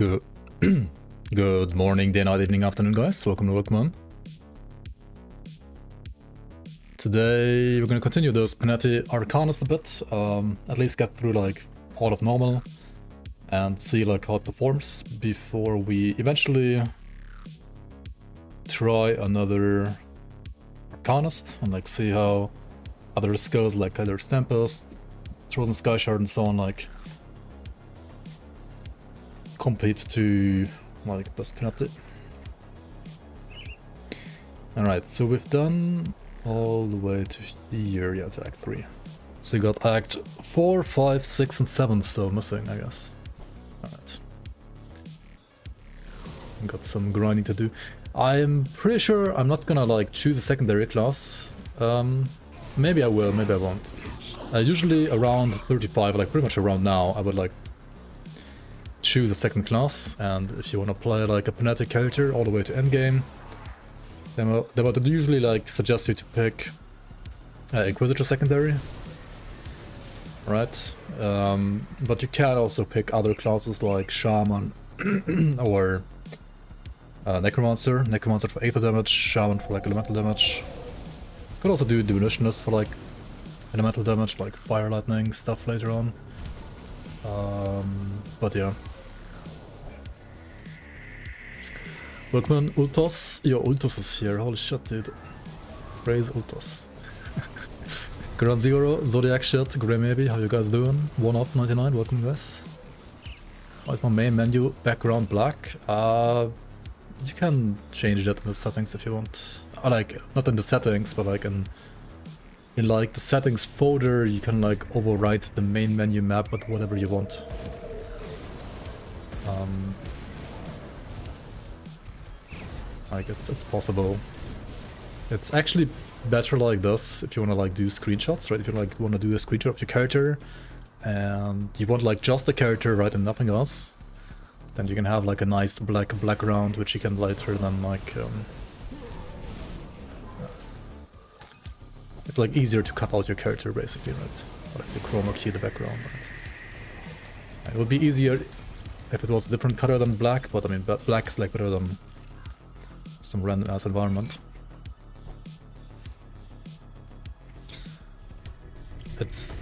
Good, good morning, day, night, evening, afternoon, guys. Welcome to Welcome. Today we're gonna continue this Panetti Arcanist a bit. At least get through like all of normal and see like how it performs before we eventually try another Arcanist and like see how other skills like either Tempest, Frozen Sky Shard and so on like compete to like this Panetti. Alright, so we've done all the way to here, yeah, to Act 3. So you got Act 4, 5, 6 and 7 still missing, I guess. Alright. Got some grinding to do. I'm pretty sure I'm not gonna like choose a secondary class. Maybe I will, maybe I won't. Usually around 35, like pretty much around now, I would like choose a second class, and if you want to play like a Panetti character all the way to endgame, then they would usually like suggest you to pick Inquisitor secondary, right? But you can also pick other classes like Shaman or Necromancer. Necromancer for 8 damage, Shaman for like elemental damage. Could also do Divination for like elemental damage, like Fire Lightning stuff later on. But yeah. Welcome, Ultos. Yo, Ultos is here. Holy shit, dude. Praise Ultos. Ground Zero, Zodiac shit, Grey maybe. How you guys doing? 1off99, welcome guys. Why is my main menu background black? You can change that in the settings if you want. Like, not in the settings, but like in like the settings folder, you can like overwrite the main menu map with whatever you want. Like it's possible. It's actually better like this if you want to like do screenshots, right? If you like want to do a screenshot of your character and you want like just the character, right, and nothing else, then you can have like a nice black background which you can later then like it's like easier to cut out your character basically, right? Like the chroma key the background. Right? It would be easier if it was a different color than black, but I mean black is like better than some random ass environment. It's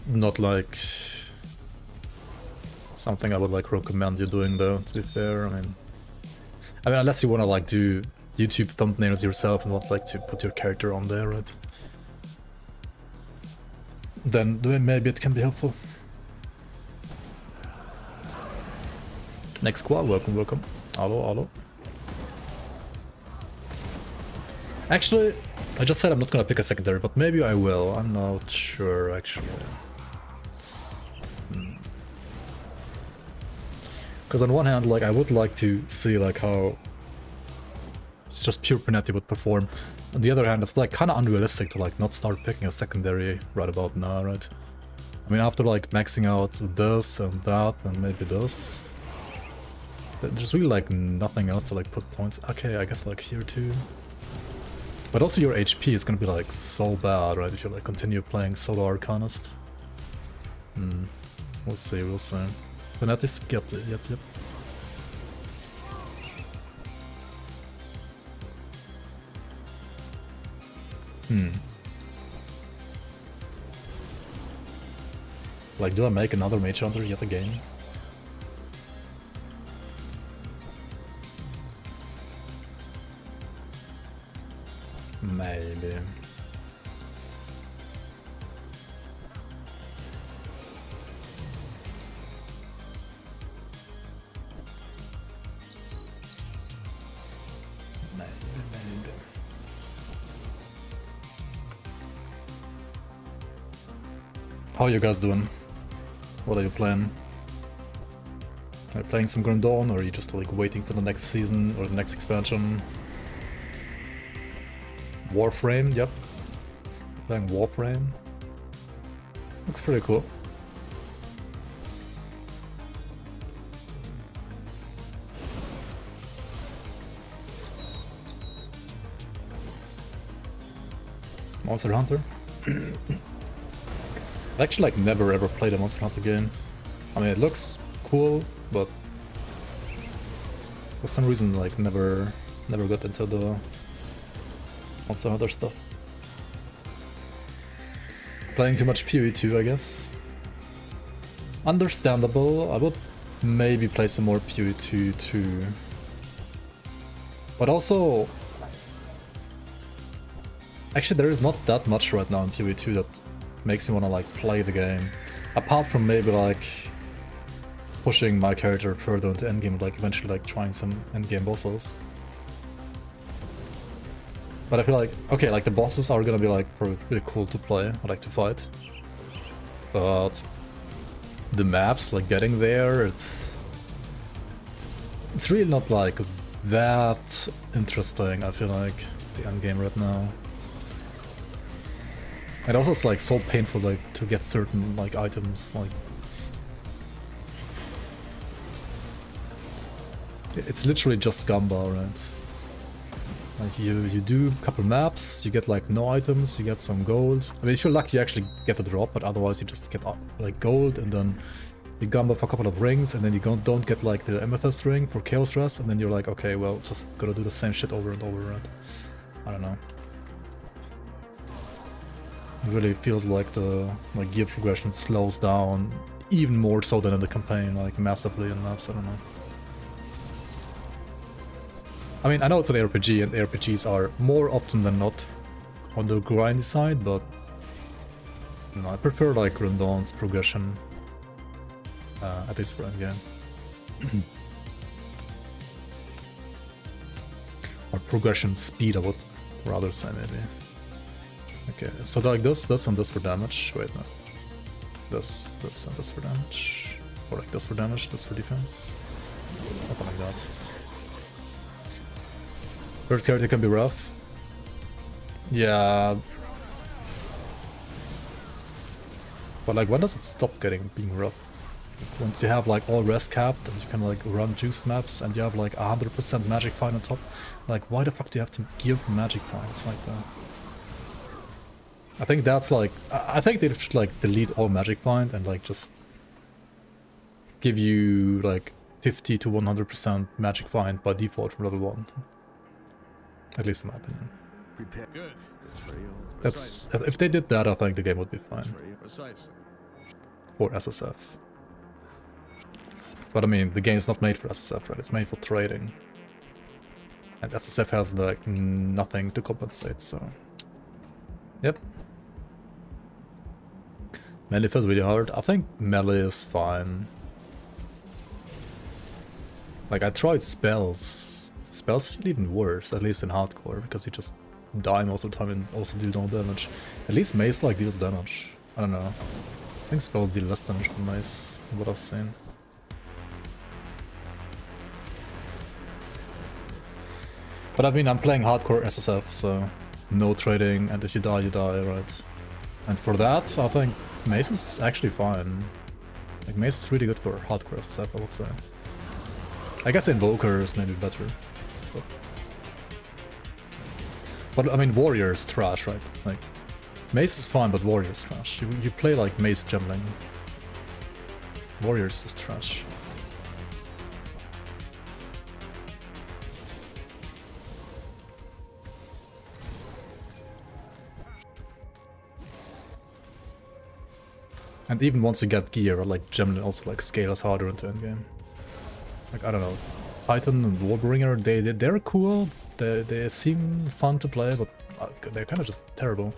not like something I would like recommend you doing though, to be fair. I mean unless you want to like do YouTube thumbnails yourself and want like to put your character on there, right? Then maybe it can be helpful. Next squad, welcome. Hello. Actually, I just said I'm not gonna pick a secondary, but maybe I will. I'm not sure, actually. Because on one hand, like, I would like to see, like, how it's just pure Panetti would perform. On the other hand, it's, like, kind of unrealistic to, like, not start picking a secondary right about now, right? I mean, after, like, maxing out this and that and maybe this, there's really, like, nothing else to, like, put points. Okay, I guess, like, here too. But also your HP is gonna be like so bad, right, if you like continue playing solo Arcanist. We'll see. Panetti Spaghetti, yep. Like, do I make another Mage Hunter yet again? Maybe. How are you guys doing? What are you playing? Are you playing some Grim Dawn, or are you just like waiting for the next season or the next expansion? Warframe, yep. Playing Warframe. Looks pretty cool. Monster Hunter? I've actually like never ever played a Monster Hunter game. I mean, it looks cool, but For some reason, like, never got into the Monster Hunter stuff. Playing too much PoE2, I guess. Understandable. I would maybe play some more PoE2 too. But also... Actually, there is not that much right now in PoE2 that makes me want to, like, play the game. Apart from maybe, like, pushing my character further into endgame, like, eventually, like, trying some endgame bosses. But I feel like, okay, like, the bosses are gonna be, like, really cool to play, or, like, to fight. But the maps, like, getting there, it's really not, like, that interesting, I feel like, the endgame right now. And also it's like so painful, like, to get certain, like, items, like... It's literally just Gamba, right? Like, you do a couple maps, you get, like, no items, you get some gold. I mean, if you're lucky you actually get a drop, but otherwise you just get, like, gold, and then you Gamba for a couple of rings, and then you don't get, like, the Amethyst ring for Chaos Rest, and then you're like, okay, well, just gotta do the same shit over and over, right? I don't know. It really feels like the, like, gear progression slows down even more so than in the campaign, like, massively in maps, I don't know. I mean, I know it's an RPG, and RPGs are more often than not on the grindy side, but you know, I prefer, like, Grim Dawn's progression, at least for endgame. Or progression speed, I would rather say, maybe. Okay, so like this, and this for damage. Wait, no. This, and this for damage. Or like this for damage, this for defense. Something like that. First character can be rough. Yeah. But like, when does it stop being rough? Once you have, like, all rest capped and you can, like, run juice maps and you have, like, 100% magic find on top. Like, why the fuck do you have to give magic finds like that? I think that's, like, I think they should, like, delete all magic find and, like, just give you, like, 50 to 100% magic find by default from level 1. At least in my opinion. Good. That's, if they did that, I think the game would be fine. For SSF. But I mean, the game's not made for SSF, right? It's made for trading. And SSF has, like, nothing to compensate, so... Yep. Melee feels really hard. I think melee is fine. Like, I tried spells. Spells feel even worse, at least in hardcore, because you just die most of the time and also deal no damage. At least mace, like, deals damage. I don't know. I think spells deal less damage than mace, from what I've seen. But I mean, I'm playing hardcore SSF, so no trading, and if you die, right? And for that, I think mace is actually fine. Like, mace is really good for hardcore SSF, I would say. I guess Invoker is maybe better. But I mean, Warrior is trash, right? Like, mace is fine, but Warrior is trash. You play, like, mace gemmling. Warriors is trash. And even once you get gear, like, Gemmling also, like, scales harder into endgame. Like, I don't know, Titan and Warbringer, they're cool, they seem fun to play, but they're kind of just terrible.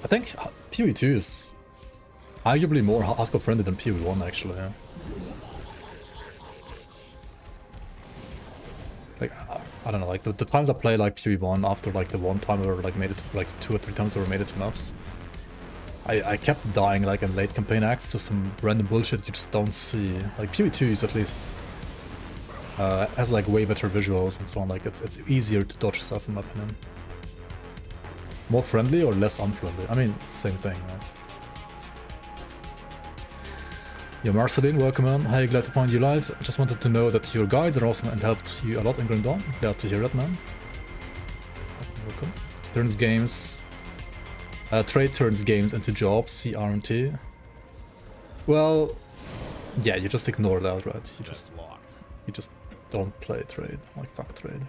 I think PoE2 is arguably more hardcore friendly than PoE1 actually. Yeah. Like, I don't know, like, the times I play, like, PoE1 after, like, the one time I ever, like, made it to, like, 2 or 3 times I ever made it to maps, I kept dying, like, in late campaign acts to some random bullshit that you just don't see. Like, PoE2 is at least has, like, way better visuals and so on. Like, it's easier to dodge stuff, in my opinion. More friendly or less unfriendly? I mean, same thing, right? Yo, Marceline, welcome on. Hi, glad to find you live. Just wanted to know that your guides are awesome and helped you a lot in Grim Dawn. Glad to hear that, man. Welcome. Turns games. Trade turns games into jobs, CRT. Well, Yeah, you just ignore that, right? You just don't play trade, like fuck trade.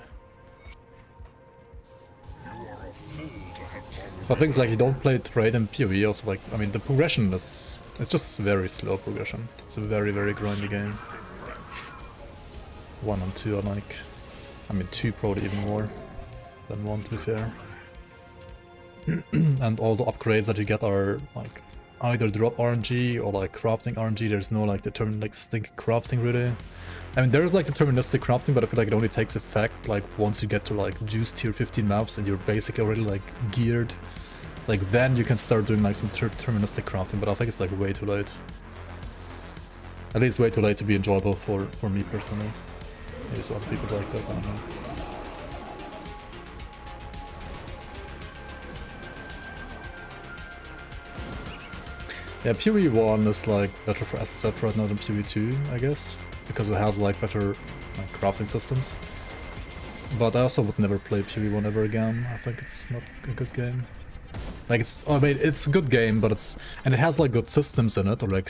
But things like you don't play trade in PoE also, like, I mean, the progression is, it's just very slow progression. It's a very, very grindy game. 1 and 2 are like, I mean 2 probably even more than 1 to be fair. And all the upgrades that you get are like either drop RNG or like crafting RNG. There's no like deterministic crafting really. I mean, there is like deterministic crafting, but I feel like it only takes effect like once you get to like juice tier 15 maps and you're basically already like geared. Like then you can start doing like some deterministic crafting, but I think it's like way too late. At least way too late to be enjoyable for me personally. Maybe some other people like that, I don't know. Yeah, PoE 1 is like better for SSF right now than PoE 2, I guess, because it has like better like crafting systems. But I also would never play PoE 1 ever again. I think it's not a good game. Like I mean, it's a good game, but and it has like good systems in it, or like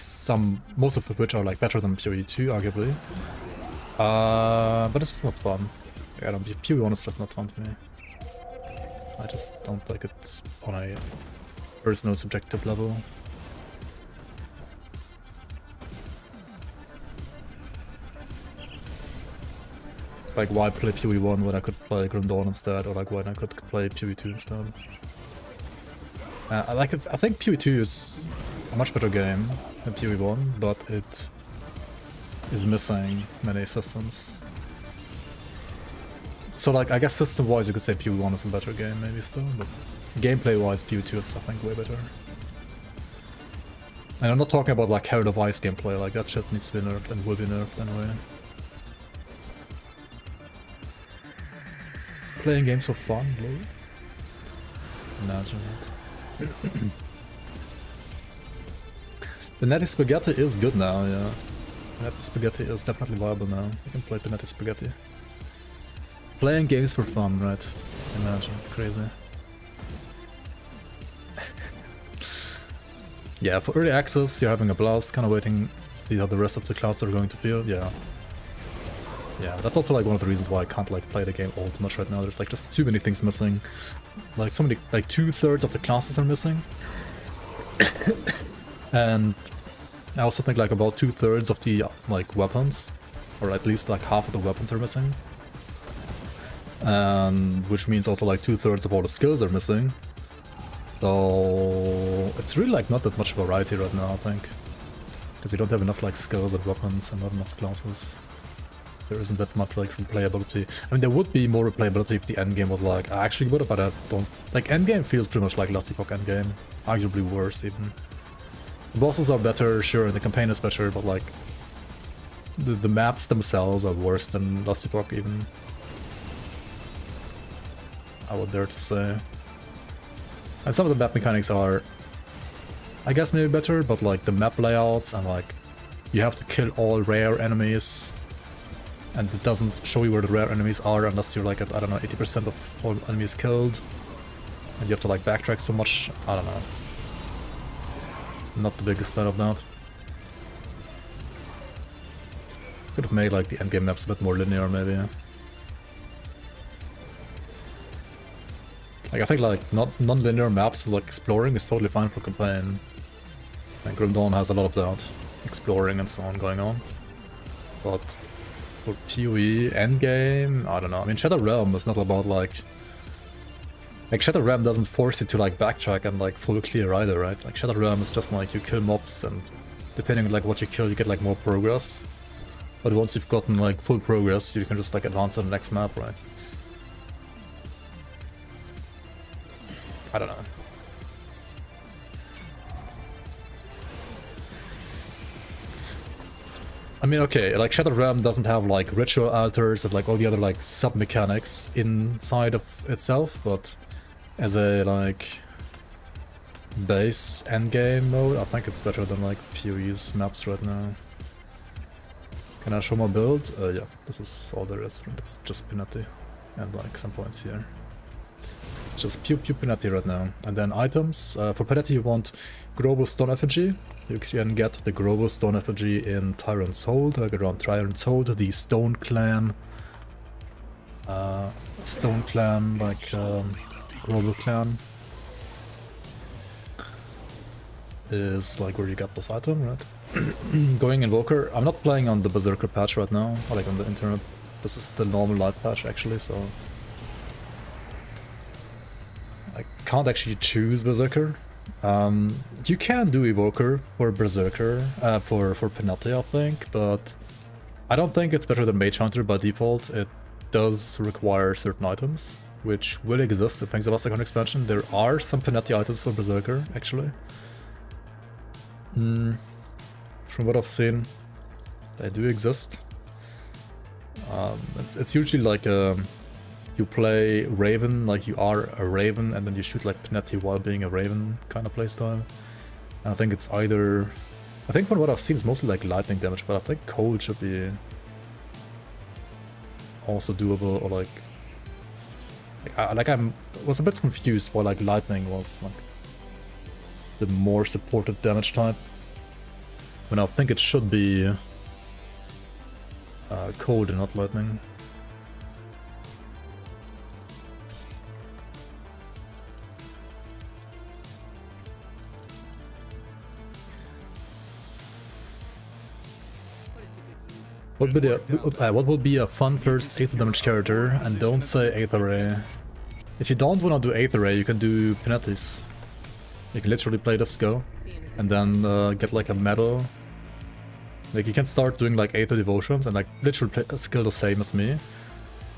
most of which are like better than PoE 2, arguably. But it's just not fun. Yeah, PoE 1 is just not fun for me. I just don't like it on a personal subjective level. Like, why play PoE 1 when I could play Grim Dawn instead, or like when I could play PoE 2 instead? I like it. I think PoE 2 is a much better game than PoE 1, but it is missing many systems. So like, I guess system-wise you could say PoE 1 is a better game maybe still, but gameplay-wise PoE 2 is I think way better. And I'm not talking about like Herald of Ice gameplay, like that shit needs to be nerfed and will be nerfed anyway. Playing games for fun, really? Imagine that. Panetti Spaghetti is good now, yeah. Panetti Spaghetti is definitely viable now. You can play Panetti Spaghetti. Playing games for fun, right? Imagine, crazy. Yeah, for early access, you're having a blast, kind of waiting to see how the rest of the classes are going to feel, yeah. Yeah, that's also like one of the reasons why I can't like play the game all too much right now. There's like just too many things missing. Like so many, like 2/3 of the classes are missing. And I also think like about 2/3 of the like weapons, or at least like half of the weapons are missing. Which means also like 2/3 of all the skills are missing. So it's really like not that much variety right now, I think. Because you don't have enough like skills and weapons and not enough classes. There isn't that much like replayability. I mean, there would be more replayability if the endgame was like actually good, but I don't like endgame feels pretty much like Last Epoch endgame, arguably worse even. The bosses are better, sure, and the campaign is better, but like the maps themselves are worse than Last Epoch even. I would dare to say. And some of the map mechanics are, I guess, maybe better, but like the map layouts and like you have to kill all rare enemies. And it doesn't show you where the rare enemies are unless you're like at, I don't know, 80% of all enemies killed. And you have to like backtrack so much, I don't know. Not the biggest fan of that. Could have made like the endgame maps a bit more linear maybe. Like I think like non-linear maps like exploring is totally fine for campaign. And Grim Dawn has a lot of that. Exploring and so on going on. But for PoE, endgame, I don't know. I mean, Shadow Realm is not about like Shadow Realm doesn't force you to like backtrack and like full clear either, right? Like Shadow Realm is just like you kill mobs and depending on like what you kill, you get like more progress. But once you've gotten like full progress, you can just like advance to the next map, right? I don't know. I mean, okay, like Shadow Realm doesn't have like ritual altars and like all the other like sub-mechanics inside of itself, but as a like base endgame mode, I think it's better than like PoE's maps right now. Can I show my build? Yeah, this is all there is. It's just Panetti and like some points here. Just pure Panetti right now. And then items. For Panetti you want Global Stone Effigy, You can get the Grover Stone effigy in Tyrant's Hold, like around Tyrant's Hold, the Stone Clan, like Grover Clan is like where you get this item, right? Going Invoker, I'm not playing on the Berserker patch right now, or like on the internet. This is the normal light patch actually, so I can't actually choose Berserker. You can do Evoker for Berserker, for Panetti I think, but I don't think it's better than Mage Hunter by default. It does require certain items, which will exist in Fangs of Asterkarn expansion. There are some Panetti items for Berserker, actually. From what I've seen, they do exist. It's usually like you play Raven, like you are a Raven, and then you shoot like Panetti while being a Raven kind of playstyle. And I think it's either... I think from what I've seen it's mostly like lightning damage, but I think cold should be also doable, or like... I was a bit confused why like lightning was like the more supported damage type, when I think it should be cold and not lightning. What would be a fun first 8th damage character? And don't say 8th array. If you don't want to do 8th array, you can do Panettis. You can literally play the skill and then get like a medal. Like you can start doing like 8th devotions and like literally play a skill the same as me.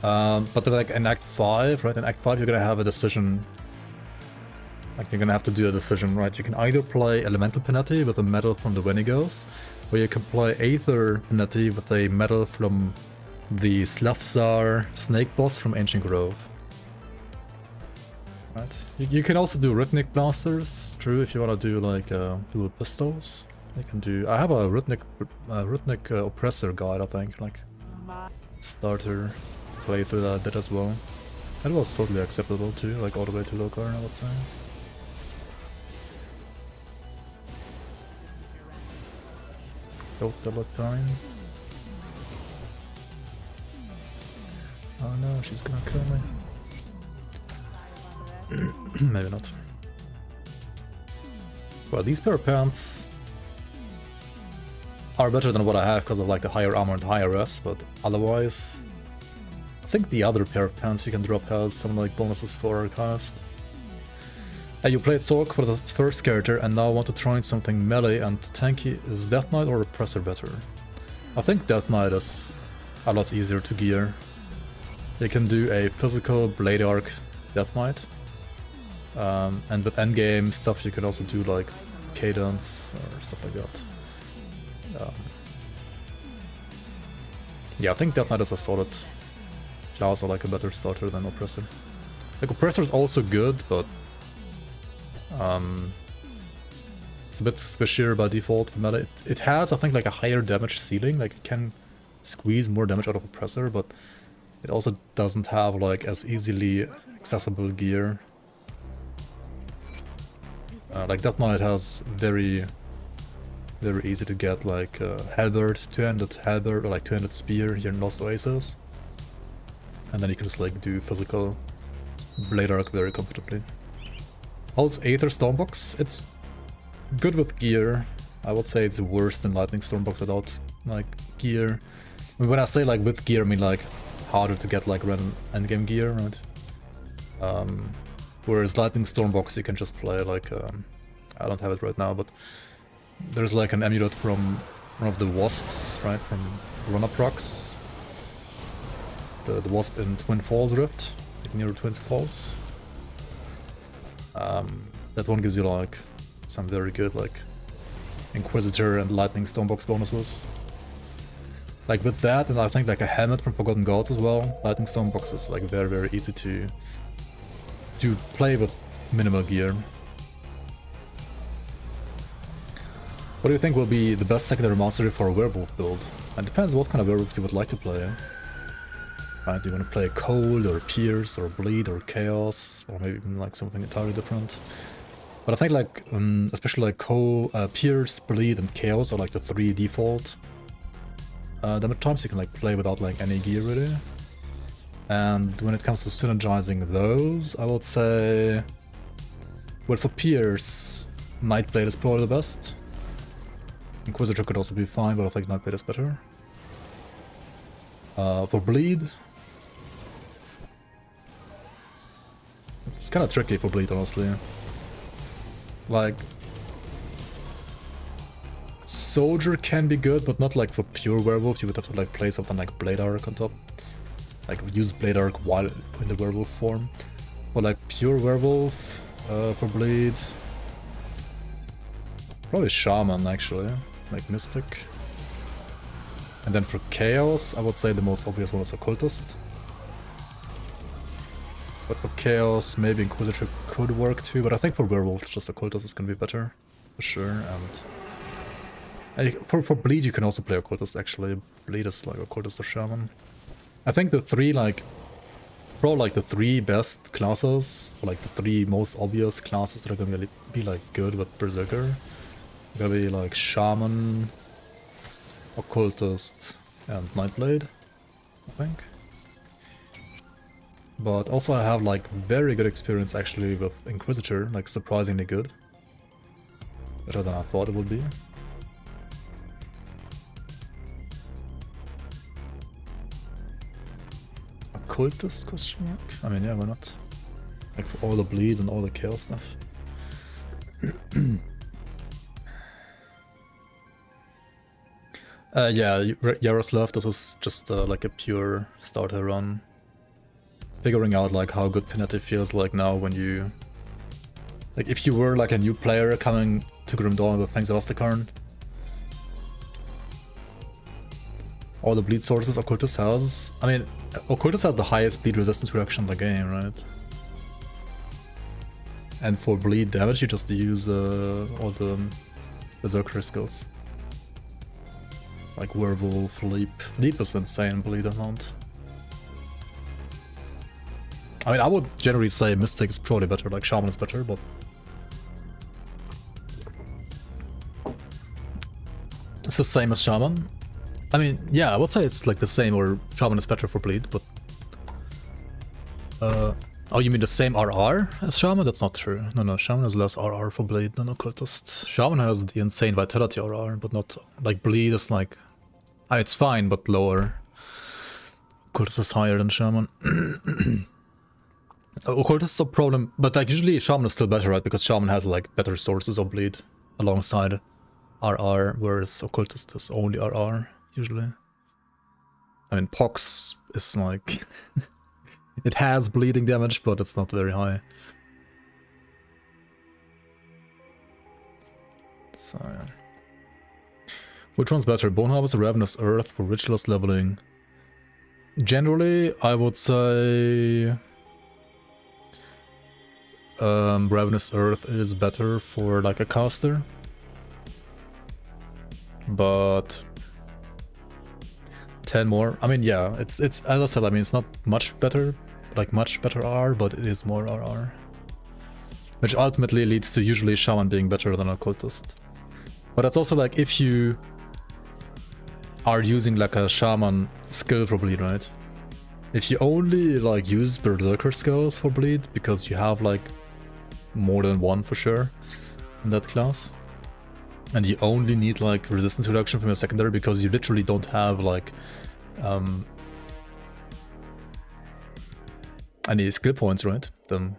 But then like in Act 5, right? In Act 5 you're gonna have a decision. Like you're gonna have to do a decision, right? You can either play Elemental Panetti with a medal from the Wenigos, or you can play Aether Panetti with a medal from the Slathzar Snake Boss from Ancient Grove. Right. You can also do Rhythmic Blasters, true, if you want to do like dual pistols. You can do... I have a Rhythmic Oppressor guide, I think, like starter playthrough that as well. That was totally acceptable too, like all the way to Lokarn, I would say. Don't double time. Oh no, she's gonna kill me. Maybe not. Well, these pair of pants are better than what I have because of like the higher armor and higher res, but otherwise I think the other pair of pants you can drop has some like bonuses for Arcanist. You played Sork for the first character and now want to try something melee and tanky. Is Death Knight or Oppressor better? I think Death Knight is a lot easier to gear. You can do a physical Blade Arc Death Knight. And with endgame stuff you can also do like cadence or stuff like that. Yeah, I think Death Knight is a solid class, or like a better starter than Oppressor. Like Oppressor is also good, but it's a bit squishier by default for meta. It has, I think, like a higher damage ceiling, like it can squeeze more damage out of Oppressor, but it also doesn't have like as easily accessible gear. Like Death Knight has very easy to get like halberd, two-handed halberd, or like two-handed spear here in Lost Oasis. And then you can just like do physical Blade Arc very comfortably. How's Aether Stormbox? It's good with gear. I would say it's worse than Lightning Stormbox without like gear. I mean, when I say like with gear, I mean like harder to get like random endgame gear, right? Whereas Lightning Stormbox you can just play like, I don't have it right now, but there's like an amulet from one of the Wasps, right? From Run-Up Rocks. The Wasp in Twin Falls Rift, like near Twin Falls. That one gives you like some very good like Inquisitor and Lightning Stormbox bonuses. Like with that, and I think like a helmet from Forgotten Gods as well, Lightning Stormbox is like very easy to play with minimal gear. What do you think will be the best secondary mastery for a Werewolf build? It depends what kind of Werewolf you would like to play. Right, do you want to play Cold, or Pierce, or Bleed, or Chaos, or maybe even like something entirely different? But I think like, especially like Pierce, Bleed, and Chaos are like the 3 default damage times you can like play without like any gear really. And when it comes to synergizing those, I would say, well, for Pierce, Nightblade is probably the best. Inquisitor could also be fine, but I think Nightblade is better. For Bleed, it's kind of tricky for Bleed, honestly. Like, Soldier can be good, but not like for pure Werewolf. You would have to like play something like Blade Arc on top. Like use Blade Arc while in the Werewolf form. Or like pure Werewolf for Bleed. Probably Shaman actually, like Mystic. And then for Chaos, I would say the most obvious one is Occultist. But for Chaos, maybe Inquisitor could work too, but I think for Werewolf, just Occultist is gonna be better, for sure. And for Bleed, you can also play Occultist actually. Bleed is like Occultist or Shaman. I think the 3 like, probably like the 3 best classes, or like the 3 most obvious classes that are gonna be like good with Berserker, are gonna be like Shaman, Occultist, and Nightblade, I think. But also I have like very good experience actually with Inquisitor, like surprisingly good. Better than I thought it would be. Occultist question mark? I mean, yeah, why not? Like for all the bleed and all the chaos stuff. Yeah, Yaroslav, this is just like a pure starter run. Figuring out like how good Panetti feels like now when you... Like if you were like a new player coming to Grim Dawn with Fangs of Asterkarn. All the bleed sources Occultist has... I mean, Occultist has the highest bleed resistance reduction in the game, right? And for bleed damage you just use all the Berserker skills. Like Werewolf, Leap. Leap is insane bleed amount. I mean, I would generally say Mystic is probably better, like Shaman is better, but... It's the same as Shaman. I mean, yeah, I would say it's like the same, or Shaman is better for bleed, but... Oh, you mean the same RR as Shaman? That's not true. No, Shaman has less RR for bleed than Occultist. Shaman has the insane Vitality RR, but not... Like, bleed is like... I mean, it's fine, but lower. Occultist is higher than Shaman. Occultist is a problem, but like usually Shaman is still better, right? Because Shaman has like better sources of bleed alongside RR, whereas Occultist is only RR, usually. I mean, Pox is like... It has bleeding damage, but it's not very high. So, yeah. Which one's better? Bone Harvest or Ravenous Earth for Ritualist leveling? Generally, I would say... Ravenous Earth is better for like a caster. But... 10 more. I mean, yeah, it's as I said, I mean, it's not much better, like much better R, but it is more RR. Which ultimately leads to usually Shaman being better than Occultist. But that's also like if you are using like a Shaman skill for bleed, right? If you only like use Berserker skills for bleed, because you have like more than one for sure in that class, and you only need like resistance reduction from your secondary because you literally don't have like any skill points, right? Then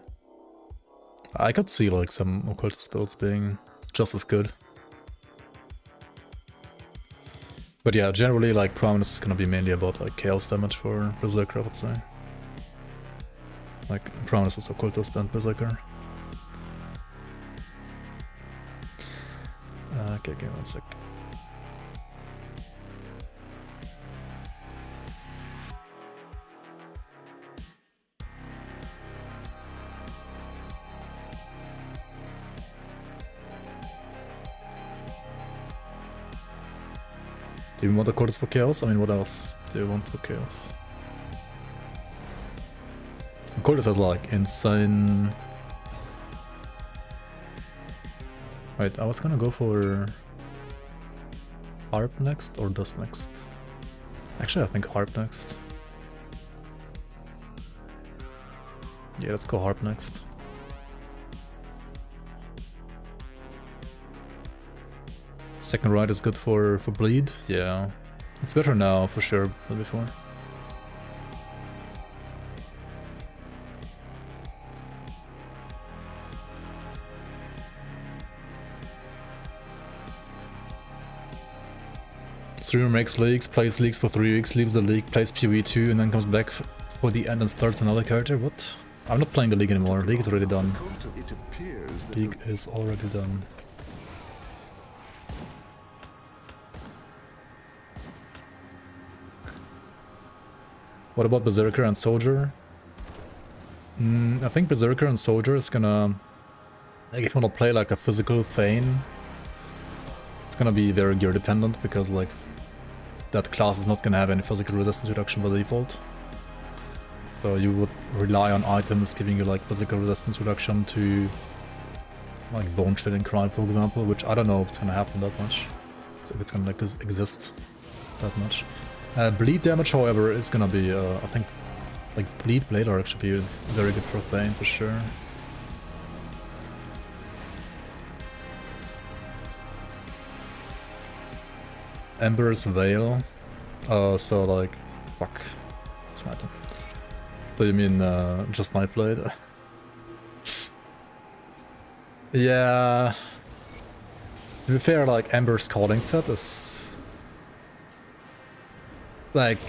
I could see like some Occultist builds being just as good. But yeah, generally like Prominence is gonna be mainly about like chaos damage for Berserker, I would say. Like Prominence is Occultist and Berserker. Okay, give me 1 sec. Do you want Occultist for Chaos? I mean, what else do you want for Chaos? Occultist has like insane... Wait, I was gonna go for Harp next or Dust next. Actually, I think Harp next. Yeah, let's go Harp next. Second right is good for bleed. Yeah, it's better now for sure than before. Streamer makes leagues, plays leagues for 3 weeks, leaves the league, plays PoE2, and then comes back for the end and starts another character. What? I'm not playing the league anymore. League is already done. League is already done. What about Berserker and Soldier? I think Berserker and Soldier is gonna... Like, if you wanna play like a physical Thane, it's gonna be very gear dependent, because like that class is not gonna have any physical resistance reduction by default. So you would rely on items giving you like physical resistance reduction to like Bone Shredding Cry, for example, which I don't know if it's gonna happen that much. So if it's gonna like exist that much. Bleed damage, however, is gonna be, I think, like Bleed Blade Arc should be very good for Thane for sure. Ember's Veil. So like, fuck. Smite. So you mean just Nightblade? Yeah. To be fair, like Ember's Calling set is like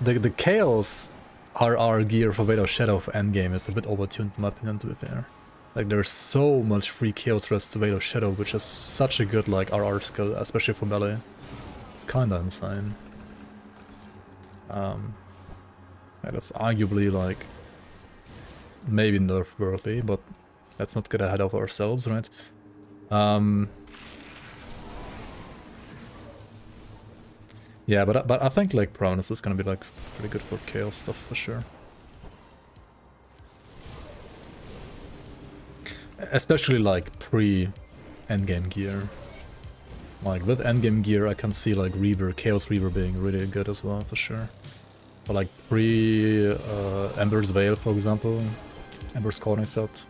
the Chaos RR gear for Veil of Shadow for endgame is a bit overtuned in my opinion, to be fair. Like there's so much free Chaos Rest to Veil of Shadow, which is such a good like RR skill, especially for melee. It's kinda insane. Yeah, that's arguably like maybe nerf worthy, but let's not get ahead of ourselves, right? Yeah, but I think like Prominence is gonna be like pretty good for chaos stuff for sure. Especially like pre-endgame gear. Like with endgame gear I can see like Reaver, Chaos Reaver being really good as well for sure. But like Ember's Veil, for example, Ember's Calling set,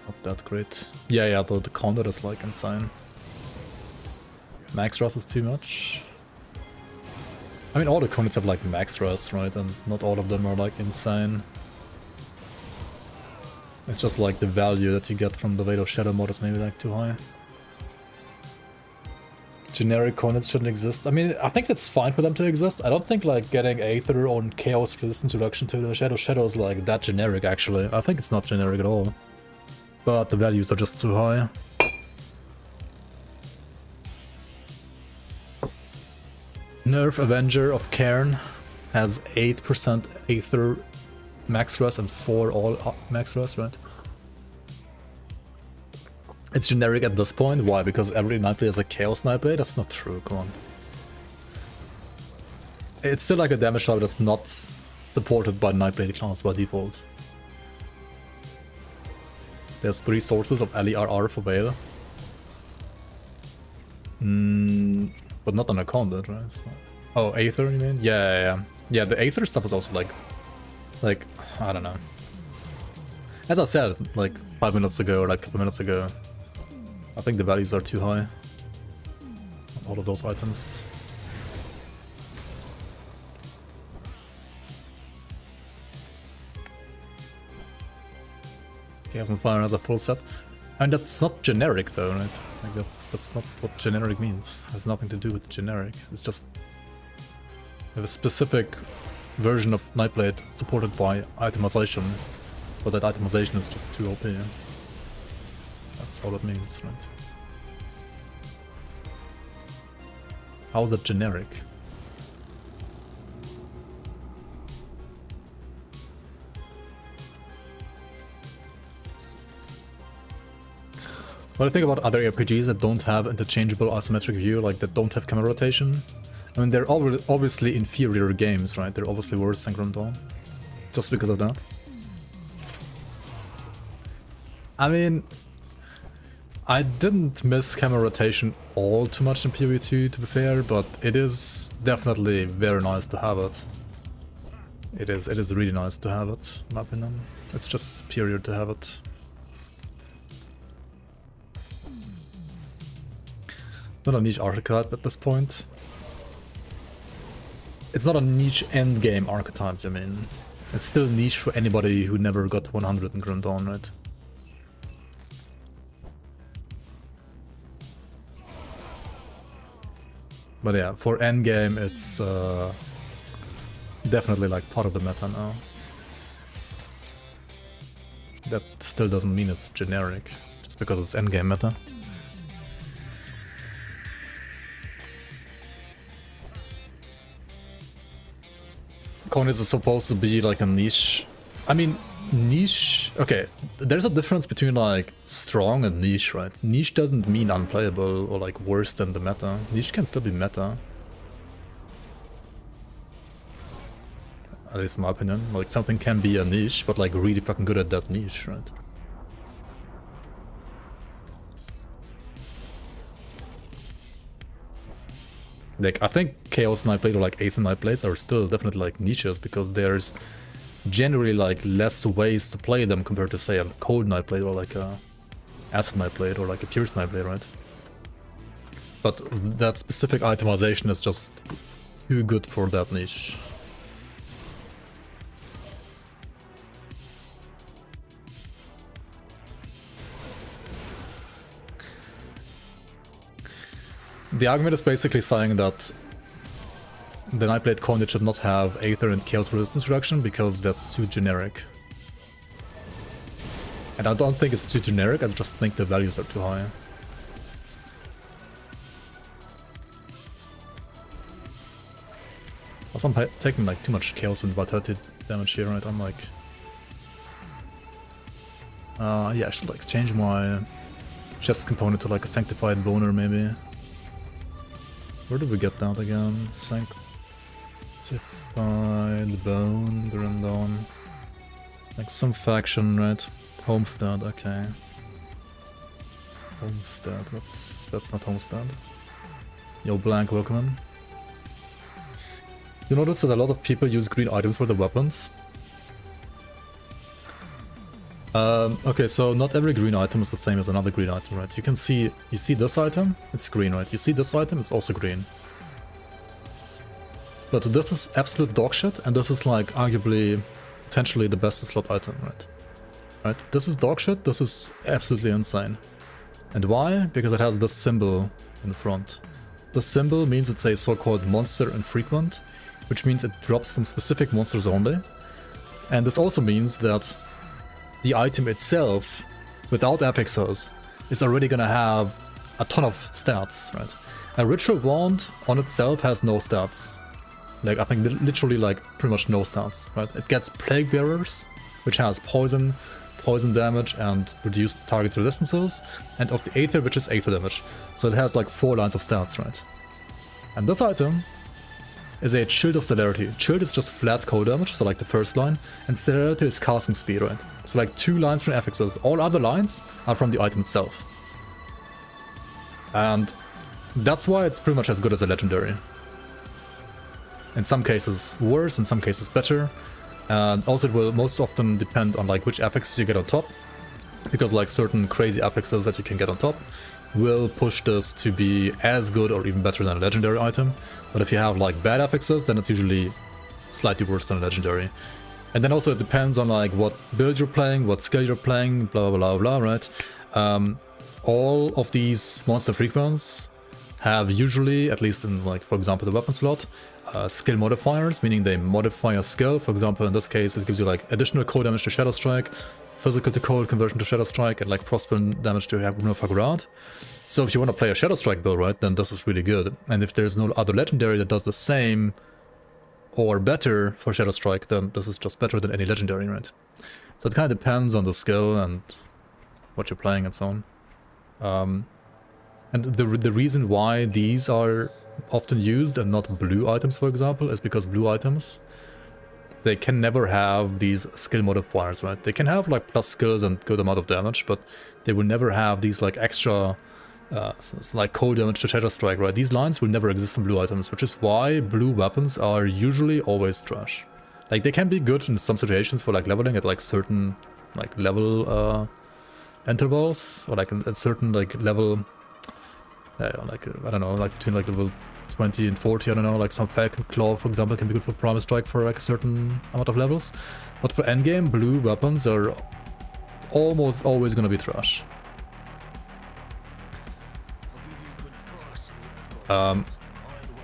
not that great. Yeah, the conduit is like insane. Max Rust is too much. I mean, all the conduits have like max Rust, right? And not all of them are like insane. It's just like the value that you get from the Veil of Shadow mod is maybe like too high. Generic conduits shouldn't exist. I mean, I think that's fine for them to exist. I don't think like getting Aether on Chaos Resistance Reduction to the Shadow is like that generic actually. I think it's not generic at all. But the values are just too high. Nerf Avenger of Cairn has 8% Aether max rust and 4 all max rust, right? It's generic at this point. Why? Because every Nightblade is a Chaos Nightblade? That's not true, come on. It's still like a damage shot that's not supported by Nightblade class by default. There's 3 sources of LERR for Veil. But not on a conduit, right? Oh, Aether, you mean? Yeah. Yeah, the Aether stuff is also like, I don't know. As I said, like 5 minutes ago, or like a couple minutes ago, I think the values are too high on all of those items. Chaos on Fire has a full set. And that's not generic though, right? Like that's not what generic means. It has nothing to do with generic. It's just you have a specific version of Nightblade supported by itemization, but that itemization is just too OP. That's all it means, right? How is that generic? What do you think about other RPGs that don't have interchangeable isometric view, like that don't have camera rotation? I mean, they're obviously inferior games, right? They're obviously worse than Grim Dawn, just because of that. I mean, I didn't miss camera rotation all too much in PvE2 to be fair, but it is definitely very nice to have it. It is really nice to have it, in my opinion. It's just superior to have it. Not a niche archetype at this point. It's not a niche endgame archetype, I mean. It's still niche for anybody who never got 100 in Grim Dawn, right? But yeah, for endgame it's definitely like part of the meta now. That still doesn't mean it's generic, just because it's endgame meta. Arcanist is supposed to be like a niche. I mean, niche... Okay, there's a difference between like strong and niche, right? Niche doesn't mean unplayable or like worse than the meta. Niche can still be meta. At least in my opinion. Like something can be a niche, but like really fucking good at that niche, right? Like, I think Chaos Nightblade or like Aether Nightblades are still definitely like niches, because there's generally like less ways to play them compared to say a Cold Nightblade or like a Acid Nightblade or like a Pierce Nightblade, right? But that specific itemization is just too good for that niche. The argument is basically saying that the Nightblade coinage should not have Aether and Chaos resistance reduction because that's too generic. And I don't think it's too generic, I just think the values are too high. Also, I'm taking like too much Chaos and Vitality damage here, right? I'm like... yeah, I should like change my chest component to like a Sanctified Boner maybe. Where did we get that again? Sanctified Bone, Grim Dawn. Like some faction, right? Homestead, okay. Homestead, that's not Homestead. Yo, Blank, welcome in. You notice that a lot of people use green items for the weapons? Okay, so not every green item is the same as another green item, right? You see this item, it's green, right? You see this item, it's also green. But this is absolute dog shit, and this is like arguably, potentially the best slot item, right? Right? This is dog shit, this is absolutely insane. And why? Because it has this symbol in the front. This symbol means it's a so-called monster infrequent, which means it drops from specific monsters only. And this also means that the item itself, without affixes, is already gonna have a ton of stats, right? A ritual wand on itself has no stats. Like, I think literally like pretty much no stats, right? It gets Plague Bearers, which has poison damage and reduced target's resistances, and of the Aether, which is Aether damage. So it has like 4 lines of stats, right? And this item is a Shield of Celerity. Shield is just flat cold damage, so like the first line, and Celerity is casting speed, right? So like 2 lines from affixes. All other lines are from the item itself. And that's why it's pretty much as good as a legendary. In some cases worse, in some cases better. And also it will most often depend on like which affixes you get on top, because like certain crazy affixes that you can get on top will push this to be as good or even better than a legendary item. But if you have like bad affixes, then it's usually slightly worse than a legendary. And then also it depends on like what build you're playing, what skill you're playing, blah blah blah, right? All of these monster frequents have usually, at least in like for example the weapon slot, skill modifiers, meaning they modify a skill. For example, in this case it gives you like additional cold damage to Shadow Strike, physical to cold conversion to Shadow Strike, and like frostburn damage to Hagrad. So if you want to play a Shadow Strike build, right, then this is really good. And if there's no other legendary that does the same or better for Shadow Strike, then this is just better than any legendary, right? So it kind of depends on the skill and what you're playing and so on. And the reason why these are often used and not blue items, for example, is because blue items they can never have these skill modifiers, right? They can have like plus skills and good amount of damage, but they will never have these like extra like cold damage to Shatter Strike, right? These lines will never exist in blue items, which is why blue weapons are usually always trash. Like they can be good in some situations for like leveling at like certain like level intervals, or like at certain like level like I don't know, like between like level 20 and 40, I don't know, like some Falcon Claw, for example, can be good for Primal Strike for like a certain amount of levels. But for endgame, blue weapons are almost always gonna be trash.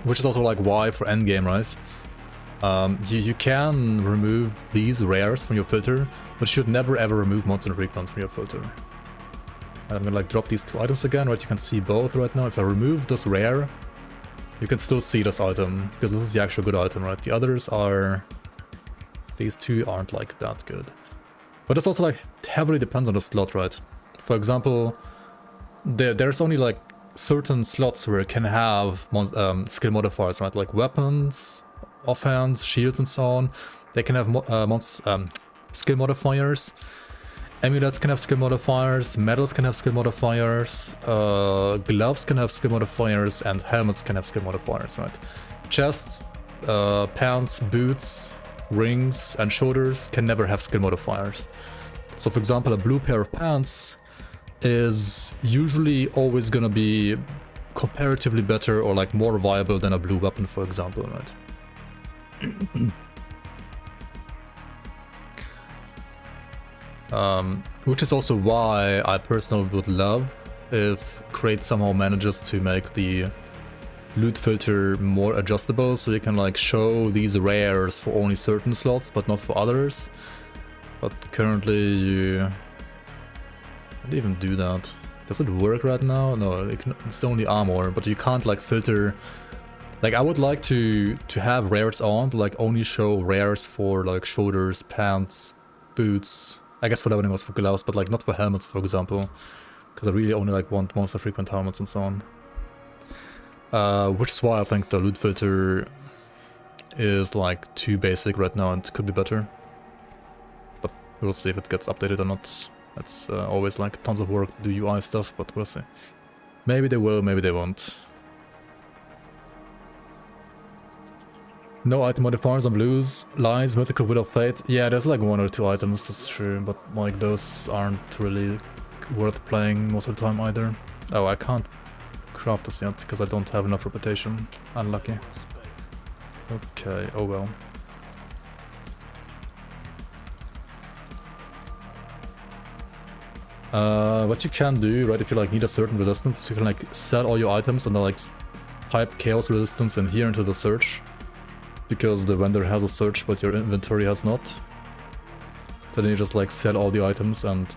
Which is also like why for endgame, right? You can remove these rares from your filter, but you should never ever remove mods and recons from your filter. I'm gonna like drop these two items again, right? You can see both right now. If I remove this rare, you can still see this item, because this is the actual good item, right? The others are... these two aren't like that good. But this also like heavily depends on the slot, right? For example, there's only like certain slots where it can have skill modifiers, right? Like weapons, offhand, shields and so on. They can have skill modifiers. Amulets can have skill modifiers, medals can have skill modifiers, gloves can have skill modifiers, and helmets can have skill modifiers, right? Chest, pants, boots, rings, and shoulders can never have skill modifiers. So for example, a blue pair of pants is usually always gonna be comparatively better or like more viable than a blue weapon, for example, right? Which is also why I personally would love if Crate somehow manages to make the loot filter more adjustable, so you can like show these rares for only certain slots but not for others. But currently you can't even do that. Does it work right now? No, it's only armor, but you can't like filter. Like I would like to have rares on, but like only show rares for like shoulders, pants, boots. I guess for leveling was for gloves, but like not for helmets, for example, because I really only like want monster frequent helmets and so on. Which is why I think the loot filter is like too basic right now and could be better. But we'll see if it gets updated or not. It's always like tons of work to do UI stuff, but we'll see. Maybe they will, maybe they won't. No item modifiers on blues. Lies, Mythical Will of Fate. Yeah, there's like one or two items, that's true, but like those aren't really worth playing most of the time either. Oh, I can't craft this yet because I don't have enough reputation. Unlucky. Okay, oh well. What you can do, right, if you like need a certain resistance, you can like set all your items and then like type chaos resistance in here into the search. Because the vendor has a search but your inventory has not. So then you just like sell all the items, and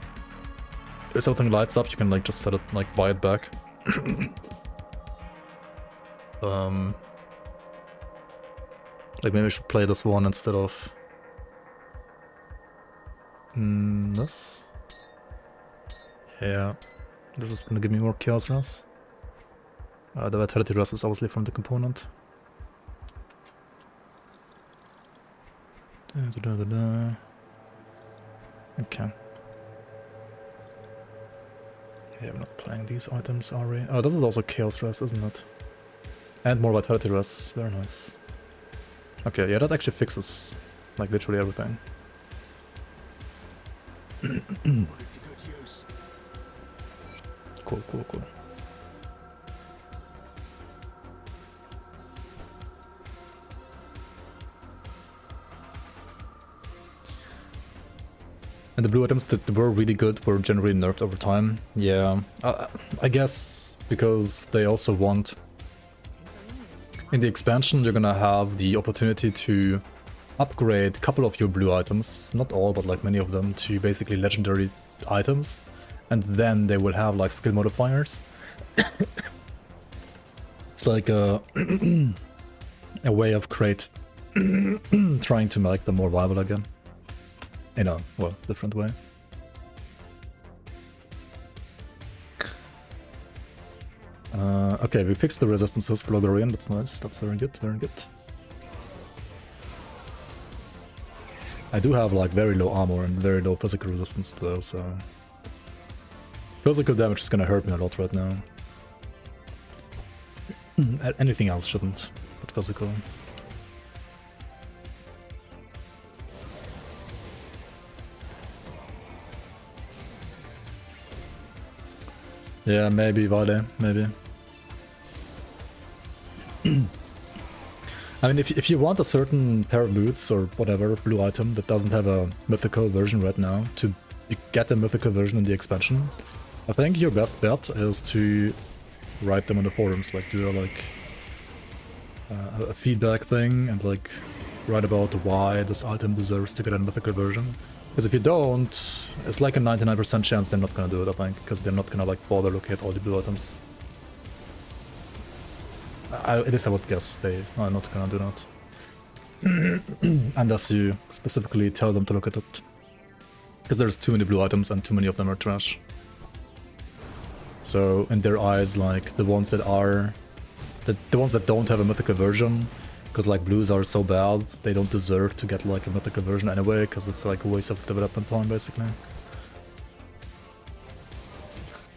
if something lights up you can like just set it, like buy it back. Like maybe I should play this one instead of this. Yeah, this is gonna give me more chaos res. The vitality res is obviously from the component. Okay. Yeah, I'm not playing these items, are we? Oh, this is also chaos res, isn't it? And more vitality res, very nice. Okay, yeah, that actually fixes like literally everything. Cool, cool, cool. And the blue items that were really good were generally nerfed over time. Yeah, I guess because they also want... In the expansion you're gonna have the opportunity to upgrade a couple of your blue items, not all, but like many of them, to basically legendary items. And then they will have like skill modifiers. It's like a way of Crate trying to make them more viable again. In a, well, different way. Okay, we fixed the resistances for Logarian, that's nice, that's very good, very good. I do have like very low armor and very low physical resistance though, so physical damage is gonna hurt me a lot right now. Anything else shouldn't, but physical. Yeah, maybe Vale, maybe. I mean, if you want a certain pair of boots or whatever blue item that doesn't have a mythical version right now, to get a mythical version in the expansion, I think your best bet is to write them on the forums, like do a feedback thing and like write about why this item deserves to get a mythical version. Because if you don't, it's like a 99% chance they're not gonna do it, I think, because they're not gonna like bother looking at all the blue items. At least I would guess they are not gonna do that. Unless you specifically tell them to look at it. Because there's too many blue items and too many of them are trash. So in their eyes, like the ones that are... the ones that don't have a mythical version, because like blues are so bad, they don't deserve to get like a mythical version anyway, because it's like a waste of development time basically.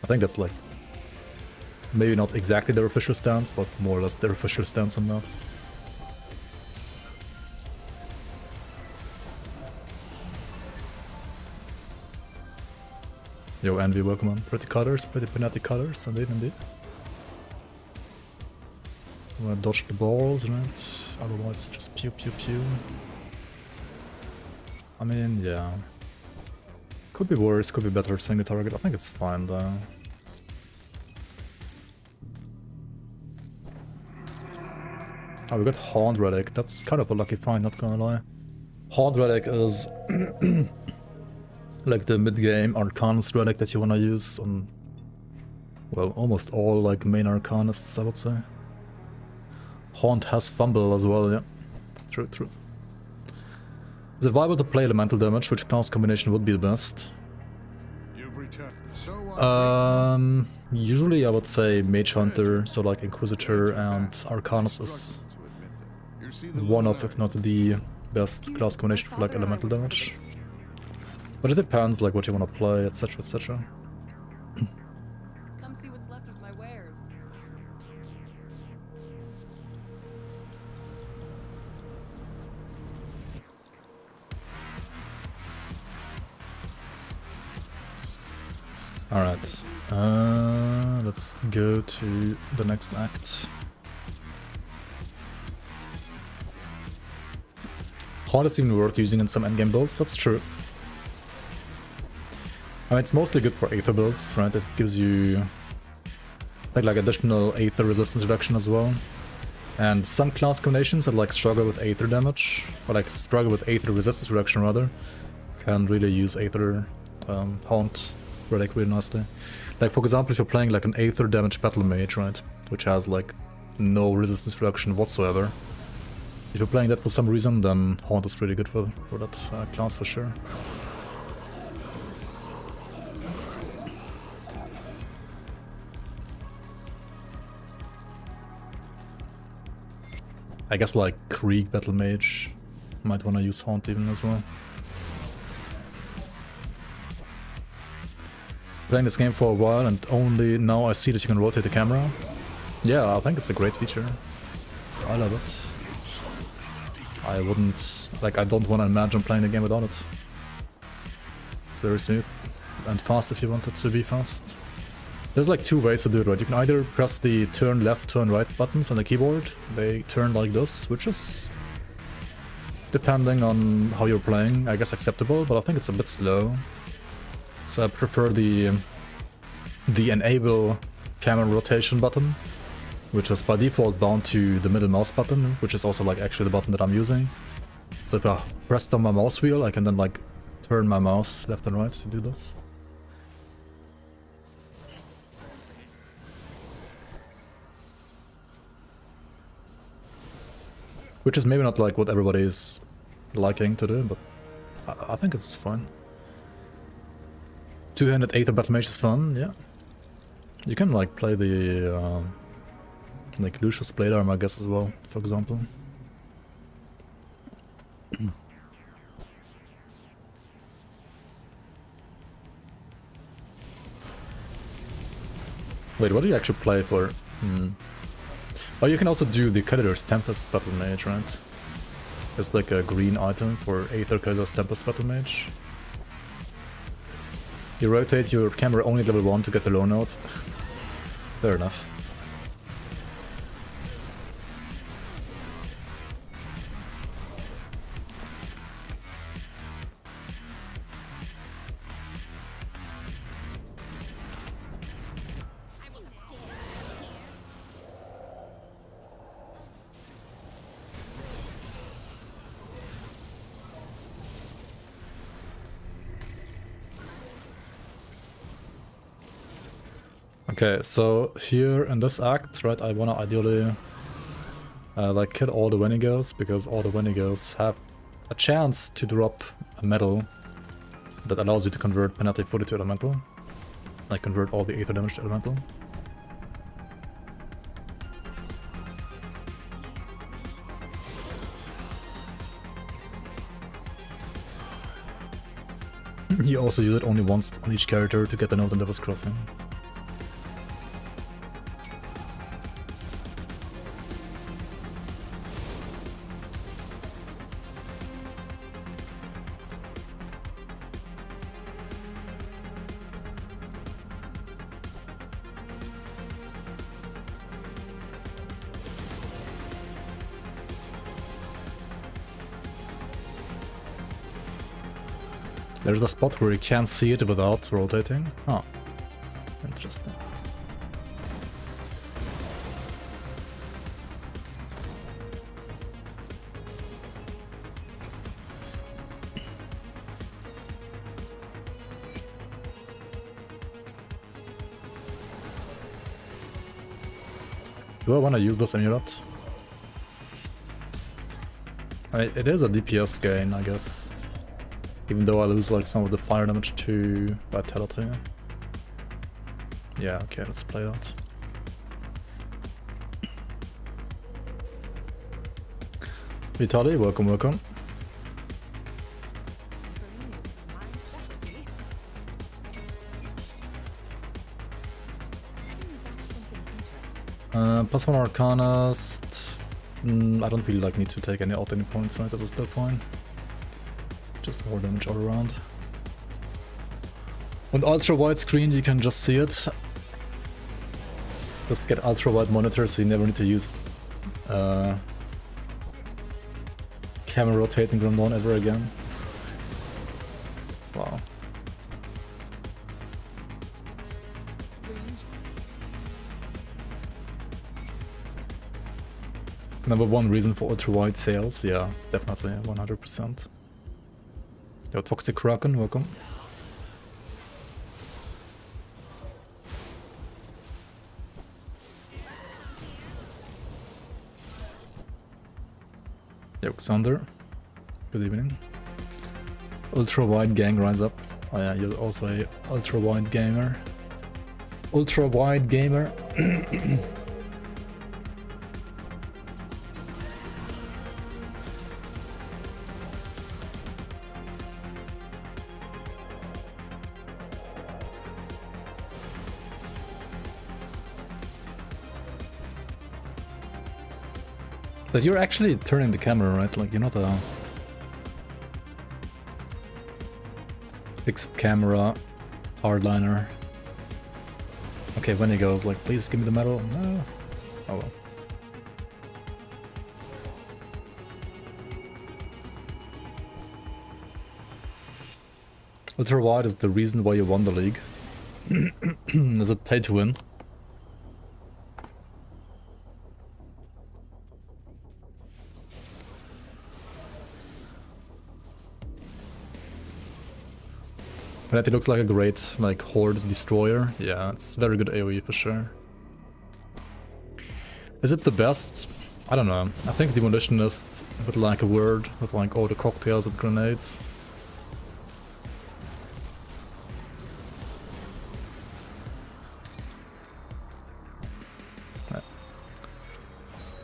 I think that's like maybe not exactly their official stance, but more or less their official stance on that. Yo, Envy, welcome on. Pretty colors, pretty Panetti colors, indeed. I'm gonna dodge the balls, right? Otherwise, just pew pew pew. I mean, yeah. Could be worse, could be better single target. I think it's fine though. Oh, we got Haunt Relic. That's kind of a lucky find, not gonna lie. Haunt Relic is like the mid-game Arcanist relic that you wanna use on, well, almost all like main Arcanists, I would say. Haunt has Fumble as well, yeah. True, true. Is it viable to play elemental damage? Which class combination would be the best? Usually I would say Mage Hunter, so like Inquisitor and Arcanist is one of, if not the best class combination for like elemental damage. But it depends like what you want to play, etc, etc. Come see what's left of my wares. Alright, let's go to the next act. Haunt is even worth using in some endgame builds, that's true. I mean, it's mostly good for Aether builds, right? It gives you like additional Aether resistance reduction as well. And some class combinations that like struggle with Aether damage, or like struggle with Aether resistance reduction rather, can really use Aether Haunt Relic really nicely. Like for example, if you're playing like an Aether damage battle mage, right? Which has like no resistance reduction whatsoever. If you're playing that for some reason, then Haunt is pretty good for that class for sure. I guess like Krieg Battle Mage might want to use Haunt even as well. Playing this game for a while and only now I see that you can rotate the camera. Yeah, I think it's a great feature. I love it. I wouldn't, like I don't want to imagine playing the game without it. It's very smooth and fast if you want it to be fast. There's like two ways to do it, right? You can either press the turn left, turn right buttons on the keyboard. They turn like this, which is, depending on how you're playing, I guess acceptable, but I think it's a bit slow. So I prefer the enable camera rotation button, which is by default bound to the middle mouse button, which is also like actually the button that I'm using. So if I press down my mouse wheel, I can then like turn my mouse left and right to do this. Which is maybe not like what everybody is liking to do, but I think it's fine. Two-handed Aether Battle Mage is fun, yeah. You can like play the like Lucius Blade Arm, I guess, as well, for example. Wait, what do you actually play for? Oh, you can also do the Creditor's Tempest Battle Mage, right? It's like a green item for Aether Creditor's Tempest Battle Mage. You rotate your camera only level 1 to get the low note. Fair enough. Okay, so here in this act, right, I wanna ideally like kill all the Wendigos, because all the Wendigos have a chance to drop a medal that allows you to convert Panetti fully to elemental. Like convert all the Aether damage to elemental. You also use it only once on each character to get the note on Devil's Crossing. There's a spot where you can't see it without rotating. Oh, interesting. Do I want to use this amulet? I mean, it is a DPS gain, I guess. Even though I lose like some of the fire damage to vitality. Yeah, okay, let's play that. Vitali, welcome, welcome. Plus 1 Arcanist. I don't really like need to take any out any points, right? This is still fine. Just more damage all around. On ultra wide screen you can just see it. Just get ultra wide monitor so you never need to use camera rotating Grim Dawn ever again. Wow. Number one reason for ultra wide sales, yeah, definitely 100%. Yo, Toxic Kraken, welcome. Yo, Xander, good evening. Ultra wide gang, rise up. Oh yeah, you're also a ultra wide gamer. Ultra wide gamer. But you're actually turning the camera, right? Like, you're not a fixed camera hardliner. Okay, when he goes like, please give me the medal. No. Oh well. Ultra wide is the reason why you won the league. Is it pay to win? Panetti looks like a great, like, horde destroyer. Yeah, it's very good AoE for sure. Is it the best? I don't know. I think Demolitionist would like a word with like all the cocktails and grenades.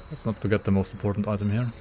Let's not forget the most important item here.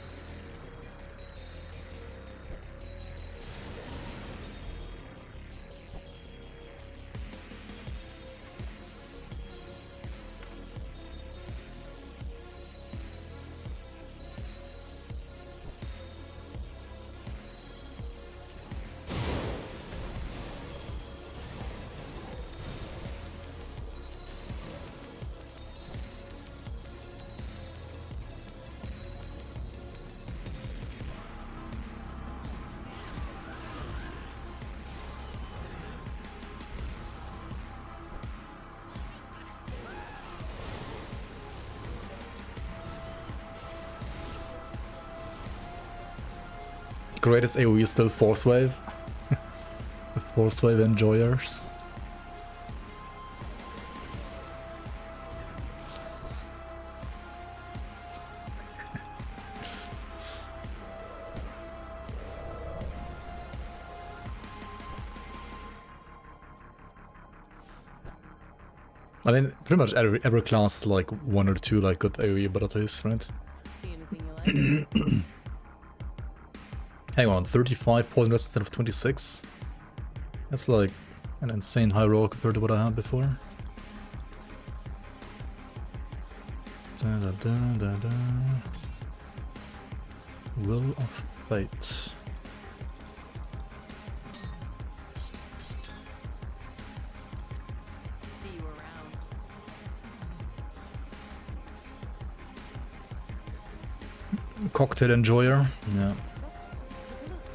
Greatest AoE is still Force Wave. The Force Wave enjoyers. I mean, pretty much every class is like 1 or 2 like good AoE abilities, right? See anything you like? Hang on, 35 poison rest instead of 26? That's like an insane high roll compared to what I had before. Da, da, da, da, da. Will of Fate. See you around. Cocktail enjoyer, yeah.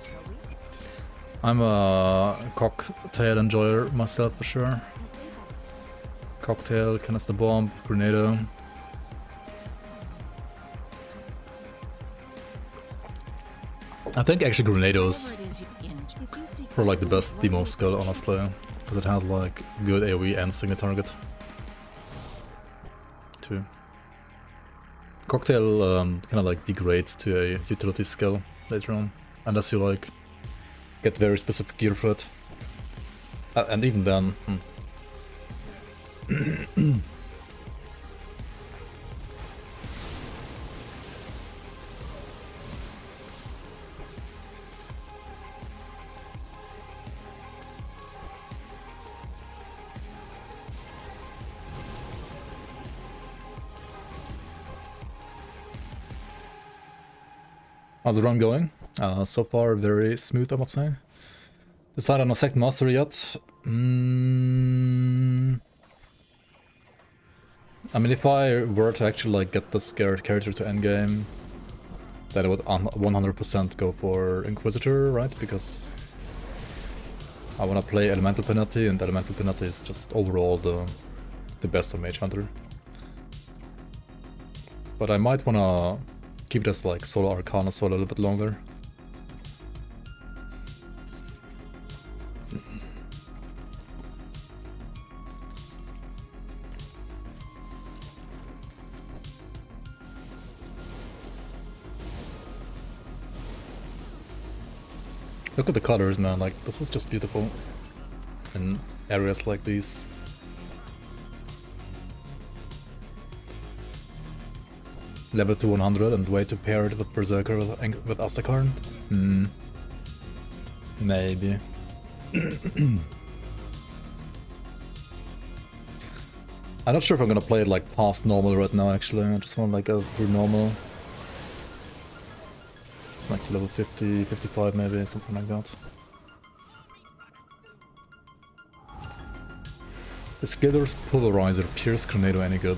Shall we? I'm a cocktail enjoyer myself for sure. Cocktail, canister bomb, grenado. I think actually grenados are like the best demo skill, honestly, because it has like good AoE and single target too. Cocktail kind of like degrades to a utility skill later on, unless you like get very specific gear for it. And even then, how's the run going? So far, very smooth, I would say. Decided on a second mastery yet? I mean, if I were to actually like get the scared character to endgame, then I would 100% go for Inquisitor, right? Because I want to play Elemental Panetti, and Elemental Panetti is just overall the best of Mage Hunter. But I might want to keep it as like solo Arcanist for a little bit longer. Look at the colors, man, like this is just beautiful in areas like these. Level to 100 and way to pair it with Berserker with Asterkarn? Maybe. I'm not sure if I'm gonna play it like past normal right now actually, I just want to like go through normal. Like level 50, 55 maybe, something like that. Is Gilder's Pulverizer Pierce Grenado any good?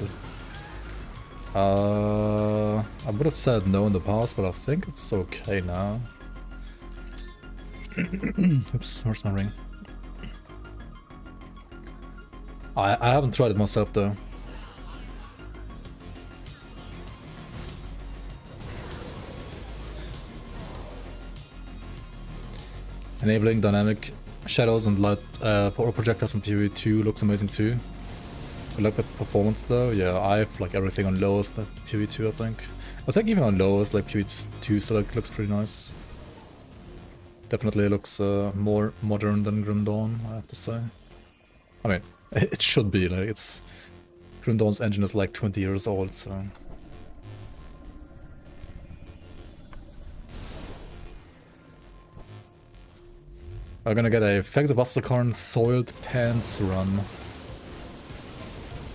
I would have said no in the past, but I think it's okay now. Oops, where's my ring? I haven't tried it myself though. Enabling dynamic shadows and light for projectiles in PvE2 looks amazing too. I like the performance though, yeah, I have like everything on lowest at PvE2 I think. I think even on lowest like PvE2 still like, looks pretty nice. Definitely looks more modern than Grim Dawn, I have to say. I mean, it should be, like it's... Grim Dawn's engine is like 20 years old, so... I'm gonna get a Fangs of Asterkarn Soiled Pants run.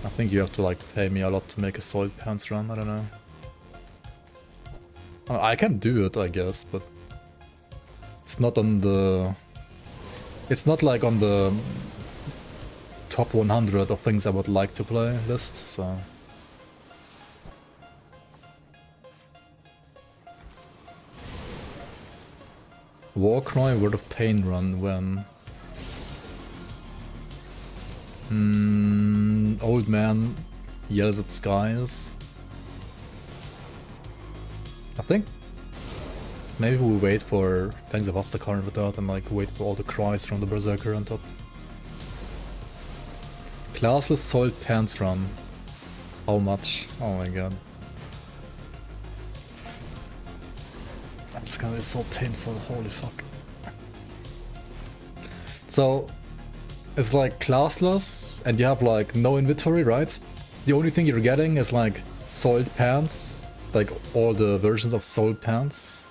I think you have to like pay me a lot to make a Soiled Pants run, I don't know. I can do it, I guess, but... It's not on the... It's not like on the... top 100 of things I would like to play list, so... Warcry Word of Pain run when... Old man yells at skies. I think Maybe we wait for Fangs of Asterkarn with that and like wait for all the cries from the Berserker on top. Classless soiled pants run. How much? Oh my god. That's gonna be so painful, holy fuck. So, it's like classless and you have like no inventory, right? The only thing you're getting is like soiled pants, like all the versions of soiled pants.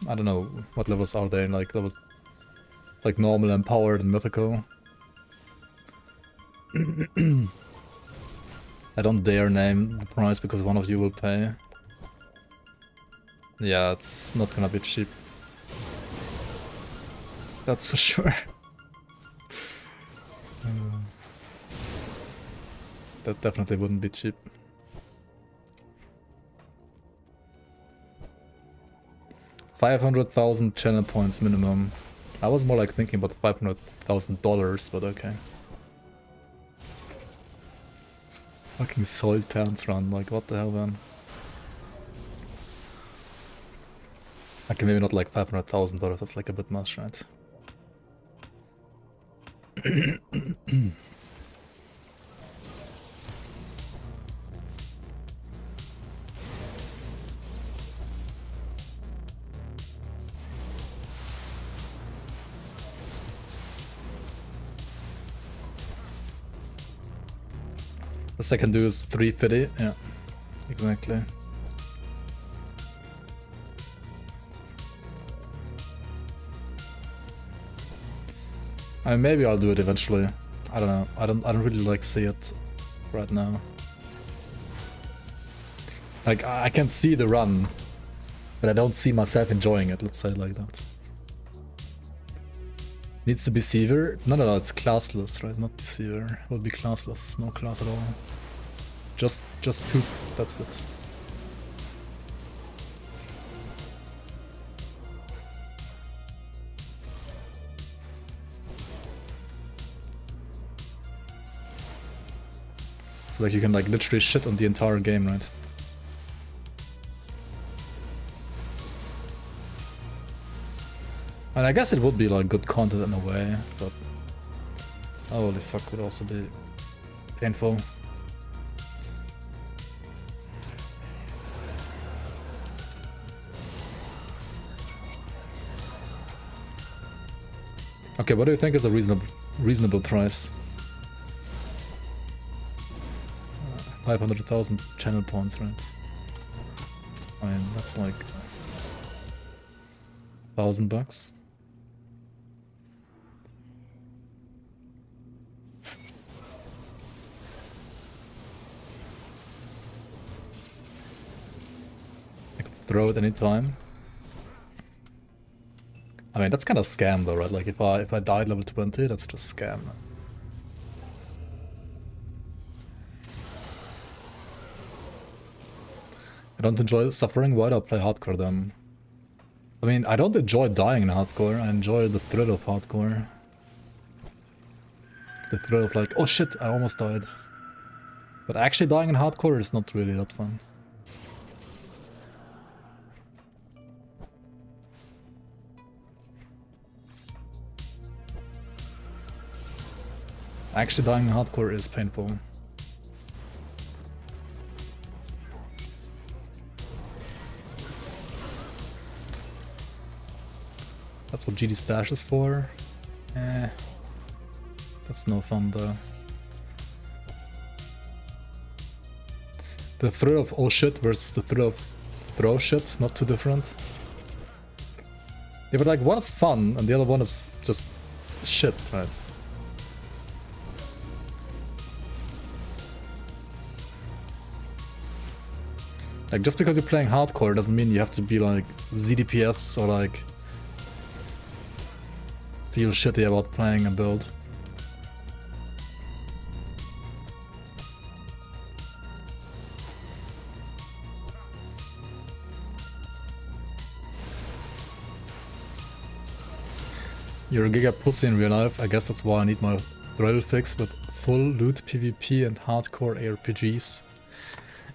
I don't know what levels are there, like level, like normal, empowered, and mythical. I don't dare name the price because one of you will pay. Yeah, it's not gonna be cheap. That's for sure. That definitely wouldn't be cheap. $500,000 channel points minimum. I was more like thinking about $500,000, but okay. Fucking soiled pants run, like what the hell, man? Okay, maybe not like $500,000, that's like a bit much, right? The second do is 350, yeah, exactly. I mean, maybe I'll do it eventually. I don't know. I don't really like see it right now. Like I can see the run, but I don't see myself enjoying it. Let's say it like that. Needs to be Deceiver? No, it's classless, right? Not Deceiver. It will be classless. No class at all. Just poop. That's it. So like you can like literally shit on the entire game, right? And I guess it would be like good content in a way, but holy fuck, would also be painful. Okay, what do you think is a reasonable price? 500,000 channel points, right? I mean, that's like $1,000. I could throw it anytime. I mean, that's kind of scam though, right? Like if I died level 20, that's just scam. I don't enjoy suffering, why do I play hardcore then? I mean, I don't enjoy dying in hardcore, I enjoy the thrill of hardcore. The thrill of like, oh shit, I almost died. But actually dying in hardcore is not really that fun. Actually dying in hardcore is painful. That's what GD Stash is for. That's no fun though. The thrill of oh shit versus the thrill of throw shit, not too different. Yeah, but like one is fun and the other one is just shit, right? Like just because you're playing hardcore doesn't mean you have to be like ZDPS or like feel shitty about playing a build. You're a giga pussy in real life, I guess that's why I need my thrill fix with full loot PvP and hardcore ARPGs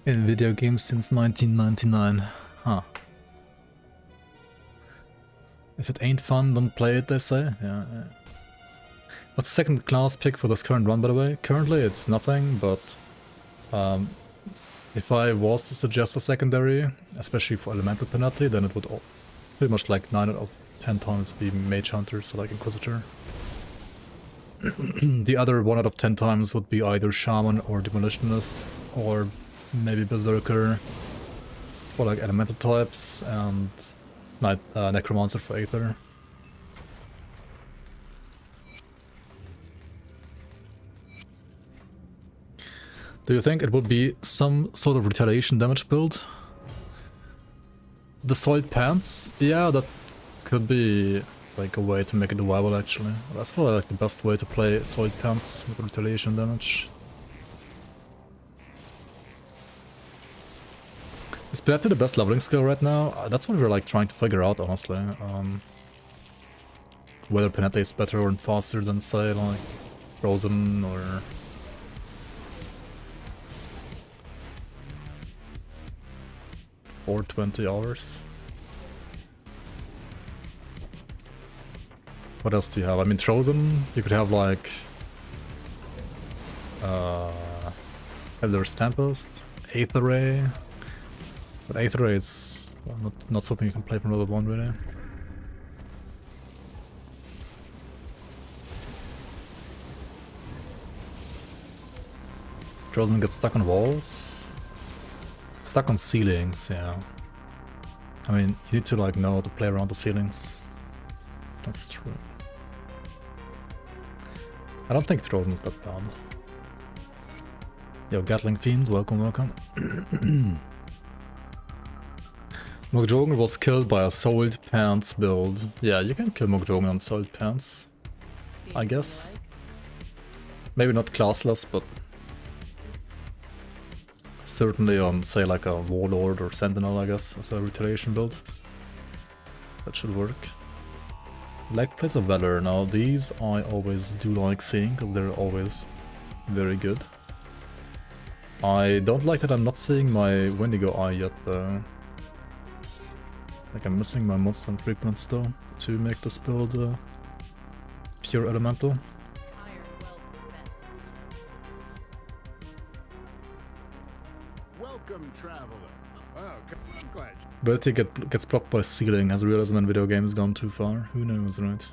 in video games since 1999. Huh. If it ain't fun, don't play it, they say. Yeah. What's the second class pick for this current run, by the way? Currently it's nothing, but if I was to suggest a secondary, especially for elemental Panetti, then it would pretty much like 9 out of 10 times be Mage Hunter, so like Inquisitor. The other 1 out of 10 times would be either Shaman or Demolitionist, or maybe Berserker for like elemental types, and Necromancer for Aether. Do you think it would be some sort of retaliation damage build? The soiled pants? Yeah, that could be like a way to make it viable actually. That's probably like the best way to play soiled pants with retaliation damage. Is Panetti the best leveling skill right now? That's what we're like trying to figure out honestly. Whether Panetti is better or faster than say like Frozen or... or 20 hours. What else do you have? I mean, Frozen, you could have like... Elder's Tempest, Aether Ray. But Aether Ray is well, not something you can play from level 1 really. Frozen gets stuck on walls. Stuck on ceilings, yeah. I mean, you need to like know how to play around the ceilings. That's true. I don't think Frozen is that bad. Yo, Gatling Fiend, welcome, welcome. Mokjogen was killed by a soiled pants build. Yeah, you can kill Mokjogen on soiled pants, I guess. Maybe not classless, but certainly on, say, like a Warlord or Sentinel, I guess, as a retaliation build. That should work. Leg Plates of Valor. Now, these I always do like seeing, because they're always very good. I don't like that I'm not seeing my Wendigo Eye yet, though. Like, I'm missing my monster and treatment still to make this build pure elemental. Ability gets blocked by ceiling. Has realism in video games gone too far? Who knows, right?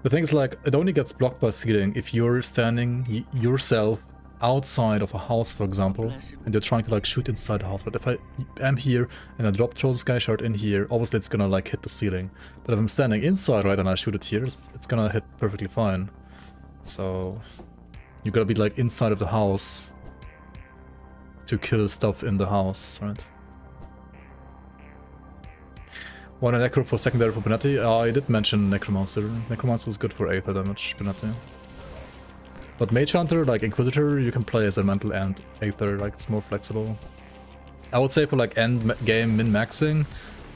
The thing is, like, it only gets blocked by ceiling if you're standing yourself outside of a house, for example, and you're trying to like shoot inside the house. But if I am here and I drop throw the sky shard in here, obviously it's gonna like hit the ceiling. But if I'm standing inside, right, and I shoot it here, it's gonna hit perfectly fine. So you gotta be like inside of the house to kill stuff in the house, right? One Necro for secondary for Panetti. I did mention Necromancer. Necromancer is good for Aether damage, Panetti. But Mage Hunter, like Inquisitor, you can play as Elemental and Aether, like it's more flexible. I would say for like end game min-maxing,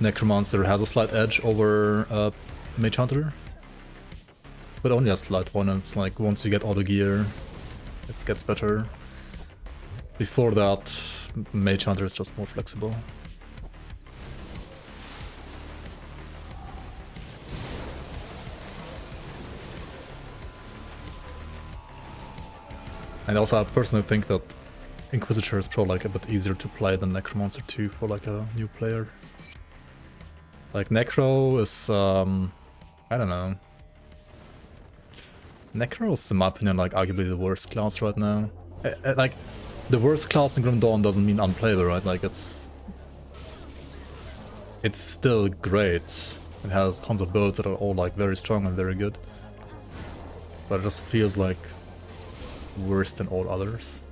Necromancer has a slight edge over Mage Hunter. But only a slight one, and it's like once you get all the gear, it gets better. Before that, Mage Hunter is just more flexible. And also I personally think that Inquisitor is probably like a bit easier to play than Necromancer 2 for like a new player. Like Necro is, I don't know. Necro is, in my opinion, like arguably the worst class right now. Like, the worst class in Grim Dawn doesn't mean unplayable, right? Like it's still great. It has tons of builds that are all like very strong and very good. But it just feels like worse than all others.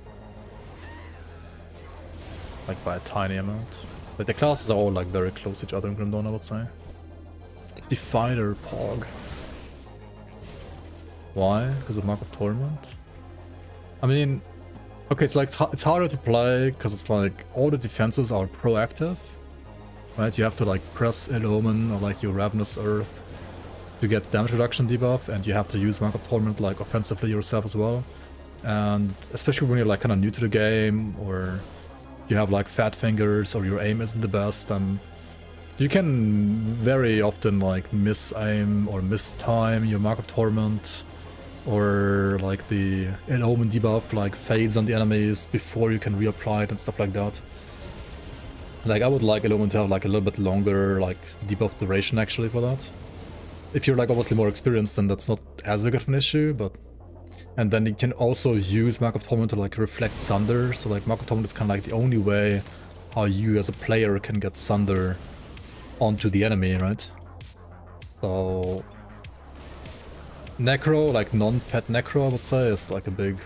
Like by a tiny amount. Like the classes are all like very close to each other in Grim Dawn, I would say. Defiler Pog. Why? Because of Mark of Torment? I mean, okay, it's like it's harder to play because it's like all the defenses are proactive, right? You have to like press Ill Omen or like your Ravenous Earth to get damage reduction debuff, and you have to use Mark of Torment like offensively yourself as well. And especially when you're like kind of new to the game, or you have like fat fingers, or your aim isn't the best, you can very often like miss aim or miss time your Mark of Torment, or like the Ill Omen debuff like fades on the enemies before you can reapply it and stuff like that. Like I would like Ill Omen to have like a little bit longer like debuff duration actually for that. If you're like obviously more experienced, then that's not as big of an issue, but... And then you can also use Mark of Torment to like reflect Sunder, so like Mark of Torment is kind of like the only way how you as a player can get Sunder onto the enemy, right? So... Necro, like non-pet Necro I would say, is like a big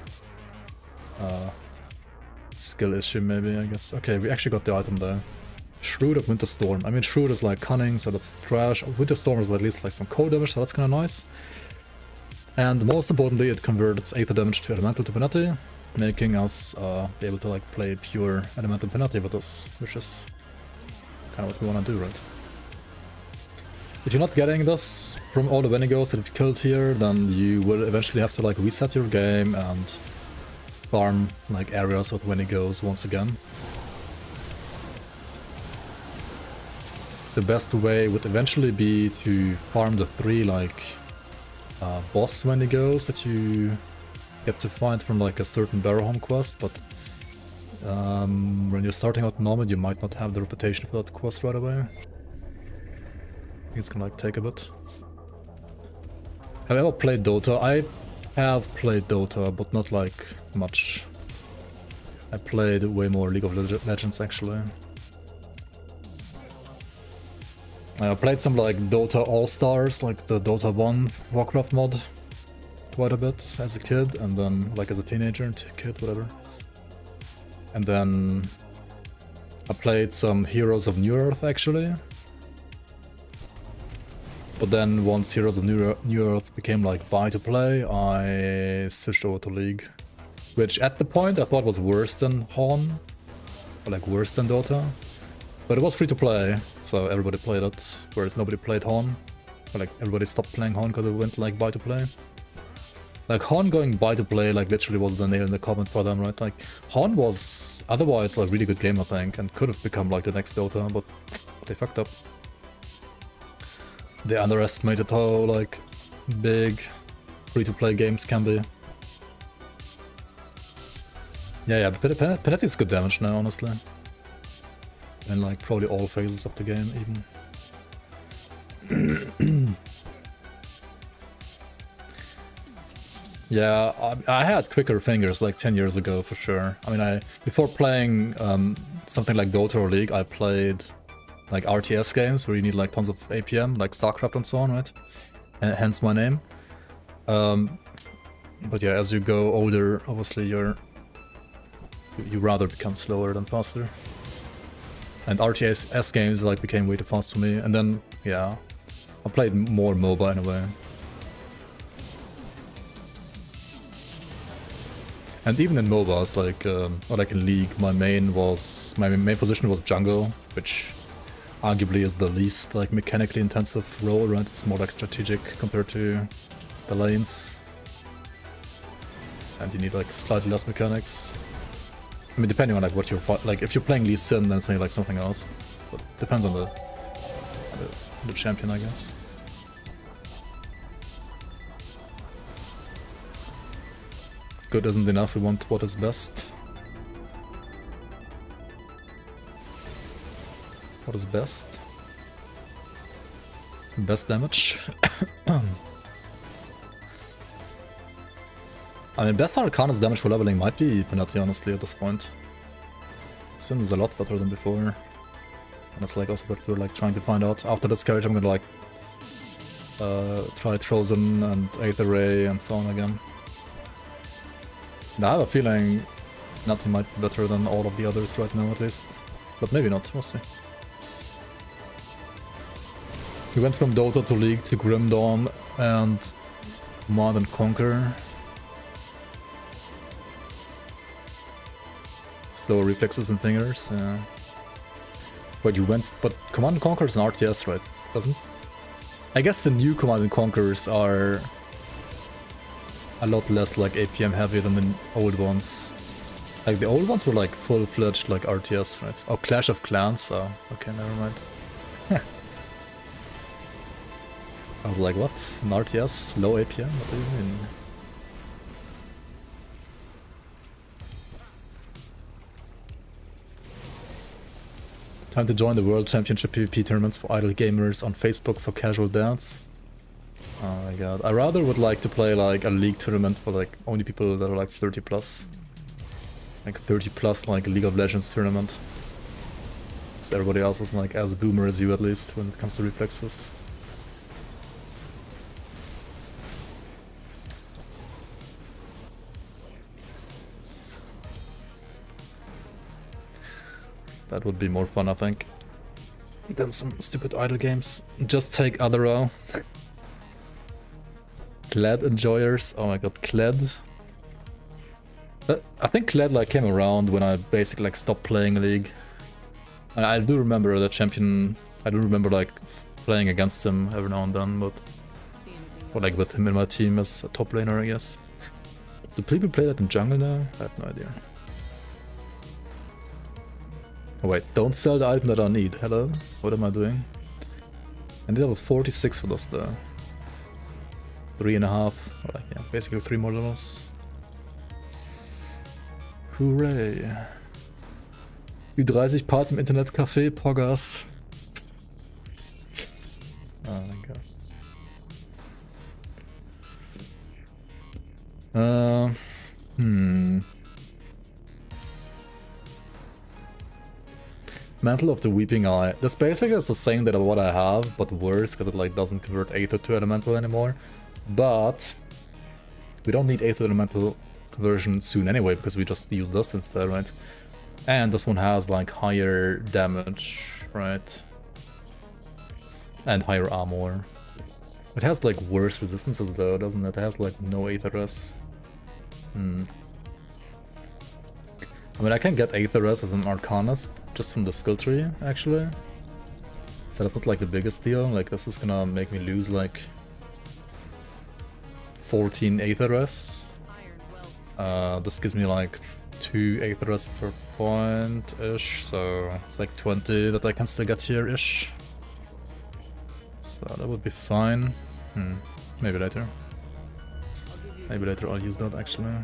skill issue maybe, I guess. Okay, we actually got the item there. Shrewd of Winterstorm. I mean, Shrewd is like cunning, so that's trash. Winterstorm is at least like some cold damage, so that's kind of nice. And most importantly, it converts Aether damage to Elemental to Panetti, making us be able to like play pure Elemental Panetti with this, which is kind of what we want to do, right? If you're not getting this from all the Wendigos that you've killed here, then you will eventually have to like reset your game and farm like areas with Wendigos once again. The best way would eventually be to farm the 3 like boss Wendigos that you get to find from like a certain Barrowhome quest, but when you're starting out normal you might not have the reputation for that quest right away. I think it's gonna like take a bit. Have I ever played Dota? I have played Dota, but not like much. I played way more League of Legends actually. I played some like Dota All-Stars, like the Dota 1 Warcraft mod, quite a bit as a kid, and then like as a teenager, kid, whatever. And then I played some Heroes of New Earth actually. But then once Heroes of New Earth became like buy to play, I switched over to League. Which at the point I thought was worse than Horn, or like worse than Dota. But it was free to play, so everybody played it, whereas nobody played Horn. Or like everybody stopped playing Horn because it went like buy to play. Like Horn going buy to play like literally was the nail in the coffin for them, right? Like Horn was otherwise a really good game I think, and could have become like the next Dota, but they fucked up. They underestimated how like big free-to-play games can be. Yeah, Panetti's good damage now, honestly. In like probably all phases of the game, even. Yeah, I had quicker fingers like 10 years ago for sure. I mean, before playing something like Dota or League, I played like RTS games where you need like tons of APM, like StarCraft and so on, right? Hence my name. But yeah, as you go older, obviously you rather become slower than faster. And RTS games like became way too fast for me. And then yeah, I played more MOBA in a way. And even in MOBAs, like or like in League, my main position was jungle, which arguably is the least like mechanically intensive role, right? It's more like strategic compared to the lanes. And you need like slightly less mechanics. I mean, depending on like what you're like, if you're playing Lee Sin, then it's maybe like something else. But depends on the champion, I guess. Good isn't enough. We want what is best. What is best? Best damage. I mean, best Arcanist damage for leveling might be Panetti, honestly, at this point. Sim is a lot better than before. And it's like also what we're like trying to find out. After this carriage I'm gonna like try Trozen and Aether Ray and so on again. And I have a feeling Panetti might be better than all of the others right now at least. But maybe not, we'll see. We went from Dota to League to Grim Dawn and Command and Conquer. Slower reflexes and fingers, yeah. But you went... But Command & Conquer is an RTS, right? Doesn't? I guess the new Command & Conquers are... a lot less like APM heavy than the old ones. Like the old ones were like full-fledged like RTS, right? Oh, Clash of Clans. Oh, okay, never mind. I was like, what? An RTS? Low APM? What do you mean? Time to join the World Championship PvP tournaments for idle gamers on Facebook for casual dance. Oh my god. I rather would like to play like a league tournament for like only people that are like 30 plus. Like 30 plus like League of Legends tournament. So everybody else is like as boomer as you at least when it comes to reflexes. That would be more fun, I think, than some stupid idle games. Just take Adderall. Kled enjoyers. Oh my god, Kled. I think Kled like came around when I basically like stopped playing League. And I do remember the champion. I do remember like playing against him every now and then, but or like with him in my team as a top laner, I guess. Do people play that in jungle now? I have no idea. Oh wait, don't sell the item that I need. Hello? What am I doing? I need level 46 for those though. 3.5. Or like, yeah, basically 3 more levels. Hooray. Ü30 Part im Internetcafé, Poggers. Oh my god. Mantle of the Weeping Eye. This basically is the same that what I have, but worse, because it like doesn't convert Aether to Elemental anymore. But we don't need Aether Elemental conversion soon anyway, because we just use this instead, right? And this one has like higher damage, right? And higher armor. It has like worse resistances though, doesn't it? It has like no Aether-S. I mean, I can get Aether-S as an Arcanist just from the skill tree, actually. So that's not like the biggest deal. Like, this is gonna make me lose like 14 Aether-S. This gives me like 2 Aether-S per point-ish, so it's like 20 that I can still get here-ish. So that would be fine. Maybe later. Maybe later I'll use that, actually.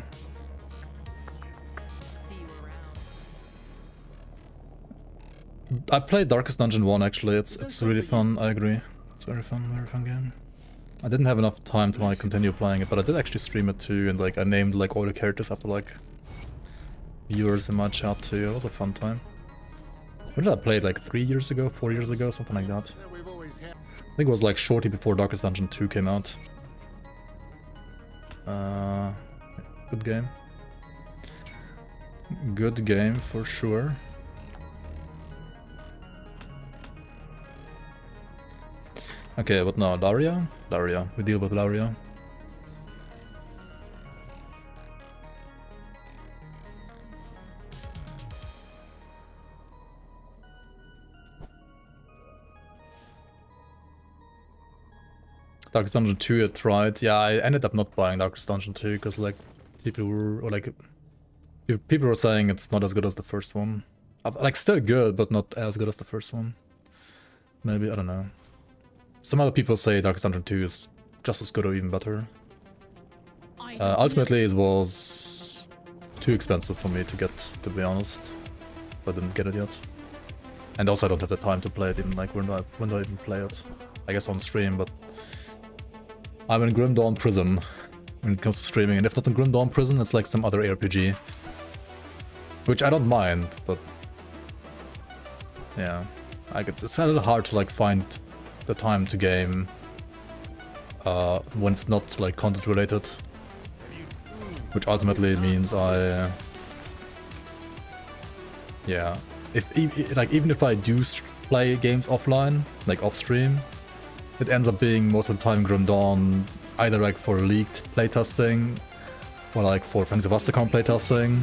I played Darkest Dungeon 1 actually, it's really fun, I agree. It's very fun game. I didn't have enough time to like continue playing it, but I did actually stream it too, and like I named like all the characters after like viewers in my chat too. It was a fun time. When did I play it? Like 3 years ago, 4 years ago, something like that. I think it was like shortly before Darkest Dungeon 2 came out. Good game. Good game for sure. Okay, but no, Laria? Laria. We deal with Laria. Darkest Dungeon 2 I tried. Yeah, I ended up not buying Darkest Dungeon 2 because like people were saying it's not as good as the first one. Like still good, but not as good as the first one. Maybe, I don't know. Some other people say Darkest Dungeon 2 is just as good or even better. Ultimately, it was too expensive for me to get, to be honest. So I didn't get it yet. And also I don't have the time to play it, even like when do I even play it? I guess on stream, but I'm in Grim Dawn Prison when it comes to streaming, and if not in Grim Dawn Prison, it's like some other RPG. Which I don't mind, but yeah. Like it's a little hard to like find the time to game when it's not like content related, which ultimately means yeah, even if I do play games offline, like off stream, it ends up being most of the time Grim Dawn, either like for leaked playtesting or like for Fangs of Asterkarn playtesting,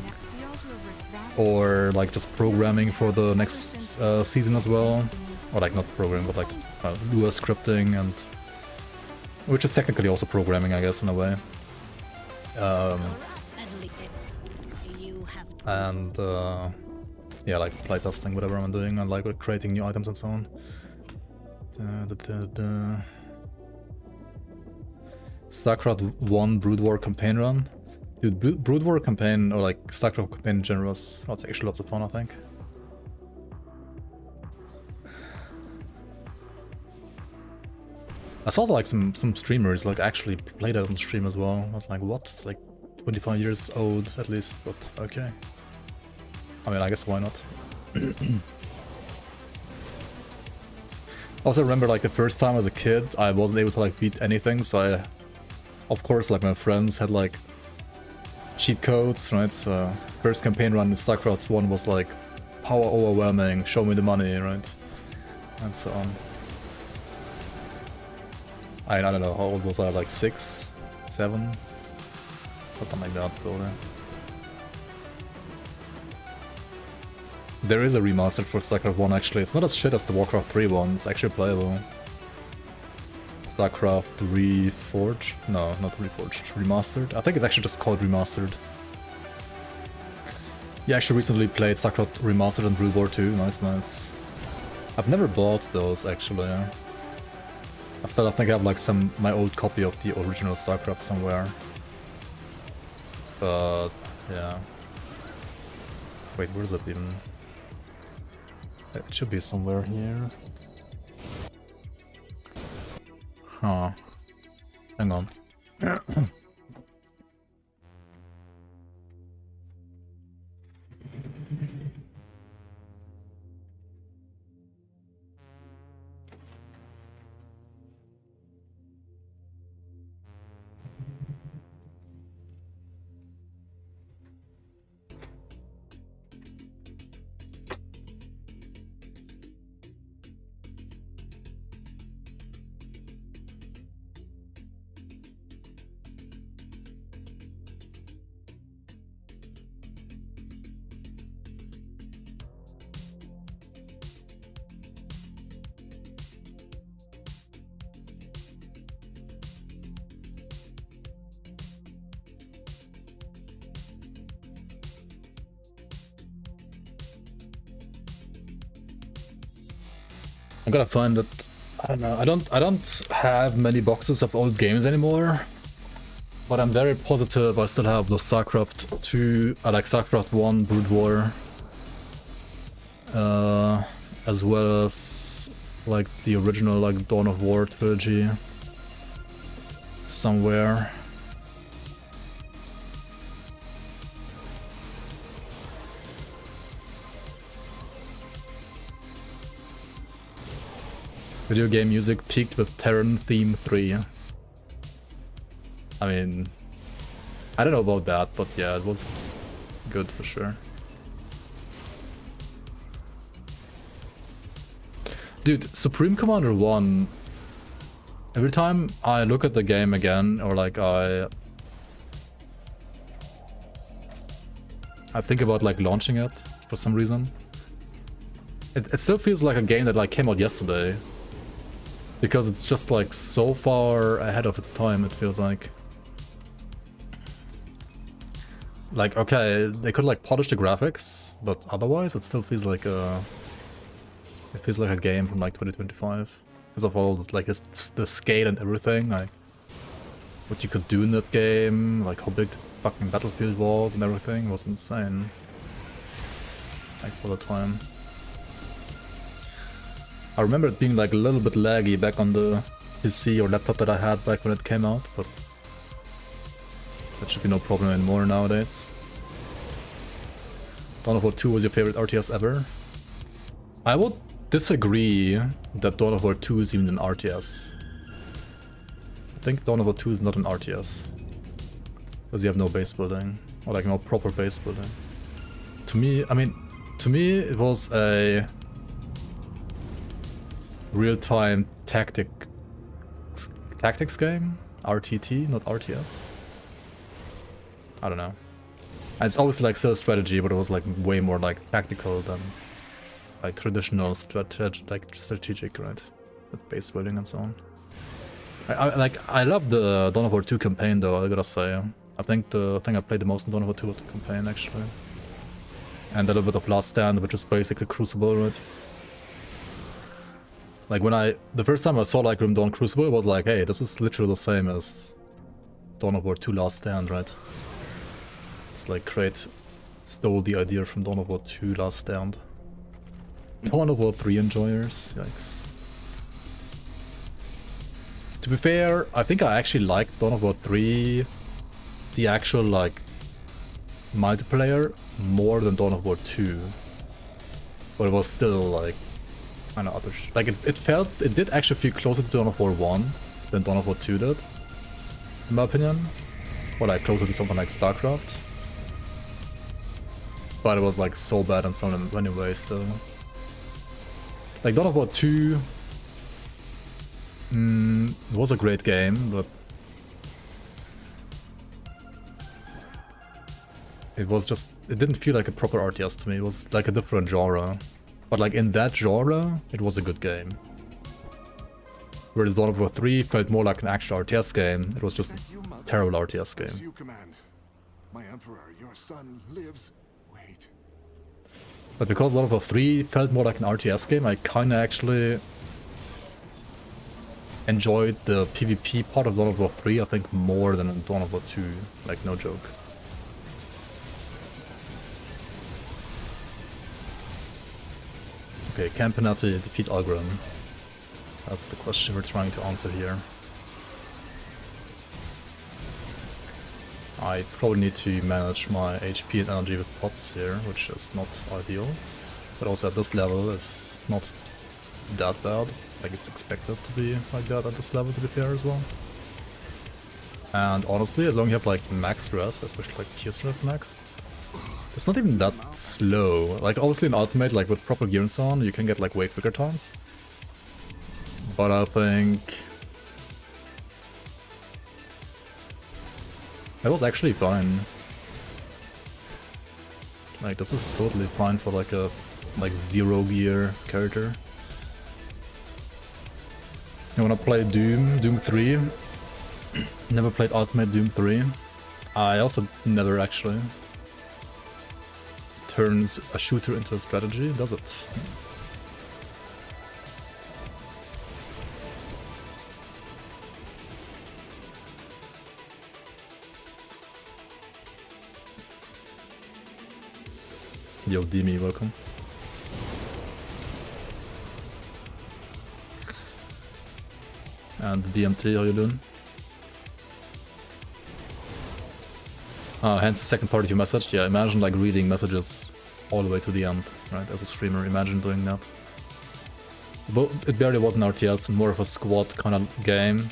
or like just programming for the next season as well. Or like not programming, but like Lua scripting, and which is technically also programming, I guess, in a way. And yeah, like playtesting whatever I'm doing, and like creating new items and so on. StarCraft 1 Brood War campaign run. Dude, Brood War campaign, or like StarCraft campaign in general, that's actually lots of fun, I think. I saw like some streamers like actually played it on stream as well. I was like, what? It's like 25 years old at least, but okay. I mean, I guess why not? Also remember like the first time as a kid, I wasn't able to like beat anything, so I, of course, like my friends had like cheat codes, right? So first campaign run in StarCraft 1 was like power overwhelming, show me the money, right? And so on. I don't know, how old was I, like 6, 7? Something like that, probably. There is a remaster for StarCraft 1 actually. It's not as shit as the Warcraft 3 one, it's actually playable. StarCraft Reforged? No, not Reforged. Remastered? I think it's actually just called Remastered. Yeah, I actually recently played StarCraft Remastered and Brood War 2. Nice, nice. I've never bought those actually. I still think I have like my old copy of the original StarCraft somewhere. But yeah. Wait, where is it even? It should be somewhere here. Huh. Hang on. I'm gonna find it. I don't know. I don't have many boxes of old games anymore, but I'm very positive I still have the StarCraft 2, like StarCraft 1 Brood War, as well as like the original like Dawn of War trilogy somewhere. Video game music peaked with Terran Theme 3. I mean, I don't know about that, but yeah, it was good for sure. Dude, Supreme Commander 1, every time I look at the game again, or like I think about like launching it for some reason, it still feels like a game that like came out yesterday. Because it's just like so far ahead of its time, it feels like. Like, okay, they could like polish the graphics, but otherwise it still feels like a... It feels like a game from like 2025. Because of all this, like the scale and everything, like what you could do in that game, like how big the fucking battlefield was and everything was insane. Like for the time. I remember it being like a little bit laggy back on the PC or laptop that I had back when it came out, but that should be no problem anymore nowadays. Dawn of War 2 was your favorite RTS ever? I would disagree that Dawn of War 2 is even an RTS. I think Dawn of War 2 is not an RTS. Because you have no base building, or like no proper base building. To me, I mean, to me it was a real-time tactics game? RTT, not RTS? I don't know. And it's always like still strategy, but it was like way more like tactical than like traditional strategic, right? With base building and so on. I love the Dawn of War 2 campaign though, I gotta say. I think the thing I played the most in Dawn of War 2 was the campaign, actually. And a little bit of Last Stand, which is basically Crucible, right? Like the first time I saw like Grim Dawn Crucible, it was like, hey, this is literally the same as Dawn of War 2 Last Stand, right? It's like Crate stole the idea from Dawn of War 2 Last Stand. Dawn of War 3 enjoyers, yikes. To be fair, I think I actually liked Dawn of War 3, the actual like multiplayer, more than Dawn of War 2. But it was still like kind of other like it did actually feel closer to Dawn of War 1 than Dawn of War 2 did, in my opinion. Or like closer to something like StarCraft. But it was like so bad in some many ways still. Like Dawn of War 2 was a great game, but it didn't feel like a proper RTS to me. It was like a different genre. But like in that genre, it was a good game. Whereas Dawn of War 3 felt more like an actual RTS game. It was just a terrible RTS game. You command. My emperor, your son lives. Wait. But because Dawn of War 3 felt more like an RTS game, I kinda actually enjoyed the PvP part of Dawn of War 3, I think, more than in Dawn of War 2. Like, no joke. Okay, can Panetti defeat Algrim? That's the question we're trying to answer here. I probably need to manage my HP and energy with pots here, which is not ideal. But also at this level, it's not that bad. Like, it's expected to be like that at this level, to be fair as well. And honestly, as long as you have like max stress, especially like tier stress maxed, it's not even that slow. Like, obviously in Ultimate, like with proper gear and so on, you can get like way quicker times. But I think that was actually fine. Like, this is totally fine for like a zero gear character. You wanna play Doom 3? Never played Ultimate Doom 3. I also never actually. Turns a shooter into a strategy, does it? Yo, Demi, welcome. And DMT, how you doing? Hence the second part of your message. Yeah, imagine like reading messages all the way to the end, right? As a streamer, imagine doing that. But it barely was an RTS, more of a squad kind of game.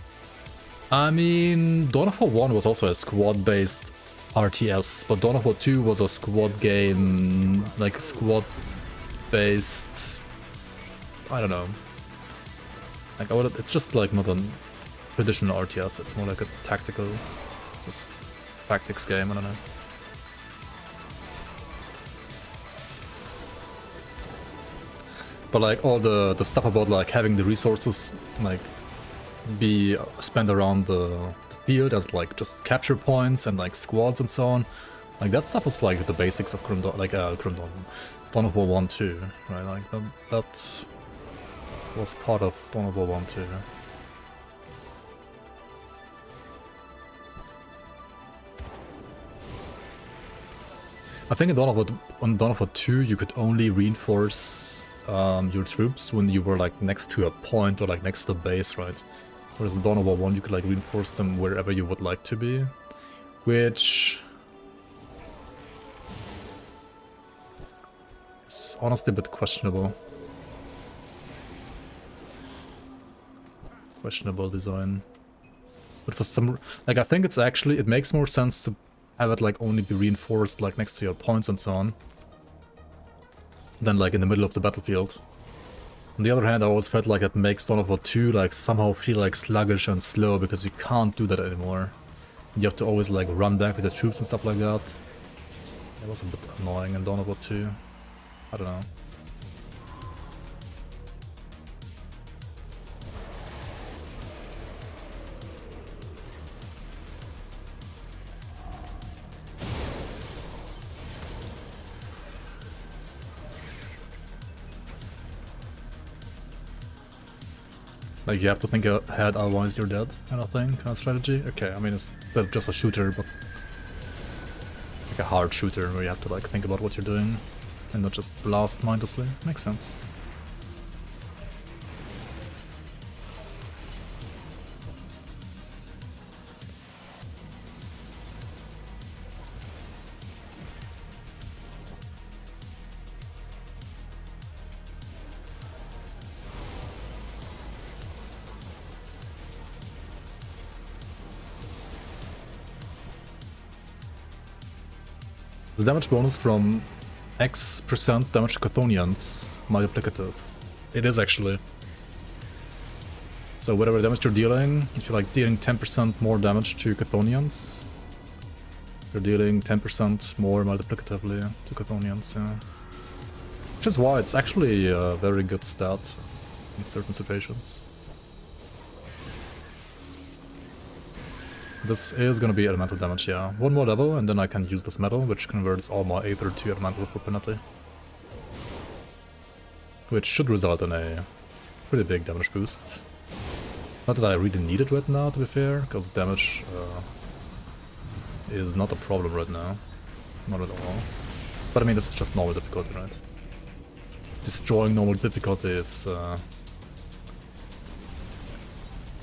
I mean, Dawn of War 1 was also a squad-based RTS, but Dawn of War 2 was a squad game, like squad-based... I don't know. Like, it's just like not a traditional RTS, it's more like a tactical, just tactics game, I don't know. But like all the stuff about like having the resources like be spent around the field as like just capture points and like squads and so on, like that stuff was like the basics of Dawn of War 1 too, right? Like that was part of Dawn of War 1 too. I think in Dawn of War 2 you could only reinforce your troops when you were like next to a point or like next to the base, right? Whereas in Dawn of War 1 you could like reinforce them wherever you would like to be, which is honestly a bit questionable. Questionable design. But for some, like, I think it makes more sense to have it like only be reinforced like next to your points and so on, than like in the middle of the battlefield. On the other hand, I always felt like it makes Dawn of War 2 like somehow feel like sluggish and slow because you can't do that anymore. You have to always like run back with the troops and stuff like that. It was a bit annoying in Dawn of War 2. I don't know. Like, you have to think ahead, otherwise you're dead, kind of thing, kind of strategy. Okay, I mean, it's still just a shooter, but like a hard shooter where you have to like think about what you're doing and not just blast mindlessly. Makes sense. The damage bonus from X% damage to Chthonians multiplicative. It is actually. So whatever damage you're dealing, if you're like dealing 10% more damage to Chthonians, you're dealing 10% more multiplicatively to Chthonians, yeah. Which is why it's actually a very good stat in certain situations. This is gonna be elemental damage, yeah. One more level and then I can use this metal, which converts all my Aether to elemental for Panetti. Which should result in a pretty big damage boost. Not that I really need it right now, to be fair, because damage is not a problem right now. Not at all. But I mean, this is just normal difficulty, right? Destroying normal difficulty is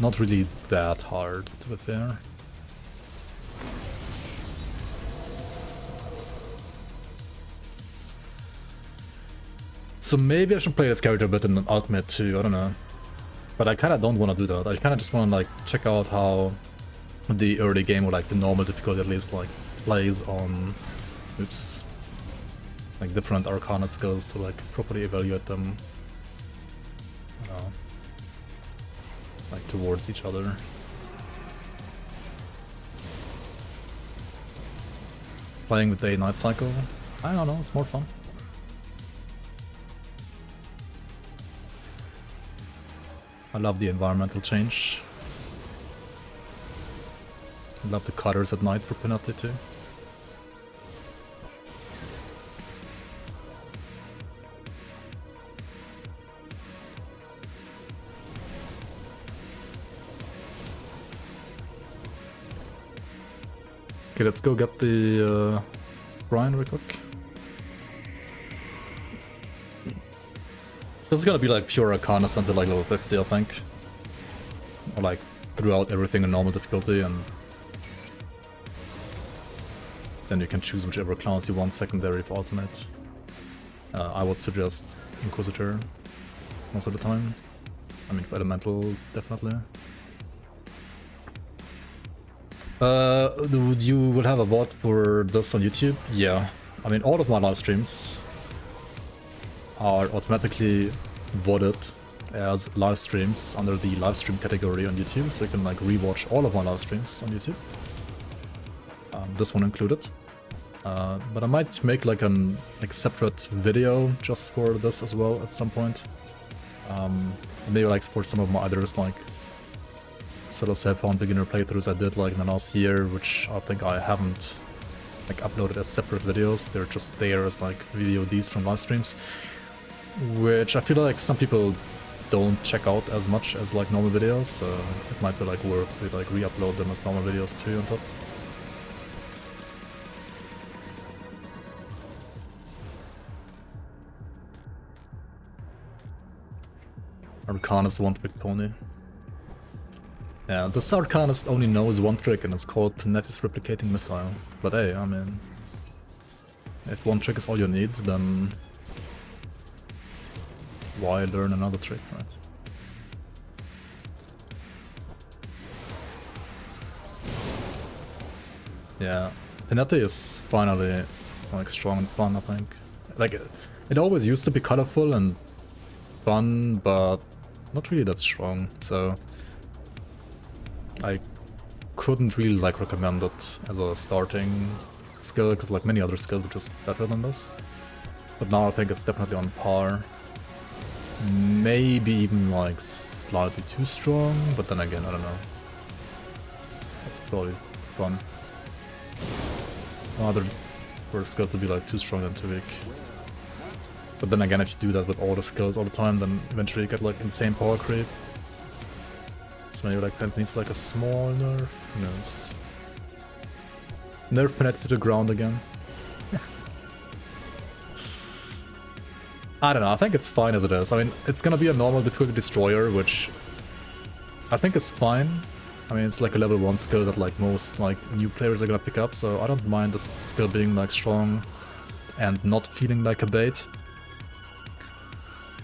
not really that hard, to be fair. So maybe I should play this character a bit in Ultimate too, I don't know. But I kinda don't wanna do that. I kinda just wanna like check out how the early game, or like the normal difficulty at least, like plays on like different Arcanist skills to like properly evaluate them. You know, like towards each other. Playing with day-night cycle, I don't know, it's more fun. I love the environmental change. I love the cutters at night for Panetti too. Okay, let's go get the Brian real quick. This is gonna be like pure Arcanist until like level 50, I think. Or like throughout everything in normal difficulty, and then you can choose whichever class you want secondary for ultimate. I would suggest Inquisitor most of the time. I mean, for elemental, definitely. You will have a VOD for this on YouTube? Yeah. I mean, all of my live streams are automatically voted as live streams under the live stream category on YouTube, so you can like rewatch all of my live streams on YouTube. This one included. But I might make like an separate video just for this as well at some point. Maybe like for some of my others, like sort of self-found beginner playthroughs I did like in the last year, which I think I haven't like uploaded as separate videos. They're just there as like VODs from live streams, which I feel like some people don't check out as much as like normal videos, so it might be like worth to like re-upload them as normal videos too on top. Arcanist one trick pony. Yeah, this Arcanist only knows one trick and it's called Panetti's Replicating Missile. But hey, I mean, if one trick is all you need, then why learn another trick, right? Yeah, Panetti is finally like strong and fun, I think. Like, it always used to be colorful and fun, but not really that strong, so I couldn't really like recommend it as a starting skill, because like many other skills are just better than this. But now I think it's definitely on par. Maybe even like slightly too strong, but then again, I don't know. It's probably fun. Rather for a skill to be like too strong than too weak. But then again, if you do that with all the skills all the time, then eventually you get like insane power creep. So maybe like that needs like a small nerf. Who knows? Nerf Panetti to the ground again. I don't know, I think it's fine as it is. I mean, it's gonna be a normal difficulty destroyer, which I think is fine. I mean, it's like a level 1 skill that like most like new players are gonna pick up, so I don't mind this skill being like strong and not feeling like a bait.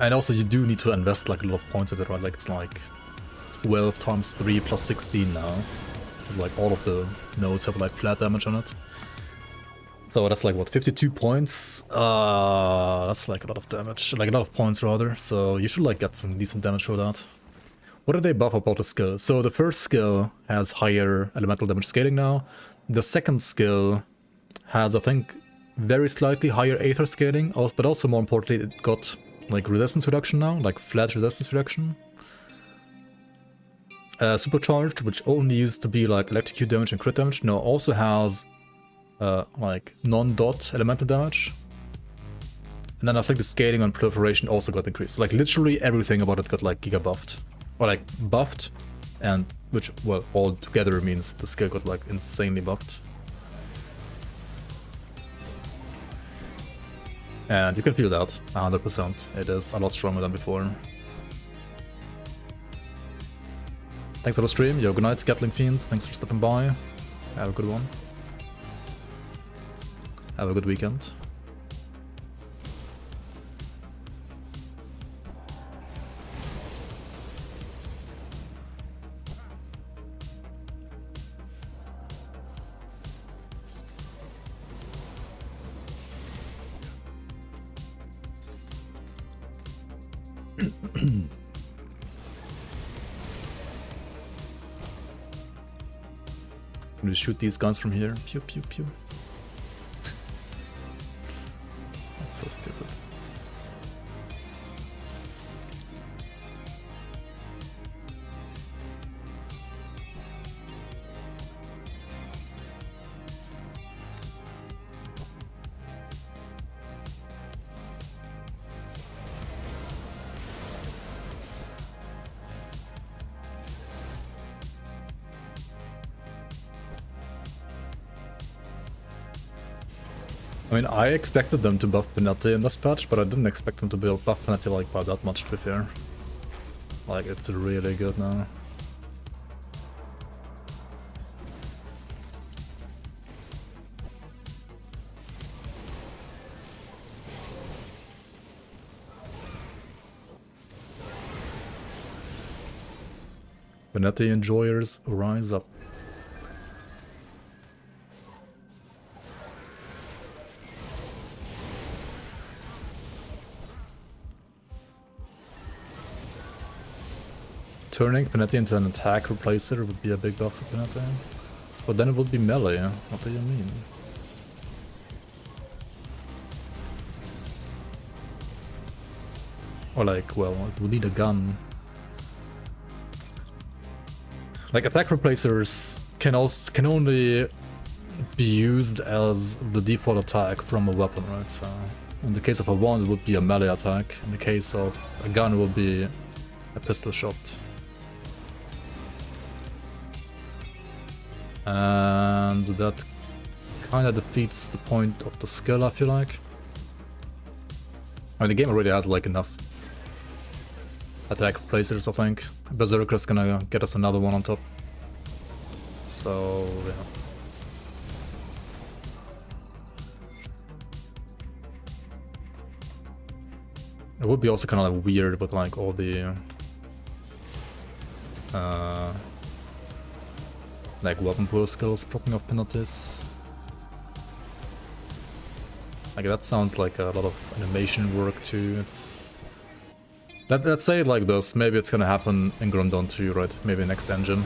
And also you do need to invest like a lot of points in it, right? Like it's like 12 times 3 plus 16 now. Because like all of the nodes have like flat damage on it. So that's like what, 52 points? That's like a lot of damage, like a lot of points rather. So you should like get some decent damage for that. What did they buff about the skill? So the first skill has higher elemental damage scaling now. The second skill has, I think, very slightly higher aether scaling, but also more importantly it got like resistance reduction now, like flat resistance reduction. Supercharged, which only used to be like electrocute damage and crit damage, now also has like non-dot elemental damage. And then I think the scaling on proliferation also got increased. So, like literally everything about it got like giga buffed. Or like buffed, and which, well, all together means the skill got like insanely buffed. And you can feel that 100%. It is a lot stronger than before. Thanks for the stream. Yo, good night, Gatling Fiend. Thanks for stopping by. Have a good one. Have a good weekend. I'm gonna shoot these guns from here. Pew pew pew. That's so stupid. I mean, I expected them to buff Panetti in this patch, but I didn't expect them to buff Panetti like by that much, to be fair. Like, it's really good now. Panetti enjoyers, rise up. Turning Panetti into an attack replacer would be a big buff for Panetti. But then it would be melee, what do you mean? Or like, well, it would need a gun. Like, attack replacers can only be used as the default attack from a weapon, right? So in the case of a wand it would be a melee attack, in the case of a gun it would be a pistol shot. And that kind of defeats the point of the skill, I feel like. I mean, the game already has like enough attack replacers, I think. Berserker's gonna get us another one on top. So, yeah. It would be also kind of like weird with like all the like weapon pool skills propping up penalties. Like that sounds like a lot of animation work too. It's let's say it like this. Maybe it's gonna happen in Grandon 2, right? Maybe next engine.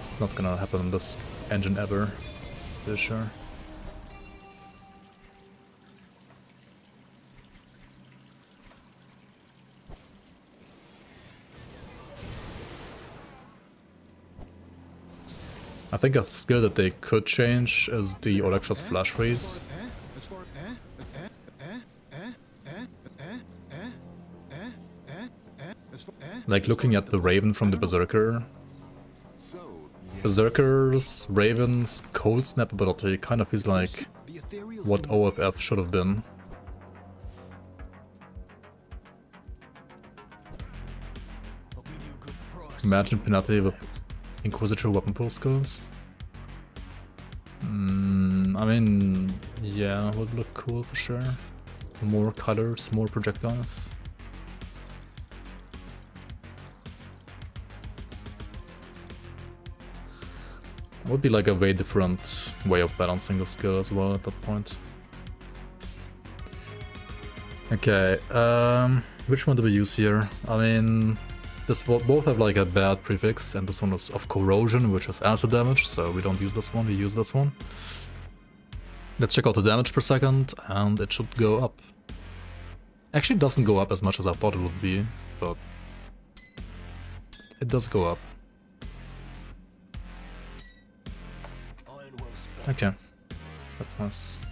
It's not gonna happen in this engine ever, for sure. I think a skill that they could change is the Electra's Flash Freeze. Like looking at the Raven from the Berserker. So, Berserker's Raven's cold snap ability kind of feels like the ethereal what OFF should have been. Imagine Panetti with Inquisitor weapon pool skills. I mean, yeah, would look cool for sure. More colors, more projectiles. It would be like a way different way of balancing the skill as well at that point. Okay, which one do we use here? I mean, both have like a bad prefix, and this one is of corrosion, which is acid damage, so we don't use this one, we use this one. Let's check out the damage per second, and it should go up. Actually, it doesn't go up as much as I thought it would be, but it does go up. Okay, that's nice.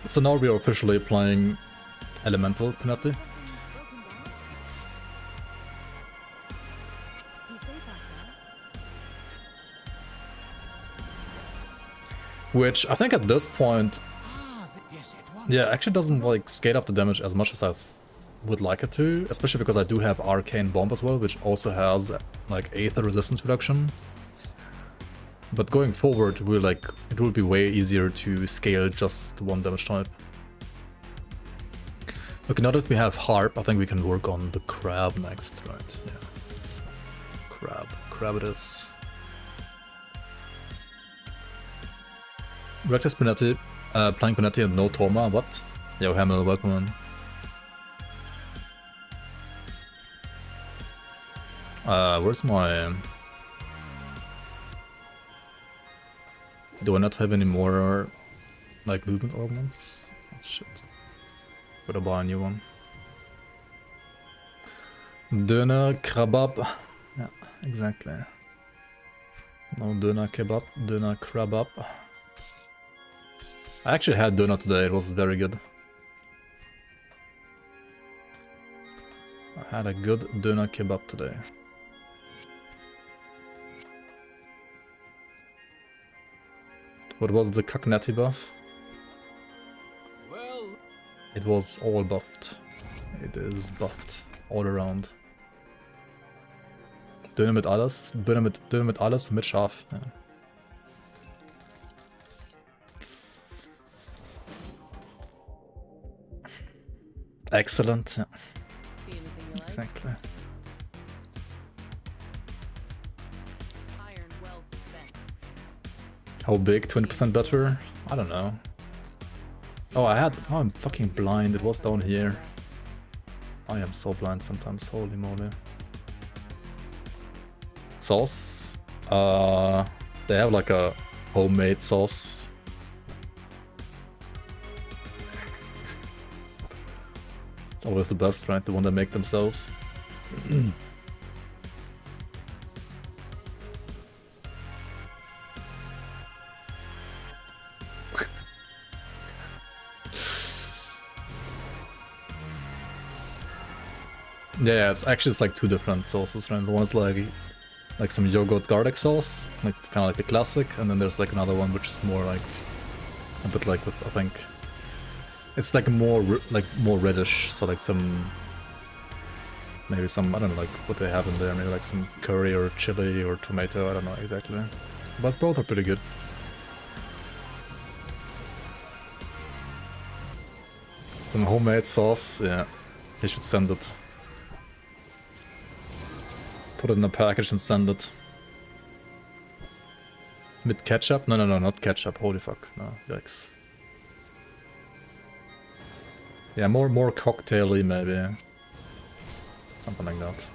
So now we are officially playing Elemental Panetti. Which I think at this point, yeah, actually doesn't like scale up the damage as much as I would like it to, especially because I do have Arcane Bomb as well, which also has like Aether resistance reduction. But going forward, it will be way easier to scale just one damage type. Okay, now that we have Harp, I think we can work on the Crab next, right? Yeah. Crab it is. Reckless Panetti, playing Panetti and no Toma, what? Yo, Hamel, welcome on. Where's my... Do I not have any more, like, movement augments? Oh, shit. Gotta buy a new one. Döner Krabab. Yeah, exactly. No Döner Kebab, Döner Krabab. I actually had Döner today, it was very good. I had a good Döner Kebab today. What was the Panetti buff? Well, it was all buffed. It is buffed all around. Döner mit alles, Döner mit alles mit Schaf. Ja. Excellent. Yeah. See anything you like? Exactly. Iron well spent. How big? 20% better? I don't know. Oh, I'm fucking blind. It was down here. I am so blind sometimes. Holy moly. Sauce. They have like a homemade sauce. It's always the best, right? The one they make themselves. Yeah, it's actually like two different sauces, right? One's like some yogurt garlic sauce, like kind of like the classic, and then there's like another one which is more like a bit like with, I think it's like more reddish, so like some maybe some, I don't know, like what they have in there, maybe like some curry or chili or tomato, I don't know exactly, but both are pretty good. Some homemade sauce, yeah, you should send it. Put it in a package and send it. With ketchup? No, not ketchup. Holy fuck. No, yikes. Yeah, more cocktail-y maybe. Something like that.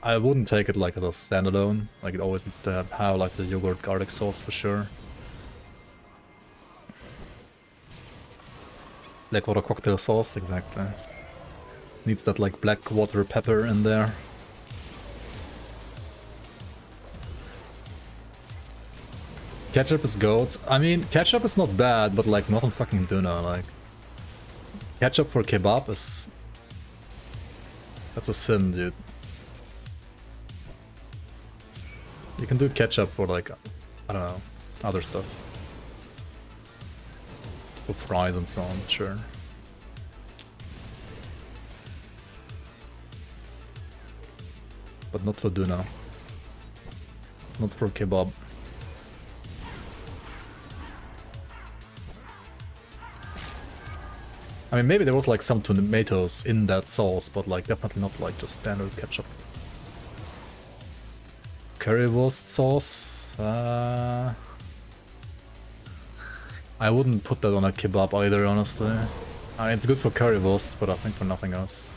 I wouldn't take it like as a standalone. Like it always needs to have like the yogurt garlic sauce for sure. Like what a cocktail sauce, exactly. Needs that like black water pepper in there. Ketchup is goat. I mean, ketchup is not bad, but like not on fucking Duna, like. Ketchup for kebab is... That's a sin, dude. You can do ketchup for like, I don't know, other stuff. For fries and so on, sure. But not for tuna. Not for kebab. I mean, maybe there was like some tomatoes in that sauce, but like definitely not like just standard ketchup. Currywurst sauce? I wouldn't put that on a kebab either, honestly. I mean, it's good for currywurst, but I think for nothing else.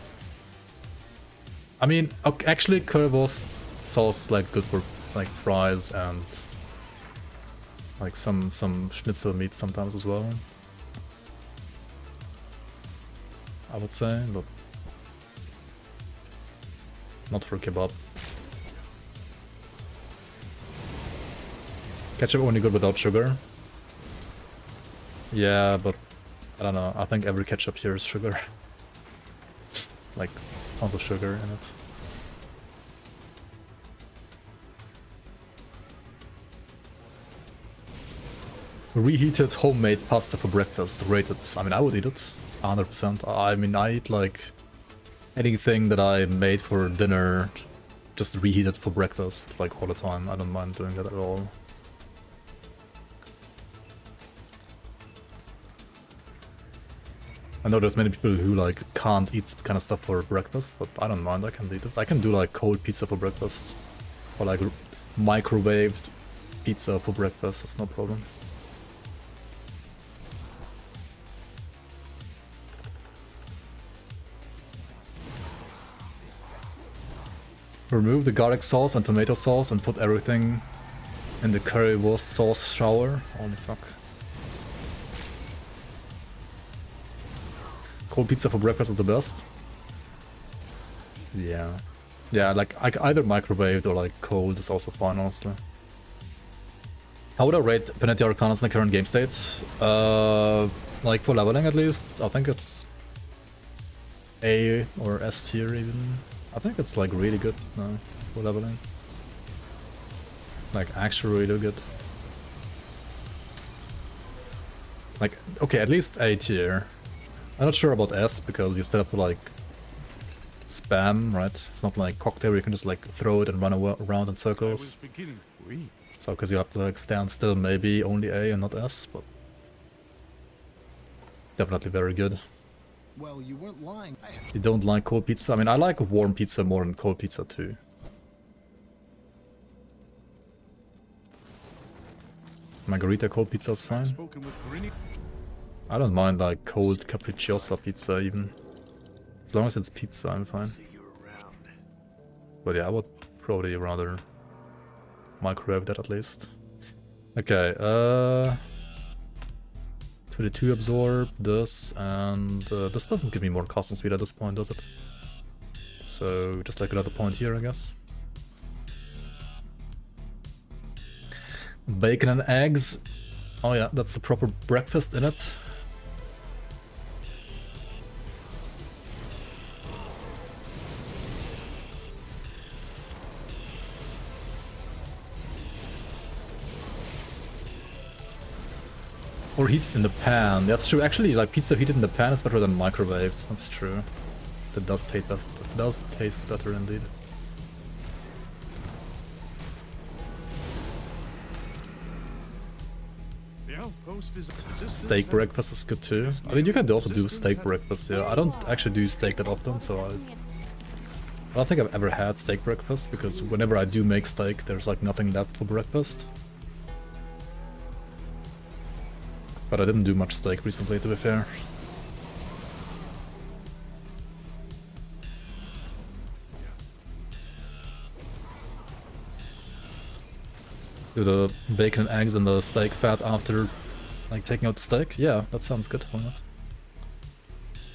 I mean, actually currywurst sauce is like good for like fries and like some schnitzel meat sometimes as well. I would say, but not for kebab. Ketchup only good without sugar. Yeah, but I don't know. I think every ketchup here is sugar. Like tons of sugar in it. Reheated homemade pasta for breakfast. Rated. I mean, I would eat it. 100%. I mean, I eat like anything that I made for dinner, just reheated for breakfast, like all the time. I don't mind doing that at all. I know there's many people who like can't eat that kind of stuff for breakfast, but I don't mind. I can eat it. I can do like cold pizza for breakfast, or like microwaved pizza for breakfast. That's no problem. Remove the garlic sauce and tomato sauce and put everything in the currywurst sauce shower. Holy fuck. Cold pizza for breakfast is the best. Yeah. Yeah, like either microwaved or like cold is also fine, honestly. How would I rate Panetti Arcanist in the current game state? Like for leveling at least, I think it's A or S tier even. I think it's like really good now for leveling. Like actually really good. Like, okay, at least A tier. I'm not sure about S because you still have to like spam, right? It's not like cocktail where you can just like throw it and run around in circles. So because you have to like stand still, maybe only A and not S, but it's definitely very good. Well, you weren't lying. You don't like cold pizza? I mean, I like warm pizza more than cold pizza too. Margarita cold pizza is fine. I don't mind like cold capricciosa pizza even. As long as it's pizza, I'm fine. But yeah, I would probably rather microwave that at least. Okay, 22 absorb, this, and this doesn't give me more casting speed at this point, does it? So just like another point here, I guess. Bacon and eggs. Oh yeah, that's the proper breakfast in it. Or heated in the pan. That's true. Actually, like pizza heated in the pan is better than microwaved. That's true. That does taste better. That does taste better indeed. Steak breakfast is good too. I mean, you can also do steak breakfast. Yeah, I don't actually do steak that often, so I don't think I've ever had steak breakfast because whenever I do make steak, there's like nothing left for breakfast. But I didn't do much steak recently, to be fair. Do the bacon and eggs and the steak fat after, like, taking out the steak? Yeah, that sounds good, why not?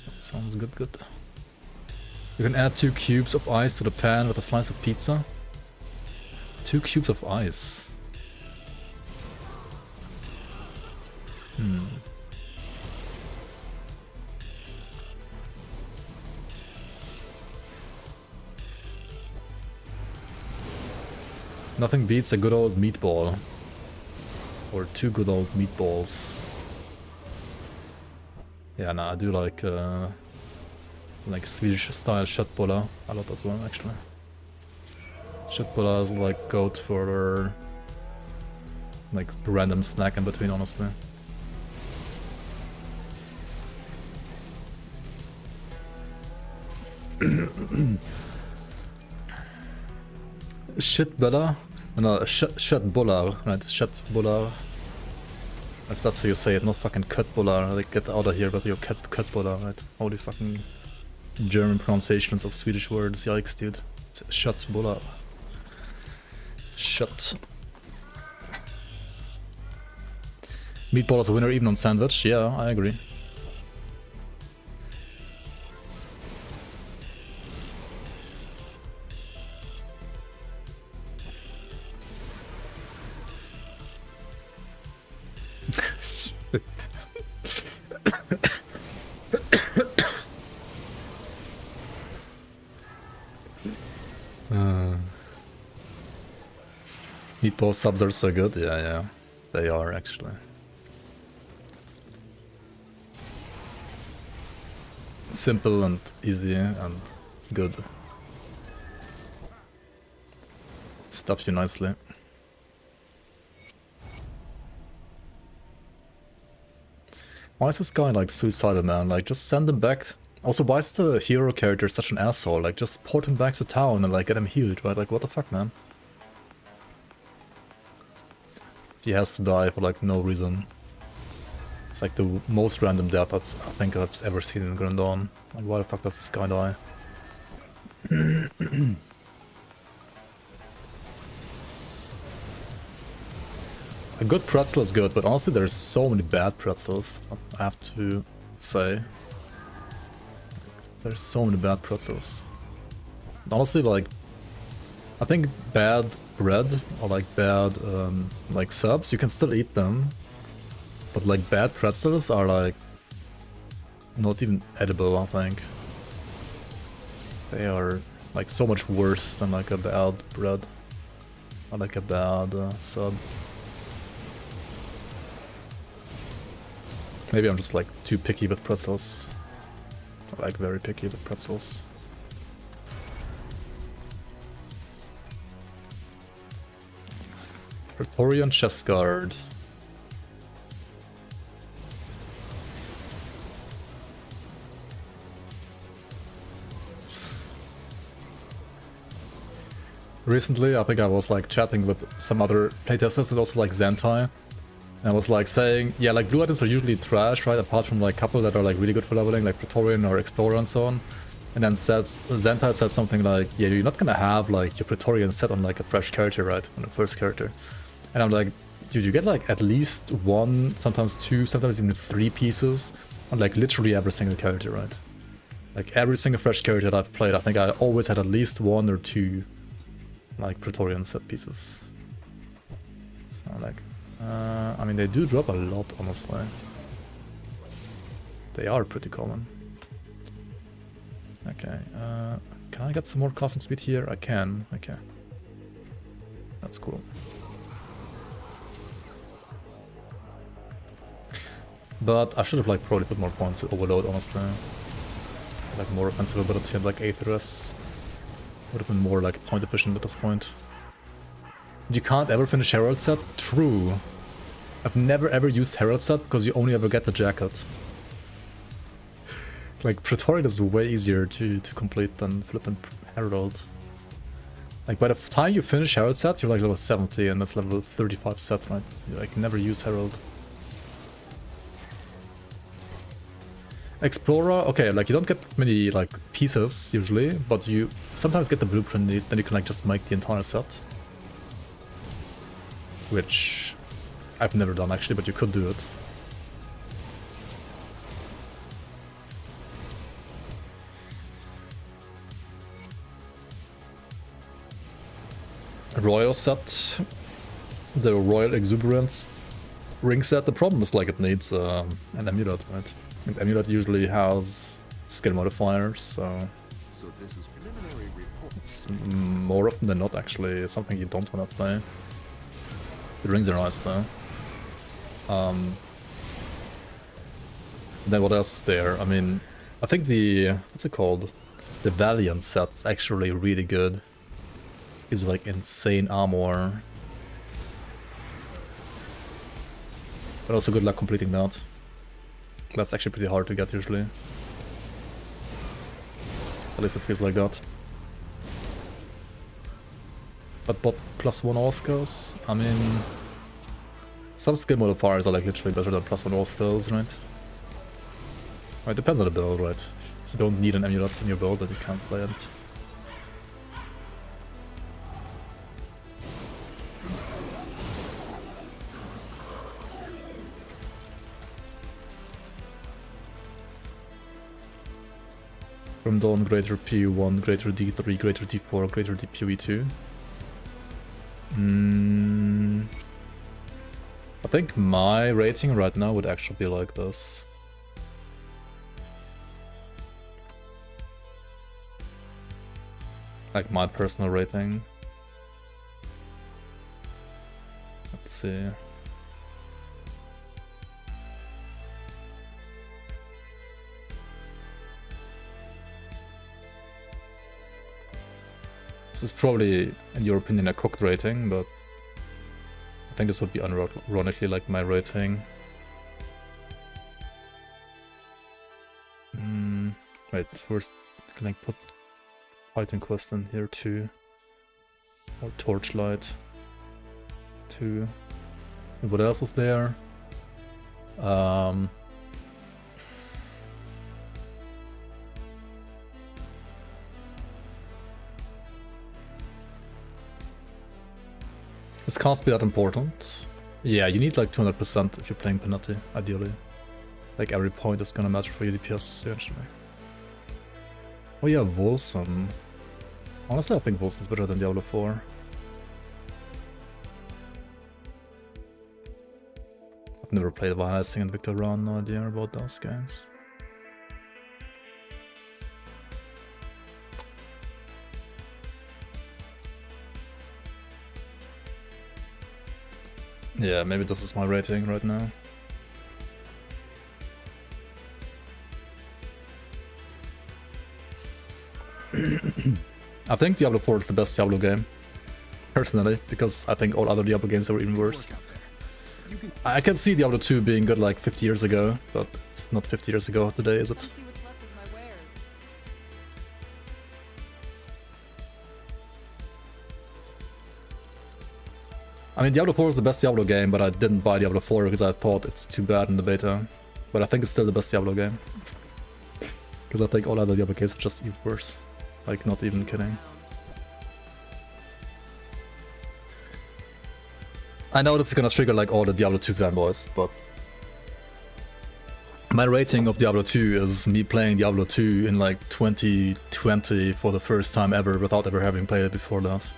That sounds good. You can add 2 cubes of ice to the pan with a slice of pizza. 2 cubes of ice. Nothing beats a good old meatball. Or two good old meatballs. Yeah, nah, I do like Swedish style köttbullar a lot as well, actually. Köttbullar is like goat for like random snack in between, honestly. Shitbullar? No, köttbullar, right? Köttbullar. That's how you say it, not fucking köttbullar. Like, get out of here with your köttbullar, right? Holy fucking German pronunciations of Swedish words, yikes, dude. It's köttbullar. Shut. Meatball is a winner even on sandwich, yeah, I agree. Meatball subs are so good, yeah, they are actually. Simple and easy and good. Stuff you nicely. Why is this guy like suicidal, man? Like, just send him back. Also, why is the hero character such an asshole? Like, just port him back to town and like get him healed, right? Like, what the fuck, man? He has to die for like no reason. It's like the most random death I think I've ever seen in Grand Dawn. Like, why the fuck does this guy die? A good pretzel is good, but honestly there's so many bad pretzels, I have to say. There's so many bad pretzels. Honestly, like, I think bad bread or like bad like subs, you can still eat them. But like bad pretzels are like not even edible, I think. They are like so much worse than like a bad bread or like a bad sub. Maybe I'm just like too picky with pretzels. Like very picky with pretzels. Praetorian chest guard. Recently, I think I was like chatting with some other playtesters and also like Zentai. And I was like saying, yeah, like blue items are usually trash, right? Apart from like a couple that are like really good for leveling, like Praetorian or Explorer and so on. And then Zentai said something like, yeah, you're not gonna have like your Praetorian set on like a fresh character, right? On the first character. And I'm like, dude, you get like at least one, sometimes two, sometimes even three pieces on like literally every single character, right? Like every single fresh character that I've played, I think I always had at least one or two like Praetorian set pieces. So like, I mean, they do drop a lot, honestly. They are pretty common. Okay, can I get some more casting speed here? I can, okay. That's cool. But I should have like probably put more points at Overload, honestly. Like more offensive ability and like Aetherus. Would have been more like point efficient at this point. You can't ever finish Herald set? True. I've never ever used Herald set because you only ever get the jacket. Like Praetorian is way easier to complete than flipping Herald. Like by the time you finish Herald set, you're like level 70 and that's level 35 set, right? You like never use Herald. Explorer, okay, like you don't get many like pieces usually, but you sometimes get the blueprint, then you can like just make the entire set. Which I've never done actually, but you could do it. A royal set, the Royal Exuberance ring set, the problem is like it needs an amulet, right? And amulet usually has skill modifiers, so So this is preliminary report. It's more often than not actually something you don't want to play. The rings are nice though. Then what else is there? I mean, I think the, what's it called? The Valiant set's actually really good. It's like insane armor. But also good luck completing that. That's actually pretty hard to get usually. At least it feels like that. But bot +1 all skills? I mean... Some skill modifiers are like literally better than +1 all skills, right? It depends on the build, right? If you don't need an amulet in your build, then you can't play it. From Dawn, greater PU1, greater D3, greater D4, greater DPUE2. I think my rating right now would actually be like this. Like my personal rating. Let's see. This is probably, in your opinion, a cooked rating, but I think this would be unironically like my rating. Wait, first can I put Fighting Quest in here too? Or Torchlight too? And what else is there? This can't be that important. Yeah, you need like 200% if you're playing Panetti, ideally. Like every point is gonna matter for your DPS eventually. Oh yeah, Volson. Honestly, I think Volson's better than Diablo 4. I've never played Vanessing and Victor Run, no idea about those games. Yeah, maybe this is my rating right now. I think Diablo 4 is the best Diablo game, personally, because I think all other Diablo games are even worse. I can see Diablo 2 being good like 50 years ago, but it's not 50 years ago today, is it? Come see what's left of my wares. I mean, Diablo 4 is the best Diablo game, but I didn't buy Diablo 4 because I thought it's too bad in the beta. But I think it's still the best Diablo game. Because I think all other Diablo games are just even worse. Like, not even kidding. I know this is gonna trigger like all the Diablo 2 fanboys, but my rating of Diablo 2 is me playing Diablo 2 in like 2020 for the first time ever without ever having played it before that.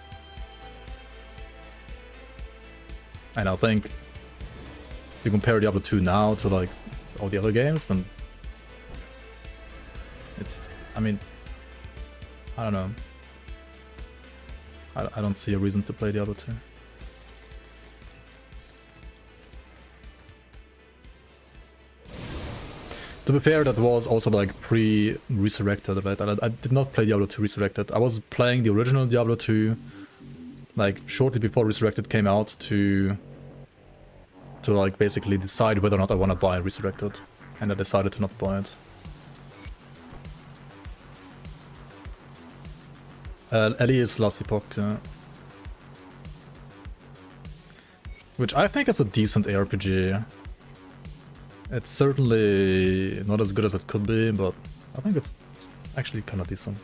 And I think if you compare Diablo 2 now to like all the other games, then it's, I mean, I don't know. I don't see a reason to play Diablo 2. To be fair, that was also like pre-Resurrected, right? I did not play Diablo 2 Resurrected. I was playing the original Diablo 2 like shortly before Resurrected came out to like basically decide whether or not I want to buy Resurrected, and I decided to not buy it. Ellie is Last Epoch, which I think is a decent ARPG. It's certainly not as good as it could be, but I think it's actually kind of decent.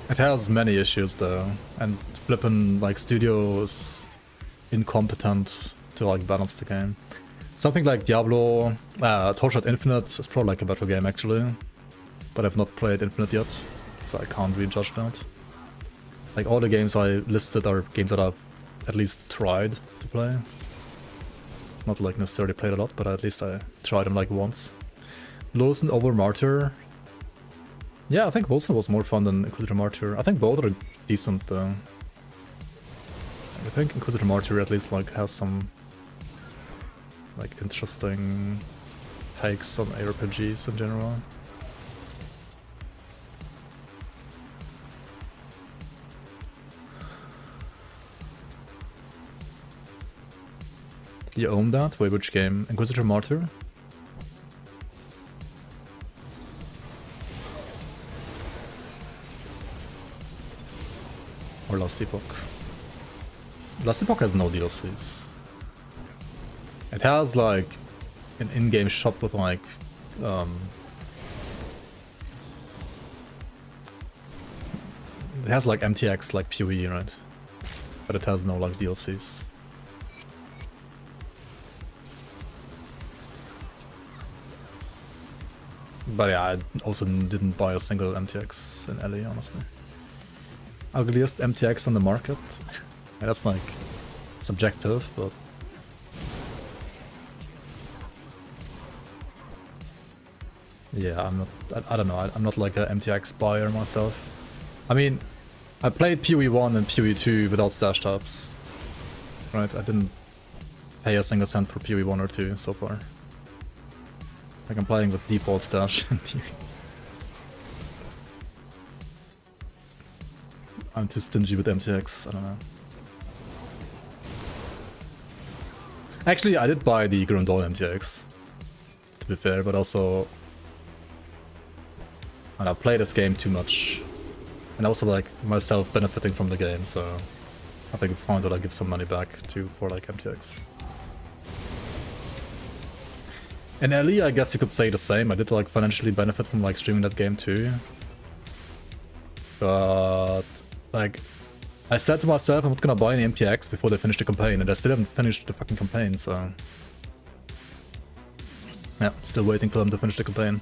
It has many issues though, and flippin' like studio is incompetent to like balance the game. Something like Diablo, Torchlight Infinite is probably like a better game actually, but I've not played Infinite yet, so I can't really judge that. Like all the games I listed are games that I've at least tried to play. Not like necessarily played a lot, but at least I tried them like once. Lawson over Martyr. Yeah, I think Wilson was more fun than Inquisitor Martyr. I think both are decent though. I think Inquisitor Martyr at least like has some like interesting takes on ARPGs in general. You own that? Wait, which game? Inquisitor Martyr? Or Last Epoch? Last Epoch has no DLCs. It has like an in-game shop with like it has like MTX like PoE, right? But it has no like DLCs. But yeah, I also didn't buy a single MTX in LA, honestly. Ugliest MTX on the market? Yeah, that's like subjective, but yeah, I'm not. I don't know. I'm not like a MTX buyer myself. I mean, I played PoE 1 and PoE 2 without stash tabs. Right? I didn't pay a single cent for PoE 1 or 2 so far. Like I'm playing with default stash in PoE. I'm too stingy with MTX. I don't know. Actually, I did buy the Grundol MTX, to be fair, but also and I play this game too much, and also like myself benefiting from the game, so I think it's fine to like give some money back to for like MTX. In LE, I guess you could say the same. I did like financially benefit from like streaming that game too, but like I said to myself I'm not gonna buy any MTX before they finish the campaign, and I still haven't finished the fucking campaign, so yeah, still waiting for them to finish the campaign.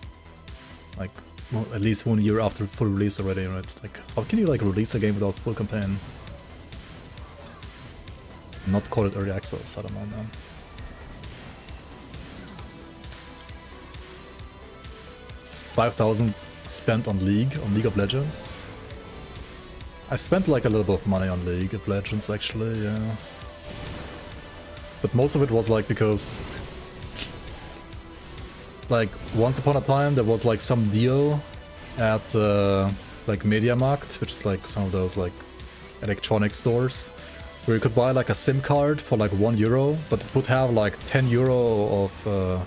Like, well, at least 1 year after full release already, right? Like, how can you like release a game without full campaign? Not call it early access, I don't know, man. $5,000 spent on League of Legends. I spent like a little bit of money on League of Legends actually, yeah. But most of it was like because like once upon a time there was like some deal at like MediaMarkt, which is like some of those like electronic stores, where you could buy like a SIM card for like €1, but it would have like €10 of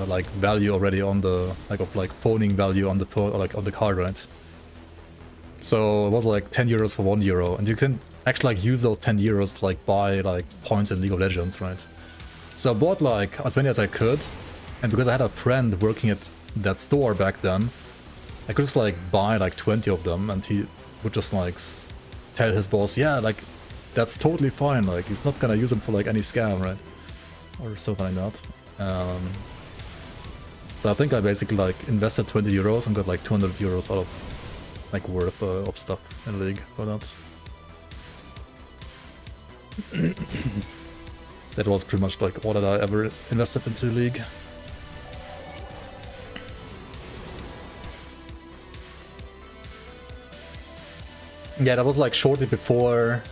like value already on the like phoning value on the like on the card, right? So it was like €10 for €1, and you can actually like use those €10 like buy like points in League of Legends, right? So I bought like as many as I could, and because I had a friend working at that store back then, I could just like buy like 20 of them, and he would just like tell his boss, yeah, like that's totally fine, like he's not gonna use them for like any scam, right? Or something like that. So I think I basically like invested €20 and got like €200 out of like worth of stuff in League for that. That was pretty much like all that I ever invested into League. Yeah, that was like shortly before.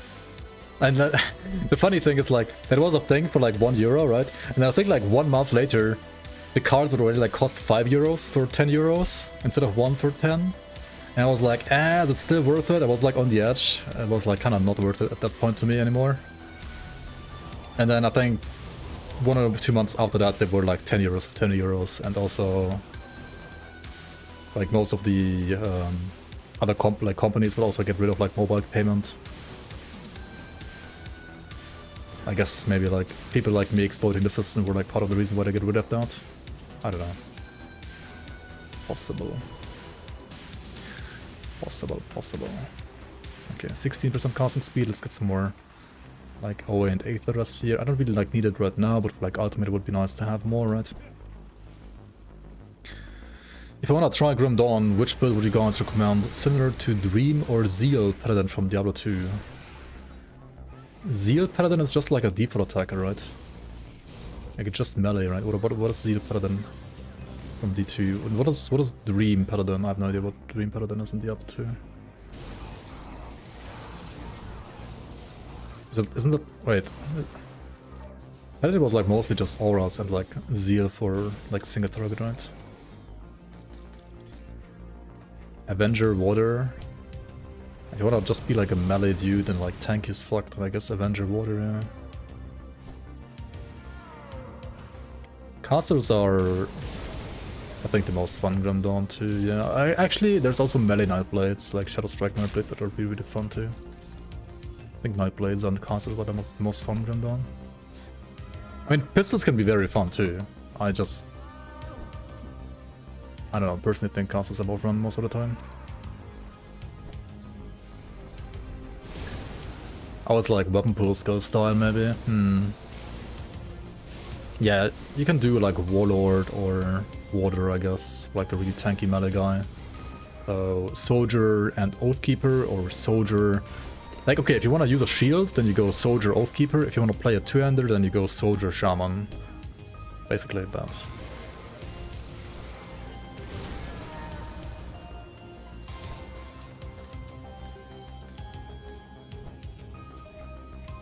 And the funny thing is like, that was a thing for like €1, right? And I think like 1 month later, the cards would already like cost €5 for €10 instead of 1 for 10. And I was like, is it still worth it? I was like on the edge. It was like kind of not worth it at that point to me anymore. And then I think 1 or 2 months after that, they were like €10 for €10, and also like most of the other companies will also get rid of like mobile payment. I guess maybe like people like me exploiting the system were like part of the reason why they get rid of that. I don't know. Possible. Possible. Okay, 16% casting speed. Let's get some more like OA and Aether rest here. I don't really like need it right now, but like ultimate it would be nice to have more, right? If I wanna try Grim Dawn, which build would you guys recommend? Similar to Dream or Zeal Paladin from Diablo 2? Zeal Paladin is just like a default attacker, right? Like it's just melee, right? What is Zeal Paladin? from D2. What is Dream Paladin? I have no idea what Dream Paladin is in the up to. Isn't that... wait. I thought it was like mostly just auras and like zeal for like single target, right? Avenger Water. If you wanna just be like a melee dude and like tanky as fuck, then I guess Avenger Water, yeah. Casters are, I think, the most fun Grim Dawn too, yeah. Actually, there's also melee Nightblades, like Shadow Strike Nightblades that would be really fun too. I think Nightblades and Casters are the most fun Grim Dawn. I mean, pistols can be very fun too. I don't know, personally think Casters are more fun most of the time. I was like weapon pool skill style maybe. Yeah, you can do like Warlord or Water, I guess, like a really tanky melee guy. Soldier and Oathkeeper, or Soldier. Like, okay, if you want to use a shield, then you go Soldier Oathkeeper. If you want to play a two-hander, then you go Soldier Shaman. Basically like that.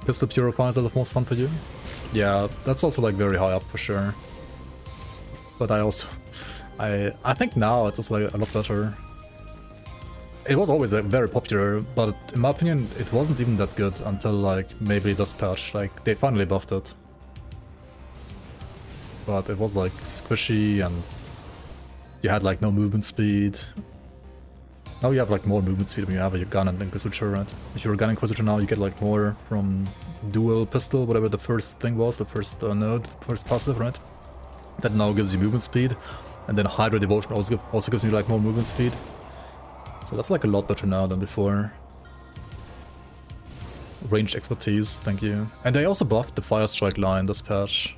Pistol Purifiers are the most fun for you? Yeah, that's also like very high up for sure. But I think now it's also like a lot better. It was always very popular, but in my opinion it wasn't even that good until like maybe this patch. Like they finally buffed it. But it was like squishy and you had like no movement speed. Now you have like more movement speed when you have a gun and Inquisitor, right? If you're a gun Inquisitor now, you get like more from dual pistol, whatever the first thing was, the first node, first passive, right? That now gives you movement speed, and then Hydra Devotion also gives you like more movement speed. So that's like a lot better now than before. Ranged expertise, thank you. And they also buffed the Fire Strike line this patch.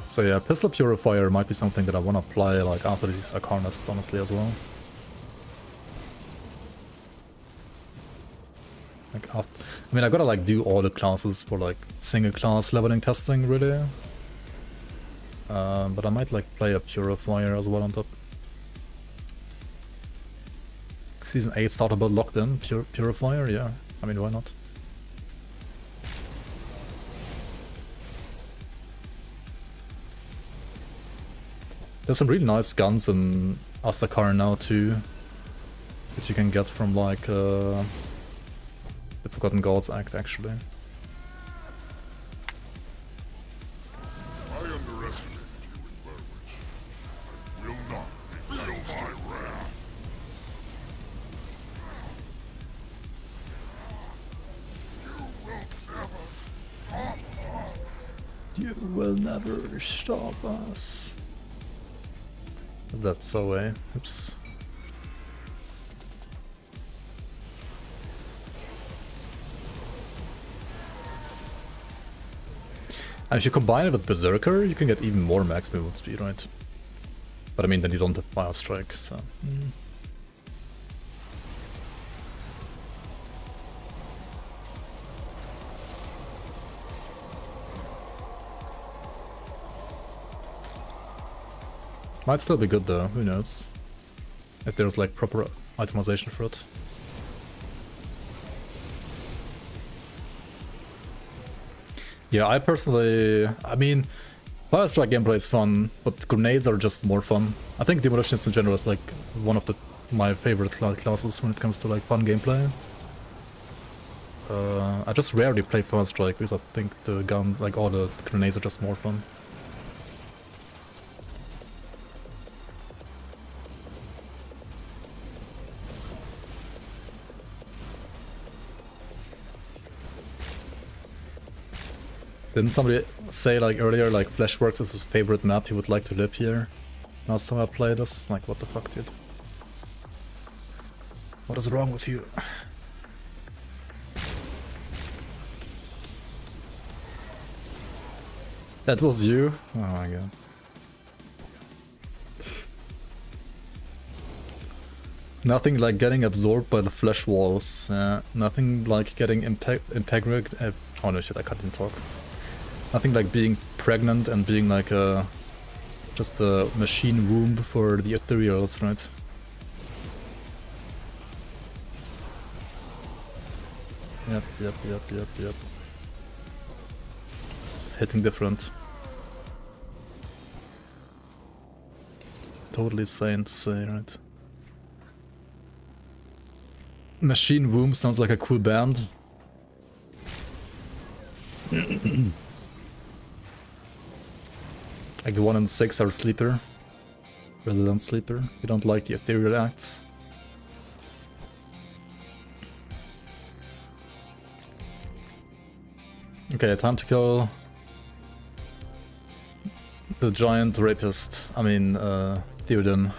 So yeah, Pistol Purifier might be something that I want to play like after these Arcanists, honestly, as well. Like after, I mean, I gotta like do all the classes for like single class leveling testing, really. But I might like play a Purifier as well on top. Season 8 starter build locked in, Purifier, yeah. I mean, why not? There's some really nice guns in Asterkarn now too, that you can get from like the Forgotten Gods Act, actually. I underestimated you in Burwich. I will not reveal my wrath. You will never stop us. Is that so, eh? Oops. And if you combine it with Berserker, you can get even more max movement speed, right? But I mean, then you don't have Fire Strike, so... Might still be good though, who knows? If there's like proper itemization for it. Yeah, I personally... I mean, Fire Strike gameplay is fun, but grenades are just more fun. I think Demolitionists in general is like one of my favorite classes when it comes to like fun gameplay. I just rarely play Fire Strike because I think the gun, like all the grenades are just more fun. Didn't somebody say like earlier like Fleshworks is his favorite map, he would like to live here? Last time I played this, like what the fuck, dude? What is wrong with you? That was you? Oh my god. Nothing like getting absorbed by the flesh walls. Nothing like getting Oh no shit, I can't even talk. I think like being pregnant and being like just a machine womb for the ethereals, right? Yep. It's hitting different. Totally sane to say, right? Machine Womb sounds like a cool band. Like 1 and 6 are sleeper. Resident sleeper. We don't like the ethereal acts. Okay, time to kill the giant rapist. I mean, Theoden.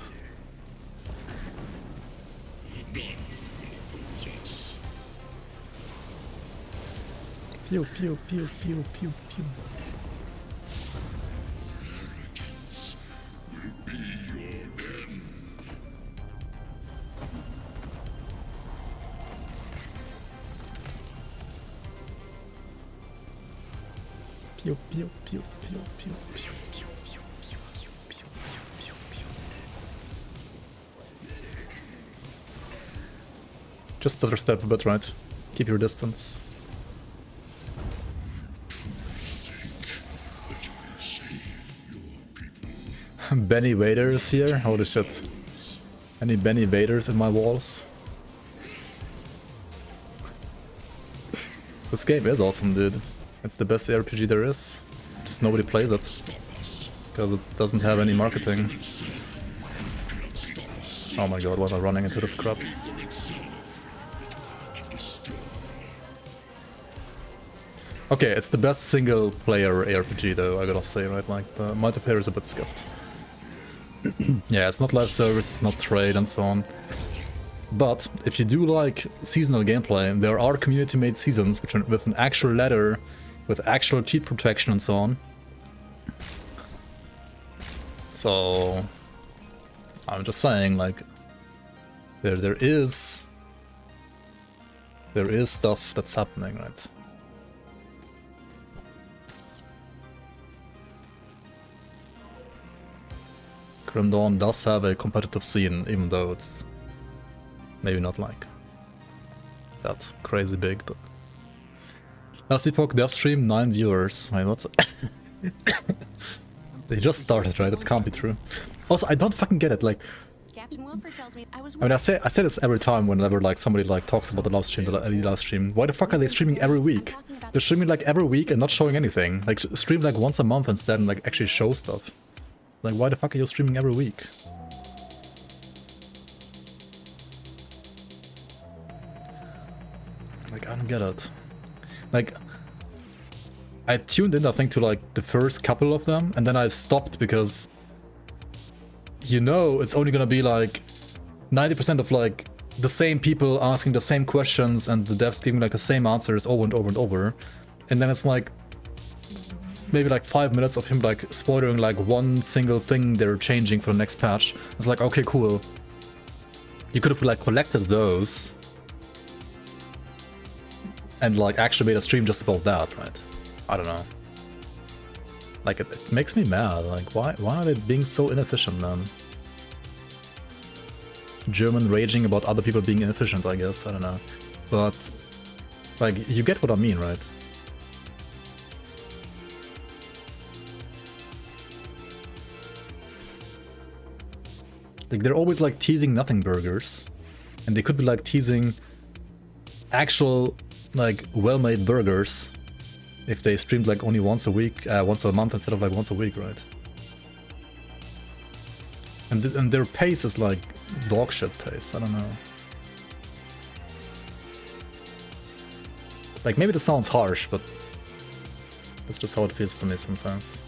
Pew pew pew pew pew pew. Pew pew pew pew pew pew pew pew pew pew pew pew. Just stutter step a bit, right? Keep your distance. Benny Vader is here? Holy shit. Any Benny Vaders in my walls? This game is awesome, dude. It's the best RPG there is. Just nobody plays it. Because it doesn't have any marketing. Oh my god, what am I running into this crap? Okay, it's the best single player RPG though, I gotta say, right? Like, the multiplayer is a bit skipped. Yeah, it's not live service, it's not trade and so on. But if you do like seasonal gameplay, there are community-made seasons which are with an actual ladder, with actual cheat protection and so on. So I'm just saying, like, there is stuff that's happening, right? Grim Dawn does have a competitive scene, even though it's maybe not like that crazy big, but... Last Epoch dev stream, 9 viewers. Wait, what? They just started, right? That can't be true. Also, I don't fucking get it, like... Captain Wilford tells me I was I mean, I say this every time whenever like somebody like talks about the live stream, the live stream. Why the fuck are they streaming every week? They're streaming like every week and not showing anything. Like, stream like once a month instead and like actually show stuff. Like, why the fuck are you streaming every week? Like, I don't get it. Like, I tuned in, I think, to like the first couple of them, and then I stopped because, you know, it's only gonna be like 90% of like the same people asking the same questions and the devs giving like the same answers over and over and over. And then it's like maybe like 5 minutes of him like spoiling like one single thing they're changing for the next patch. It's like, okay, cool. You could have like collected those and like actually made a stream just about that, right? I don't know. Like, it makes me mad. Like, why are they being so inefficient, man? German raging about other people being inefficient, I guess. I don't know. But, like, you get what I mean, right? Like, they're always like teasing nothing burgers. And they could be like teasing actual, like, well-made burgers if they streamed like only once a week, once a month instead of like once a week, right? And their pace is like dog shit pace, I don't know. Like, maybe this sounds harsh, but that's just how it feels to me sometimes.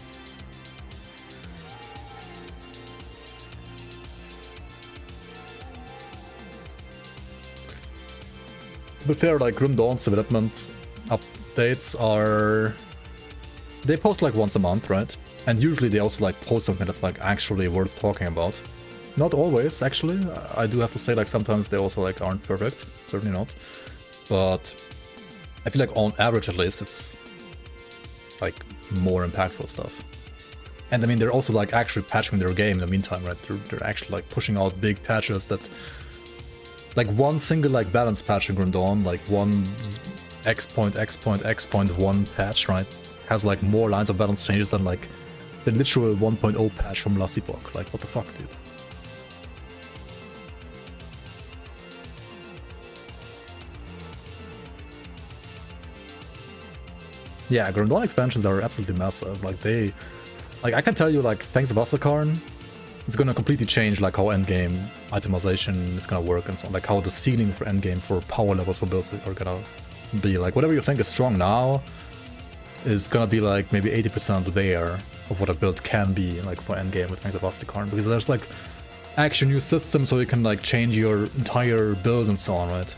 To be fair, like, Grim Dawn's development updates are... They post like once a month, right? And usually they also like post something that's like actually worth talking about. Not always, actually. I do have to say, like, sometimes they also like aren't perfect. Certainly not. But I feel like on average at least it's like more impactful stuff. And I mean they're also like actually patching their game in the meantime, right? They're actually like pushing out big patches that like one single like balance patch in Grim Dawn, like one X.X.X.1 patch, right? Has like more lines of balance changes than like the literal 1.0 patch from last epoch. Like what the fuck, dude? Yeah, Grim Dawn expansions are absolutely massive. Like they, like I can tell you, like Fangs of Asterkarn is gonna completely change like how endgame itemization is gonna work and so on. Like how the ceiling for endgame for power levels for builds are gonna be. Like whatever you think is strong now is gonna be like maybe 80% there of what a build can be like for endgame with Fangs of Asterkarn, because there's like actual new systems so you can like change your entire build and so on, right?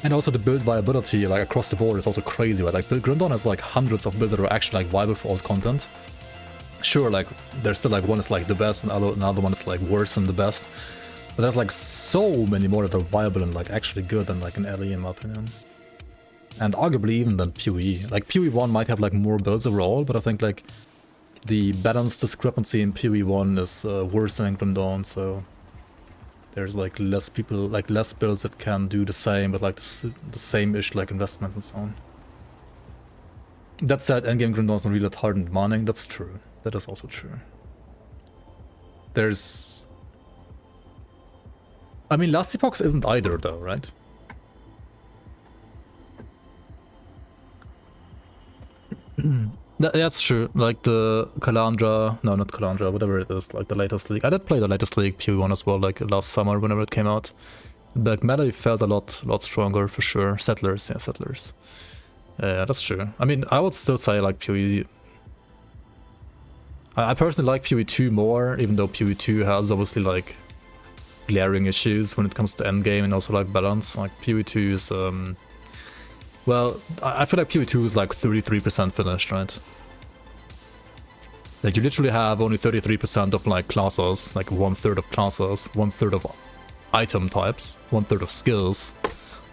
And also the build viability like across the board is also crazy, right? Like Grim Dawn has like hundreds of builds that are actually like viable for old content. Sure, like there's still like one is like the best and another one is like worse than the best. But there's like so many more that are viable and like actually good than like an LE in my opinion. And arguably even than PoE. Like PoE 1 might have like more builds overall, but I think like the balance discrepancy in PoE 1 is worse than in Grim Dawn, so there's like less people, like less builds that can do the same, but like the same-ish like investment and so on. That said, endgame Grim Dawn is not really that hard in demanding. That's true. That is also true. There's... I mean, last epoch isn't either though, right? That's true. Like the Calandra, no, not Calandra, whatever it is, like the latest league. I did play the latest league, PoE1 as well, like last summer whenever it came out. But melee felt a lot stronger for sure. Settlers, yeah, Settlers. Yeah, that's true. I mean, I would still say like PoE. I personally like PoE 2 more, even though PoE 2 has obviously like glaring issues when it comes to endgame and also like balance. Like PoE 2 is well, I feel like PoE 2 is like 33% finished, right? Like you literally have only 33% of like classes, like 1/3 of classes, 1/3 of item types, 1/3 of skills.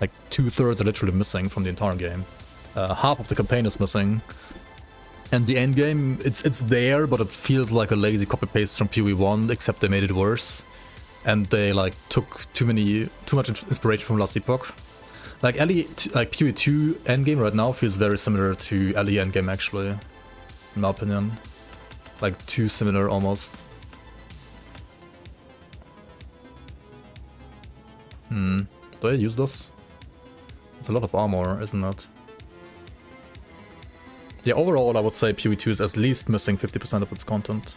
Like 2/3 are literally missing from the entire game. Half of the campaign is missing. And the end game, it's there, but it feels like a lazy copy-paste from PoE 1, except they made it worse. And they like took too much inspiration from last epoch. Like LE, like PoE 2 endgame right now feels very similar to LE endgame actually, in my opinion. Like too similar almost. Do I use this? It's a lot of armor, isn't it? Yeah, overall I would say PoE 2 is at least missing 50% of its content.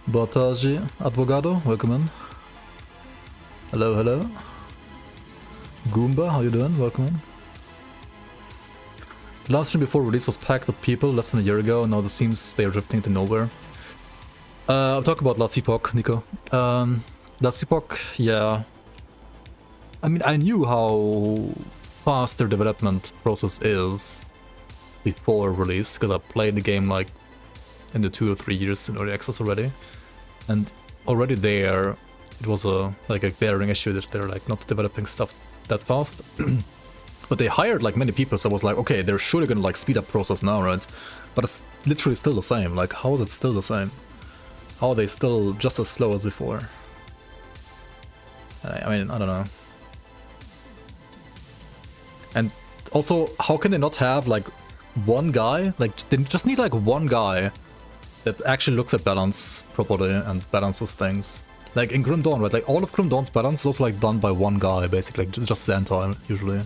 Botaji Advogado, welcome in. Hello, hello. Goomba, how you doing? Welcome in. The last stream before release was packed with people less than a year ago, and now it seems they are drifting to nowhere. I'll talk about last epoch, Nico. Last epoch, yeah. I mean, I knew how fast their development process is before release, because I played the game like in the 2 or 3 years in early access already. And already there, it was like a glaring issue that they're like not developing stuff that fast. But they hired like many people, so I was like, okay, they're surely gonna like speed up process now, right? But it's literally still the same. Like, how is it still the same? How are they still just as slow as before? I mean, I don't know. And also, how can they not have like one guy? Like, they just need like one guy that actually looks at balance properly and balances things. Like in Grim Dawn, right? Like all of Grim Dawn's balance is also like done by one guy, basically, like just Xantar usually.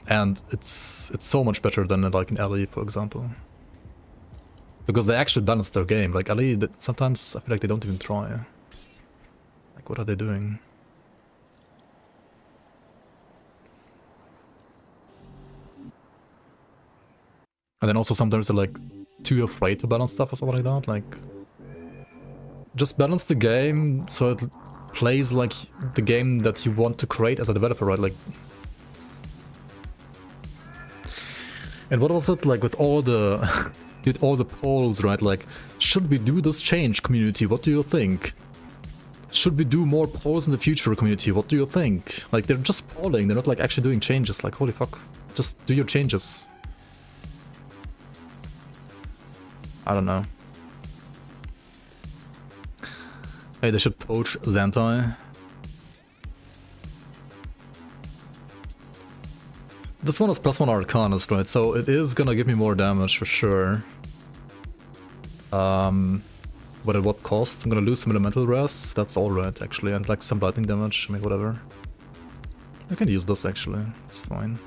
And it's so much better than like in LE, for example. Because they actually balance their game. Like LE, sometimes I feel like they don't even try. Like, what are they doing? And then also sometimes they're like too afraid to balance stuff or something like that. Like, just balance the game so it plays like the game that you want to create as a developer, right? Like, and what was it like with all the did all the polls, right? Like, should we do this change, community? What do you think? Should we do more polls in the future, community? What do you think? Like, they're just polling, they're not like actually doing changes. Like, holy fuck. Just do your changes. I don't know. Hey, they should poach Zentai. This one is +1 Arcanist, right? So it is gonna give me more damage for sure. But at what cost? I'm gonna lose some elemental res. That's alright actually, and like some lightning damage. I mean, whatever. I can use this actually. It's fine.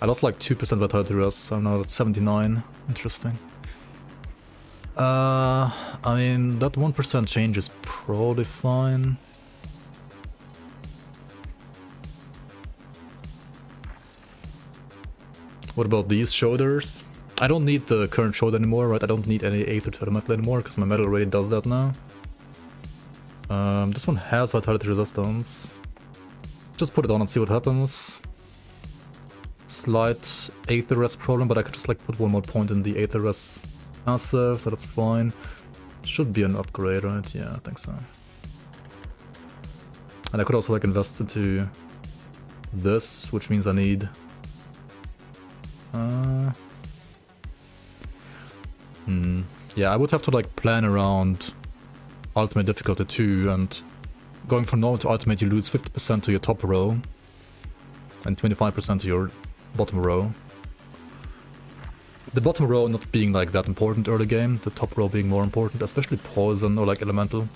I lost like 2% vitality res, so I'm now at 79. Interesting. I mean, that 1% change is probably fine. What about these shoulders? I don't need the current shoulder anymore, right? I don't need any Aether to the metal anymore, because my metal already does that now. This one has vitality resistance. Just put it on and see what happens. Slight Aether res problem, but I could just like put one more point in the Aether res passive, so that's fine. Should be an upgrade, right? Yeah, I think so. And I could also like invest into this, which means I need yeah, I would have to like plan around ultimate difficulty too, and going from normal to ultimate you lose 50% to your top row and 25% to your bottom row. The bottom row not being like that important early game, the top row being more important, especially poison or like elemental.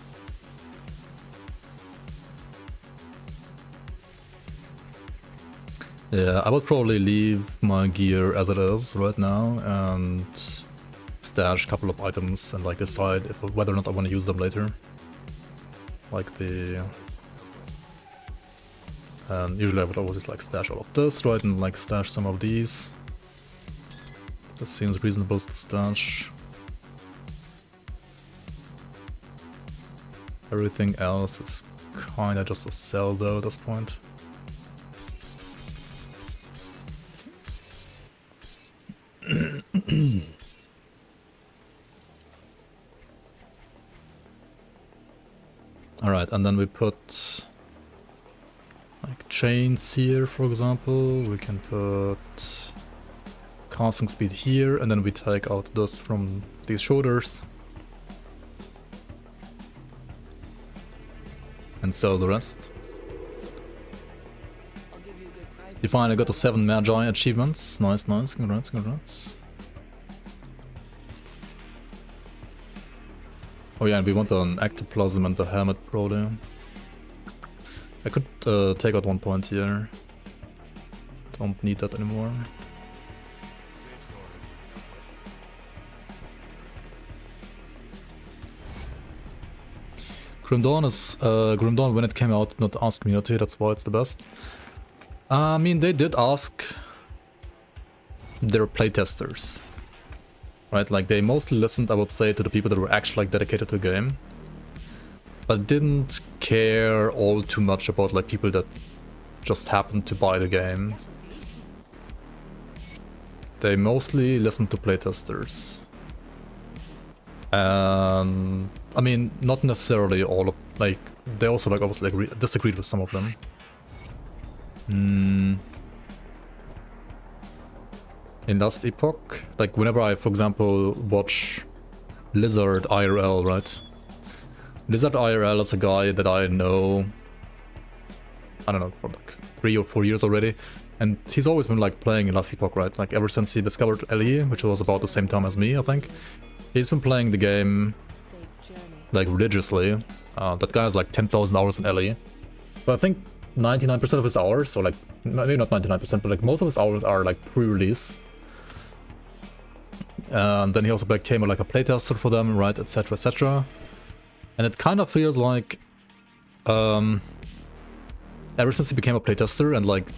Yeah, I would probably leave my gear as it is right now and stash a couple of items and like decide if, whether or not I want to use them later. Like the... usually I would always just like stash all of this, right, and like stash some of these. This seems reasonable to stash. Everything else is kinda just a sell though at this point. Alright, and then we put like chains here, for example. We can put casting speed here, and then we take out this from these shoulders. And sell the rest. You finally got the 7 Magi achievements. Nice, nice. Congrats, congrats. Oh yeah, and we want an ectoplasm and the helmet probably. I could take out 1 point here. Don't need that anymore. Grim Dawn is Grim Dawn when it came out did not ask community, that's why it's the best. I mean, they did ask their playtesters, right? Like they mostly listened, I would say, to the people that were actually like dedicated to the game, but didn't care all too much about like people that just happened to buy the game. They mostly listened to playtesters. I mean, not necessarily all of, like, they also like obviously like disagreed with some of them. In last epoch, like whenever I, for example, watch Lizard IRL, right? Lizard IRL is a guy that I know, I don't know, for like 3 or 4 years already, and he's always been like playing in last epoch, right? Like ever since he discovered LE, which was about the same time as me, I think. He's been playing the game like religiously. That guy has like 10,000 hours in LE, but I think 99% of his hours, or like maybe not 99%, but like most of his hours are like pre-release. And then he also became like a playtester for them, right, etc, etc. And it kind of feels like ever since he became a playtester and like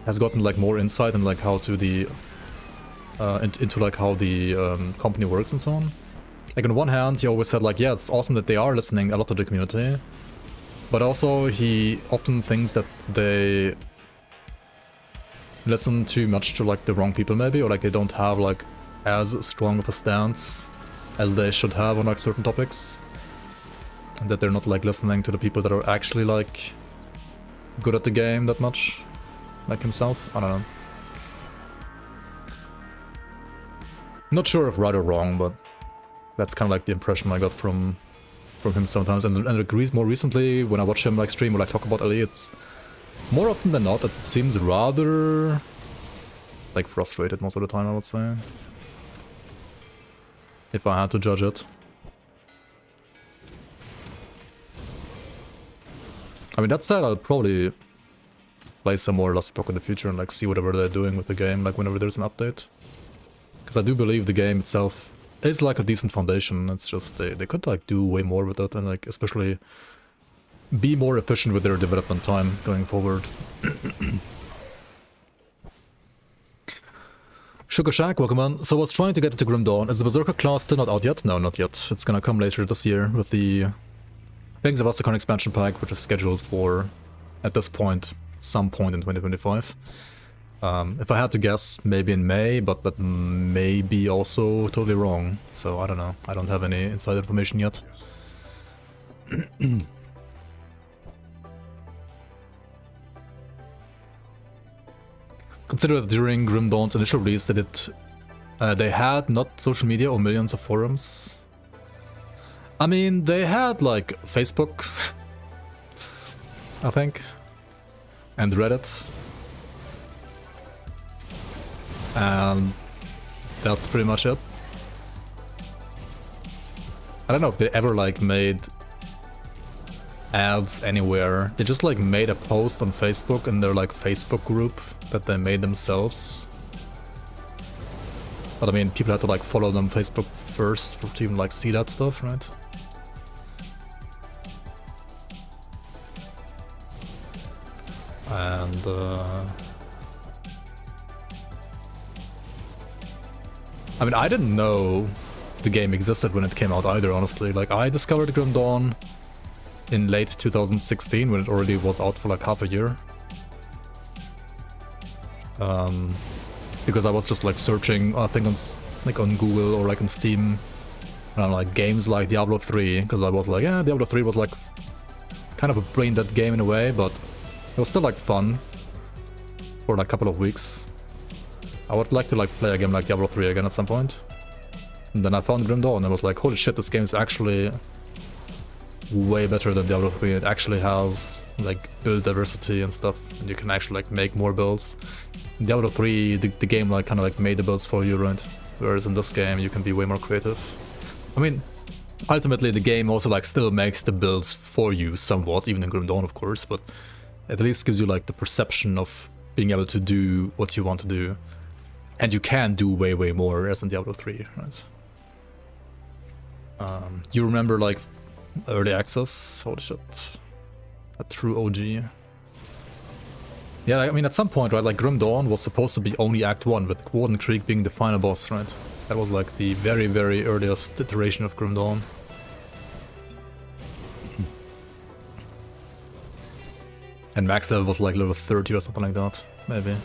has gotten like more insight and like how to the into like how the company works and so on. Like on one hand, he always said like, yeah, it's awesome that they are listening a lot to the community, but also he often thinks that they listen too much to like the wrong people maybe, or like they don't have like as strong of a stance as they should have on like certain topics, and that they're not like listening to the people that are actually like good at the game that much, like himself. I don't know. Not sure if right or wrong, but that's kind of like the impression I got from him sometimes. And more recently, when I watch him like stream or like talk about LE, it's more often than not, it seems rather like frustrated most of the time, I would say. If I had to judge it. I mean, that said, I'll probably play some more Lost Epoch in the future and like see whatever they're doing with the game, like whenever there's an update. Because I do believe the game itself is like a decent foundation. It's just they could like do way more with it and like especially be more efficient with their development time going forward. Sugar Shack, welcome on. So I was trying to get into Grim Dawn. Is the Berserker class still not out yet? No, not yet. It's gonna come later this year with the Fangs of Asterkarn expansion pack, which is scheduled for, at this point, some point in 2025. If I had to guess, maybe in May, but that may be also totally wrong. So I don't know. I don't have any inside information yet. Consider that during Grim Dawn's initial release they had not social media or millions of forums. I mean, they had like Facebook, I think, and Reddit. And that's pretty much it. I don't know if they ever like made ads anywhere. They just like made a post on Facebook in their like Facebook group that they made themselves. But I mean, people had to like follow them Facebook first to even like see that stuff, right? And I mean, I didn't know the game existed when it came out either, honestly. Like, I discovered Grim Dawn in late 2016 when it already was out for like half a year. Because I was just like searching, I think on Google or like on Steam, like games like Diablo 3, because I was like, yeah, Diablo 3 was like kind of a brain dead game in a way, but it was still like fun for like a couple of weeks. I would like to like play a game like Diablo 3 again at some point. And then I found Grim Dawn and I was like, holy shit, this game is actually way better than Diablo 3. It actually has like build diversity and stuff, and you can actually like make more builds. In Diablo 3, the game like kind of like made the builds for you, right? Whereas in this game, you can be way more creative. I mean, ultimately the game also like still makes the builds for you somewhat, even in Grim Dawn, of course, but at least gives you like the perception of being able to do what you want to do. And you can do way, way more as in Diablo 3, right? You remember like early access? Holy shit. A true OG. Yeah, I mean at some point, right, like Grim Dawn was supposed to be only Act 1, with Warden Creek being the final boss, right? That was like the very, very earliest iteration of Grim Dawn. And max level was like level 30 or something like that, maybe.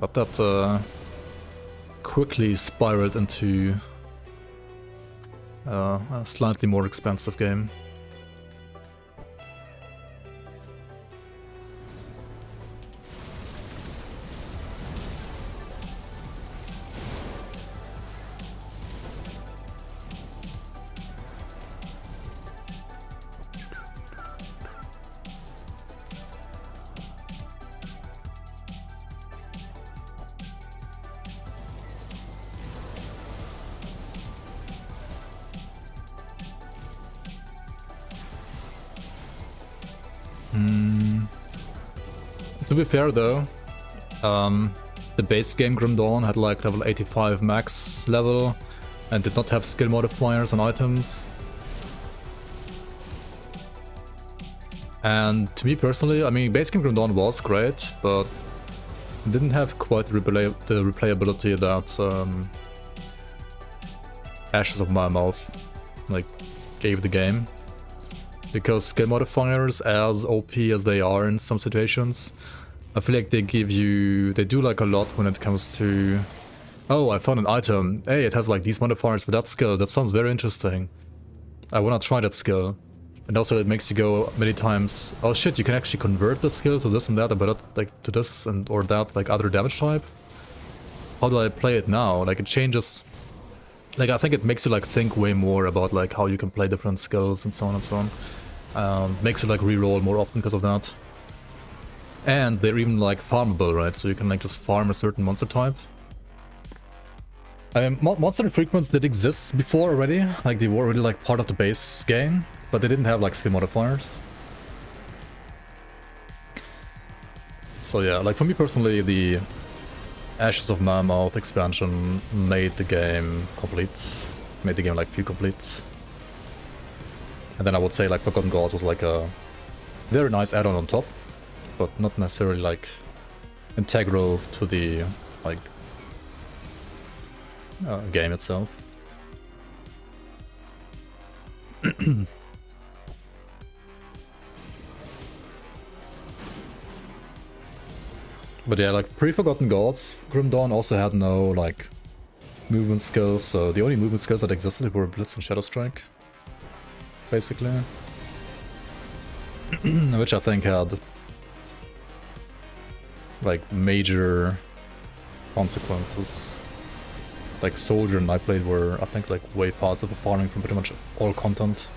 But that quickly spiraled into a slightly more expensive game. To be fair though, the base game Grim Dawn had like level 85 max level and did not have skill modifiers on items. And to me personally, I mean, base game Grim Dawn was great, but didn't have quite the replayability that Ashes of My Mouth like gave the game. because skill modifiers, as OP as they are in some situations, I feel like they do like a lot when it comes to, oh, I found an item, hey, it has like these modifiers for that skill, that sounds very interesting. I wanna try that skill. And also it makes you go many times, oh shit, you can actually convert the skill to this and that, but like to this and or that, like other damage type. How do I play it now? Like it changes, like I think it makes you like think way more about like how you can play different skills and so on and so on. Makes you like reroll more often because of that. And they're even like farmable, right? So you can like just farm a certain monster type. I mean, monster frequents did exist before already, like they were already like part of the base game, but they didn't have like skill modifiers. So yeah, like for me personally, the Ashes of Mammoth expansion made the game complete, made the game like feel complete. And then I would say like Forgotten Gods was like a very nice add-on on top, but not necessarily like integral to the like game itself. But yeah, like pre-Forgotten Gods, Grim Dawn also had no like movement skills, so the only movement skills that existed were Blitz and Shadow Strike, basically. Which I think had like major consequences. Like Soldier and Nightblade were, I think, like way past of farming from pretty much all content.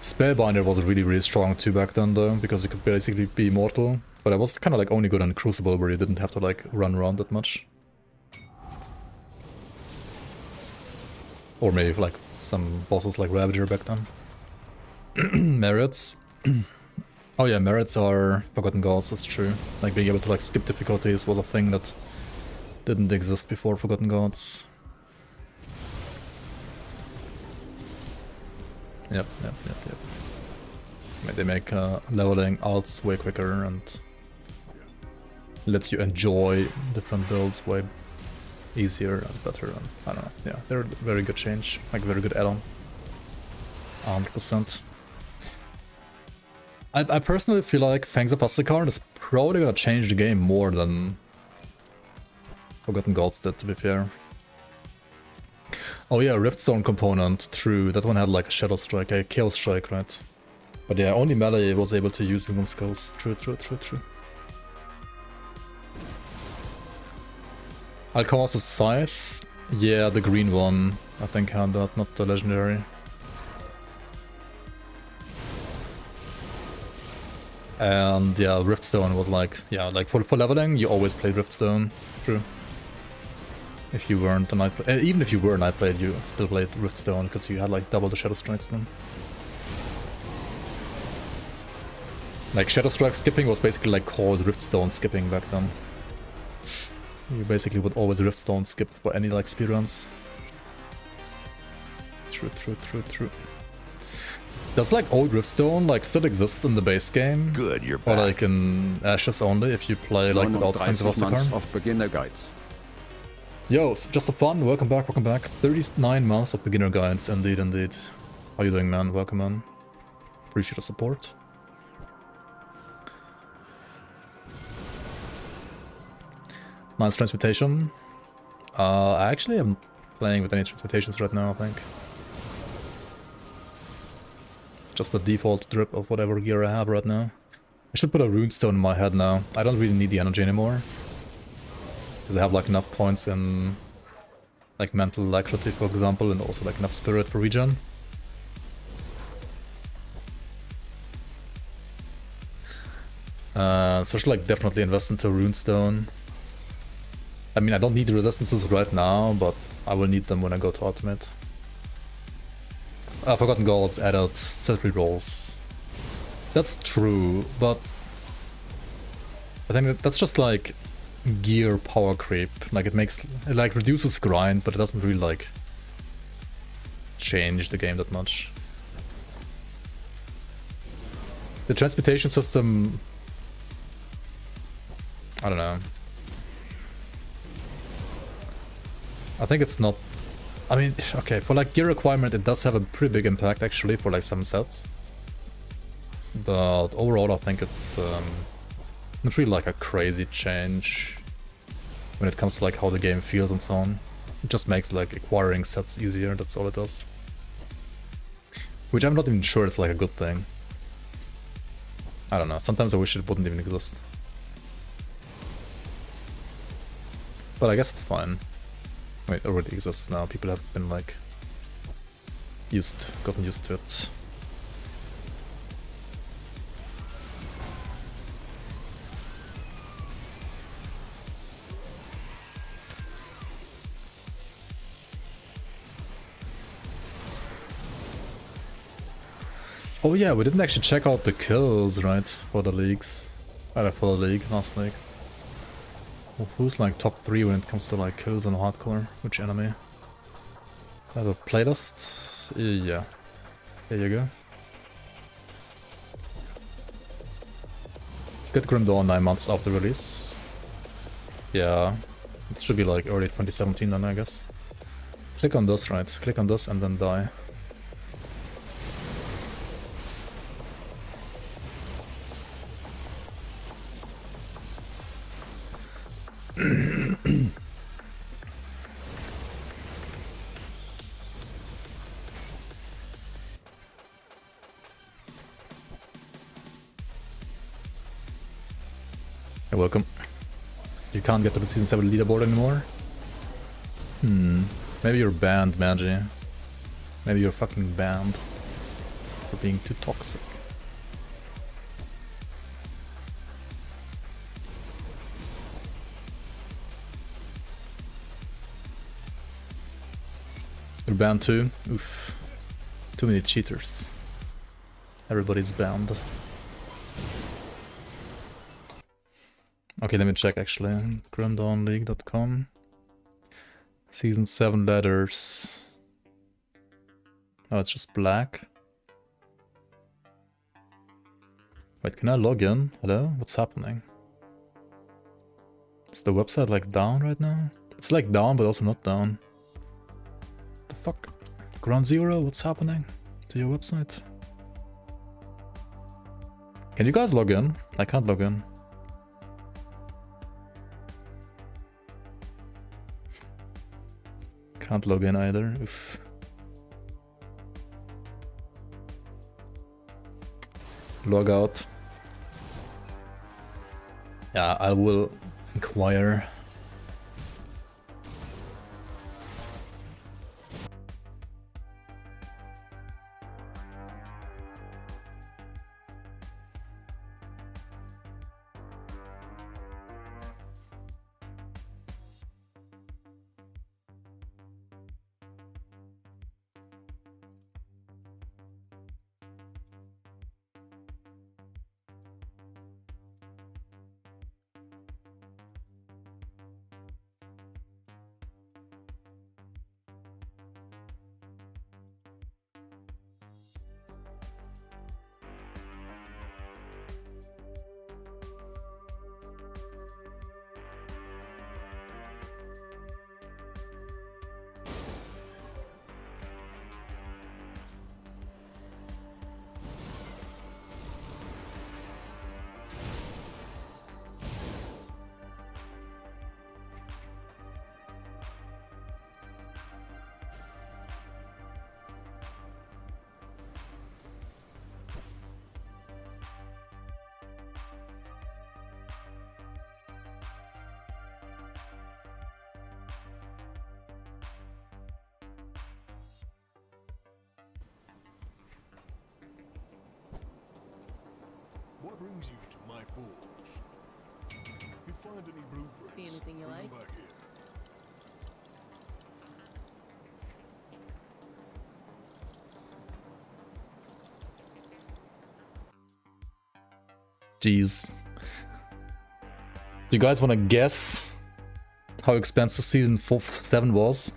Spellbinder was really strong too back then though, because you could basically be immortal. But I was kind of like only good in Crucible where you didn't have to like run around that much. Or maybe like some bosses like Ravager back then. Merits. Oh yeah, merits are Forgotten Gods, that's true. Like being able to like skip difficulties was a thing that didn't exist before Forgotten Gods. Yep. They make leveling alts way quicker and let you enjoy different builds way easier and better. And I don't know. Yeah, they're a very good change, like very good add-on. 100%. I personally feel like Fangs of Asterkarn is probably gonna change the game more than Forgotten Gods did, to be fair. Oh yeah, Riftstone component, true. That one had like a Shadow Strike, a Chaos Strike, right? But yeah, only melee was able to use human skills. True. Alcama's Scythe? Yeah, the green one, I think had that, not the legendary. And yeah, Riftstone was like, yeah, like for leveling, you always played Riftstone. True. If you weren't a Nightblade, even if you were a Nightblade, you still played Riftstone because you had like double the Shadow Strikes then. Like Shadow Strike skipping was basically like called Riftstone skipping back then. You basically would always Riftstone skip for any like speedruns. True. Does like old Riftstone like still exist in the base game? Good, you're back. Or like in Ashes only if you play like without Fangs of Asterkarn? Of beginner guides. Yo, just a fun, welcome back. 39 months of beginner guides, indeed. How you doing, man? Welcome, man. Appreciate the support. Nice transmutation. I actually am playing with any transmutations right now, I think. Just the default drip of whatever gear I have right now. I should put a runestone in my head now. I don't really need the energy anymore. Because I have like enough points in like mental alacrity, for example, and also like enough spirit for regen. So I should like definitely invest into a runestone. I mean, I don't need the resistances right now, but I will need them when I go to Ultimate. Forgotten Gods added set rerolls. That's true, but I think that's just like gear power creep. Like it like reduces grind, but it doesn't really like change the game that much. The transmutation system, I don't know. I think it's not, I mean, okay, for like gear requirement it does have a pretty big impact actually for like some sets. But overall, I think it's not really like a crazy change when it comes to like how the game feels and so on. It just makes like acquiring sets easier, that's all it does. Which I'm not even sure it's like a good thing. I don't know, sometimes I wish it wouldn't even exist. But I guess it's fine. Wait, it already exists now, people have been like gotten used to it. Oh yeah, we didn't actually check out the kills, right? For the leagues. For the league, last league. Who's like top 3 when it comes to like kills and hardcore? Which enemy? I have a playlist? Yeah. There you go. Got Grim Dawn 9 months after release. Yeah. It should be like early 2017 then, I guess. Click on this, right? Click on this and then die. You're welcome. You can't get to the Season 7 leaderboard anymore? Maybe you're banned, Magi. Maybe you're fucking banned for being too toxic. You're banned too? Oof. Too many cheaters. Everybody's banned. Okay, let me check actually. grimdawnleague.com. Season 7 letters. Oh, it's just black. Wait, can I log in? Hello? What's happening? Is the website like down right now? It's like down, but also not down. The fuck? Ground Zero, what's happening to your website? Can you guys log in? I can't log in. Can't log in either. Oof. Log out. Yeah, I will inquire. What brings you to my forge? You find any blueprints? See anything you bring them like? back here. Jeez. Do you guys want to guess how expensive Season 7 was?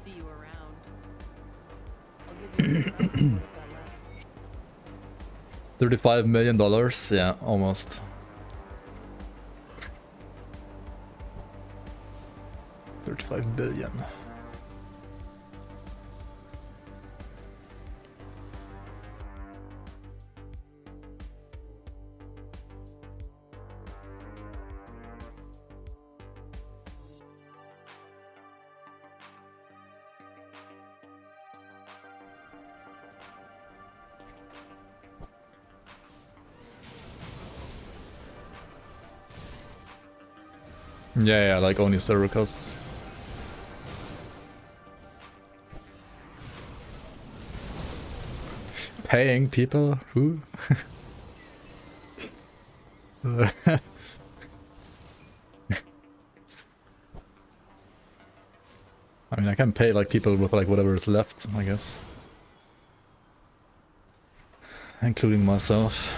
See you around. I'll give you a $1 $35 million? Yeah, almost. 5 billion. Yeah, like only server costs. Paying people? Who? I mean, I can pay like people with like whatever is left, I guess. Including myself.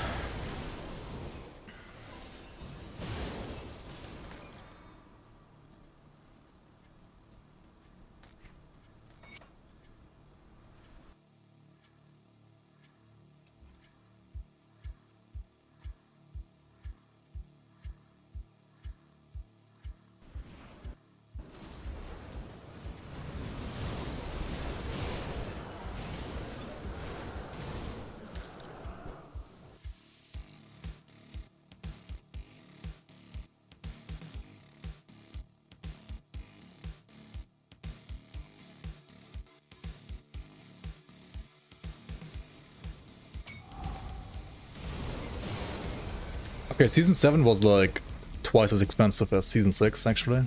Okay, season 7 was like twice as expensive as season 6 actually.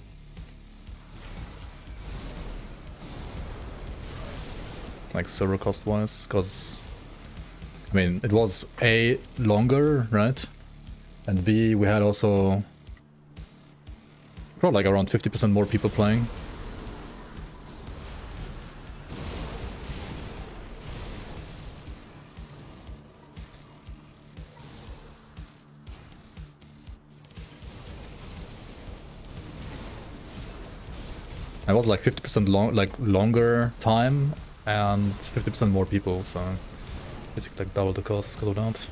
Like server cost wise, because I mean it was A, longer, right? And B, we had also probably like around 50% more people playing. It was like 50% longer time and 50% more people, so basically like double the cost because of that.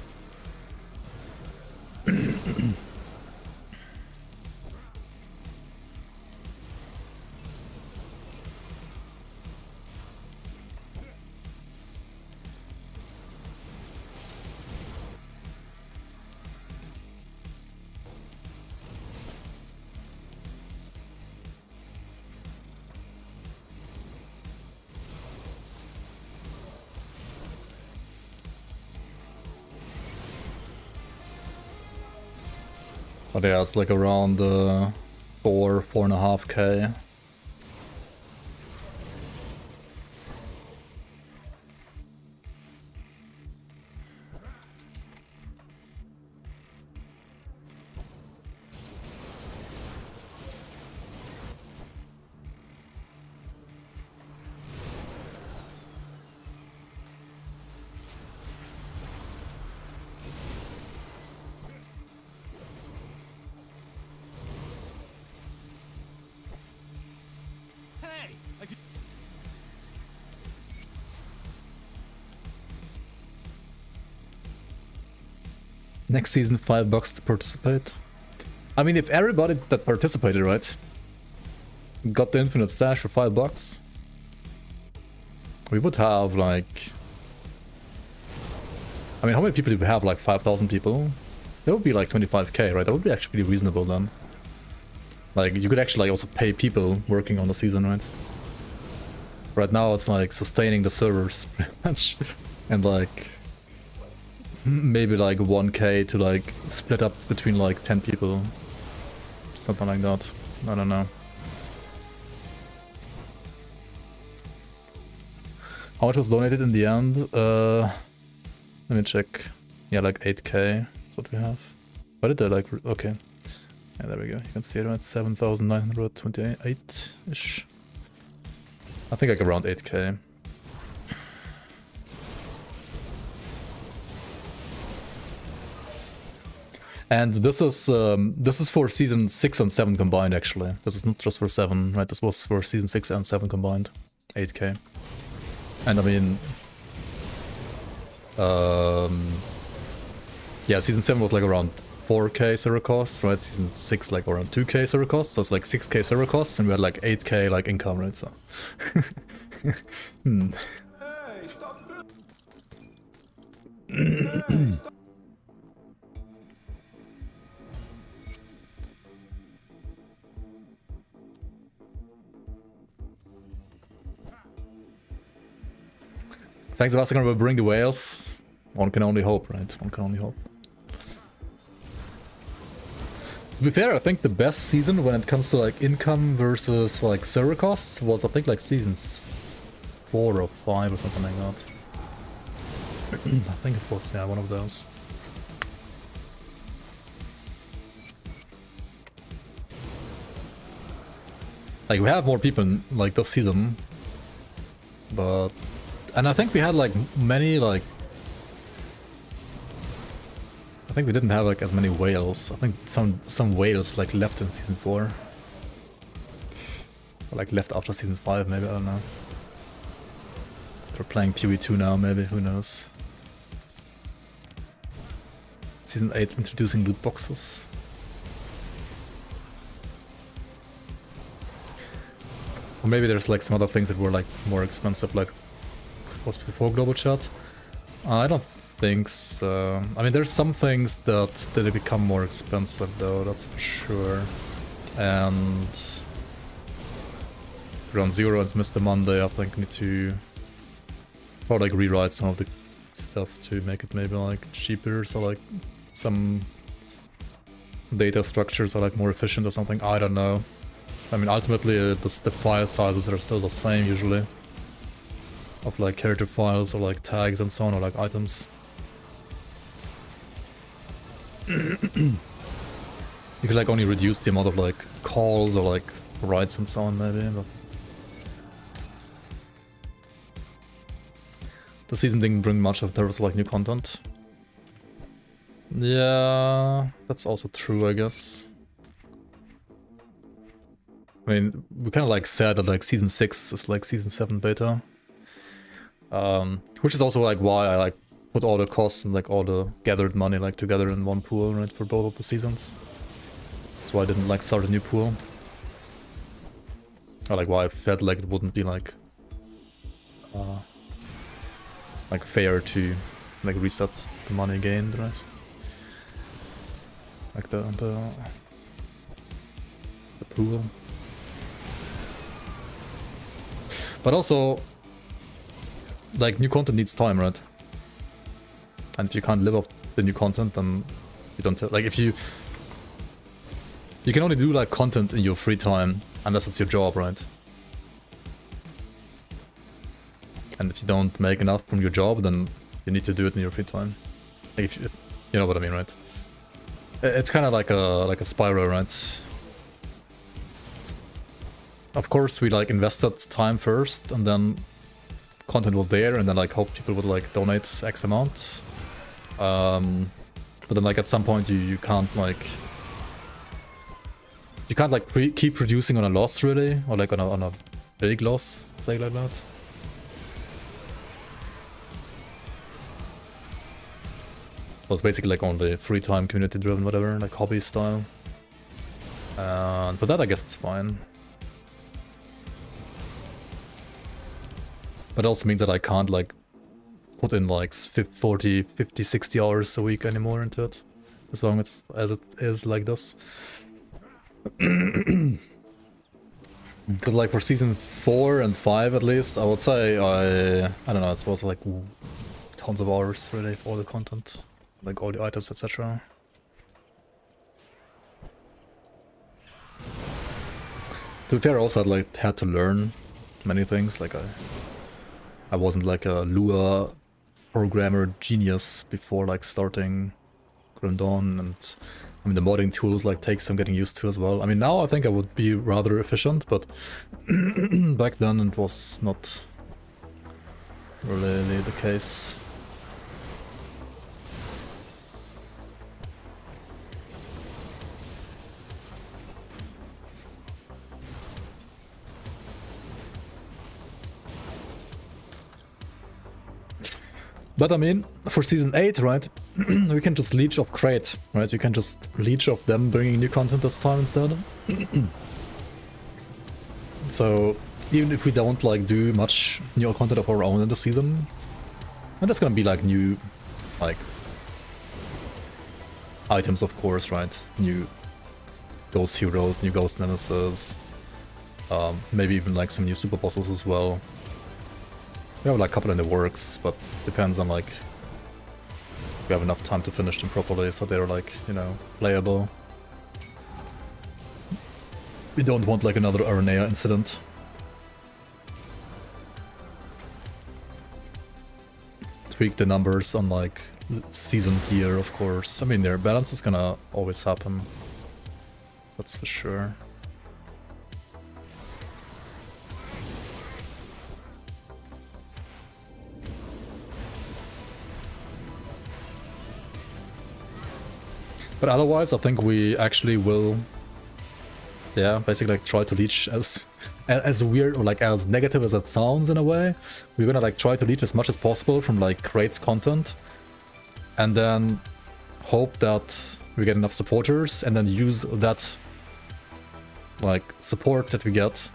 But yeah, it's like around 4.5k. Next season, $5 to participate. I mean, if everybody that participated, right, got the infinite stash for $5, we would have like... I mean, how many people do we have? Like 5,000 people? That would be like 25k, right? That would be actually pretty reasonable then. Like, you could actually like also pay people working on the season, right? Right now it's like sustaining the servers pretty much. And like... maybe like 1k to like split up between like 10 people. Something like that. I don't know. How much was donated in the end? Let me check. Yeah, like 8k. That's what we have. What did I like? Okay. Yeah, there we go. You can see it, right? 7,928-ish. I think like around 8k. And this is for season 6 and 7 combined, actually. This is not just for 7, right? This was for season 6 and 7 combined. 8k. And I mean... yeah, season 7 was like around 4k server costs, right? Season 6 like around 2k server costs, so it's like 6k server costs, and we had like 8k like income, right? So Fangs of Asterkarn will bring the whales. One can only hope, right? One can only hope. To be fair, I think the best season when it comes to like income versus like server costs was I think like seasons 4 or 5 or something like that. I think it was, yeah, one of those. Like we have more people in, like this season, but and I think we had like many like I think we didn't have like as many whales. I think some whales like left in season 4. Or like left after season 5 maybe, I don't know. They're playing PoE2 now maybe, who knows. Season 8 introducing loot boxes. Or maybe there's like some other things that were like more expensive, like was before global chat. I don't think so. I mean, there's some things that did become more expensive though, that's for sure. And Ground Zero and Mr. Monday, I think need to probably like rewrite some of the stuff to make it maybe like cheaper, so like some data structures are like more efficient or something. I don't know. I mean, ultimately the file sizes are still the same usually, of like character files or like tags and so on, or like items. You could like only reduce the amount of like calls or like writes and so on maybe, but the season didn't bring much of terms of like new content. Yeah, that's also true, I guess. I mean, we kind of like said that like season 6 is like season 7 beta. Which is also like why I like put all the costs and like all the gathered money like together in one pool, right, for both of the seasons. That's why I didn't like start a new pool. Or like why I felt like it wouldn't be like fair to like reset the money gained, right? Like the pool. But also, like, new content needs time, right? And if you can't live off the new content, then you don't like if you can only do like content in your free time unless it's your job, right? And if you don't make enough from your job, then you need to do it in your free time. Like if you know what I mean, right? It's kind of like a spiral, right? Of course, we like invested time first, and then content was there, and then like hope people would like donate X amount. But then like at some point you can't like keep producing on a loss really, or like on a big loss, say like that. So it's basically like only free time, community driven, whatever, like hobby style. For that I guess it's fine. But it also means that I can't like put in like 40, 50, 60 hours a week anymore into it. As long as it is like this. Because like for season 4 and 5 at least, I would say I don't know, it's about like tons of hours really for all the content. Like all the items, etc. To be fair, I also had to learn many things. Like I wasn't like a Lua programmer genius before like starting Grim Dawn, and I mean the modding tools like take some getting used to as well. I mean now I think I would be rather efficient, but back then it was not really the case. But I mean, for season 8, right? we can just leech off Crate, right? We can just leech off them bringing new content this time instead. So even if we don't like do much new content of our own in the season, and there's gonna be like new like items, of course, right? New ghost heroes, new ghost nemesis, maybe even like some new super bosses as well. We have like a couple in the works, but depends on like we have enough time to finish them properly so they're like, you know, playable. We don't want like another Aranea incident. Tweak the numbers on like season gear, of course. I mean, their balance is gonna always happen. That's for sure. But otherwise, I think we actually will, yeah, basically like try to leech as weird or like as negative as that sounds in a way. We're gonna like try to leech as much as possible from like Crate's content, and then hope that we get enough supporters, and then use that like support that we get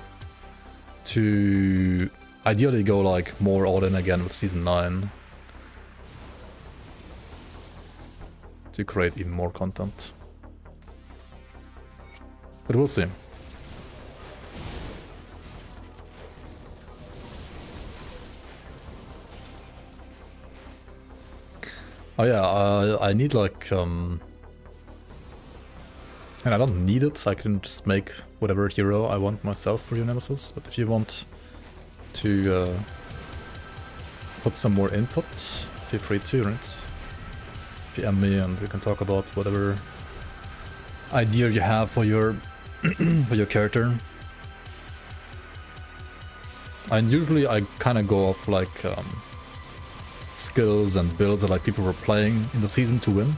to ideally go like more all in again with season 9. To create even more content. But we'll see. Oh yeah, I need like and I don't need it, I can just make whatever hero I want myself for your nemesis, but if you want to put some more input, feel free to, right? PM me and we can talk about whatever idea you have for your for your character. And usually I kind of go off like skills and builds that like people were playing in the season to win.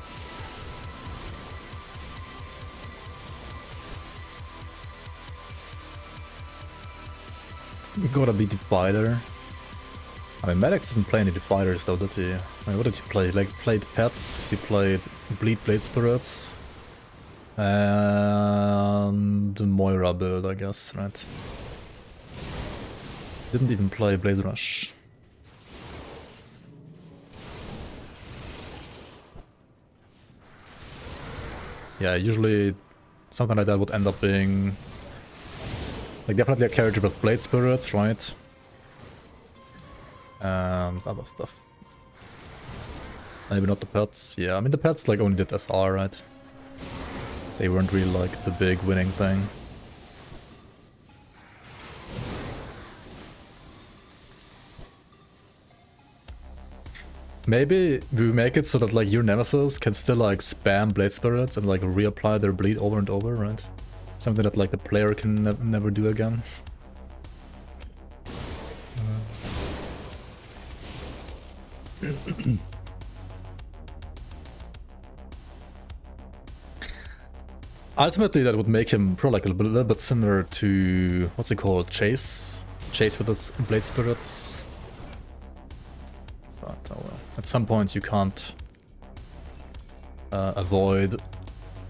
Gotta be Divider. I mean, Maddox didn't play any Dividers though, did he? I mean, what did he play? Like, played Pets, he played Bleed Blade Spirits, and Moira build, I guess, right? Didn't even play Blade Rush. Yeah, usually something like that would end up being like definitely a character with Blade Spirits, right? And other stuff. Maybe not the pets. Yeah, I mean the pets like only did SR, right? They weren't really like the big winning thing. Maybe we make it so that like your nemesis can still like spam Blade Spirits and like reapply their bleed over and over, right? Something that like the player can never do again. Ultimately, that would make him probably like a little bit similar to what's it called, Chase with his Blade Spirits. But oh well, at some point you can't avoid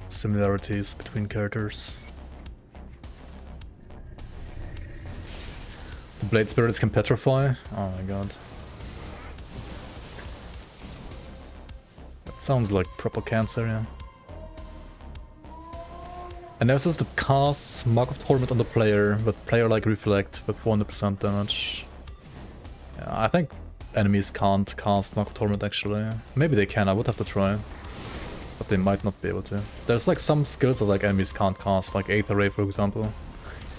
similarities between characters. The Blade Spirits can petrify. Oh my god. Sounds like proper cancer, yeah. And there's this that casts Mark of Torment on the player, but player like Reflect with 400% damage. Yeah, I think enemies can't cast Mark of Torment actually. Maybe they can, I would have to try. But they might not be able to. There's like some skills that like enemies can't cast, like Aether Ray for example.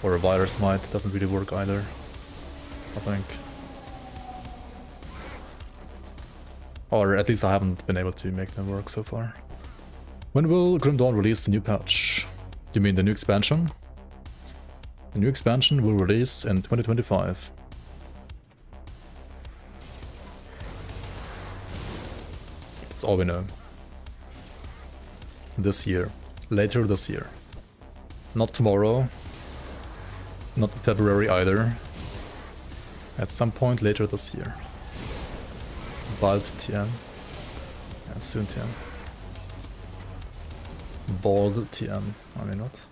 Or a Virus Might, doesn't really work either, I think. Or at least I haven't been able to make them work so far. When will Grim Dawn release the new patch? You mean the new expansion? The new expansion will release in 2025. That's all we know. This year. Later this year. Not tomorrow. Not in February either. At some point later this year. Bald TM. Yeah, soon TM. Bald TM. I mean, what?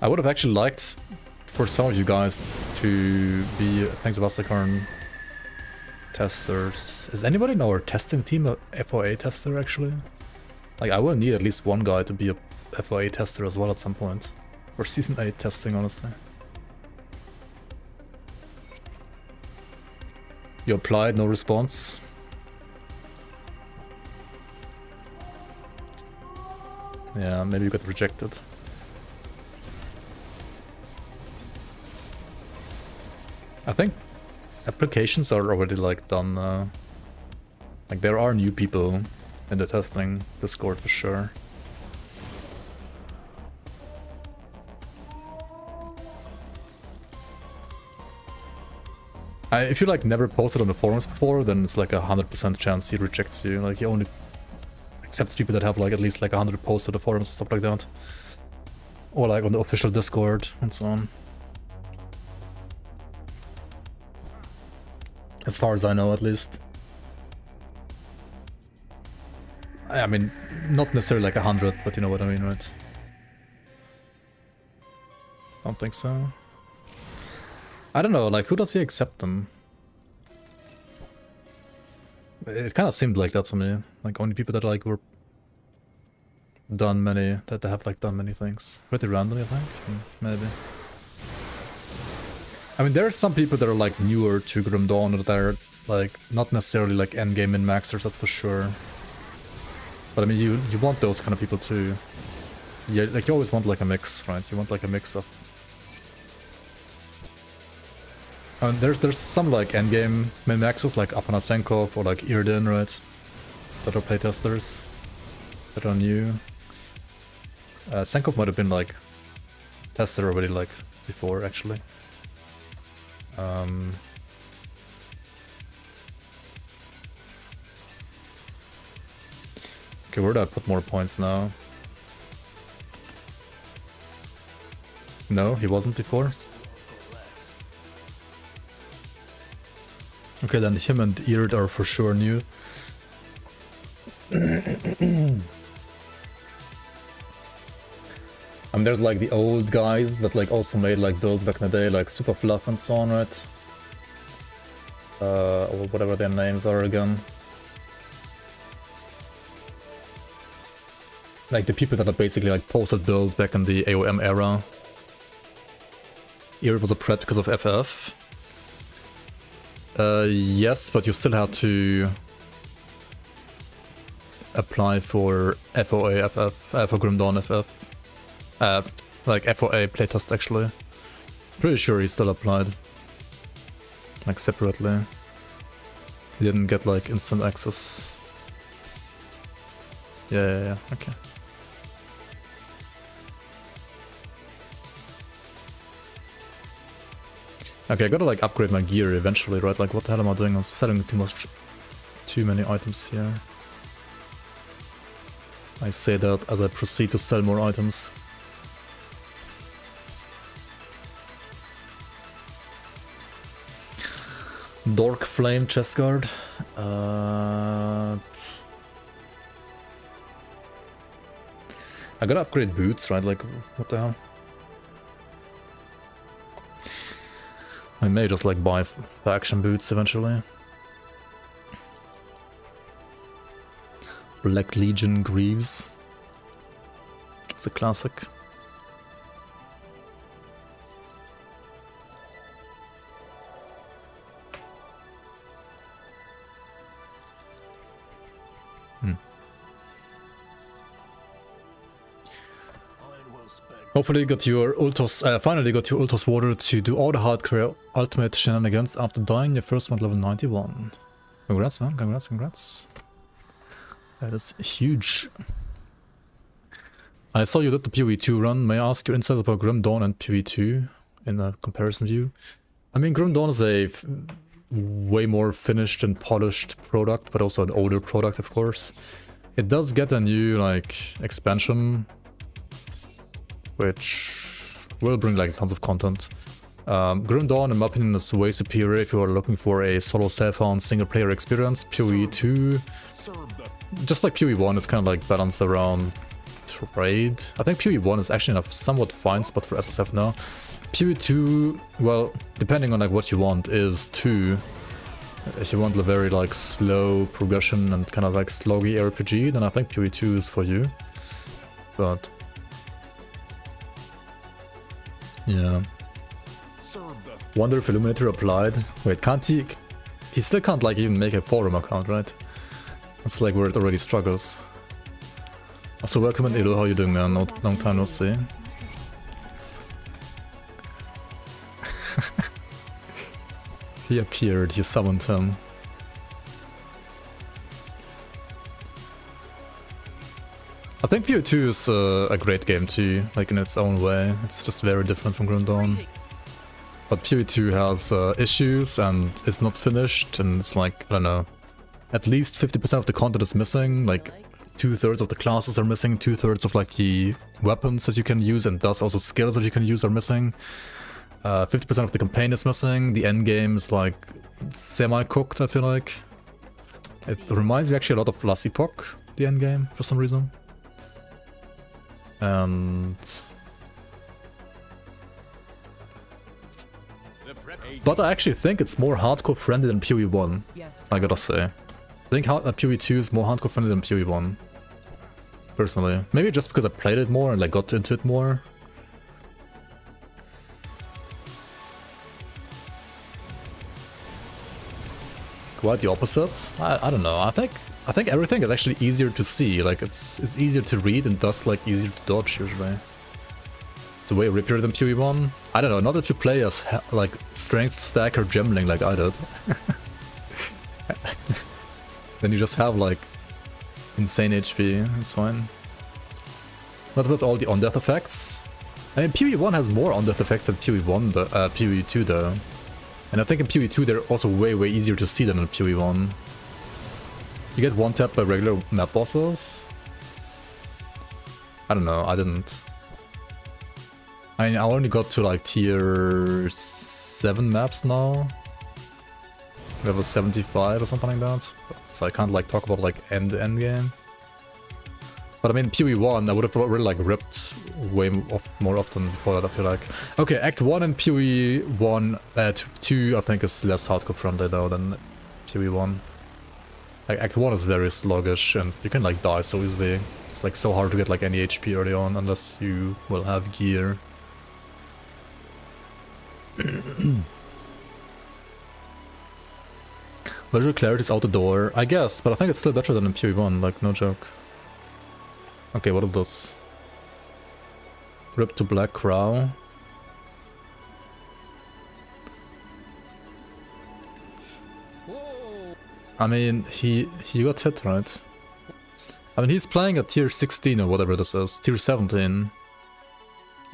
I would have actually liked for some of you guys to be Fangs of Asterkarn testers. Is anybody in our testing team a FOA tester actually? Like, I will need at least one guy to be a FOA tester as well at some point. For Season 8 testing, honestly. You applied, no response. Yeah, maybe you got rejected. I think applications are already like done. Like there are new people in the testing Discord for sure. If you like never posted on the forums before, then it's like 100% chance he rejects you. Like he only accepts people that have like at least like 100 posts on the forums and stuff like that, or like on the official Discord and so on. As far as I know, at least. I mean, not necessarily like 100, but you know what I mean, right? Don't think so. I don't know, like, who does he accept them? It kind of seemed like that to me. Like, only people that, like, were done many, that they have, like, done many things. Pretty randomly, I think. Maybe. I mean, there are some people that are, like, newer to Grim Dawn that are, like, not necessarily, like, endgame min-maxers, that's for sure. But, I mean, you want those kind of people too. Yeah, like, you always want, like, a mix, right? You want, like, a mix of... And there's some, like, endgame min-maxers, like Apanasenkov or, like, Irdin, right? That are playtesters. That are new. Senkov might have been, like, tested already, like, before, actually. Okay, where do I put more points now? No, he wasn't before. Okay, then him and Eard are for sure new. There's like the old guys that like also made like builds back in the day, like Super Fluff and so on, right? Or whatever their names are again. Like the people that are basically like posted builds back in the AOM era. Eard was a prep because of FF. Yes, but you still had to apply for FOA FF, for Grim Dawn FF. Like FOA playtest actually. Pretty sure he still applied. Like separately. He didn't get like instant access. Yeah, okay. Okay, I gotta like upgrade my gear eventually, right? Like what the hell am I doing? I'm selling too many items here. I say that as I proceed to sell more items. Dork Flame chest guard. I gotta upgrade boots, right? Like, what the hell? I may just like buy faction boots eventually. Black Legion Greaves. It's a classic. Hopefully you got your Ultos, finally got your Ultos Water to do all the hardcore ultimate shenanigans after dying your first one at level 91. Congrats, man, congrats. That is huge. I saw you did the PoE2 run. May I ask your insights about Grim Dawn and PoE2 in a comparison view? I mean, Grim Dawn is a way more finished and polished product, but also an older product, of course. It does get a new, like, expansion, which will bring, like, tons of content. Grim Dawn, in my opinion, is way superior if you are looking for a solo self-found single-player experience. PoE 2, just like PoE 1, it's kind of like balanced around trade. I think PoE 1 is actually in a somewhat fine spot for SSF now. PoE 2, well, depending on like what you want, is 2. If you want a very like slow progression and kind of like sloggy RPG, then I think PoE 2 is for you. But yeah. Wonder if Illuminator applied. Wait, can't he? He still can't like even make a forum account, right? That's like where it already struggles. So welcome in Edo, how you doing, man? No, long time no see. He appeared, you summoned him. I think PoE 2 is a great game too, like in its own way. It's just very different from Grim Dawn. But PoE 2 has issues and it's not finished, and it's like, I don't know, at least 50% of the content is missing, like 2/3 of the classes are missing, 2/3 of like the weapons that you can use and thus also skills that you can use are missing. 50% of the campaign is missing, the end game is like semi-cooked, I feel like. It reminds me actually a lot of Lassie Puck, the end game, for some reason. And but I actually think it's more hardcore friendly than PoE 1, I gotta say. I think PoE 2 is more hardcore friendly than PoE 1, personally. Maybe just because I played it more and like got into it more. Quite the opposite. I don't know. I think everything is actually easier to see. Like it's easier to read and thus like easier to dodge usually. It's way rippier than PoE 1. I don't know, not if you play as like strength stack or gemling like I did. Then you just have like insane HP, it's fine. Not with all the on-death effects. I mean, PoE 1 has more on-death effects than PoE 2 though. And I think in PoE 2 they're also way easier to see than in PoE 1. You get one-tapped by regular map bosses. I don't know, I didn't. I mean, I only got to like tier 7 maps now. Level 75 or something like that. So I can't like talk about like end game. But I mean, PoE 1 I would have really like ripped way more often before that, I feel like. Okay, Act 1 and PoE 1, 2 I think is less hardcore friendly though than PoE 1. Like Act 1 is very sluggish and you can like die so easily. It's like so hard to get like any HP early on unless you will have gear. Visual clarity is out the door, I guess, but I think it's still better than in PoE 1, like no joke. Okay, what is this? Rip to Black Crow. I mean, he got hit, right? I mean, he's playing at tier 16 or whatever this is, tier 17.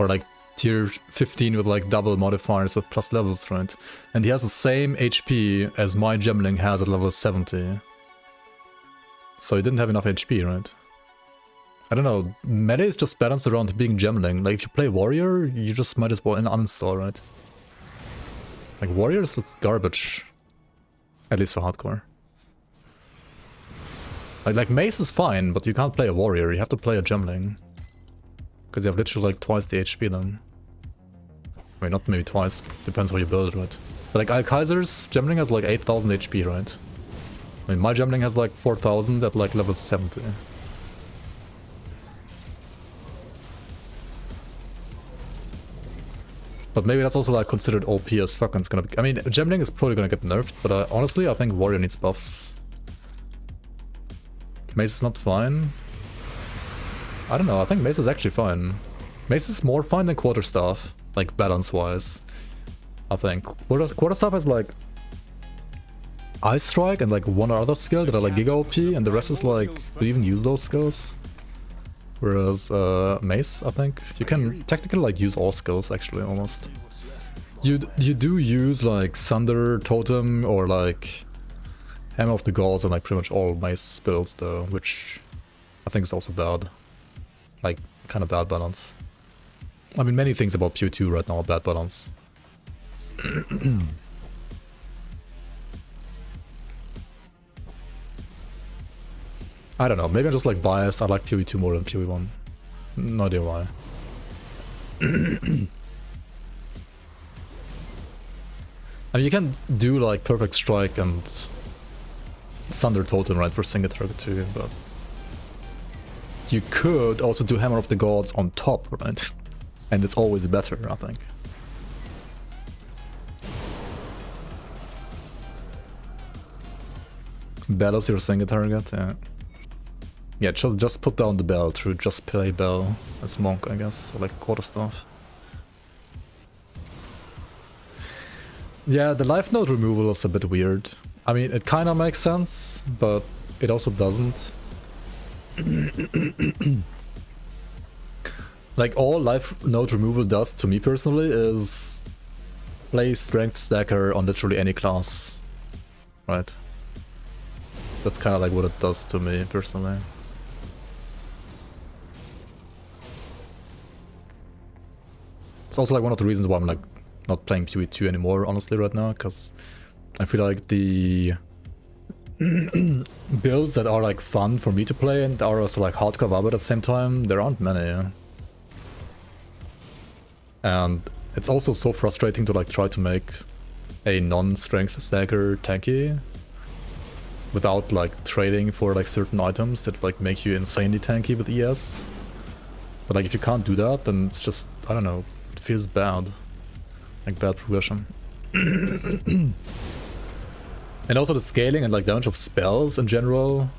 Or like tier 15 with like double modifiers with plus levels, right? And he has the same HP as my Gemling has at level 70. So he didn't have enough HP, right? I don't know, melee is just balanced around being Gemling. Like if you play Warrior, you just might as well uninstall, right? Like Warrior is garbage. At least for hardcore. Like Mace is fine, but you can't play a Warrior, you have to play a Gemling. Because you have literally like twice the HP then. I mean, not maybe twice, depends how you build it, right? But like Alkaiser's Gemling has like 8000 HP, right? I mean, my Gemling has like 4000 at like level 70. But maybe that's also like considered OP as fuck and it's gonna be... I mean, Gemling is probably gonna get nerfed, but honestly I think Warrior needs buffs. Mace is not fine. I don't know, I think Mace is actually fine. Mace is more fine than Quarterstaff, like balance-wise. I think. Quarterstaff has like Ice Strike and like one other skill that are like Giga OP, and the rest is like, do you even use those skills? Whereas Mace, I think, you can technically like use all skills actually, almost. You do use like Thunder Totem or like Hammer of the Gods on like pretty much all my spells though, which I think is also bad. Like, kind of bad balance. I mean, many things about PoE2 right now are bad balance. I don't know, maybe I'm just like biased. I like PoE2 more than PoE1. No idea why. I mean, you can do like Perfect Strike and Thunder Totem, right, for single target too, but you could also do Hammer of the Gods on top, right? And it's always better, I think. Bell is your single target, yeah. Yeah, just put down the bell through just play bell as monk, I guess, or like quarterstaff. Yeah, the life node removal is a bit weird. I mean, it kind of makes sense, but it also doesn't. Like, all life node removal does to me personally is play strength stacker on literally any class, right? So that's kind of like what it does to me personally. It's also like one of the reasons why I'm like not playing PoE2 anymore, honestly, right now, because I feel like the builds that are like fun for me to play and are also like hardcore viable at the same time, there aren't many. And it's also so frustrating to like try to make a non-strength stacker tanky without like trading for like certain items that like make you insanely tanky with ES. But like if you can't do that, then it's just, I don't know, it feels bad. Like bad progression. And also the scaling and like damage of spells in general,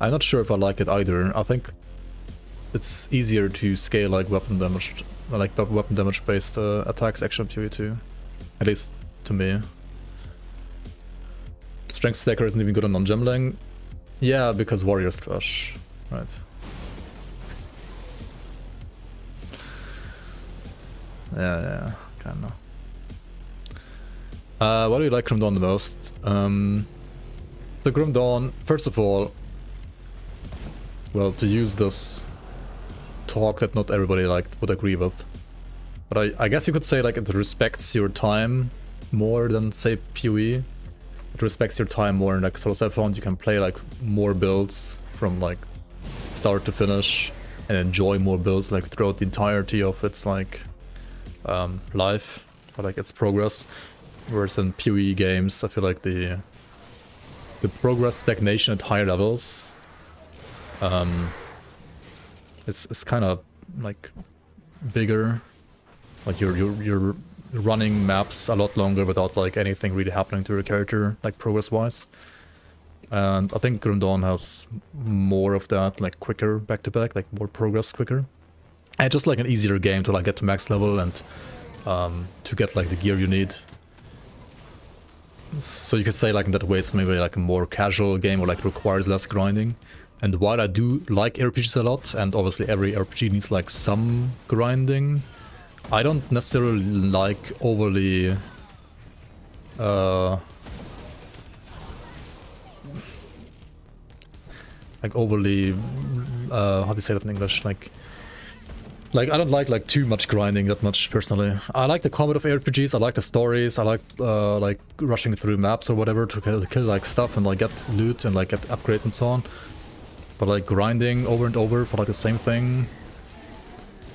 I'm not sure if I like it either. I think it's easier to scale like weapon damage based attacks actually in PoE2. At least to me. Strength stacker isn't even good on non-gemmling. Yeah, because warriors trash, right? Yeah, kinda. What do you like Grim Dawn the most? So Grim Dawn, first of all, well, to use this talk that not everybody like would agree with, but I guess you could say like it respects your time more than say PoE. It respects your time more, and like Soul Found you can play like more builds from like start to finish and enjoy more builds like throughout the entirety of its like life, or like its progress. Whereas in PoE games, I feel like the progress stagnation at higher levels it's kind of like bigger. Like you're running maps a lot longer without like anything really happening to your character, like progress wise. And I think Grim Dawn has more of that, like quicker back to back, like more progress quicker. And just like an easier game to like get to max level and to get like the gear you need. So you could say like in that way it's maybe like a more casual game or like requires less grinding. And while I do like RPGs a lot, and obviously every RPG needs like some grinding, I don't necessarily like overly how do you say that in English? Like I don't like too much grinding that much personally. I like the combat of RPGs, I like the stories, I like rushing through maps or whatever to kill like stuff and like get loot and like get upgrades and so on. But like grinding over and over for like the same thing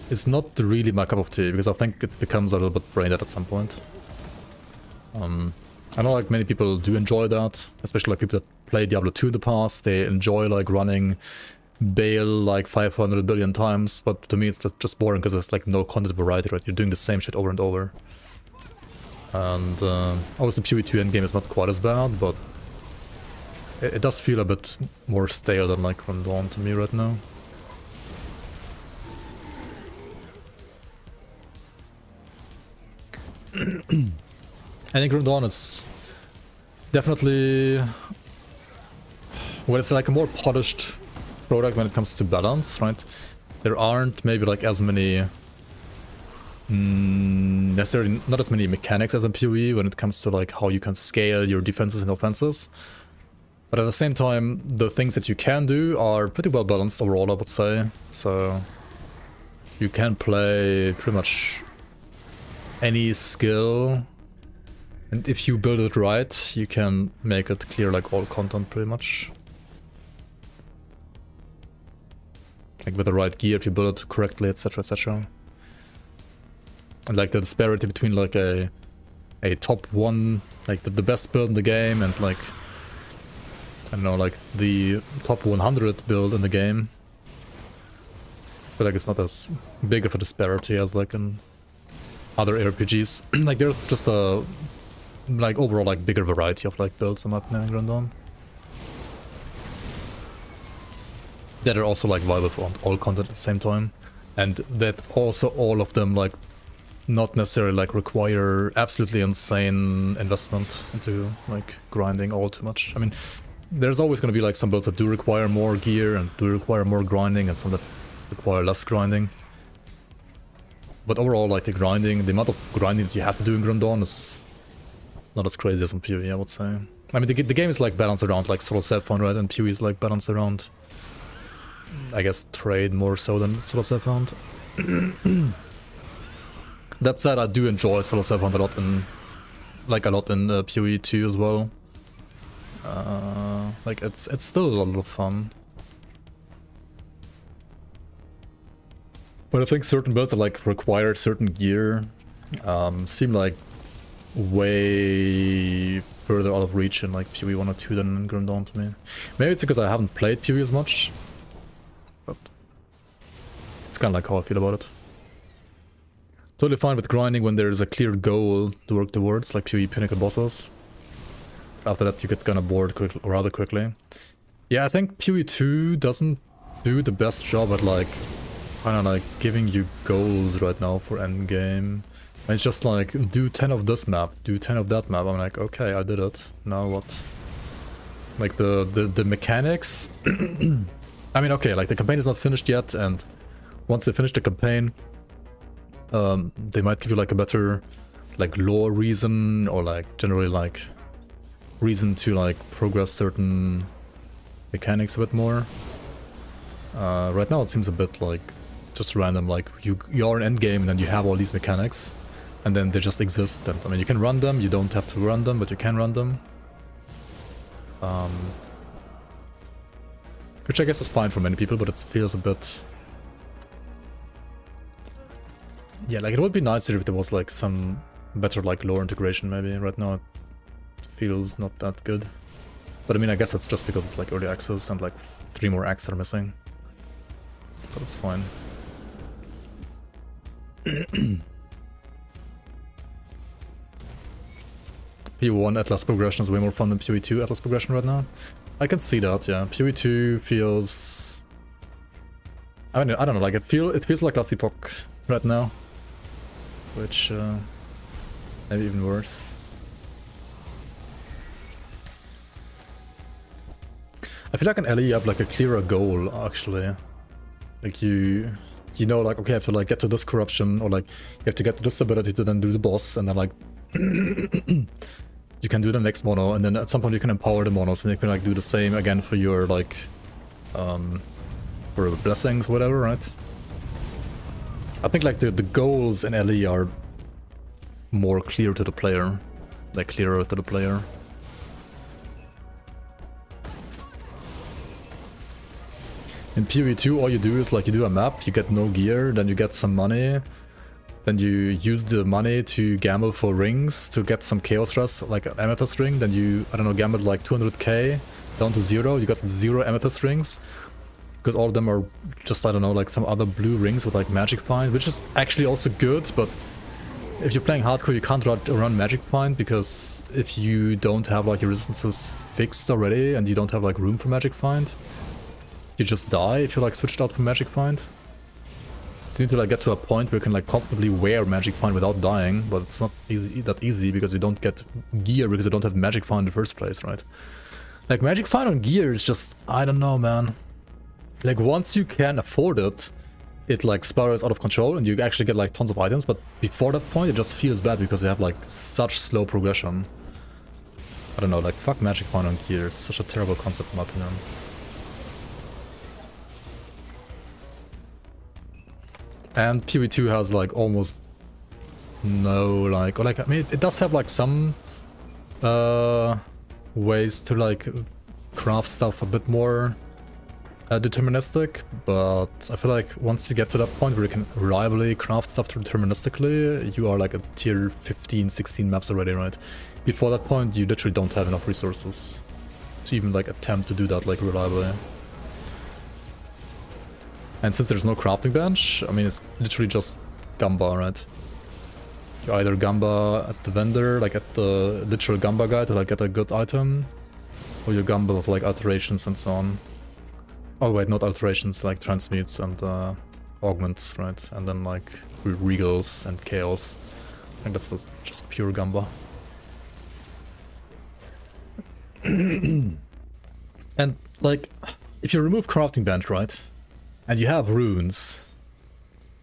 is not really my cup of tea, because I think it becomes a little bit brain dead at some point. I know like many people do enjoy that, especially like people that play Diablo 2 in the past. They enjoy like running Bale like 500 billion times, but to me it's just boring because there's like no content variety, right? You're doing the same shit over and over. And obviously PoE2 endgame is not quite as bad, but it does feel a bit more stale than like Grim Dawn to me right now. I think Grim Dawn is definitely, well, it's like a more polished product when it comes to balance, right? There aren't maybe like as many necessarily not as many mechanics as in PoE when it comes to like how you can scale your defenses and offenses. But at the same time, the things that you can do are pretty well balanced overall, I would say. So you can play pretty much any skill, and if you build it right, you can make it clear like all content pretty much. Like with the right gear, if you build it correctly, etc, etc. And like the disparity between like a top one, like the best build in the game, and like, I don't know, like the top 100 build in the game. But like it's not as big of a disparity as like in other RPGs. Like there's just a like overall like bigger variety of like builds in my opinion in Grandawn. That are also like viable for all content at the same time. And that also all of them like not necessarily like require absolutely insane investment into like grinding all too much. I mean, there's always going to be like some builds that do require more gear and do require more grinding, and some that require less grinding. But overall, like the amount of grinding that you have to do in Grandawn is not as crazy as in PoE, I would say. I mean, the game is like balanced around like solo save point, right? And PoE is like balanced around, I guess, trade more so than solo save point. That said, I do enjoy solo save point a lot in PoE 2 as well. Like it's still a lot of fun. But I think certain builds that like require certain gear seem like way further out of reach in like PoE 1 or 2 than in Grandawn to me. Maybe it's because I haven't played PoE as much, but it's kind of like how I feel about it. Totally fine with grinding when there is a clear goal to work towards, like PoE pinnacle bosses. After that you get kind of bored rather quickly. Yeah, I think PoE 2 doesn't do the best job at like, I don't know, like giving you goals right now for endgame. And it's just like, do 10 of this map, do 10 of that map. I'm like, okay, I did it. Now what? Like the mechanics. I mean, okay, like the campaign is not finished yet, and once they finish the campaign, they might give you like a better like lore reason, or like generally like reason to like progress certain mechanics a bit more. Right now it seems a bit like just random, like you're in endgame and then you have all these mechanics and then they just exist, and I mean you can run them, you don't have to run them, but you can run them. Which I guess is fine for many people, but it feels a bit... Yeah, like it would be nicer if there was like some better like lore integration maybe. Right now it feels not that good. But I mean, I guess that's just because it's like early access and like 3 more acts are missing. So that's fine. PoE1 Atlas progression is way more fun than PoE2 Atlas progression right now. I can see that, yeah. PoE2 feels... I mean, I don't know, like it feels like Last Epoch right now. Which, maybe even worse. I feel like in LE you have like a clearer goal, actually. Like you know, like, okay, I have to like get to this corruption, or like you have to get to this ability to then do the boss, and then like you can do the next mono, and then at some point you can empower the monos, and you can like do the same again for your like for blessings, whatever, right? I think like the goals in LE are more clear to the player, like clearer to the player. In PoE2 all you do is like you do a map, you get no gear, then you get some money, then you use the money to gamble for rings to get some chaos dress, like an amethyst ring, then you, I don't know, gambled like 200k down to 0, you got 0 amethyst rings, because all of them are just, I don't know, like some other blue rings with like magic pine, which is actually also good, but if you're playing hardcore you can't run magic pine, because if you don't have like your resistances fixed already and you don't have like room for magic find, you just die if you like switched out from magic find. So you need to like get to a point where you can like comfortably wear magic find without dying, but it's not that easy because you don't get gear because you don't have magic find in the first place, right? Like magic find on gear is just, I don't know, man. Like once you can afford it, it like spirals out of control and you actually get like tons of items, but before that point it just feels bad because you have like such slow progression. I don't know, like fuck Magic Find on gear, it's such a terrible concept in my opinion. And PoE2 has like almost no like, or like, I mean it does have like some ways to like craft stuff a bit more deterministic, but I feel like once you get to that point where you can reliably craft stuff deterministically, you are like at tier 15, 16 maps already, right? Before that point, you literally don't have enough resources to even like attempt to do that like reliably. And since there's no crafting bench, I mean it's literally just Gamba, right? You either Gamba at the vendor, like at the literal Gamba guy to like get a good item, or you Gamba with like alterations and so on. Oh wait, not alterations, like transmutes and augments, right? And then like regals and chaos. I think that's just pure Gamba. And like, if you remove crafting bench, right? And you have runes,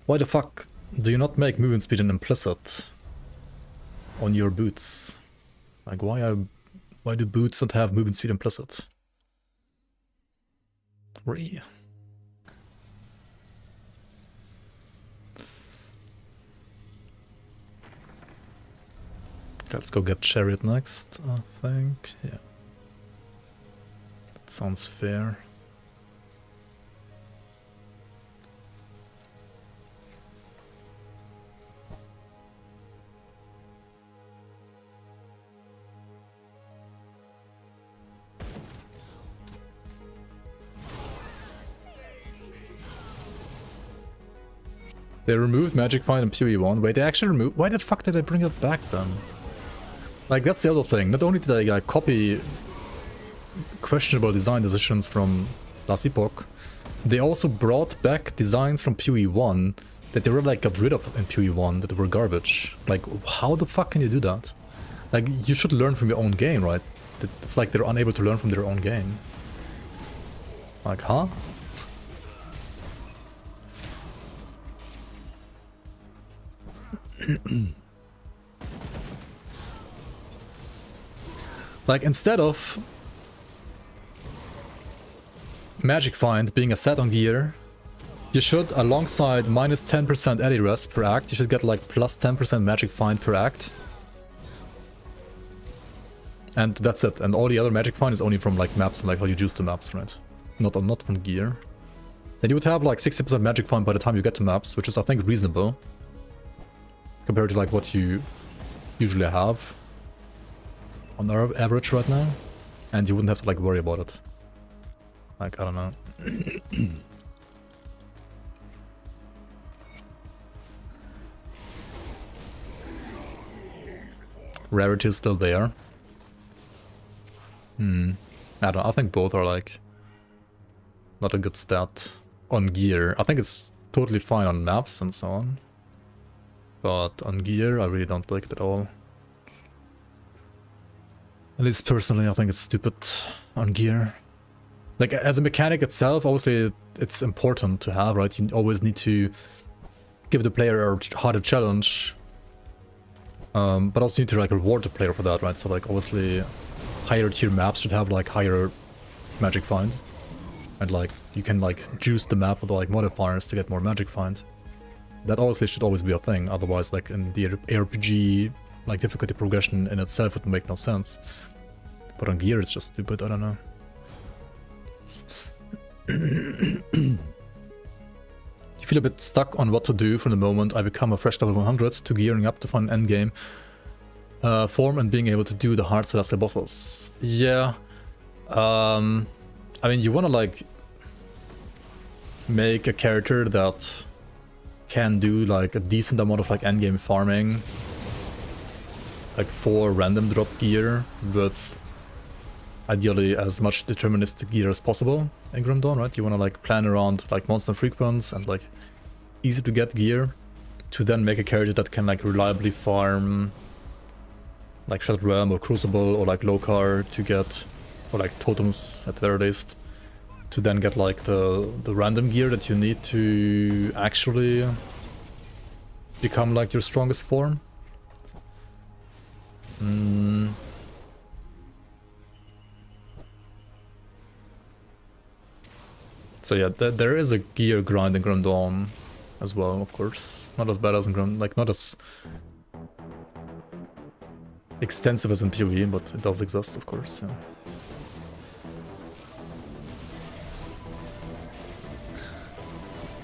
why the fuck do you not make movement speed an implicit on your boots? Like why do boots not have movement speed implicit? Okay, let's go get Chariot next, I think. Yeah. That sounds fair. They removed Magic Find in PoE1. Wait, they actually removed... Why the fuck did I bring it back then? Like, that's the other thing. Not only did I like, copy questionable design decisions from last epoch, they also brought back designs from PoE1 that they were like got rid of in PoE1 that were garbage. Like, how the fuck can you do that? Like, you should learn from your own game, right? It's like they're unable to learn from their own game. Like, huh? Like, instead of Magic Find being a set on gear, you should, alongside minus 10% eddy rest per act, you should get like plus 10% Magic Find per act. And that's it. And all the other Magic Find is only from like maps and like how you juice the maps, right? Not from gear. Then you would have like 60% Magic Find by the time you get to maps, which is I think reasonable compared to like what you usually have on our average right now, and you wouldn't have to like worry about it. Like, I don't know. Rarity is still there. I don't know, I think both are like not a good stat on gear. I think it's totally fine on maps and so on, but on gear I really don't like it at all. At least personally, I think it's stupid on gear. Like, as a mechanic itself, obviously it's important to have, right? You always need to give the player a harder challenge, but also need to like reward the player for that, right? So like, obviously higher tier maps should have like higher Magic Find, and like you can like juice the map with like modifiers to get more Magic Find. That obviously should always be a thing, otherwise like in the ARPG like difficulty progression in itself would make no sense. But on gear it's just stupid, I don't know. You feel a bit stuck on what to do from the moment I become a fresh level 100 to gearing up to find an endgame form and being able to do the hard celestial bosses. Yeah. I mean, you wanna like make a character that can do like a decent amount of like endgame farming, like for random drop gear with ideally as much deterministic gear as possible in Grim Dawn, right? You want to like plan around like monster frequents and like easy to get gear to then make a character that can like reliably farm like Shattered Realm or Crucible or like Lokar to get, or like totems at the very least, to then get like the random gear that you need to actually become like your strongest form. So yeah, there is a gear grind in Grim Dawn as well, of course. Not as bad as in Grim, like not as extensive as in PoE, but it does exist, of course. Yeah.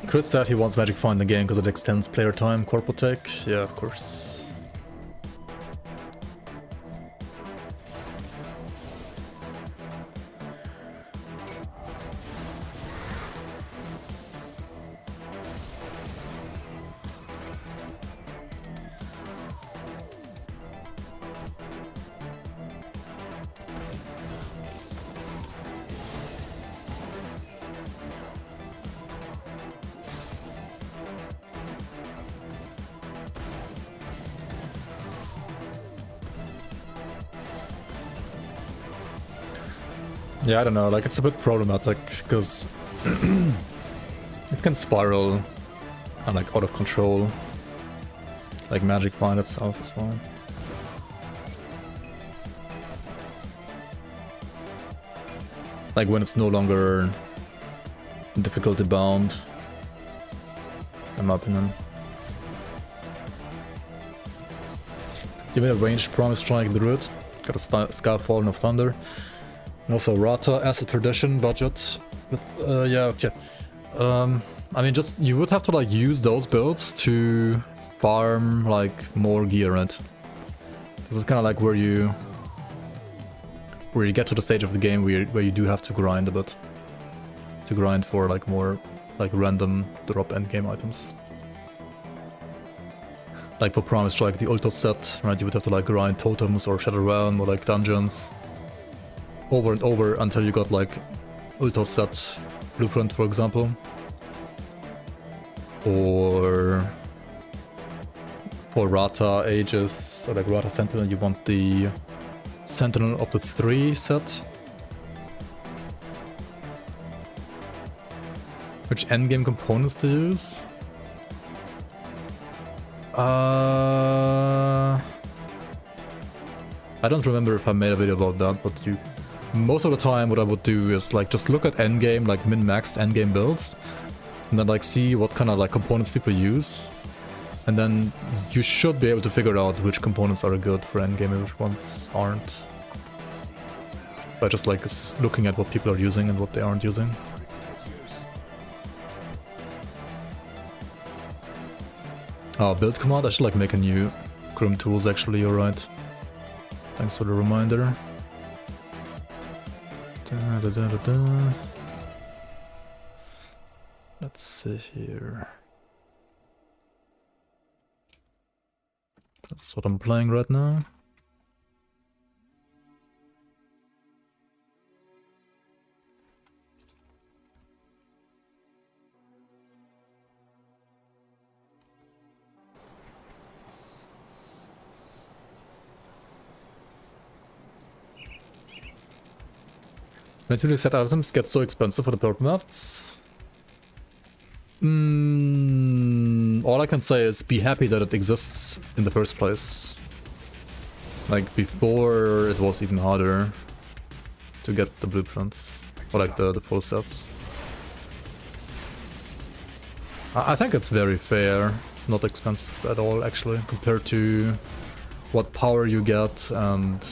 Chris said he wants Magic Find the game because it extends player time, corpo tech. Yeah, of course. Yeah, I don't know, like it's a bit problematic because it can spiral and like out of control, like Magic Find itself as well. Like when it's no longer difficulty bound, in my opinion. Give me a ranged Promise Strike Druid, got a Skyfallen of Thunder. And also Rata, Acid Perdition budget. With, yeah, okay. I mean, just you would have to like use those builds to farm like more gear, right? This is kind of like where you get to the stage of the game where you do have to grind a bit, to grind for like more like random drop endgame items. Like for Promise Strike, the Ultos set, right? You would have to like grind totems or Shadow Realm or like dungeons over and over until you got like Ultos set blueprint, for example. Or for Rata Aegis, or like Rata Sentinel, you want the Sentinel of the 3 set. Which endgame components to use? I don't remember if I made a video about that, but most of the time what I would do is like just look at endgame, like min-maxed endgame builds, and then like see what kind of like components people use, and then you should be able to figure out which components are good for endgame and which ones aren't, by just like looking at what people are using and what they aren't using. Build command, I should like make a new grimtools actually, you're right. Thanks for the reminder. Let's see here. That's what I'm playing right now. Naturally set items get so expensive for the purple maps. All I can say is be happy that it exists in the first place. Like before it was even harder to get the blueprints, or like the full sets. I think it's very fair. It's not expensive at all actually, compared to what power you get and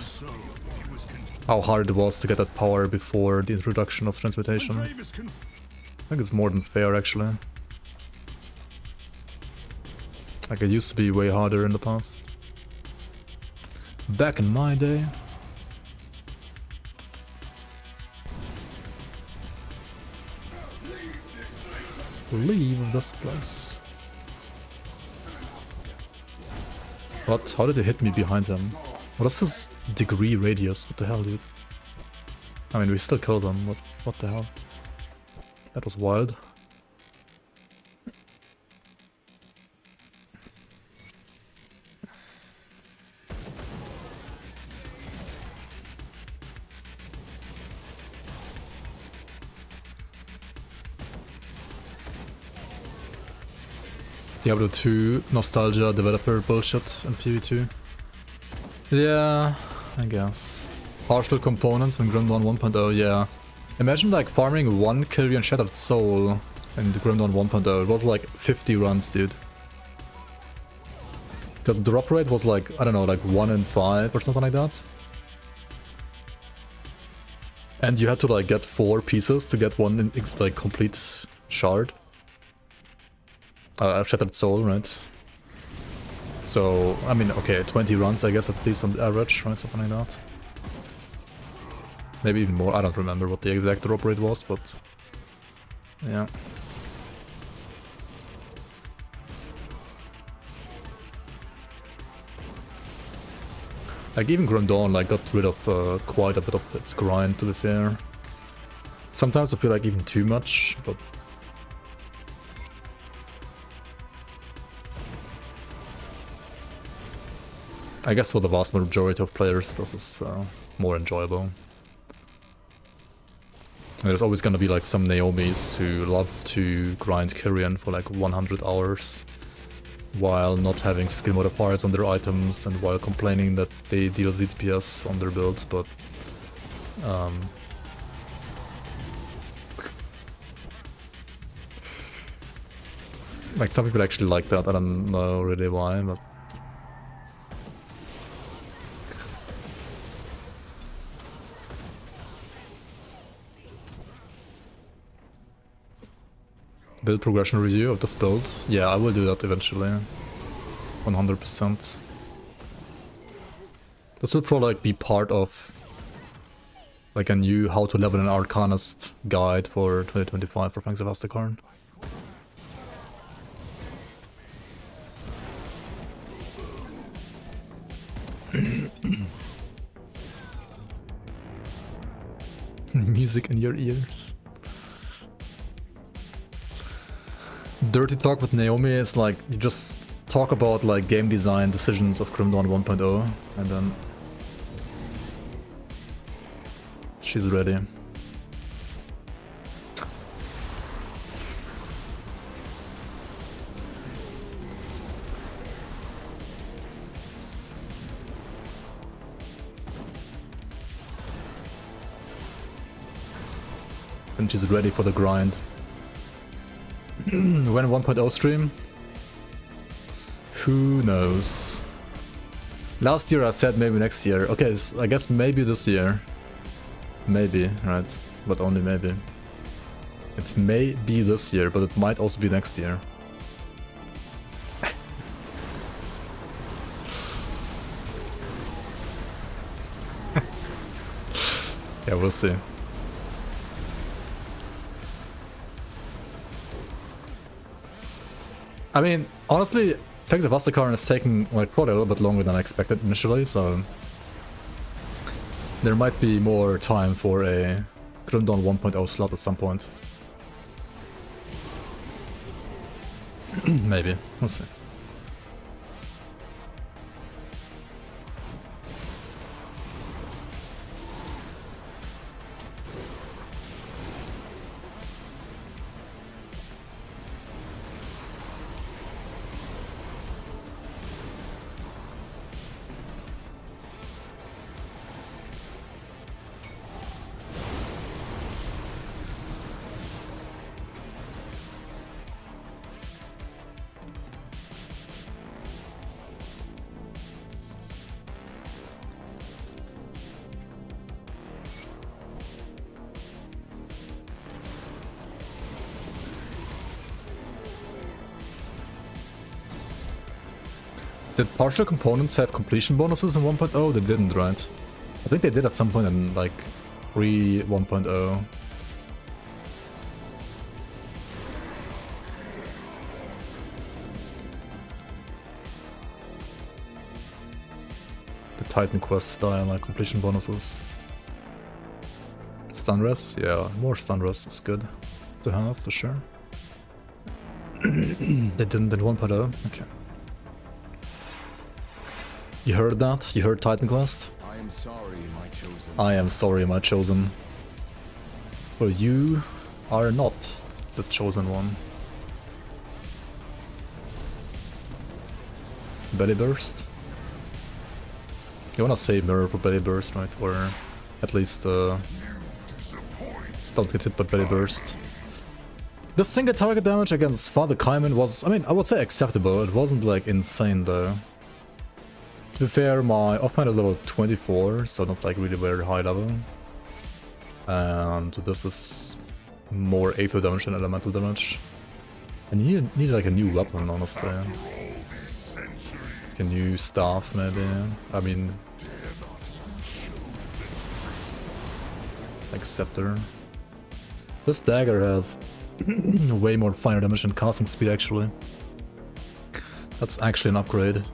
how hard it was to get that power before the introduction of transmutation. I think it's more than fair actually. Like it used to be way harder in the past. Back in my day. Leave this place. What? How did it hit me behind him? What is this degree radius? What the hell, dude? I mean, we still killed him. What the hell? That was wild. Diablo 2 nostalgia developer bullshit and PV2. Yeah, I guess. Partial components in Grim Dawn 1.0, yeah. Imagine like farming 1 Kyrian Shattered Soul in the Grim Dawn 1.0. It was like 50 runs, dude. Because the drop rate was like, I don't know, like 1 in 5 or something like that. And you had to like get 4 pieces to get one in, like complete shard. Shattered Soul, right? So, I mean, okay, 20 runs I guess at least on the average, right? Something like that. Maybe even more, I don't remember what the exact drop rate was, but... yeah. Like even Grim Dawn like got rid of quite a bit of its grind, to be fair. Sometimes I feel like even too much, but... I guess for the vast majority of players this is more enjoyable. There's always gonna be like some Naomis who love to grind Kyrian for like 100 hours while not having skill modifiers on their items and while complaining that they deal ZTPS on their build, but like some people actually like that, I don't know really why, but build progression review of this build? Yeah, I will do that eventually. 100%. This will probably like be part of like a new how to level an Arcanist guide for 2025 for Fangs of Asterkarn. Music in your ears. Dirty talk with Naomi is like you just talk about like game design decisions of Grim Dawn 1.0 and then she's ready. And she's ready for the grind. When 1.0 stream? Who knows? Last year I said maybe next year. Okay, so I guess maybe this year. Maybe, right? But only maybe. It may be this year, but it might also be next year. Yeah, we'll see. I mean, honestly, Fangs of Asterkarn is taking like probably a little bit longer than I expected initially, so there might be more time for a Grim Dawn 1.0 slot at some point. Maybe, we'll see. Did partial components have completion bonuses in 1.0? They didn't, right? I think they did at some point in like pre-1.0. The Titan Quest style, like completion bonuses. Stun res? Yeah, more stun res is good to have for sure. They didn't in 1.0? Okay. You heard that? You heard Titan Quest? I am sorry, my chosen. I am sorry, my chosen. For you are not the chosen one. Belly Burst. You wanna save mirror for Belly Burst, right? Or at least don't get hit by Belly Burst. The single target damage against Father Kaiman was, I mean, I would say acceptable. It wasn't like insane though. To be fair, my offhand is level 24, so not like really very high level. And this is more aether damage than elemental damage. And you need like a new weapon, honestly. Like a new staff, maybe. I mean, like scepter. This dagger has way more fire damage and casting speed, actually. That's actually an upgrade.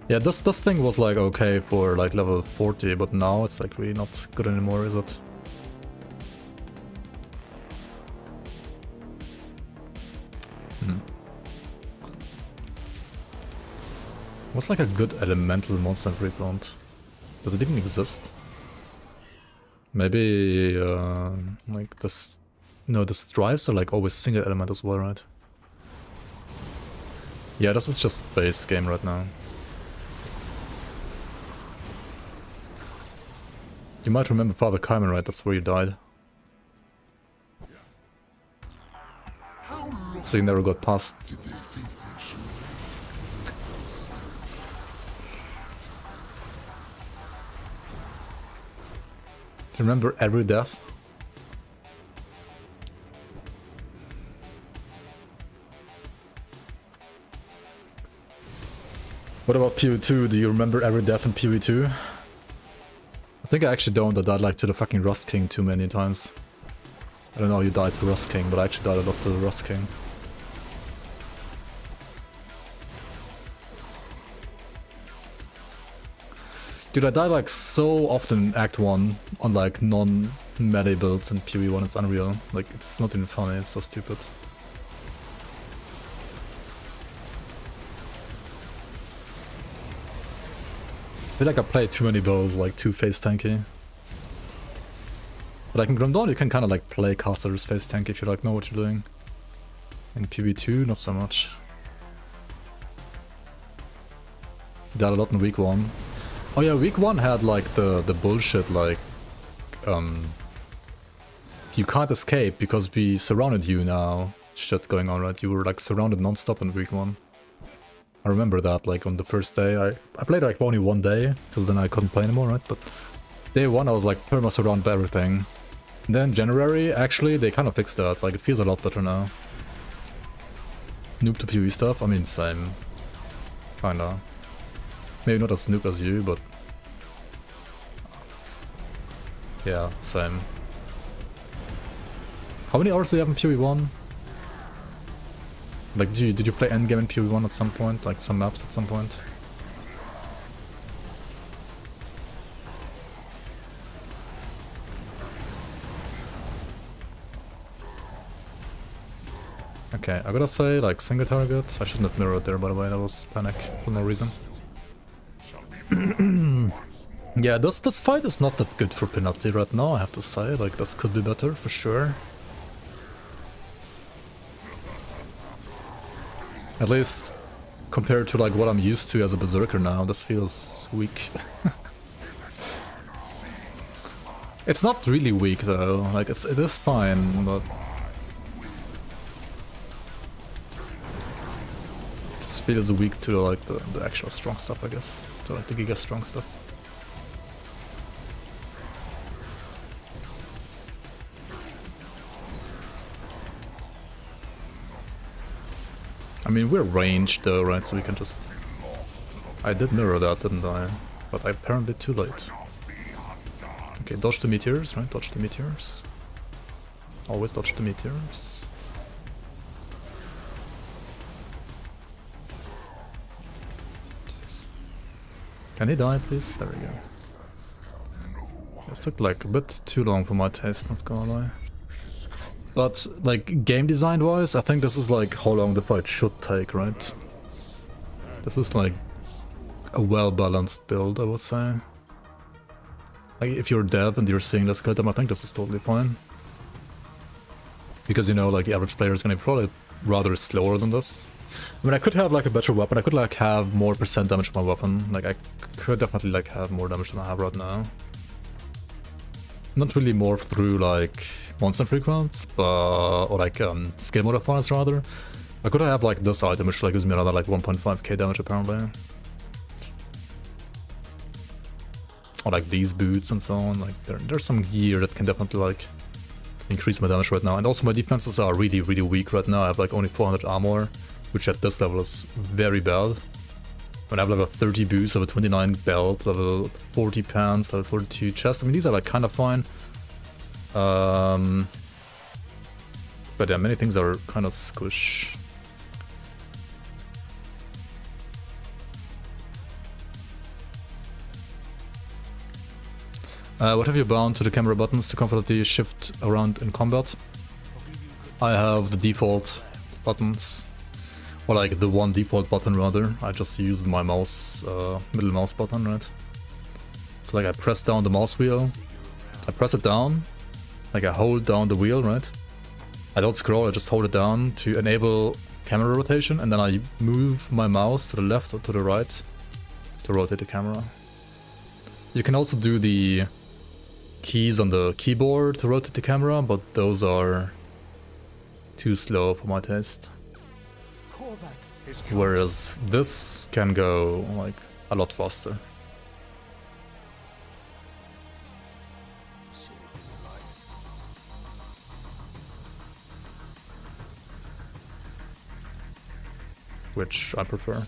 Yeah, this thing was like okay for like level 40, but now it's like really not good anymore, is it? What's like a good elemental monster replant? Does it even exist? Maybe like this. No, the strives are like always single element as well, right? Yeah, this is just base game right now. You might remember Father Kaiman, right? That's where you died. So you never got past. Do you remember every death? What about PoE2? Do you remember every death in PoE2? I think I actually don't. I died like to the fucking Rust King too many times. I don't know how you died to Rust King, but I actually died a lot to the Rust King. Dude, I died like so often in Act 1 on like non-melee builds in PoE1, it's unreal. Like, it's not even funny, it's so stupid. I feel like I play too many builds, like too face tanky. But like in Grim Dawn, you can kind of like play casters face tanky if you like know what you're doing. In PoE2, not so much. Died a lot in week 1. Oh yeah, week 1 had like the bullshit like you can't escape because we surrounded you now shit going on, right? You were like surrounded non-stop in week 1. I remember that like on the first day. I played like only one day because then I couldn't play anymore, right? But day 1 I was like perma surrounded by everything. And then January actually they kind of fixed that, like it feels a lot better now. Noob to PoE stuff, I mean same. Kinda. Maybe not as noob as you, but yeah, same. How many hours do you have in PoE1? Like, did you play endgame in PoE1 at some point? Like, some maps at some point? Okay, I gotta say, like, single target. I shouldn't have mirrored there, by the way. That was panic for no reason. Yeah, this fight is not that good for Panetti right now, I have to say. Like, this could be better, for sure. At least, compared to, like, what I'm used to as a Berserker now, this feels weak. It's not really weak, though. Like, it is fine, but... it just feels weak to, like, the actual strong stuff, I guess. To, like, the Giga strong stuff. I mean, we're ranged though, right? So we can just... I did mirror that, didn't I? But apparently too late. Okay, dodge the meteors, right? Dodge the meteors. Always dodge the meteors. Jesus. Can he die, please? There we go. This took like a bit too long for my taste, not gonna lie. But, like, game design-wise, I think this is, like, how long the fight should take, right? This is, like, a well-balanced build, I would say. Like, if you're dev and you're seeing this cut, I think this is totally fine. Because, you know, like, the average player is gonna be probably rather slower than this. I mean, I could have like a better weapon. I could like have more percent damage on my weapon. Like I could definitely like have more damage than I have right now. Not really more through like monster frequency, but or like skill modifiers rather. I could have like this item which like gives me another like 1.5k damage apparently. Or like these boots and so on. Like there's some gear that can definitely like increase my damage right now. And also my defenses are really weak right now. I have like only 400 armor, which at this level is very bad. When I have level 30 boots, level 29 belt, level 40 pants, level 42 chest. I mean, these are like kind of fine. But yeah, many things are kind of squish. What have you bound to the camera buttons to comfortably shift around in combat? I have the default buttons. Or like the one default button rather. I just use my mouse, middle mouse button, right? So like I press down the mouse wheel, I press it down, like I hold down the wheel, right? I don't scroll, I just hold it down to enable camera rotation, and then I move my mouse to the left or to the right to rotate the camera. You can also do the keys on the keyboard to rotate the camera, but those are too slow for my taste. Whereas this can go like a lot faster. Which I prefer.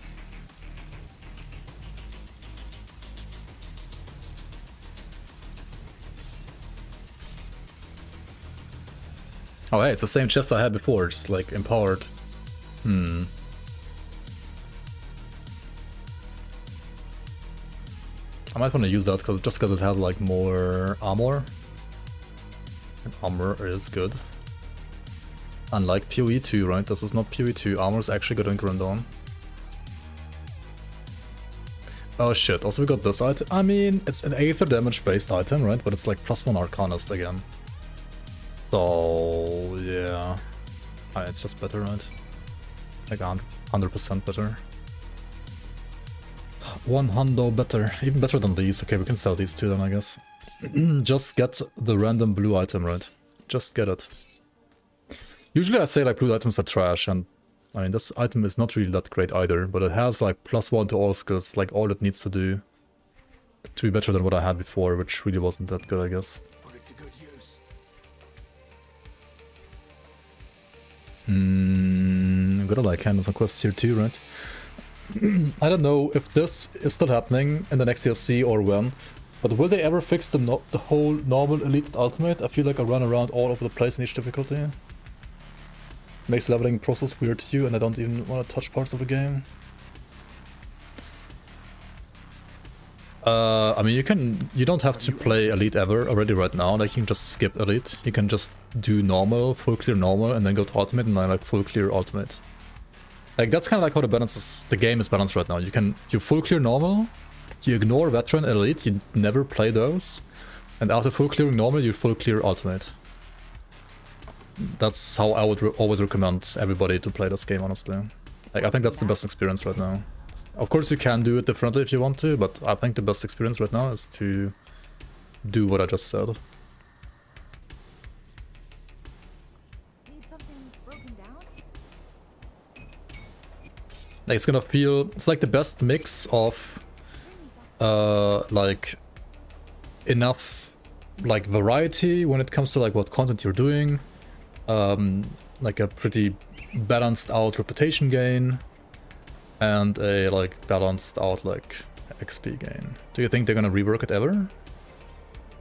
Oh hey, it's the same chest I had before, just like empowered. I might want to use that just because it has like more armor. And armor is good. Unlike PoE 2, right? This is not PoE 2. Armor is actually good in Grandon. Oh shit, also we got this item. I mean, it's an Aether damage based item, right? But it's like +1 Arcanist again. So, yeah. It's just better, right? Like 100% better. 100 better. Even better than these. Okay, we can sell these two then, I guess. Just get the random blue item, right? Just get it. Usually I say like blue items are trash, and I mean this item is not really that great either, but it has like +1 to all skills, like all it needs to do to be better than what I had before, which really wasn't that good, I guess. Put it to good use. I'm gonna like handle some quests here too, right? I don't know if this is still happening in the next DLC or when, but will they ever fix the whole normal elite ultimate? I feel like I run around all over the place in each difficulty. Makes leveling process weird to you, and I don't even want to touch parts of the game. I mean, you don't have to play elite ever already right now. Like you can just skip elite. You can just do normal, full clear normal, and then go to ultimate, and then like full clear ultimate. Like that's kind of like how the game is balanced right now. You full clear normal, you ignore veteran and elite, you never play those, and after full clearing normal, you full clear ultimate. That's how I would always recommend everybody to play this game, honestly. Like I think that's the best experience right now. Of course you can do it differently if you want to, but I think the best experience right now is to do what I just said. Need something broken down? Like it's gonna feel, it's like the best mix of like enough like variety when it comes to like what content you're doing, like a pretty balanced out reputation gain, and a like balanced out like XP gain. Do you think they're gonna rework it ever?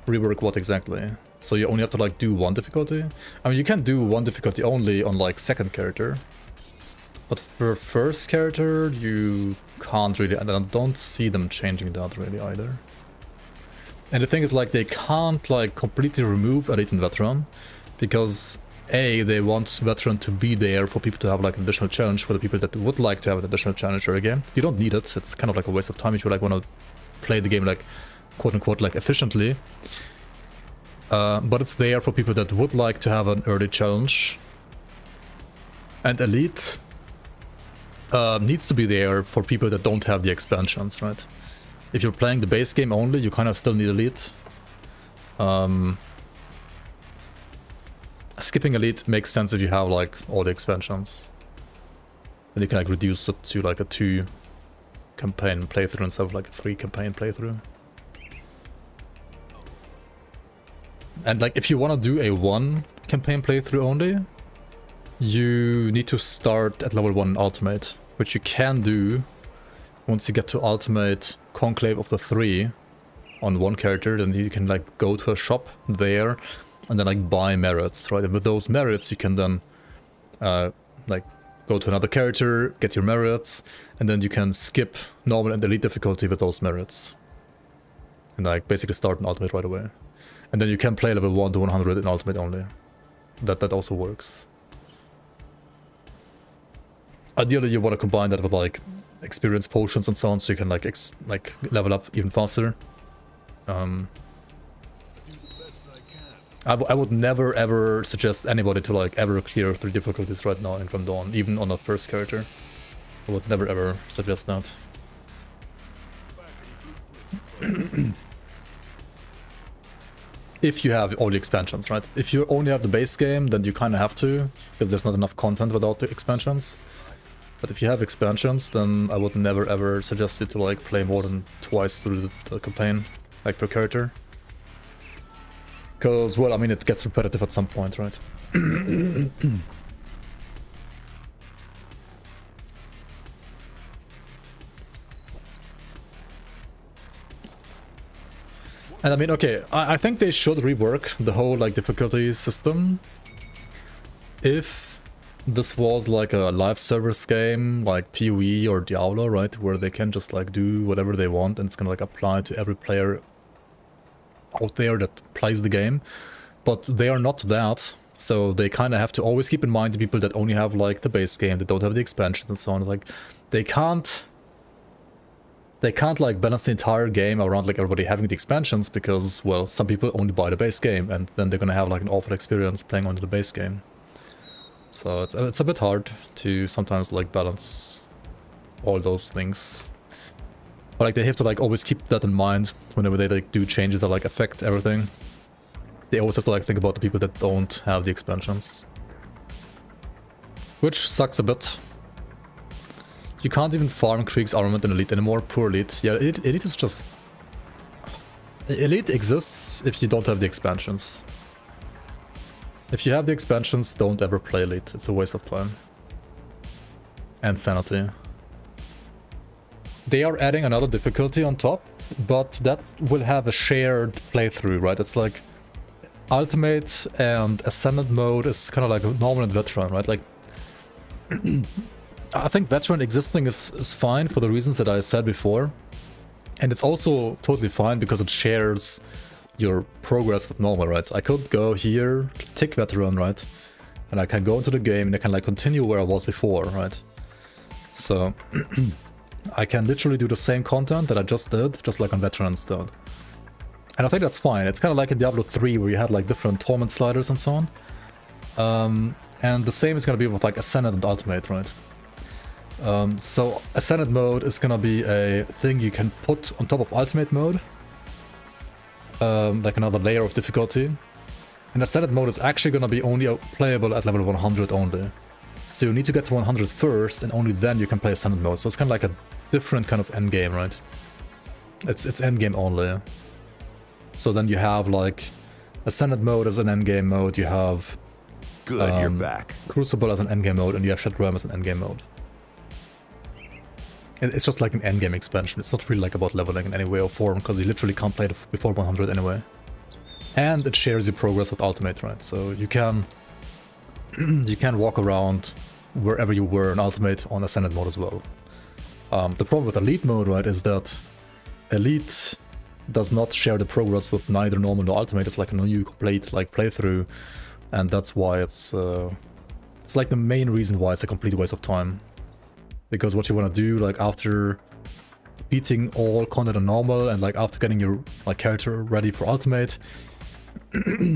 Rework what exactly? So you only have to like do one difficulty? I mean, you can do one difficulty only on like second character, but for first character you can't really, and I don't see them changing that really either. And the thing is like they can't like completely remove elite and veteran, because A, they want veteran to be there for people to have like an additional challenge for the people that would like to have an additional challenge again. You don't need it, it's kind of like a waste of time if you like want to play the game like quote unquote like efficiently. But it's there for people that would like to have an early challenge. And elite needs to be there for people that don't have the expansions, right? If you're playing the base game only, you kind of still need Elite. Skipping Elite makes sense if you have like all the expansions. Then you can like reduce it to like a 2 campaign playthrough instead of like a 3 campaign playthrough. And like if you want to do a 1 campaign playthrough only, you need to start at level 1 Ultimate, which you can do once you get to Ultimate Conclave of the 3 on 1 character. Then you can like go to a shop there and then like buy merits, right? And with those merits you can then like go to another character, get your merits, and then you can skip normal and elite difficulty with those merits. And like basically start an Ultimate right away. And then you can play level 1 to 100 in Ultimate only. That also works. Ideally you want to combine that with like experience potions and so on, so you can like level up even faster. I would never ever suggest anybody to like ever clear 3 difficulties right now in Grim Dawn, even on a first character. I would never ever suggest that. If you have all the expansions, right? If you only have the base game, then you kind of have to, because there's not enough content without the expansions. But if you have expansions, then I would never ever suggest you to like play more than twice through the campaign, like per character. Because, well, I mean, it gets repetitive at some point, right? And I mean, okay, I think they should rework the whole like difficulty system. If this was like a live service game like PoE or Diablo, right, where they can just like do whatever they want and it's gonna like apply to every player out there that plays the game. But they are not that, so they kind of have to always keep in mind the people that only have like the base game, that don't have the expansions and so on. Like they can't like balance the entire game around like everybody having the expansions, because, well, some people only buy the base game and then they're gonna have like an awful experience playing only the base game. So it's a bit hard to sometimes like balance all those things. But like they have to like always keep that in mind whenever they like do changes that like affect everything. They always have to like think about the people that don't have the expansions. Which sucks a bit. You can't even farm Krieg's armament in Elite anymore, poor Elite. Yeah, Elite is just... Elite exists if you don't have the expansions. If you have the expansions, don't ever play Elite, it's a waste of time. And sanity. They are adding another difficulty on top, but that will have a shared playthrough, right? It's like Ultimate and Ascended mode is kind of like normal and Veteran, right? Like, I think Veteran existing is fine for the reasons that I said before. And it's also totally fine because it shares your progress with normal, right? I could go here, tick Veteran, right? And I can go into the game and I can like continue where I was before, right? So I can literally do the same content that I just did, just like on Veteran instead. And I think that's fine. It's kind of like in Diablo 3 where you had like different torment sliders and so on. And the same is going to be with like Ascended and Ultimate, right? So Ascended mode is going to be a thing you can put on top of Ultimate mode. Like another layer of difficulty. And Ascended mode is actually going to be only playable at level 100 only. So you need to get to 100 first, and only then you can play Ascended mode. So it's kind of like a different kind of endgame, right? It's endgame only. So then you have like Ascended mode as an endgame mode, you have Good, you're back. Crucible as an endgame mode, and you have Shattered Realm as an endgame mode. And it's just like an endgame expansion. It's not really like about leveling in any way or form, because you literally can't play it before 100 anyway. And it shares your progress with Ultimate, right? So you can walk around wherever you were in Ultimate on Ascended mode as well. The problem with Elite mode, right, is that Elite does not share the progress with neither normal nor Ultimate. It's like a new complete like playthrough, and that's why it's like the main reason why it's a complete waste of time. Because what you want to do, like after beating all content on normal and like after getting your like character ready for Ultimate,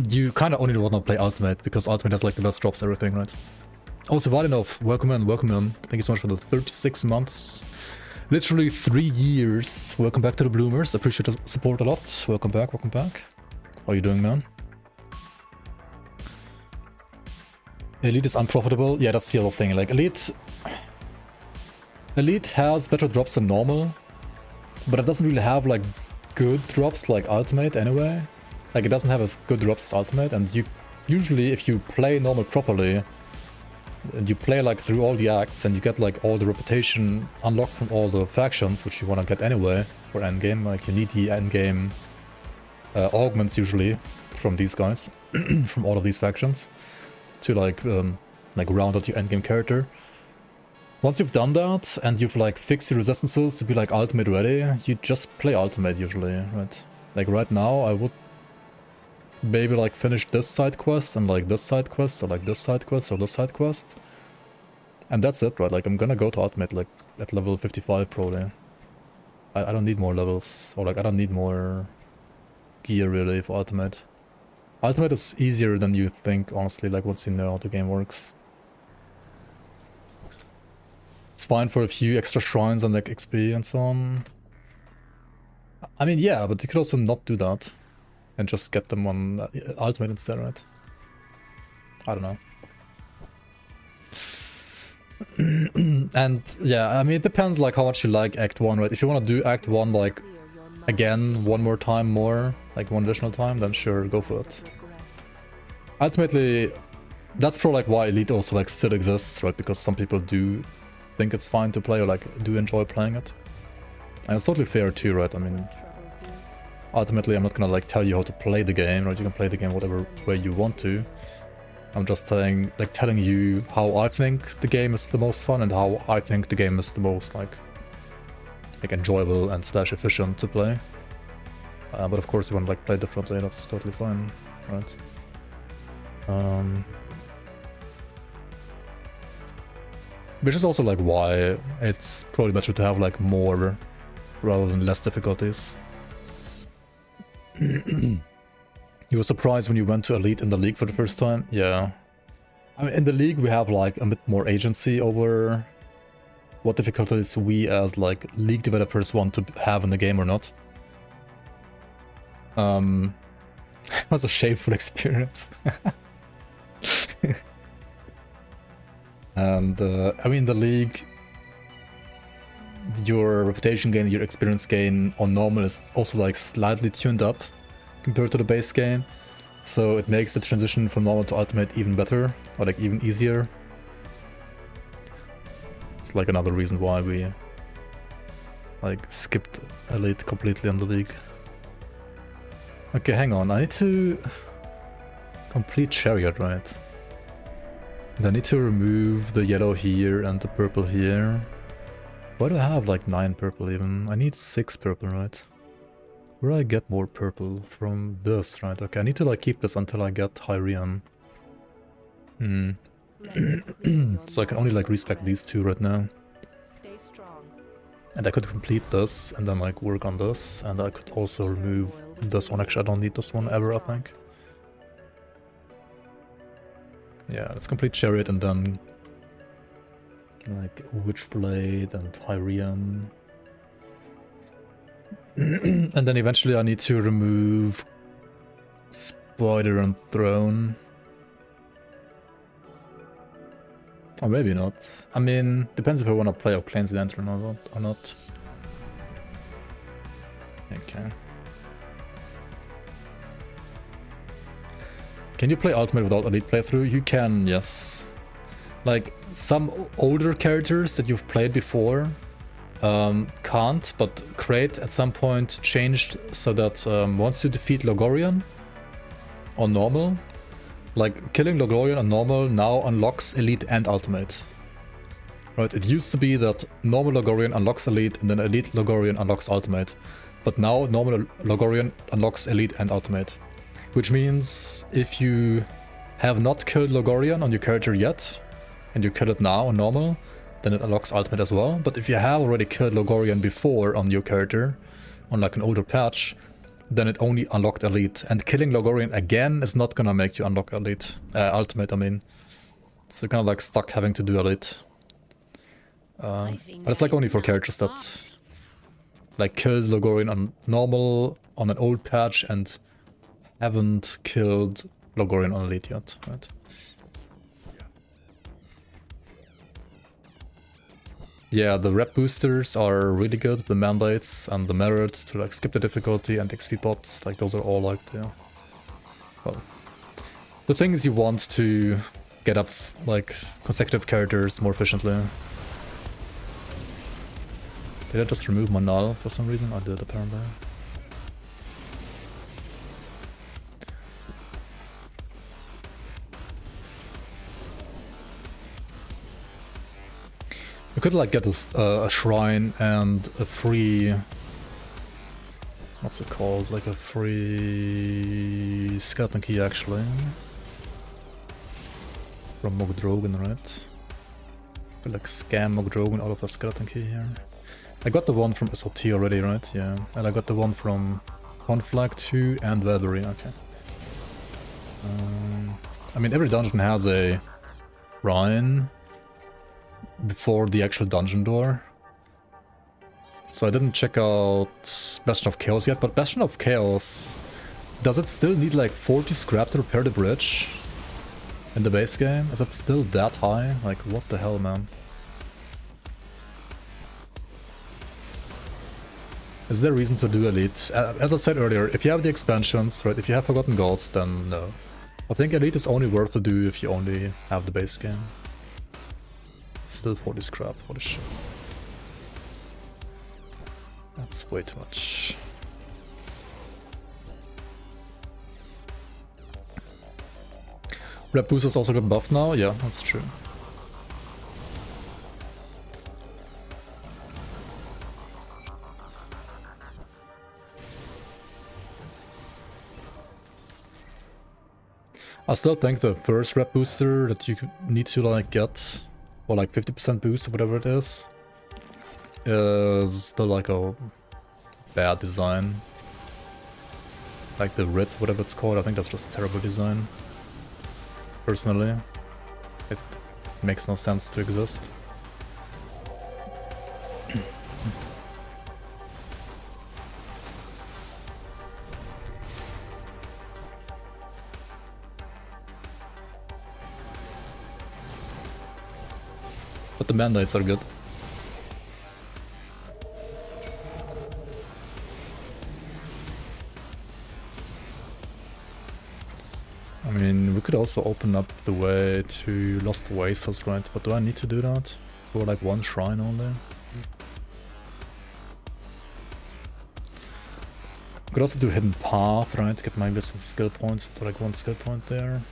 you kind of only want to play Ultimate because Ultimate has like the best drops and everything, right? Also, Valinov, welcome in, welcome in. Thank you so much for the 36 months. Literally 3 years. Welcome back to the Bloomers. Appreciate the support a lot. Welcome back, welcome back. How are you doing, man? Elite is unprofitable. Yeah, that's the other thing. Like, Elite has better drops than normal, but it doesn't really have, like, good drops like Ultimate anyway. Like, it doesn't have as good drops as Ultimate, and you usually, if you play normal properly, and you play like through all the acts and you get like all the reputation unlocked from all the factions, which you want to get anyway for endgame, like you need the endgame augments usually from these guys, from all of these factions, to like round out your endgame character. Once you've done that and you've like fixed your resistances to be like ultimate ready, you just play ultimate usually, right? Like right now I would maybe like finish this side quest and like this side quest, or like this side quest or this side quest. And that's it, right? Like I'm gonna go to ultimate like at level 55 probably. I don't need more levels, or like I don't need more gear really for ultimate. Ultimate is easier than you think, honestly, like once you know how the game works. It's fine for a few extra shrines and like XP and so on. I mean, yeah, but you could also not do that and just get them on ultimate instead, right? I don't know. And yeah, I mean, it depends like how much you like Act 1, right? If you want to do Act 1 like again one more time more, like one additional time, then sure, go for it. Ultimately, that's probably like why Elite also like still exists, right? Because some people do think it's fine to play or like do enjoy playing it. And it's totally fair too, right? I mean, ultimately I'm not gonna like tell you how to play the game, right? You can play the game whatever way you want to. I'm just saying, like telling you how I think the game is the most fun and how I think the game is the most like enjoyable and slash efficient to play. But of course, if you want to like play differently, that's totally fine, right? Which is also like why it's probably better to have like more rather than less difficulties. You were surprised when you went to Elite in the League for the first time? Yeah. I mean, in the League we have like a bit more agency over what difficulties we as like League developers want to have in the game or not. It was a shameful experience. And I mean, the League, your reputation gain, your experience gain on normal is also like slightly tuned up compared to the base game, so it makes the transition from normal to ultimate even better, or like even easier. It's like another reason why we like skipped Elite completely on the League. Okay, hang on, I need to complete Chariot, right? And I need to remove the yellow here and the purple here. Why do I have like 9 purple even? I need 6 purple, right? Where do I get more purple? From this, right? Okay, I need to like keep this until I get Hyrian. So I can only like respec these 2 right now. Stay strong. And I could complete this and then like work on this, and I could also remove this one. Actually, I don't need this one ever, I think. Yeah, let's complete Chariot and then like Witchblade and Hyrian. And then eventually I need to remove Spider and Throne. Or maybe not. I mean, depends if I want to play Plains Lantern or not. Okay. Can you play Ultimate without Elite playthrough? You can, yes. Like, some older characters that you've played before can't, but Crate at some point changed so that once you defeat Logorian on normal, like killing Logorian on normal now unlocks Elite and Ultimate. Right, it used to be that normal Logorian unlocks Elite and then Elite Logorian unlocks Ultimate. But now normal Logorian unlocks Elite and Ultimate. Which means if you have not killed Logorian on your character yet, and you kill it now on normal, then it unlocks Ultimate as well. But if you have already killed Logorian before on your character, on like an older patch, then it only unlocked Elite. And killing Logorian again is not gonna make you unlock Elite. Ultimate, I mean. So you're kind of like stuck having to do elite. But it's like only for characters that like killed Logorian on normal on an old patch and haven't killed Logorian on elite yet, right? Yeah, the rep boosters are really good, the mandates and the merit to like skip the difficulty and XP pots, like those are all like the things you want to get up like consecutive characters more efficiently. Did I just remove my null for some reason? I did apparently. We could like get a shrine and a free... What's it called? Like a free skeleton key actually. From Mogdrogen, right? Could like scam Mogdrogen out of a skeleton key here. I got the one from SOT already, right? Yeah. And I got the one from Conflag 2 and Viability, okay. I mean, every dungeon has a shrine before the actual dungeon door. So I didn't check out Bastion of Chaos yet, but Bastion of Chaos, does it still need like 40 scrap to repair the bridge in the base game? Is it still that high? Like, what the hell, man? Is there a reason to do Elite? As I said earlier, if you have the expansions, right, if you have Forgotten Gods, then no. I think Elite is only worth to do if you only have the base game. Still 40 scrap, holy shit. That's way too much. Rep boosters also got buffed now? Yeah, that's true. I still think the first rep booster that you need to like get, or like 50% boost or whatever it is still like a bad design. Like the Rit, whatever it's called, I think that's just a terrible design. Personally, it makes no sense to exist. But the mandates are good. I mean, we could also open up the way to Lost Wastes, right? But do I need to do that? For like one shrine only? Could also do Hidden Path, right? Get maybe some skill points, to like one skill point there.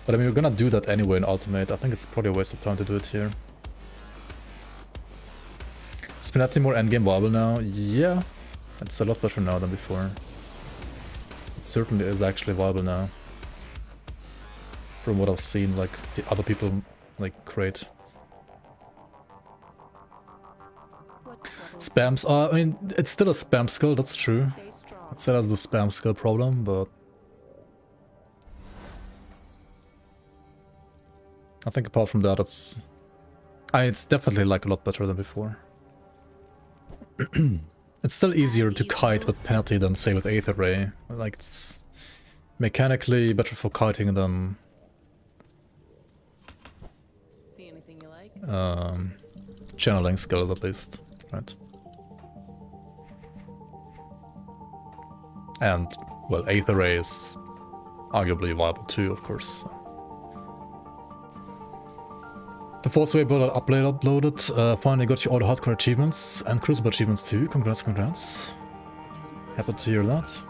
But I mean, we're gonna do that anyway in Ultimate. I think it's probably a waste of time to do it here. Is Panetti more endgame viable now? Yeah, it's a lot better now than before. It certainly is actually viable now. From what I've seen, like, the other people, like, create. Spams, I mean, it's still a spam skill, that's true. It still has the spam skill problem, but... I think apart from that, it's definitely like a lot better than before. It's still easier to kite with Panetti than say with Aether Ray. Like it's mechanically better for kiting than See anything you like? channeling skill at least, right? And well, Aether Ray is arguably viable too, of course. The Force Way build uploaded. Finally got you all the hardcore achievements and Crucible achievements too. Congrats, congrats. Happy to hear that.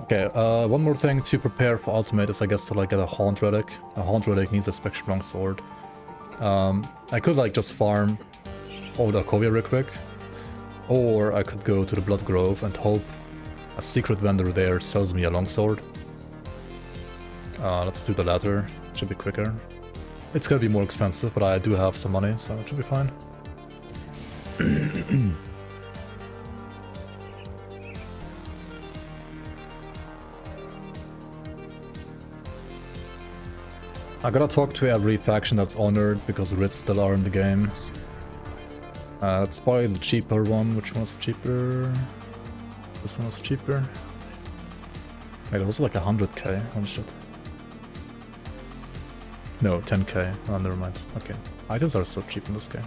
Okay, one more thing to prepare for Ultimate is I guess to like get a Haunt Relic. A Haunt Relic needs a Spectral Longsword. I could like just farm Old Arkovia real quick. Or I could go to the Blood Grove and hope a secret vendor there sells me a Longsword. Let's do the latter. Should be quicker. It's gonna be more expensive, but I do have some money, so it should be fine. I gotta talk to every faction that's honored because Writs still are in the game. Let's buy the cheaper one. Which one's cheaper? This one's cheaper. Wait, it was like 100k. Holy shit. No, 10k. Oh, never mind. Okay. Items are so cheap in this game.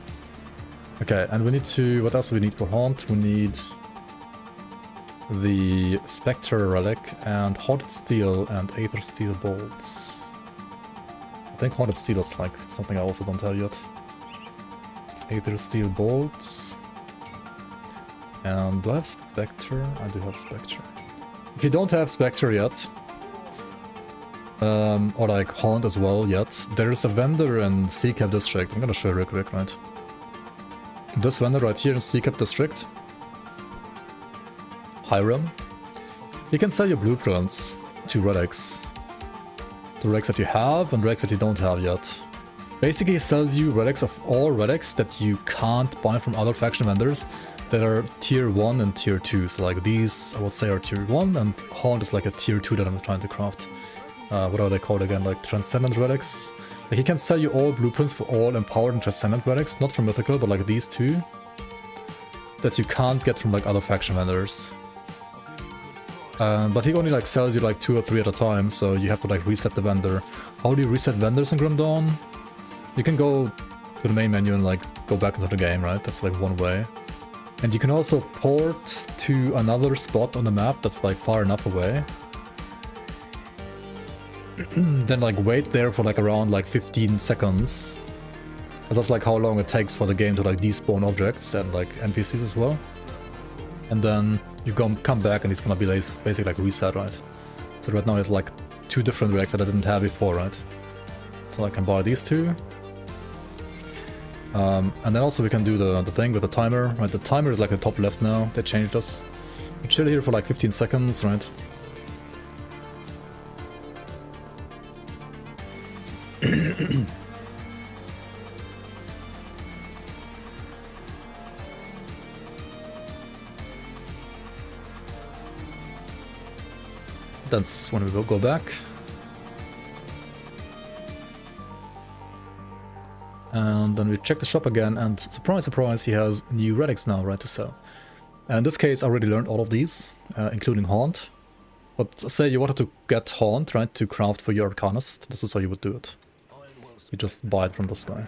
Okay, and we need to... What else do we need for Haunt? We need the Spectre Relic and Haunted Steel and Aether Steel Bolts. I think Haunted Steel is like something I also don't have yet. Aether Steel Bolts. And do I have Spectre? I do have Spectre. If you don't have Spectre yet, or like Haunt as well yet, there's a vendor in Seacap District. I'm gonna show you real quick, right? This vendor right here in Seacap District, Hiram, you can sell your blueprints to relics. The relics that you have and relics that you don't have yet. Basically, he sells you relics of all relics that you can't buy from other faction vendors that are tier 1 and tier 2. So like these, I would say, are tier 1, and Haunt is like a tier 2 that I'm trying to craft. What are they called again? Like Transcendent relics? Like he can sell you all blueprints for all Empowered and Transcendent relics, not from Mythical, but like these two, that you can't get from like other faction vendors. But he only like sells you like 2 or 3 at a time, so you have to like reset the vendor. How do you reset vendors in Grim Dawn? You can go to the main menu and like go back into the game, right? That's like one way. And you can also port to another spot on the map that's like far enough away. Then like wait there for like around like 15 seconds. And that's like how long it takes for the game to like despawn objects and like NPCs as well. And then you come back and it's gonna be like, basically like reset, right? So right now it's like 2 different relics that I didn't have before, right? So I can buy these 2. And then also we can do the thing with the timer, right? The timer is like the top left now. They changed us. We chill here for like 15 seconds, right? That's when we will go back. And then we check the shop again, and surprise, surprise, he has new relics now, right, to sell. And in this case, I already learned all of these, including Haunt. But say you wanted to get Haunt, right, to craft for your Arcanist, this is how you would do it. You just buy it from this guy.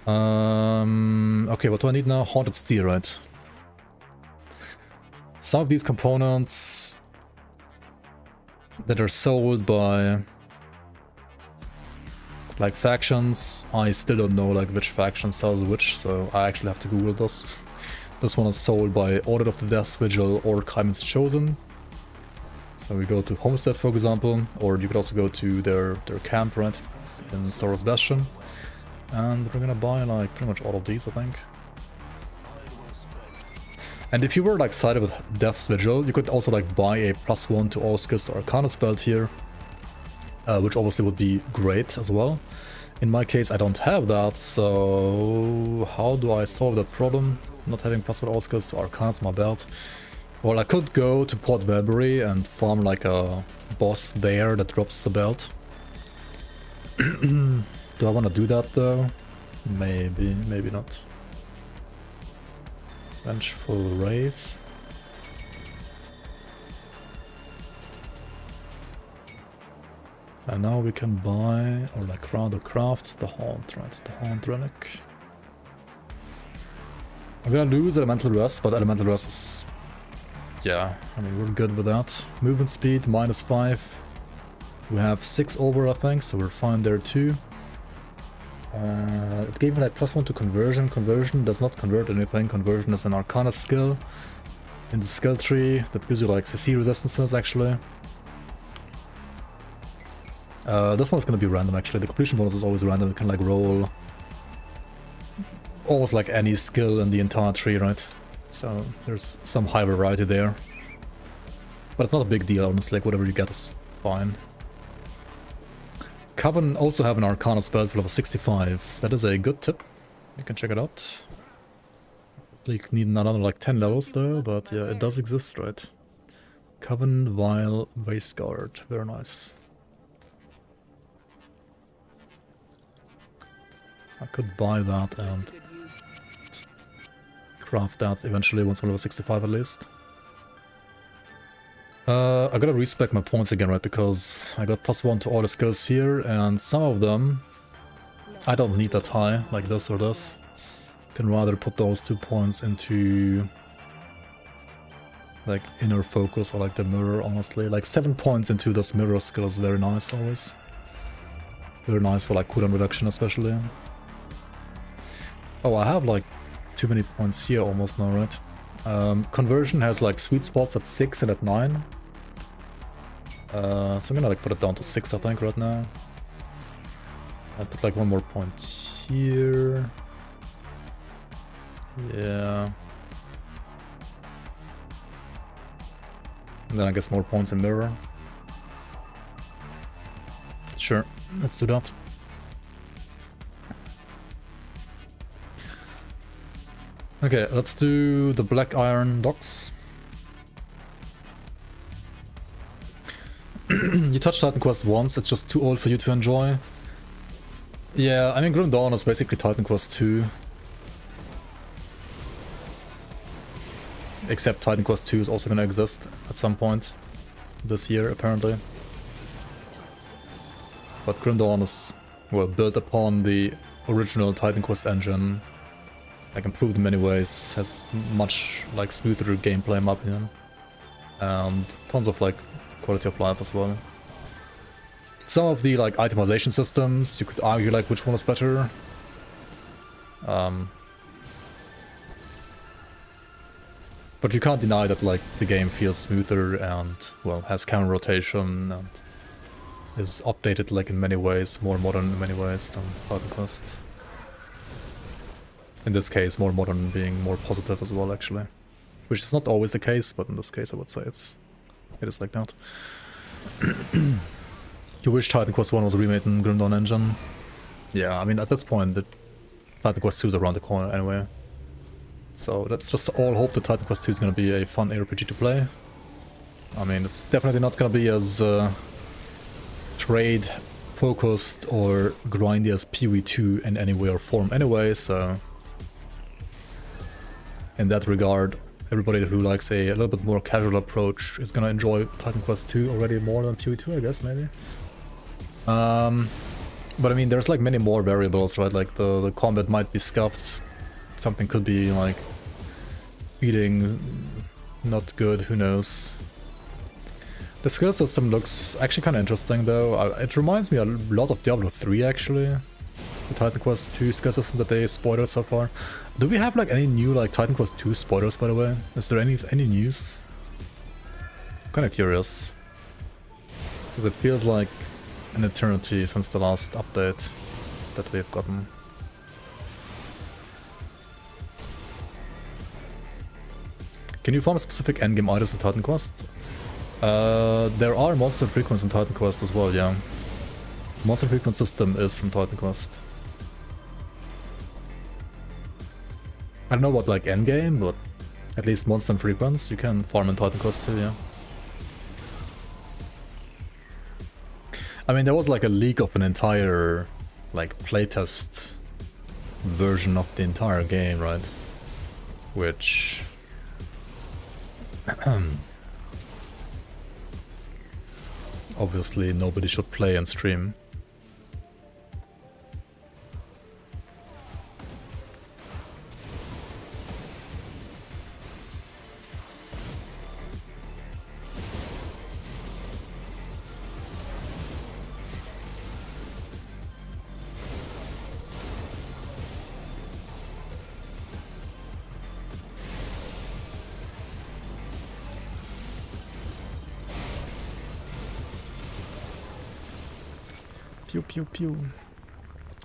Okay, what do I need now? Haunted Steel, right? Some of these components that are sold by like factions, I still don't know like which faction sells which, so I actually have to Google this. This one is sold by Audit of the Death Vigil or Kaiman's Chosen. So we go to Homestead, for example, or you could also go to their camp, right, in Sorrow's Bastion. And we're gonna buy like pretty much all of these, I think. And if you were like sided with Death's Vigil, you could also like buy a +1 to all skills to Arcanist belt here, which obviously would be great as well. In my case, I don't have that, so how do I solve that problem? Not having +1 all skills to Arcanist my belt. Well, I could go to Port Velbury and farm like a boss there that drops the belt. Do I want to do that though? Maybe, maybe not. Vengeful Wraith. And now we can buy, or like rather craft, the Haunt, right? The Haunt relic. I'm gonna lose Elemental Rest, but Elemental Rest is... yeah, I mean, we're good with that. Movement speed, -5. We have 6 over, I think, so we're fine there too. It gave me like +1 to conversion. Conversion does not convert anything. Conversion is an Arcana skill in the skill tree that gives you like CC resistances, actually. This one's gonna be random, actually. The completion bonus is always random. You can like roll almost like any skill in the entire tree, right? So there's some high variety there. But it's not a big deal, honestly. Like whatever you get is fine. Coven also have an Arcana spell for level 65. That is a good tip. You can check it out. You need another like 10 levels though, but yeah, it does exist, right? Coven Vile Wasteguard. Very nice. I could buy that and Good use. craft that eventually once I'm level 65 at least. I gotta respec my points again, right? Because I got +1 to all the skills here, and some of them I don't need that high, like this or this. Can rather put those 2 points into like inner focus or like the mirror, honestly. Like 7 points into this mirror skill is very nice always. Very nice for like cooldown reduction especially. Oh, I have like too many points here almost now, right? Conversion has like sweet spots at 6 and at 9. So I'm gonna like put it down to 6 I think right now. I'll put like 1 more point here. Yeah. And then I guess more points in mirror. Sure, let's do that. Okay, let's do the Black Iron docks. You touched Titan Quest once, it's just too old for you to enjoy. Yeah, I mean Grim Dawn is basically Titan Quest 2. Except Titan Quest 2 is also gonna exist at some point this year, apparently. But Grim Dawn is, well, built upon the original Titan Quest engine. Like, improved in many ways, has much, like, smoother gameplay in my opinion. And tons of, like, quality of life as well. Some of the, like, itemization systems, you could argue, like, which one is better. But you can't deny that, like, the game feels smoother and, well, has camera rotation and is updated, like, in many ways, more modern in many ways than Titan Quest. In this case, more modern being more positive as well, actually. Which is not always the case, but in this case I would say it is like that. You wish Titan Quest 1 was remade in Grim Dawn engine? Yeah, I mean, at this point, the Titan Quest 2 is around the corner anyway. So let's just all hope that Titan Quest 2 is going to be a fun RPG to play. I mean, it's definitely not going to be as trade-focused or grindy as PoE2 in any way or form anyway, so... In that regard, everybody who likes a little bit more casual approach is gonna enjoy Titan Quest 2 already more than PoE2, I guess, maybe. But I mean, there's like many more variables, right? Like the combat might be scuffed. Something could be like feeding not good, who knows. The skill system looks actually kind of interesting though. It reminds me a lot of Diablo 3 actually. The Titan Quest 2 skill system that they spoiled so far. Do we have like any new like Titan Quest 2 spoilers by the way? Is there any news? I'm kind of curious. Because it feels like an eternity since the last update that we've gotten. Can you farm specific endgame items in Titan Quest? There are monster frequencies in Titan Quest as well, yeah. Monster frequency system is from Titan Quest. I don't know about like endgame, but at least monster and frequency you can farm in Titan Quest too, yeah. I mean, there was like a leak of an entire like playtest version of the entire game, right? Which obviously nobody should play and stream. Pew pew pew.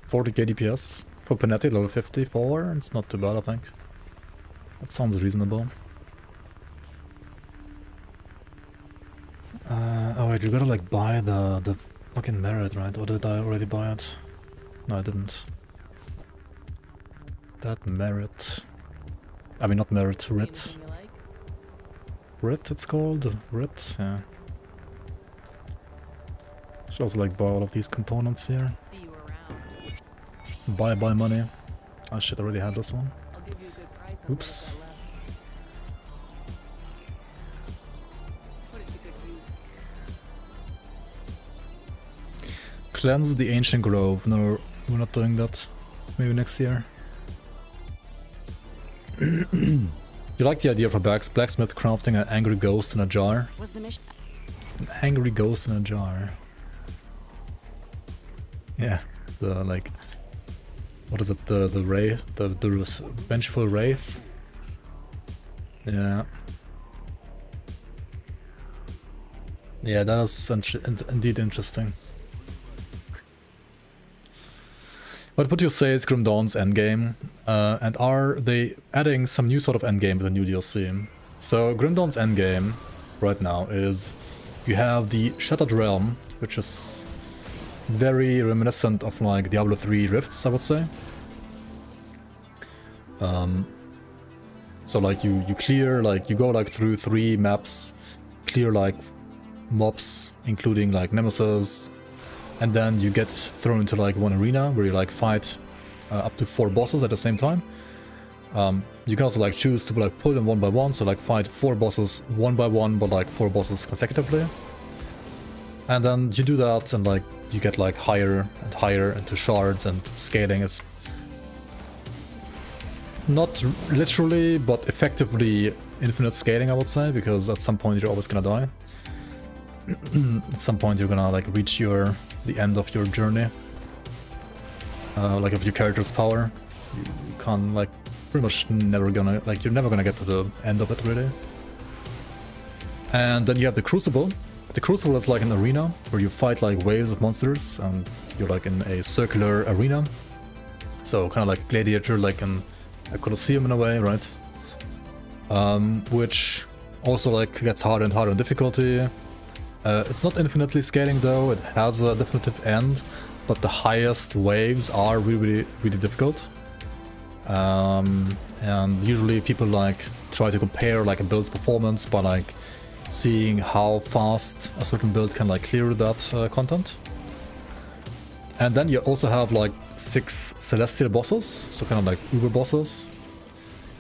40k DPS for Panetti, level 54. It's not too bad, I think. That sounds reasonable. Oh wait, you gotta like buy the fucking merit, right? Or did I already buy it? No, I didn't. That merit. I mean, not merit, writ. Anything you like? Writ, it's called? Writ, yeah. Should also like buy all of these components here. See you around. Buy money. I should already have this one. I'll give you a good price on Oops. whatever left. Put it to good use. Cleanse the ancient grove. No, we're not doing that. Maybe next year. You like the idea for blacksmith crafting an angry ghost in a jar? Was the mission? An angry ghost in a jar. Yeah, the like, what is it? The wraith, the vengeful wraith. Yeah. Yeah, that is indeed interesting. What would you say is Grim Dawn's endgame? And are they adding some new sort of endgame with the new DLC? So Grim Dawn's endgame right now is you have the Shattered Realm, which is very reminiscent of like Diablo 3 Rifts, I would say. So like you clear, like you go like through 3 maps, clear like mobs, including like Nemesis, and then you get thrown into like one arena where you like fight up to 4 bosses at the same time. You can also like choose to like pull them one by one, so like fight 4 bosses one by one, but like 4 bosses consecutively. And then you do that, and like you get like higher and higher into shards, and scaling is not literally, but effectively infinite scaling, I would say, because at some point you're always gonna die. At some point you're gonna like reach the end of your journey, like of your character's power. You can't like pretty much never gonna like you're never gonna get to the end of it really. And then you have the Crucible. The Crucible is like an arena where you fight like waves of monsters, and you're like in a circular arena. So kind of like Gladiator, like in a Colosseum in a way, right? Which also like gets harder and harder in difficulty. It's not infinitely scaling though, it has a definitive end, but the highest waves are really difficult. And usually people like try to compare like a build's performance by like seeing how fast a certain build can like clear that content. And then you also have like 6 celestial bosses, so kind of like uber bosses,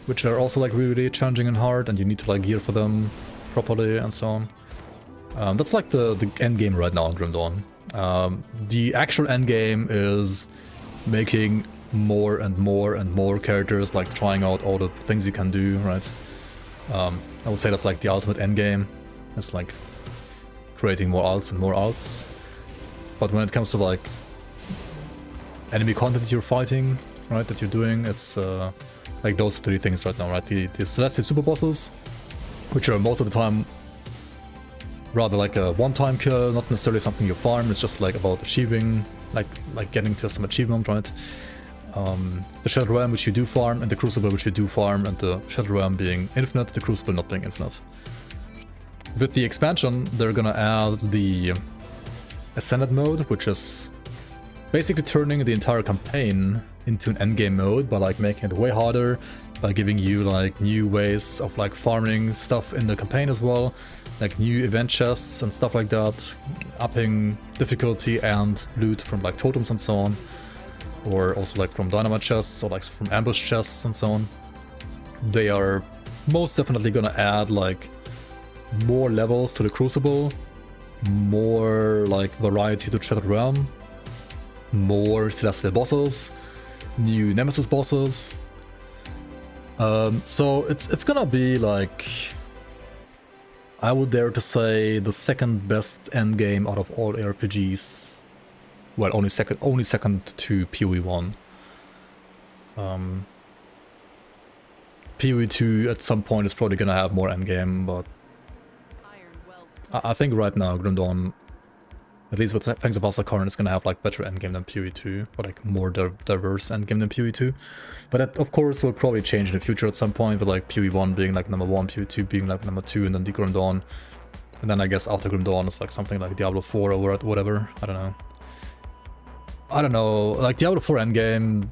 which are also like really challenging and hard, and you need to like gear for them properly and so on. That's like the end game right now in Grim Dawn. The actual end game is making more and more characters, like trying out all the things you can do, right? I would say that's like the ultimate end game. It's like creating more alts and more alts. But when it comes to like enemy content you're fighting, right, that you're doing, it's like those 3 things right now, right? The celestial super bosses, which are most of the time rather like a one-time kill, not necessarily something you farm. It's just like about achieving, like getting to some achievement, right? The Shattered Realm, which you do farm, and the Crucible, which you do farm, and the Shattered Realm being infinite, the Crucible not being infinite. With the expansion, they're gonna add the Ascended mode, which is basically turning the entire campaign into an endgame mode by like making it way harder, by giving you like new ways of like farming stuff in the campaign as well, like new event chests and stuff like that, upping difficulty and loot from like totems and so on, or also like from dynamite chests or like from ambush chests and so on. They are most definitely gonna add like more levels to the Crucible, more like variety to Shattered Realm, more celestial bosses, new Nemesis bosses. So it's gonna be like, I would dare to say, the second best endgame out of all RPGs. Well, only second to PoE1. PoE2 at some point is probably gonna have more endgame, but Iron wealth. I think right now Grim Dawn, at least with Fangs of Asterkarn, is gonna have like better endgame than PoE2, or like more diverse endgame than PoE2. But that of course will probably change in the future at some point, with like PoE1 being like number 1, PoE2 being like number 2, and then the Grim Dawn. And then I guess after Grim Dawn is like something like Diablo 4 or whatever. I don't know. Like Diablo 4 endgame,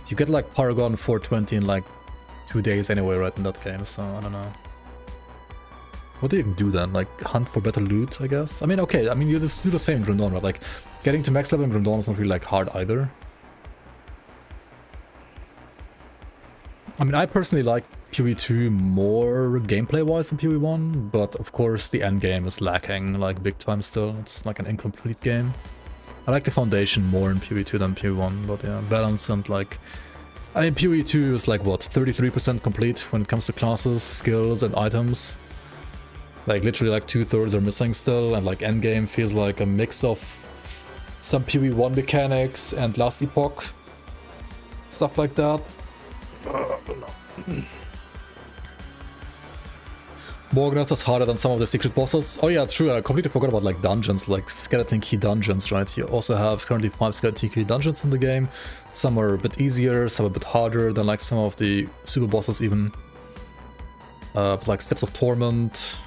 you get like Paragon 420 in like 2 days anyway, right, in that game, so I don't know. What do you even do then? Like, hunt for better loot, I guess? I mean, okay, I mean, you just do the same in Grim Dawn, right? Like, getting to max level in Grim Dawn is not really, like, hard either. I mean, I personally like PoE2 more gameplay-wise than PoE1, but of course the end game is lacking, like, big time still. It's like an incomplete game. I like the foundation more in PoE2 than PoE1, but yeah, balance and, like... I mean, PoE2 is, like, what, 33% complete when it comes to classes, skills, and items. Like, literally, like, 2/3 are missing still, and, like, endgame feels like a mix of some PoE1 mechanics and Last Epoch. Stuff like that. Morganath is harder than some of the secret bosses. Oh yeah, true, I completely forgot about, like, dungeons, like skeleton key dungeons, right? You also have currently 5 skeleton key dungeons in the game. Some are a bit easier, some a bit harder than, like, some of the super bosses even. Like Steps of Torment,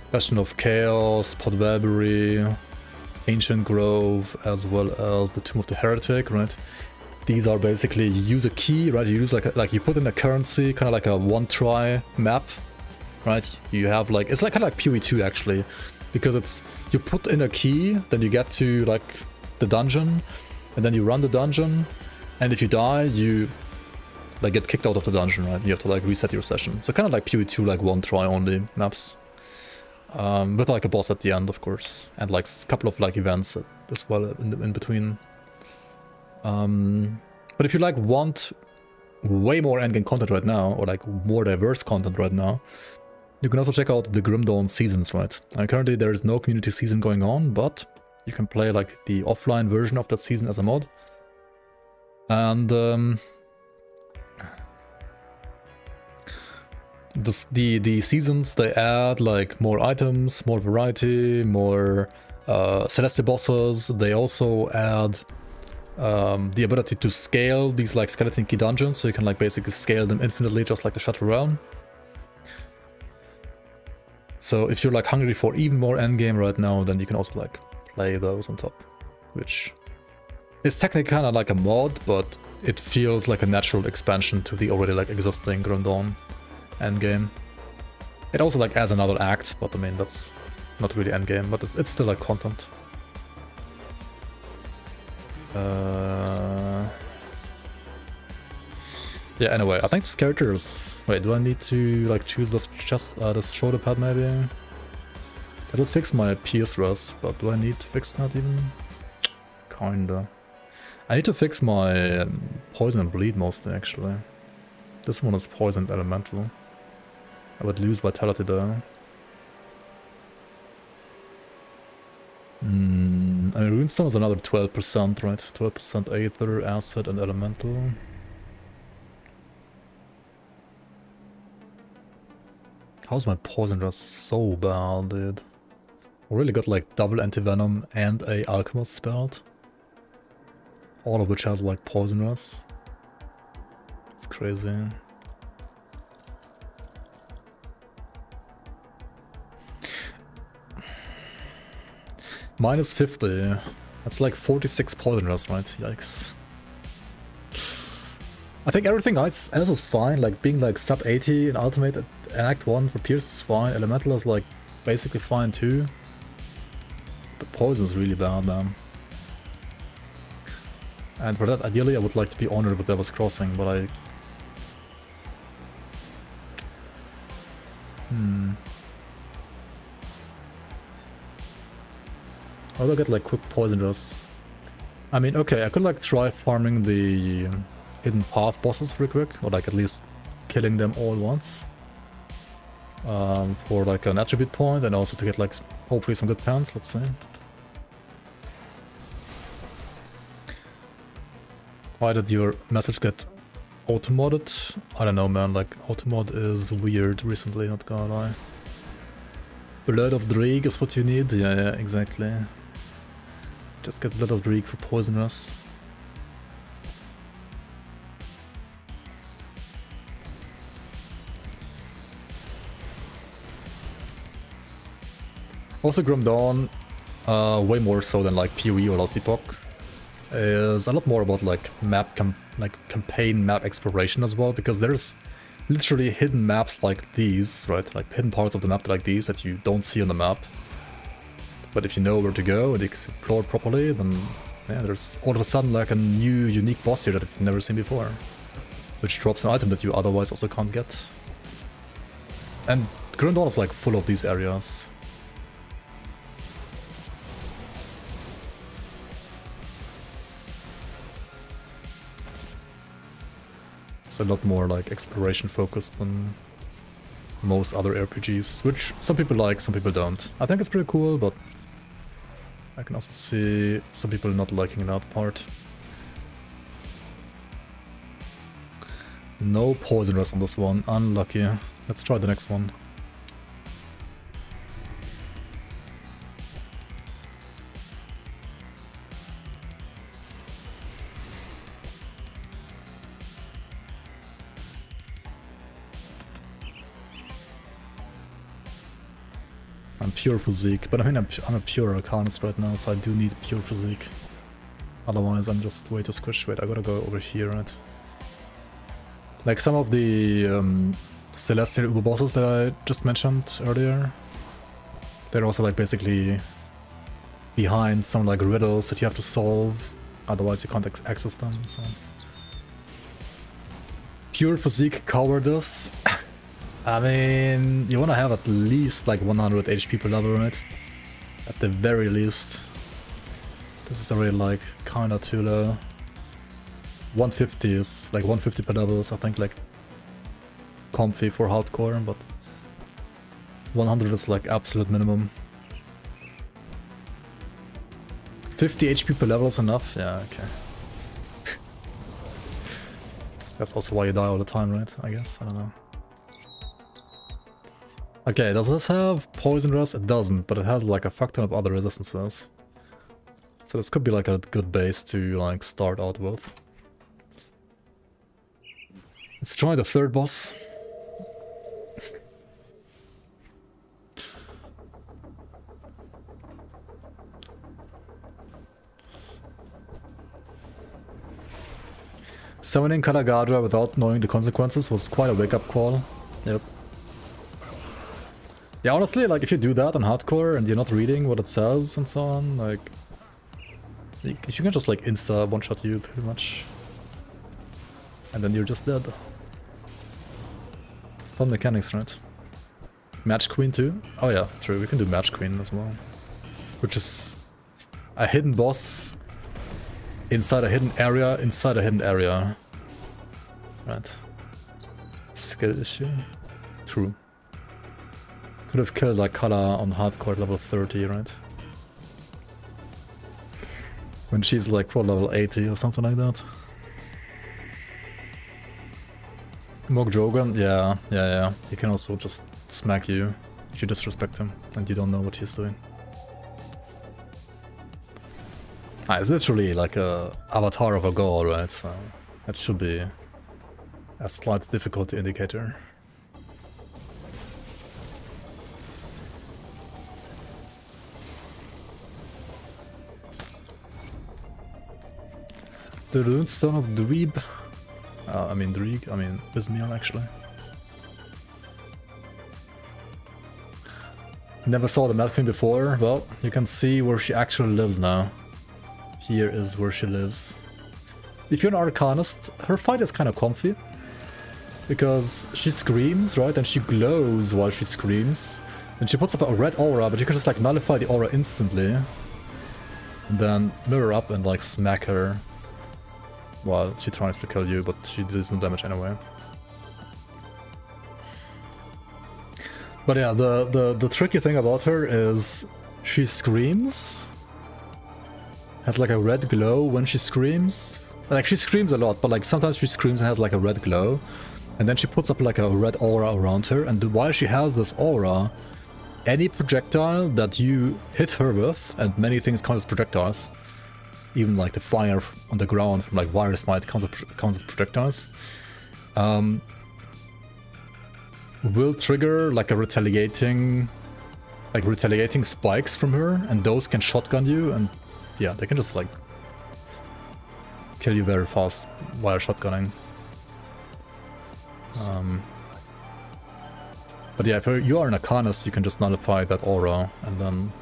Bastion of Chaos, Podvalbury, Ancient Grove, as well as the Tomb of the Heretic, right? These are basically, you use a key, right? You use like you put in a currency, kind of like a one-try map, right? You have like, it's like kind of like PoE2 actually, because it's, you put in a key, then you get to like the dungeon, and then you run the dungeon, and if you die, you like get kicked out of the dungeon, right? You have to like reset your session. So kind of like PoE2, like one-try only maps. With like a boss at the end, of course, and like a couple of like events as well in between. But if you like want way more endgame content right now, or like more diverse content right now, you can also check out the Grim Dawn seasons, right? And currently there is no community season going on, but you can play like the offline version of that season as a mod. And the seasons, they add like more items, more variety, more celestial bosses. They also add the ability to scale these like skeleton key dungeons, so you can like basically scale them infinitely, just like the Shattered Realm. So if you're like hungry for even more endgame right now, then you can also like play those on top, which is technically kind of like a mod, but it feels like a natural expansion to the already like existing Grim Dawn endgame. It also like adds another act, but I mean that's not really endgame, but it's still like content. Yeah, anyway, I think this character is... Wait, do I need to like choose this this shoulder pad maybe? That would fix my pierce rush, but do I need to fix that even? Kinda. I need to fix my poison and bleed mostly actually. This one is poisoned elemental. I would lose vitality there. I mean, Runestone is another 12%, right? 12% Aether, Acid, and Elemental. How's my poison rush so bad, dude? I really got like double anti-venom and a alchemist spelled. All of which has like poison rush. It's crazy. Minus 50. That's like 46 poison rush, right? Yikes. I think everything else is fine, like being like sub 80 in Ultimate Act 1 for Pierce is fine, Elemental is like basically fine too. But poison is really bad, man. And for that, ideally I would like to be honored with Devil's Crossing, but I... How do I get like quick poison rush? I mean, okay, I could like try farming the hidden path bosses real quick, or like at least killing them all once. For like an attribute point, and also to get like hopefully some good pants, let's see. Why did your message get auto-modded? I don't know, man, like auto-mod is weird recently, not gonna lie. Blood of Drake is what you need? Yeah, exactly. Just get Blood of Drake for poison rush. Also Grim Dawn, way more so than like PoE or Last Epoch, is a lot more about like campaign map exploration as well, because there's literally hidden maps like these, right? Like hidden parts of the map like these that you don't see on the map. But if you know where to go and explore properly, then yeah, there's all of a sudden like a new unique boss here that you've never seen before. Which drops an item that you otherwise also can't get. And Grim Dawn is like full of these areas. It's a lot more like exploration focused than most other RPGs, which some people like, some people don't. I think it's pretty cool, but I can also see some people not liking that part. No poison rest on this one, unlucky. Let's try the next one. I'm pure physique, but I mean I'm a pure Arcanist right now, so I do need pure physique. Otherwise I'm just way too squished. Wait, I gotta go over here, right? Like some of the Celestial Uber bosses that I just mentioned earlier, they're also like basically behind some like riddles that you have to solve, otherwise you can't access them, so. Pure physique cowardice. I mean, you wanna have at least like 100 HP per level, right? At the very least. This is already like kinda too low. 150 is like 150 per level is I think like comfy for hardcore, but 100 is like absolute minimum. 50 HP per level is enough? Yeah, okay. That's also why you die all the time, right? I guess, I don't know. Okay, does this have poison rest? It doesn't, but it has like a fuck ton of other resistances. So this could be like a good base to like start out with. Let's try the third boss. Summoning Kalagadra without knowing the consequences was quite a wake-up call. Yep. Yeah, honestly, like if you do that on hardcore and you're not reading what it says and so on, like you can just like insta one-shot you pretty much. And then you're just dead. Fun mechanics, right? Match Queen too? Oh yeah, true, we can do Match Queen as well. Which is a hidden boss inside a hidden area, inside a hidden area. Right. Skill issue? True. Could have killed like Kala on hardcore level 30, right? When she's like pro level 80 or something like that. Mog Drogon, yeah. He can also just smack you if you disrespect him and you don't know what he's doing. It's literally like a avatar of a god, right? So that should be a slight difficulty indicator. The Runestone of Dweeb. Drieg, Bismiel actually. Never saw the Mad Queen before. Well, you can see where she actually lives now. Here is where she lives. If you're an Arcanist, her fight is kind of comfy. Because she screams, right? And she glows while she screams. And she puts up a red aura, but you can just like nullify the aura instantly. And then mirror up and like smack her while she tries to kill you, but she does no damage anyway. But yeah, the tricky thing about her is she screams. Has like a red glow when she screams. Like she screams a lot, but like sometimes she screams and has like a red glow. And then she puts up like a red aura around her, and while she has this aura, any projectile that you hit her with, and many things count as projectiles, even like the fire on the ground from like Wire Smite counts as projectiles, will trigger like a retaliating spikes from her, and those can shotgun you, and yeah, they can just like kill you very fast while shotgunning. But yeah, if you are an Arcanist, you can just nullify that aura, and then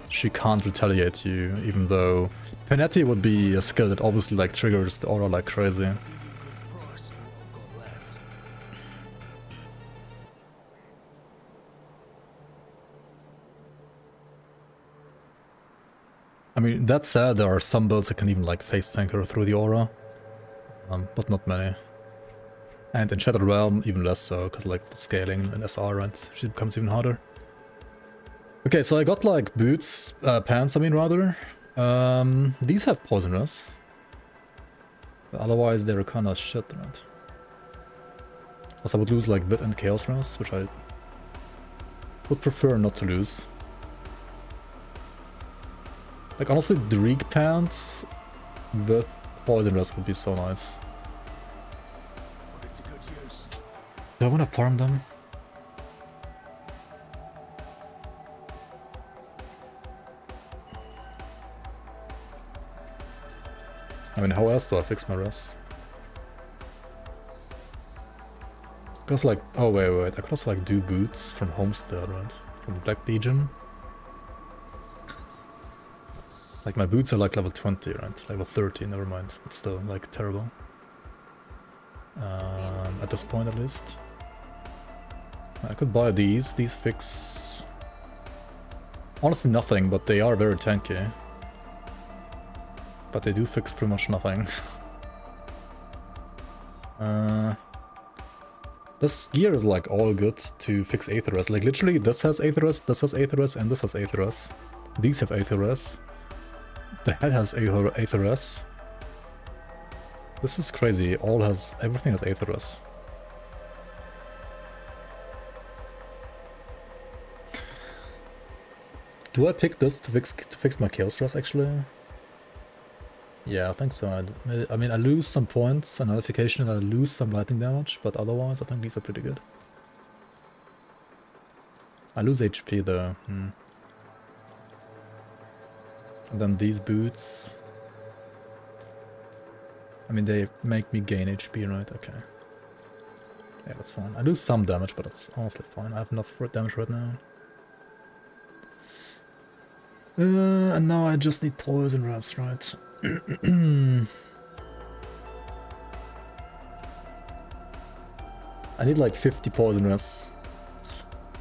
she can't retaliate you, even though Panetti would be a skill that obviously like triggers the aura like crazy. I mean, that said, there are some builds that can even like face tank her through the aura, but not many. And in Shattered Realm, even less so, because like the scaling in SR, right, she becomes even harder. Okay, so I got like boots, pants, I mean rather. These have poisonous. Otherwise they're kinda shit, right? Also I would lose like Wit and Chaos Rest, which I would prefer not to lose. Like honestly, Dreek pants with poison rest would be so nice. Do I want to farm them? I mean, how else do I fix my rest? Because like, oh wait, I could also like do boots from Homestead, right? From Black Legion. Like my boots are like level 20, right? Level 30, never mind. It's still like terrible. At this point at least. I could buy these. These fix... honestly nothing, but they are very tanky. But they do fix pretty much nothing. This gear is like all good to fix Aetherus. Like literally this has Aetherus, this has Aetherus, and this has Aetherus. These have Aetherus. The head has Aetherus. This is crazy. Everything has Aetherus. Do I pick this to fix my Chaos Stress actually? Yeah, I think so. I mean, I lose some points and nullification and I lose some lightning damage, but otherwise I think these are pretty good. I lose HP though. And then these boots. I mean, they make me gain HP, right? Okay. Yeah, that's fine. I lose some damage, but it's honestly fine. I have enough damage right now. And now I just need poison rest, right? I need like 50 poison rests.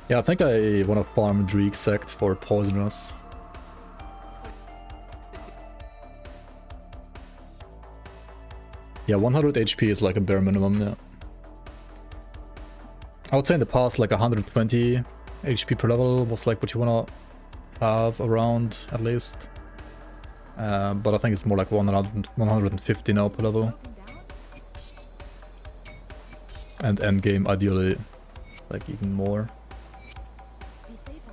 Yeah, I think I want to farm Dreek Sect for poison rests. Yeah, 100 HP is like a bare minimum, yeah. I would say in the past like 120 HP per level was like what you wanna have around at least. But I think it's more like 150 now per level. And endgame ideally like even more. Be safer.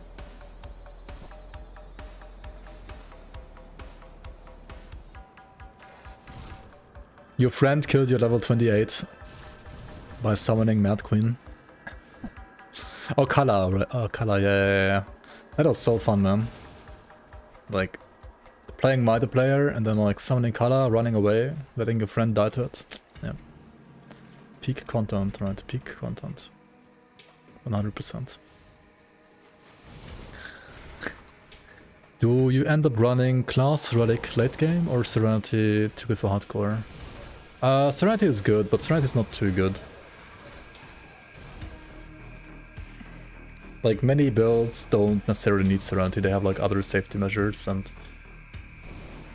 Your friend killed your level 28 by summoning Mad Queen. Oh, Kala, right? Oh, Kala, yeah. That was so fun, man. Like, playing multiplayer and then like summoning Kala, running away, letting your friend die to it. Yeah. Peak content, right? Peak content. 100%. Do you end up running Class Relic late game or Serenity too good for hardcore? Serenity is good, but Serenity is not too good. Like, many builds don't necessarily need Serenity, they have like other safety measures and...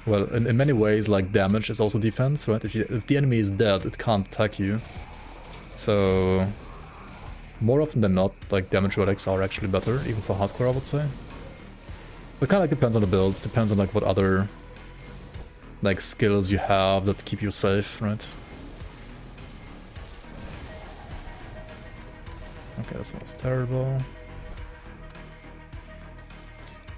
well, in many ways, like, damage is also defense, right? If the enemy is dead, it can't attack you. So... more often than not, like, damage relics are actually better, even for hardcore, I would say. It kinda like depends on the build, depends on like what other... like, skills you have that keep you safe, right? Okay, this one's terrible.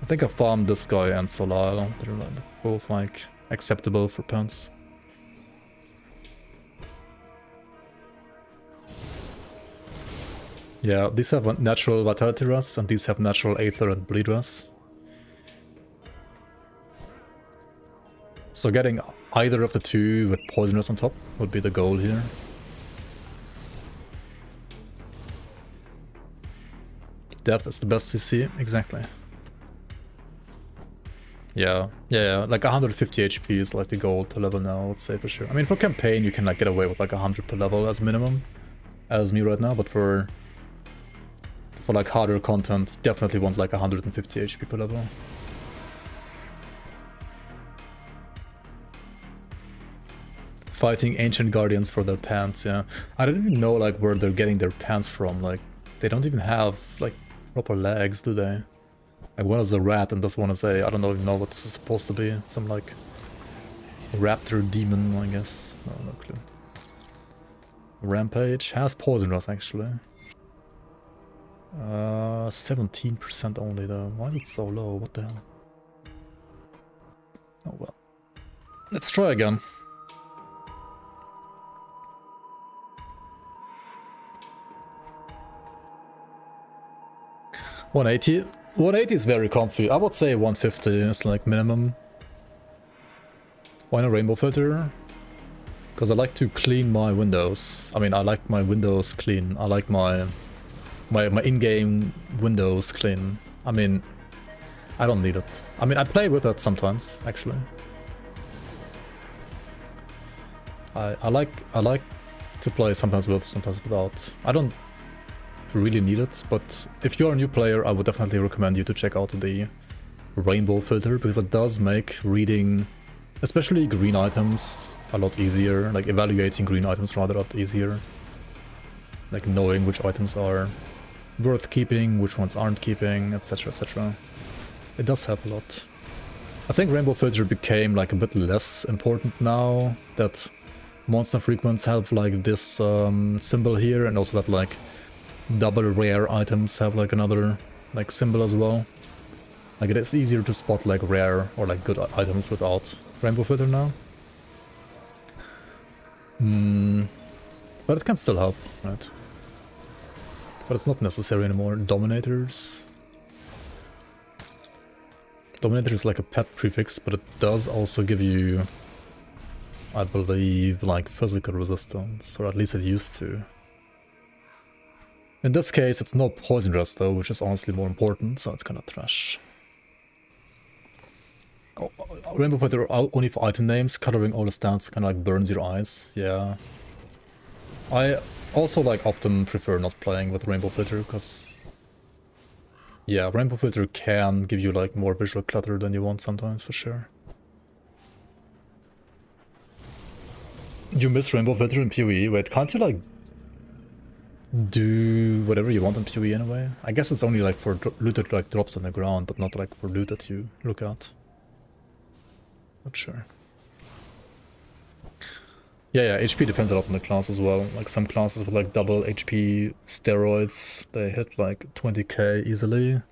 I think I farmed this guy and Solile. They're like both like acceptable for punts. Yeah, these have natural Vitality Rust and these have natural Aether and Bleed Rust. So getting either of the two with Poisonous on top would be the goal here. Death is the best CC, exactly. Yeah, like 150 HP is like the goal per level now, I would say for sure. I mean, for campaign, you can like get away with like 100 per level as minimum, as me right now, but for like harder content, definitely want like 150 HP per level. Fighting ancient guardians for their pants, yeah. I don't even know like where they're getting their pants from, like they don't even have like proper legs, do they? Like one is a rat and this one is I don't even know what this is supposed to be, some like raptor demon, I guess. Oh, no clue. Rampage has poison rust actually. 17% only though. Why is it so low? What the hell? Oh well. Let's try again. $180. 180 is very comfy. I would say 150 is like minimum. Why not rainbow filter? Because I like to clean my windows. I mean, I like my windows clean. I like my in-game windows clean. I mean, I don't need it. I mean, I play with it sometimes, actually. I like to play sometimes with, sometimes without. I don't really need it, but if you're a new player, I would definitely recommend you to check out the rainbow filter, because it does make reading, especially green items, a lot easier. Like evaluating green items rather a lot easier. Like knowing which items are worth keeping, which ones aren't keeping, etc, etc. It does help a lot. I think rainbow filter became like a bit less important now that monster frequents have like this symbol here, and also that like double rare items have like another like symbol as well. Like it is easier to spot like rare or like good items without rainbow filter now. But it can still help, right? But it's not necessary anymore. Dominators. Dominator is like a pet prefix, but it does also give you, I believe, like physical resistance, or at least it used to. In this case, it's no poison rest though, which is honestly more important, so it's kind of trash. Oh, rainbow filter only for item names, coloring all the stats kind of like burns your eyes. Yeah. I also like often prefer not playing with rainbow filter, because yeah, rainbow filter can give you like more visual clutter than you want sometimes, for sure. You miss rainbow filter in PoE? Wait, can't you like do whatever you want in PoE anyway? I guess it's only like for loot that like drops on the ground, but not like for loot that you look at. Not sure. Yeah, HP depends a lot on the class as well. Like some classes with like double HP steroids, they hit like 20k easily.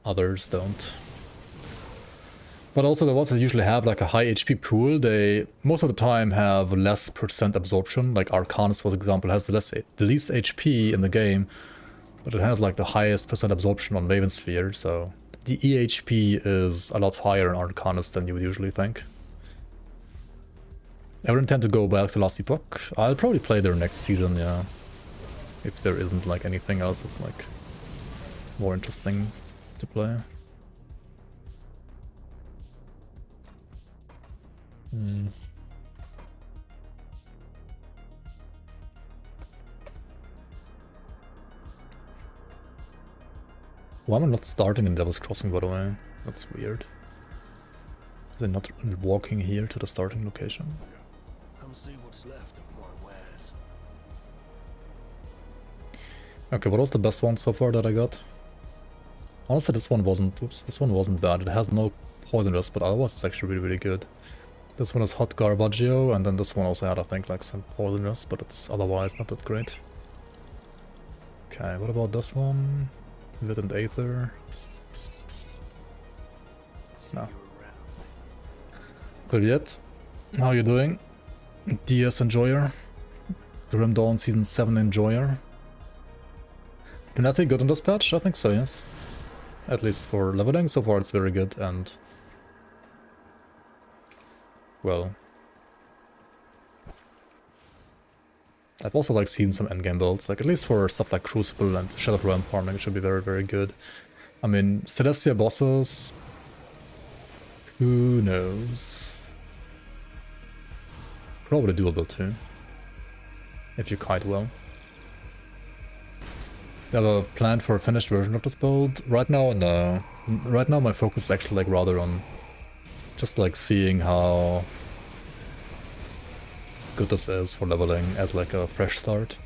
Others don't. But also the ones that usually have like a high HP pool, they most of the time have less % absorption. Like Arcanist, for example, has the least HP in the game, but it has like the highest % absorption on Maven Sphere, so the EHP is a lot higher in Arcanist than you would usually think. I would intend to go back to Last Epoch. I'll probably play there next season, yeah. If there isn't like anything else that's like more interesting to play. Why am I not starting in Devil's Crossing, by the way? That's weird. Is I not walking here to the starting location? Come see what's left of my wares. Okay, what was the best one so far that I got? Honestly, this one wasn't bad. It has no poison rest, but otherwise it's actually really good. This one is Hot Garbaggio, and then this one also had, I think, like some poison rest, but it's otherwise not that great. Okay, what about this one? Lit and Aether. No. Juliet, how you doing? DS Enjoyer. Grim Dawn Season 7 Enjoyer. Panetti good in this patch? I think so, yes. At least for leveling, so far it's very good, and well, I've also like seen some endgame builds, like at least for stuff like Crucible and Shadow Realm farming, it should be very, very good. I mean, Celestia bosses, who knows? Probably doable too, if you kite well. You have a plan for a finished version of this build? Right now, no. Right now my focus is actually like rather on just like seeing how good this is for leveling as like a fresh start.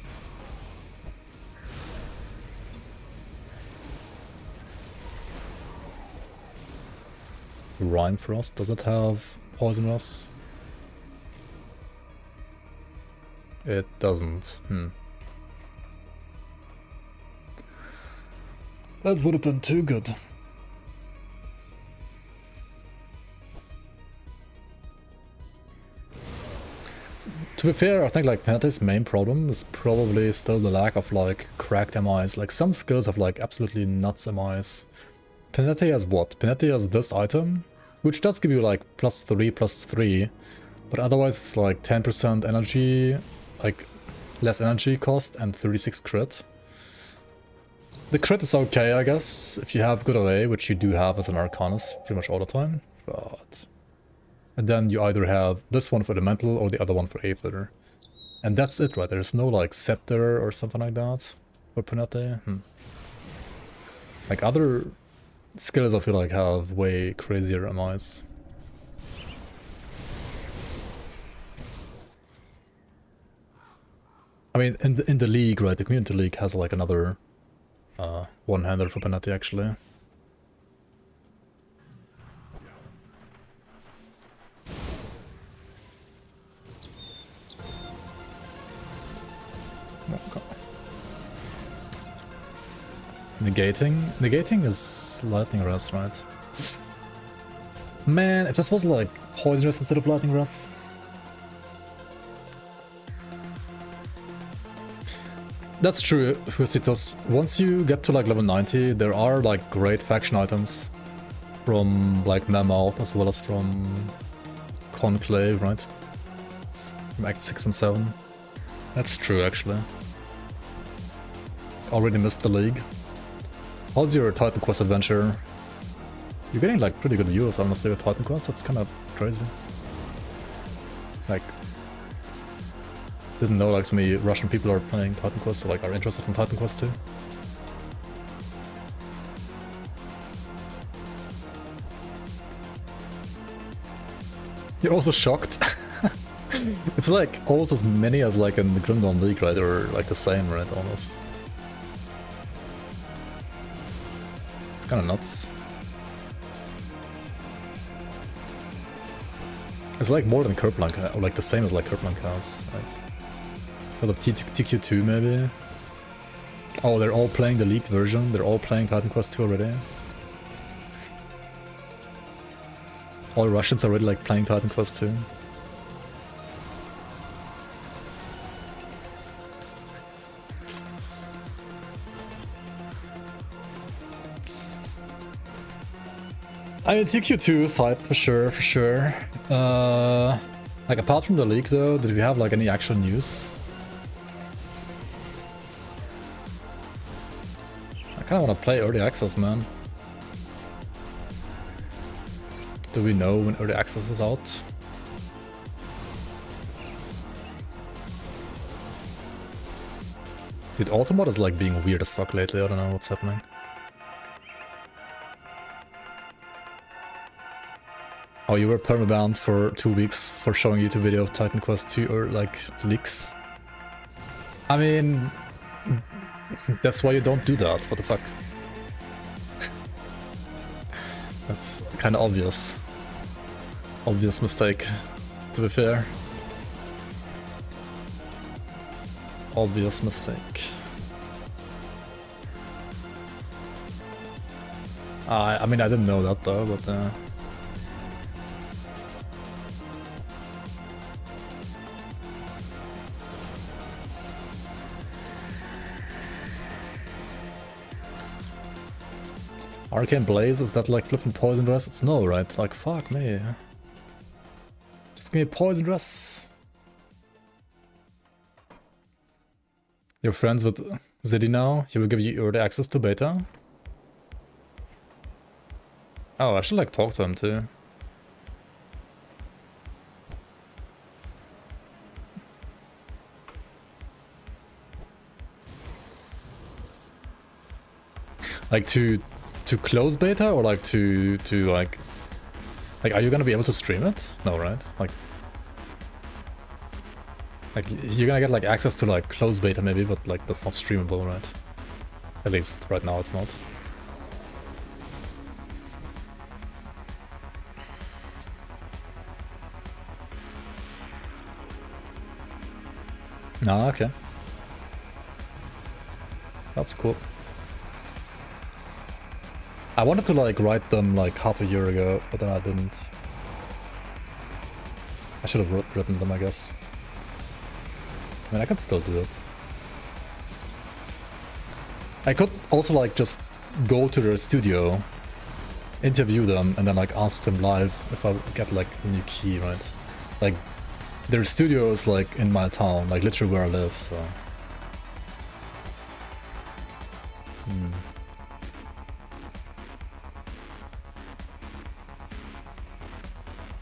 Rime Frost, does it have Poisonous? It doesn't. That would have been too good. To be fair, I think like Panetti's main problem is probably still the lack of like cracked MIs. Like some skills have like absolutely nuts MIs. Panetti has what? Panetti has this item, which does give you like +3/+3, but otherwise it's like 10% energy, like less energy cost and 36 crit. The crit is okay, I guess, if you have good array, which you do have as an Arcanist pretty much all the time, but... And then you either have this one for Elemental or the other one for Aether. And that's it, right? There's no like Scepter or something like that for Panetti. Like other skills I feel like have way crazier MIs. I mean, in the league, right? The community league has like another one-hander for Panetti actually. Okay. Negating is Lightning Rest, right? Man, if this was like Poisonous instead of Lightning Rest. That's true, Fusitos. Once you get to like level 90, there are like great faction items from like Mammoth as well as from Conclave, right? From Act 6 and 7. That's true, actually. Already missed the league. How's your Titan Quest adventure? You're getting like pretty good views, honestly, with Titan Quest. That's kind of crazy. Like, didn't know like so many Russian people are playing Titan Quest, or like are interested in Titan Quest too. You're also shocked? It's like almost as many as like in the Grim Dawn League, right? Or like the same, right? Almost. It's kind of nuts. It's like more than Kerplunk, or like the same as like Kerplunk has, right? Because of TQ2 maybe? Oh, they're all playing the leaked version? They're all playing Titan Quest 2 already? All Russians are already like playing Titan Quest 2? I mean, TQ2 is hype for sure, like apart from the leak though, did we have like any actual news? I kinda wanna play early access, man. Do we know when early access is out? Dude, Automod is like being weird as fuck lately, I don't know what's happening. Oh, you were permabanned for 2 weeks for showing YouTube video of Titan Quest 2 or like leaks. I mean, that's why you don't do that, what the fuck. That's kind of obvious. Obvious mistake, to be fair. Obvious mistake. I mean, I didn't know that though, but Arcane Blaze, is that like flipping Poison Dress? It's no, right? Like, fuck me. Just give me Poison Dress. You're friends with Ziddy now? He will give you early access to beta? Oh, I should like talk to him too. Like to close beta or like to like are you gonna be able to stream it? No, right? Like you're gonna get like access to like closed beta maybe, but like that's not streamable, right? At least right now it's not. Ah, okay. That's cool. I wanted to like write them like half a year ago, but then I didn't. I should have written them, I guess. I mean, I could still do it. I could also like just go to their studio, interview them, and then like ask them live if I get like a new key, right? Like their studio is like in my town, like literally where I live, so.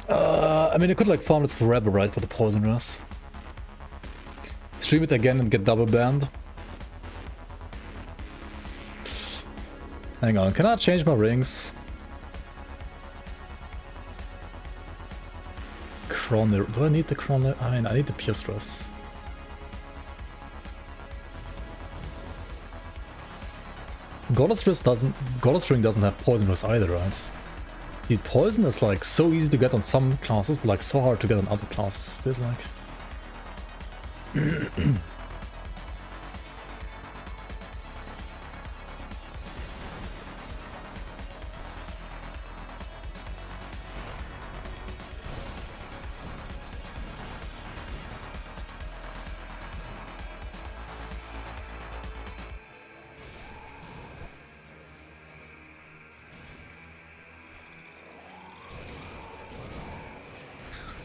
I mean, you could like farm this forever, right, for the poison rust. Stream it again and get double banned. Hang on, can I change my rings? Chrono, do I need the chrono? I mean, I need the pure stress. Goddess Ring doesn't have poison rust either, right? Dude, poison is like so easy to get on some classes, but like so hard to get on other classes, feels like.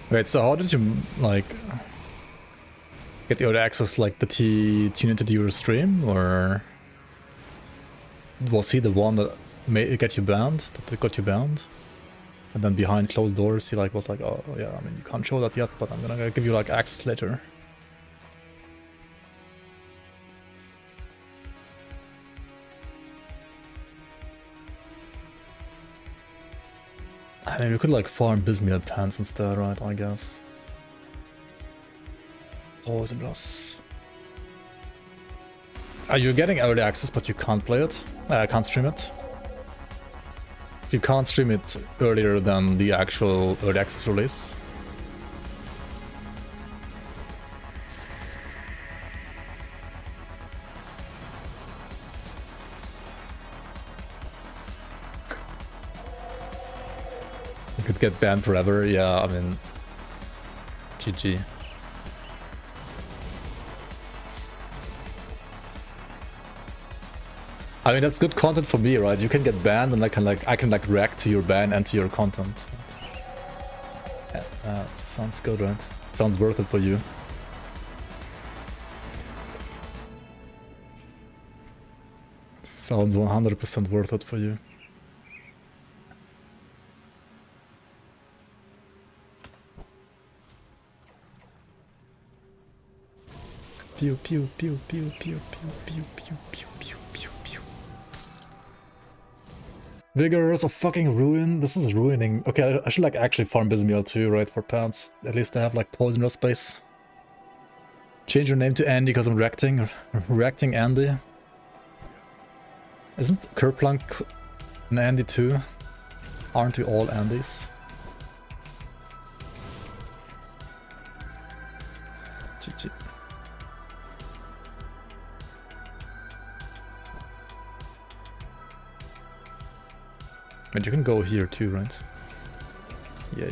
Wait, so how did you, like, get the early access, like, did he tune into your stream, or was he the one that made get you banned, that got you banned? And then behind closed doors, he, like, was like, oh, yeah, I mean, you can't show that yet, but I'm gonna give you, like, access later. I mean, we could like farm Bismuth plants instead, right? I guess. Poison rust. Are you getting early access, but you can't play it? Can't stream it. You can't stream it earlier than the actual early access release. You could get banned forever, yeah, I mean, GG. I mean, that's good content for me, right? You can get banned and I can like react to your ban and to your content. Yeah, that sounds good, right? Sounds worth it for you. Sounds 100% worth it for you. Pew pew pew pew pew pew pew pew pew pew pew pew. Vigorous of fucking ruin. This is ruining. Okay, I should like actually farm Bismuth too, right? For pants. At least I have like poison rust space. Change your name to Andy because I'm reacting Andy. Isn't Kerplunk an Andy too? Aren't we all Andys? GG. But you can go here too, right? Yeah.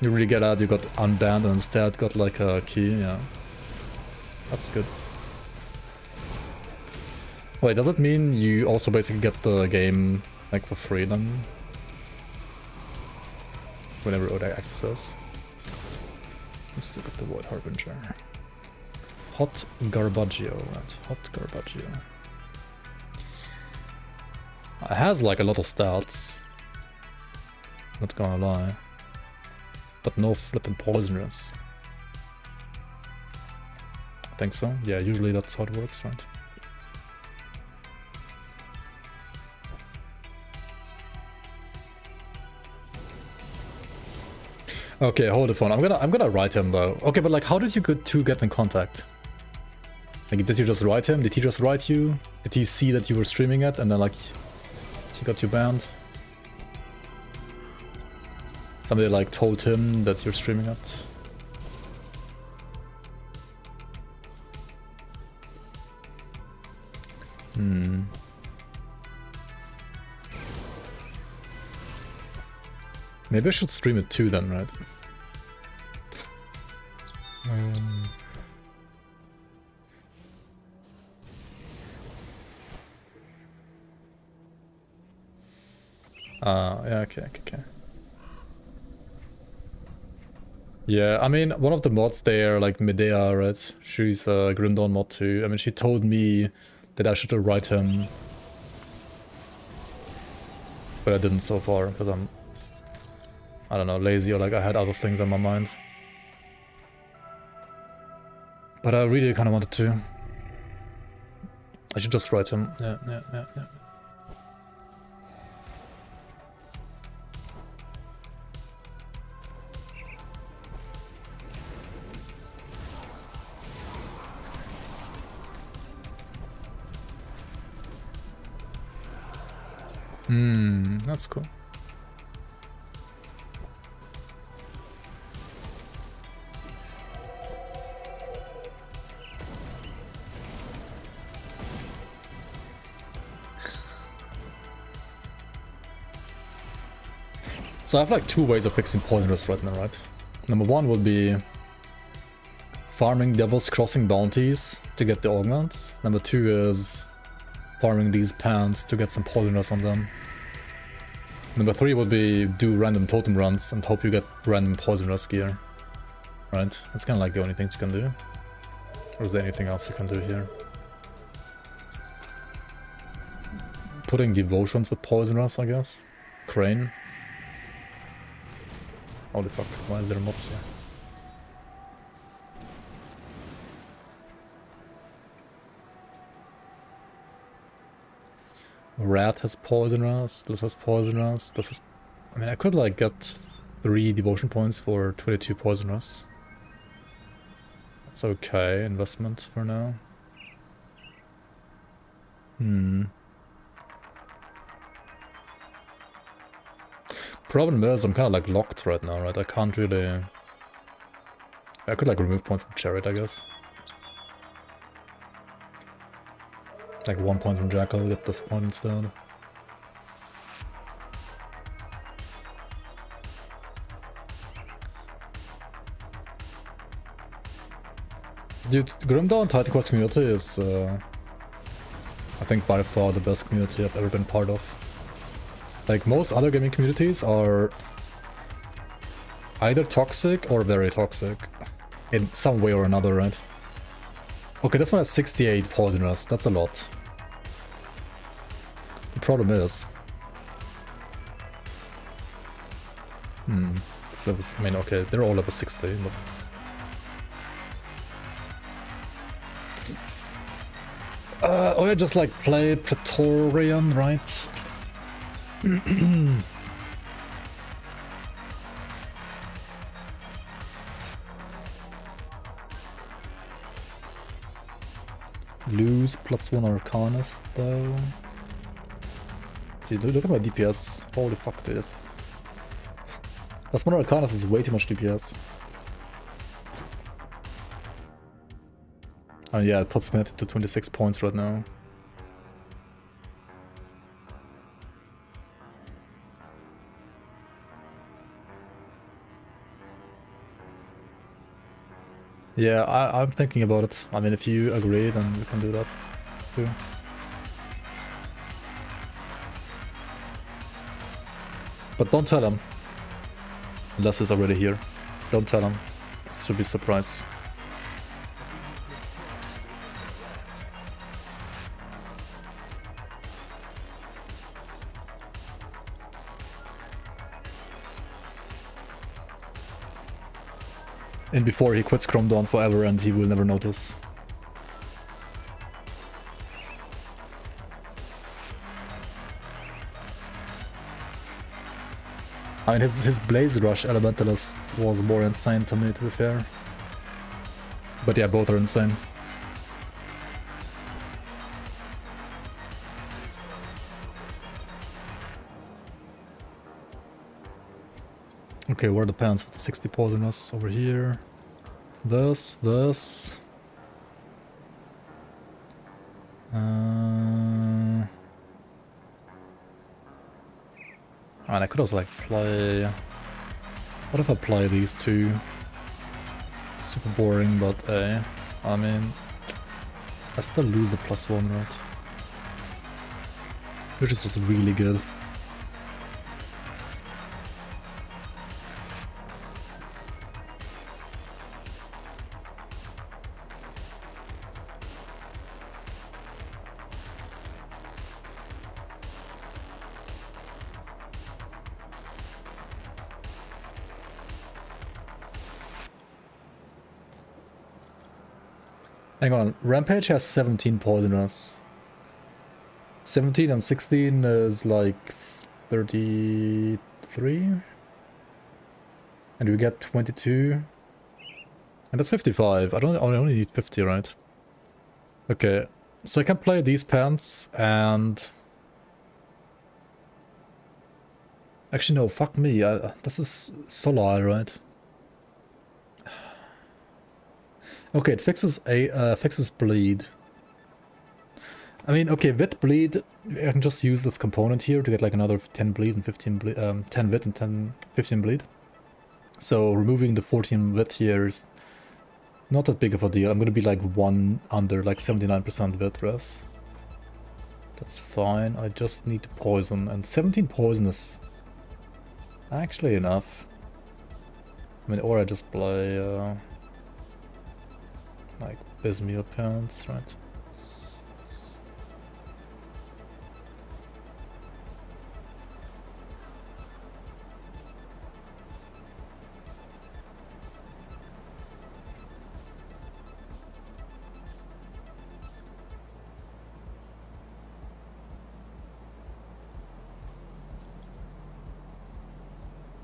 You really get out, you got unbanned and instead got like a key, yeah. That's good. Wait, does it mean you also basically get the game like for free then? Whenever Oda accesses. Let's look at the Void Harbinger. Hot Garbaggio, right? Hot Garbaggio. It has like a lot of stats. Not gonna lie. But no flippin' poisoners. I think so. Yeah, usually that's how it works, right? Okay, hold the phone. I'm gonna write him though. Okay, but like, how did you get in contact? Like, did you just write him? Did he just write you? Did he see that you were streaming it and then like he got you banned? Somebody like told him that you're streaming it? Maybe I should stream it too then, right? Yeah, okay. Yeah, I mean, one of the mods there, like Medea, right? She's a Grim Dawn mod too. I mean, she told me that I should write him. But I didn't so far, because I don't know, lazy, or like I had other things on my mind. But I really kind of wanted to. I should just write him. Yeah. That's cool. So I have like two ways of fixing poisonous right now, right? Number one would be farming Devil's Crossing bounties to get the augments. Number two is farming these pants to get some poisonous on them. Number three would be do random totem runs and hope you get random poisonous gear. Right? That's kind of like the only things you can do. Or is there anything else you can do here? Putting devotions with poisonous, I guess. Crane. Holy fuck, why is there mobs here? Rat has poisonous, this has poisonous, this is... I mean, I could like get 3 devotion points for 22 poisonous. That's okay, investment for now. Problem is, I'm kind of like locked right now, right? I can't really... I could like remove points from Chariot, I guess. Like 1 point from Jackal, get this point instead. Dude, Grim Dawn Titan Quest community is, I think, by far the best community I've ever been part of. Like, most other gaming communities are either toxic or very toxic. In some way or another, right? Okay, this one has 68 poisonous, that's a lot. The problem is... It's levels, I mean, okay, they're all level 60, but... oh yeah, just like play Praetorian, right? Lose +1 Arcanist though. Dude, look at my DPS. Holy fuck this. +1 Arcanist is way too much DPS. Oh yeah, it puts me to 26 points right now. Yeah, I'm thinking about it. I mean, if you agree, then we can do that too. But don't tell him. Unless he's already here. Don't tell him. This should be a surprise. And before he quits Chrome Dawn forever and he will never notice. I mean, his Blaze Rush Elementalist was more insane to me, to be fair. But yeah, both are insane. Okay, where are the pants with the 60 poisonous? Over here. This. And I could also like play... What if I play these two? It's super boring, but I mean... I still lose the +1, right? Which is just really good. Hang on, Rampage has 17 poisonous. 17 and 16 is like 33? And we get 22. And that's 55. I only need 50, right? Okay, so I can play these pants and... Actually no, fuck me, this is Solar, right? Okay, it fixes fixes bleed. I mean, okay, wit bleed, I can just use this component here to get like another 10 bleed and 15 bleed, 10 wit and 15 bleed. So removing the 14 wit here is not that big of a deal. I'm gonna be like 1 under, like 79% wit res. That's fine, I just need to poison, and 17 poison is actually enough. I mean, or I just play like Bismeal pants, right?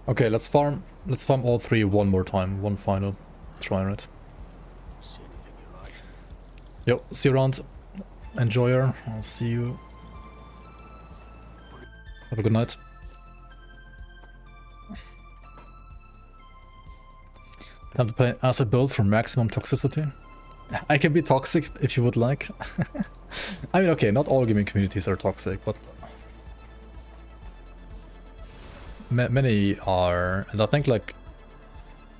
Okay, let's farm all three one more time, one final try, right? See anything you like? Yo, see you around. Enjoy her. I'll see you. Have a good night. Time to play as a build for maximum toxicity. I can be toxic if you would like. I mean, okay, not all gaming communities are toxic, but many are, and I think like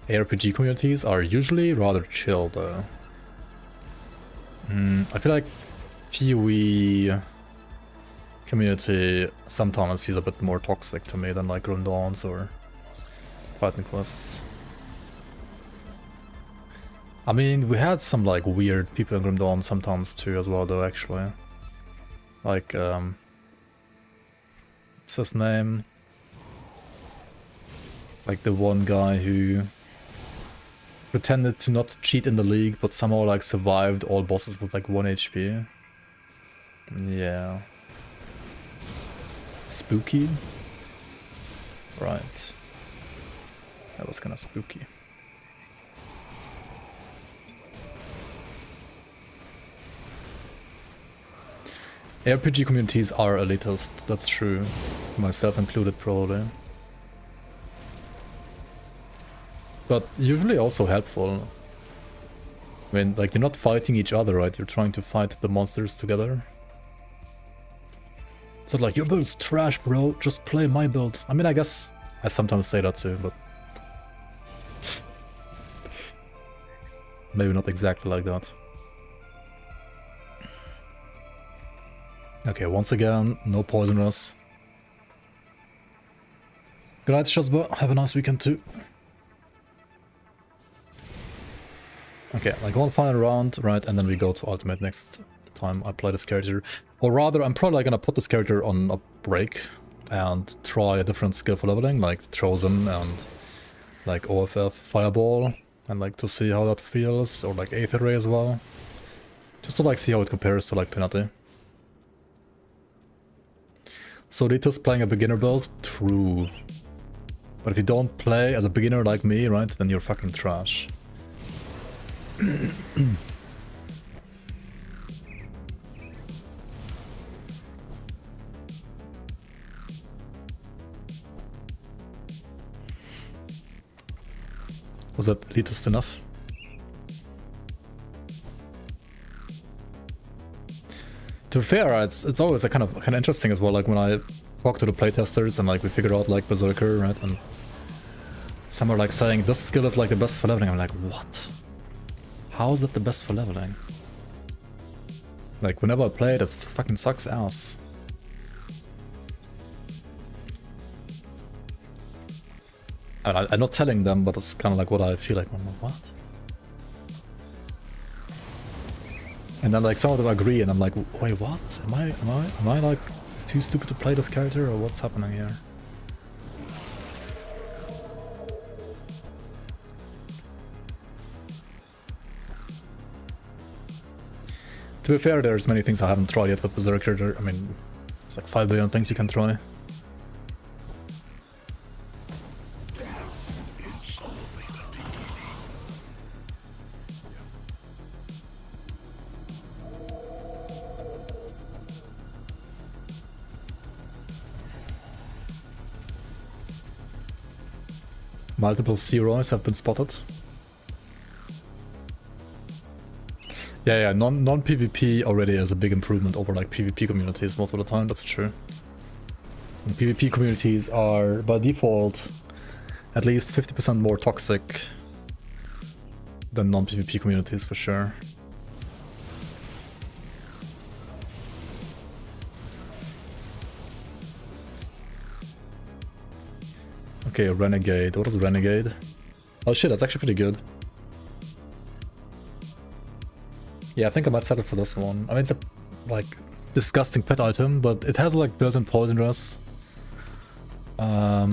ARPG communities are usually rather chill though. I feel like PoE community sometimes feels a bit more toxic to me than like Grim Dawns or Fighting Quests. I mean, we had some like weird people in Grim Dawn sometimes too as well though, actually. Like, what's his name? Like the one guy who pretended to not cheat in the league, but somehow like survived all bosses with like 1 HP. Yeah. Spooky? Right. That was kinda spooky. RPG communities are elitist, that's true. Myself included, probably. But usually also helpful. I mean, like, you're not fighting each other, right? You're trying to fight the monsters together. So like, your build's trash, bro, just play my build. I mean, I guess I sometimes say that too, but... maybe not exactly like that. Okay, once again, no poisonous. Good night, Shazba. Have a nice weekend too. Okay, like one final round, right, and then we go to ultimate next time I play this character. Or rather, I'm probably gonna put this character on a break and try a different skill for leveling, like Chosen and like OFF Fireball, and like to see how that feels, or like Aether Ray as well. Just to like see how it compares to like Panetti. So Rita's playing a beginner build? True. But if you don't play as a beginner like me, right, then you're fucking trash. Was that elitist enough? To be fair, it's always a kind of interesting as well, like when I talk to the playtesters and like we figure out like Berserker, right, and some are like saying this skill is like the best for leveling. I'm like, what? How is that the best for leveling? Like whenever I play it, it fucking sucks ass. I'm not telling them, but it's kind of like what I feel like. I'm like, what? And then like some of them agree, and I'm like, wait, what? Am I like too stupid to play this character, or what's happening here? To be fair, there's many things I haven't tried yet with Berserker. I mean, it's like 5 billion things you can try. Multiple zeros have been spotted. Yeah, non-PvP already is a big improvement over like PvP communities most of the time, that's true. And PvP communities are, by default, at least 50% more toxic than non-PvP communities for sure. Okay, Renegade. What is Renegade? Oh shit, that's actually pretty good. Yeah, I think I might settle for this one. I mean, it's a, like, disgusting pet item, but it has, like, built-in poison rest. Yeah,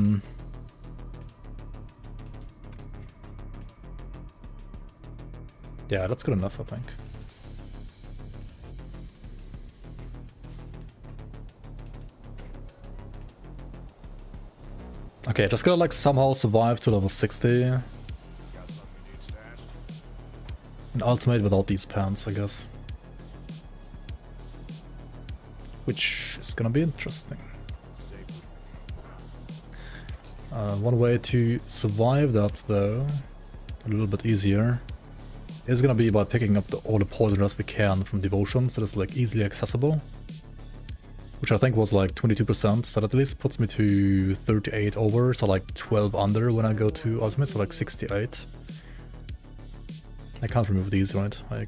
that's good enough, I think. Okay, just gotta, like, somehow survive to level 60. And ultimate without these pants, I guess. Which is gonna be interesting. One way to survive that, though, a little bit easier, is gonna be by picking up all the poison rest we can from devotions that is like easily accessible. Which I think was like 22%, so that at least puts me to 38 over, so like 12 under when I go to ultimate, so like 68. I can't remove these, right? I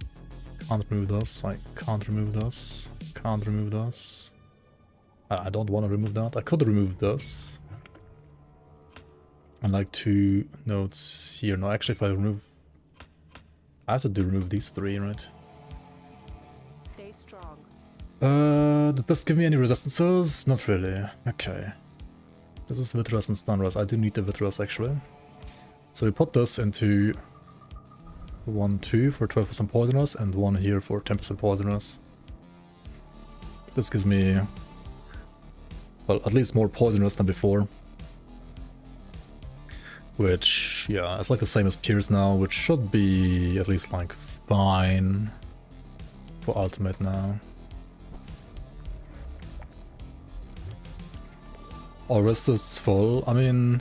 can't remove this, I can't remove this, can't remove this. I don't want to remove that. I could remove this. And like 2 nodes here. No, actually if I remove... I have to remove these 3, right? Stay strong. Did this give me any resistances? Not really. Okay. This is Vitreous and Stunrest. I do need the Vitreous actually. So we put this into 1, 2 for 12% poisonous and 1 here for 10% poisonous. This gives me, well, at least more poisonous than before. Which, yeah, it's like the same as Pierce now, which should be at least like fine for ultimate now. Or is this full? I mean,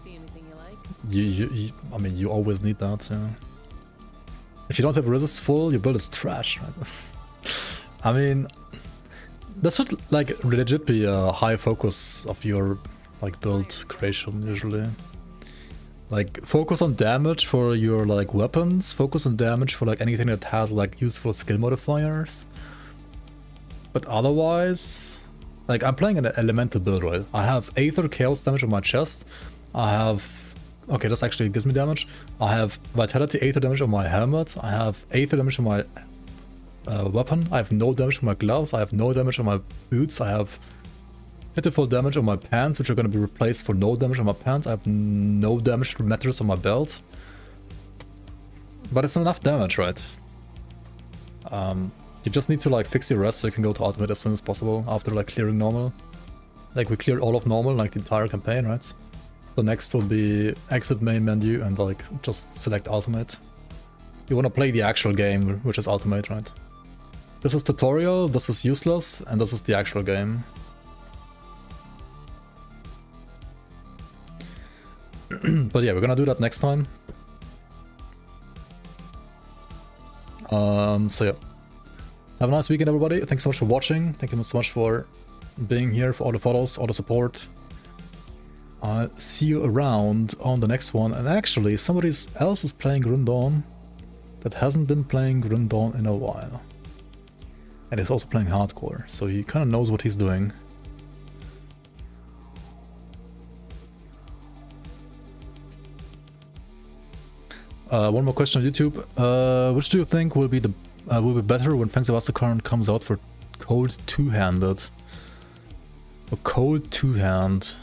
See anything you like? you I mean, you always need that, yeah. If you don't have resist full, your build is trash, right? I mean, that should like legit be a high focus of your like build creation usually. Like, focus on damage for your, like, weapons. Focus on damage for, like, anything that has, like, useful skill modifiers. But otherwise... Like, I'm playing an elemental build, right? I have Aether Chaos damage on my chest. I have... Okay, this actually gives me damage. I have Vitality Aether damage on my helmet. I have Aether damage on my weapon. I have no damage on my gloves. I have no damage on my boots. I have pitiful damage on my pants, which are going to be replaced for no damage on my pants. I have no damage to mattress on my belt. But it's enough damage, right? You just need to like fix your rest so you can go to ultimate as soon as possible after like clearing normal. Like we cleared all of normal, like the entire campaign, right? So next will be exit main menu and like just select ultimate. You want to play the actual game, which is ultimate, right? This is tutorial, this is useless, and this is the actual game. But yeah, we're gonna do that next time. So yeah. Have a nice weekend, everybody. Thanks so much for watching. Thank you so much for being here, for all the follows, all the support. I'll see you around on the next one. And actually, somebody else is playing Grim Dawn that hasn't been playing Grim Dawn in a while. And he's also playing hardcore, so he kind of knows what he's doing. One more question on YouTube. Which do you think will be better when Fangs of Asterkarn comes out for cold two-handed? Or cold two-hand?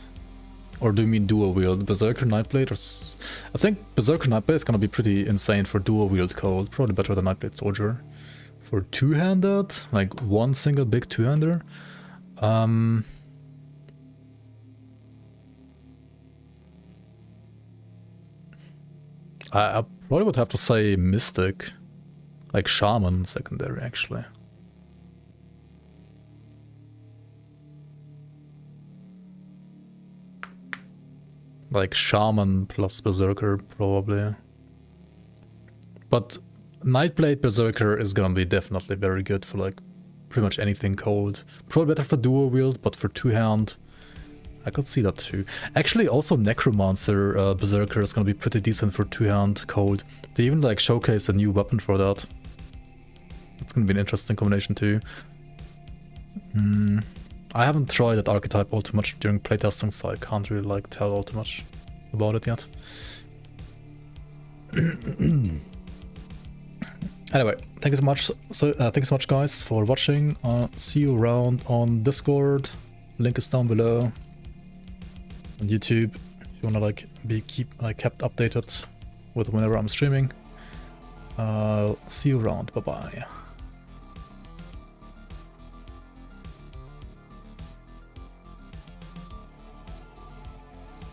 Or do you mean dual wield? Berserker Nightblade? I think Berserker Nightblade is gonna be pretty insane for dual wield cold. Probably better than Nightblade Soldier. For two-handed, like one single big two-hander. I probably would have to say Mystic. Like Shaman secondary, actually. Like Shaman plus Berserker, probably. But Nightblade Berserker is gonna be definitely very good for like pretty much anything cold. Probably better for dual wield, but for two-hand, I could see that too. Actually, also Necromancer Berserker is gonna be pretty decent for two-hand cold. They even like showcase a new weapon for that. It's gonna be an interesting combination too. I haven't tried that archetype all too much during playtesting, so I can't really like tell all too much about it yet. Anyway, thank you so much. Thank you so much, guys, for watching. See you around on Discord. Link is down below. On YouTube, if you wanna like be kept updated with whenever I'm streaming. See you around. Bye bye.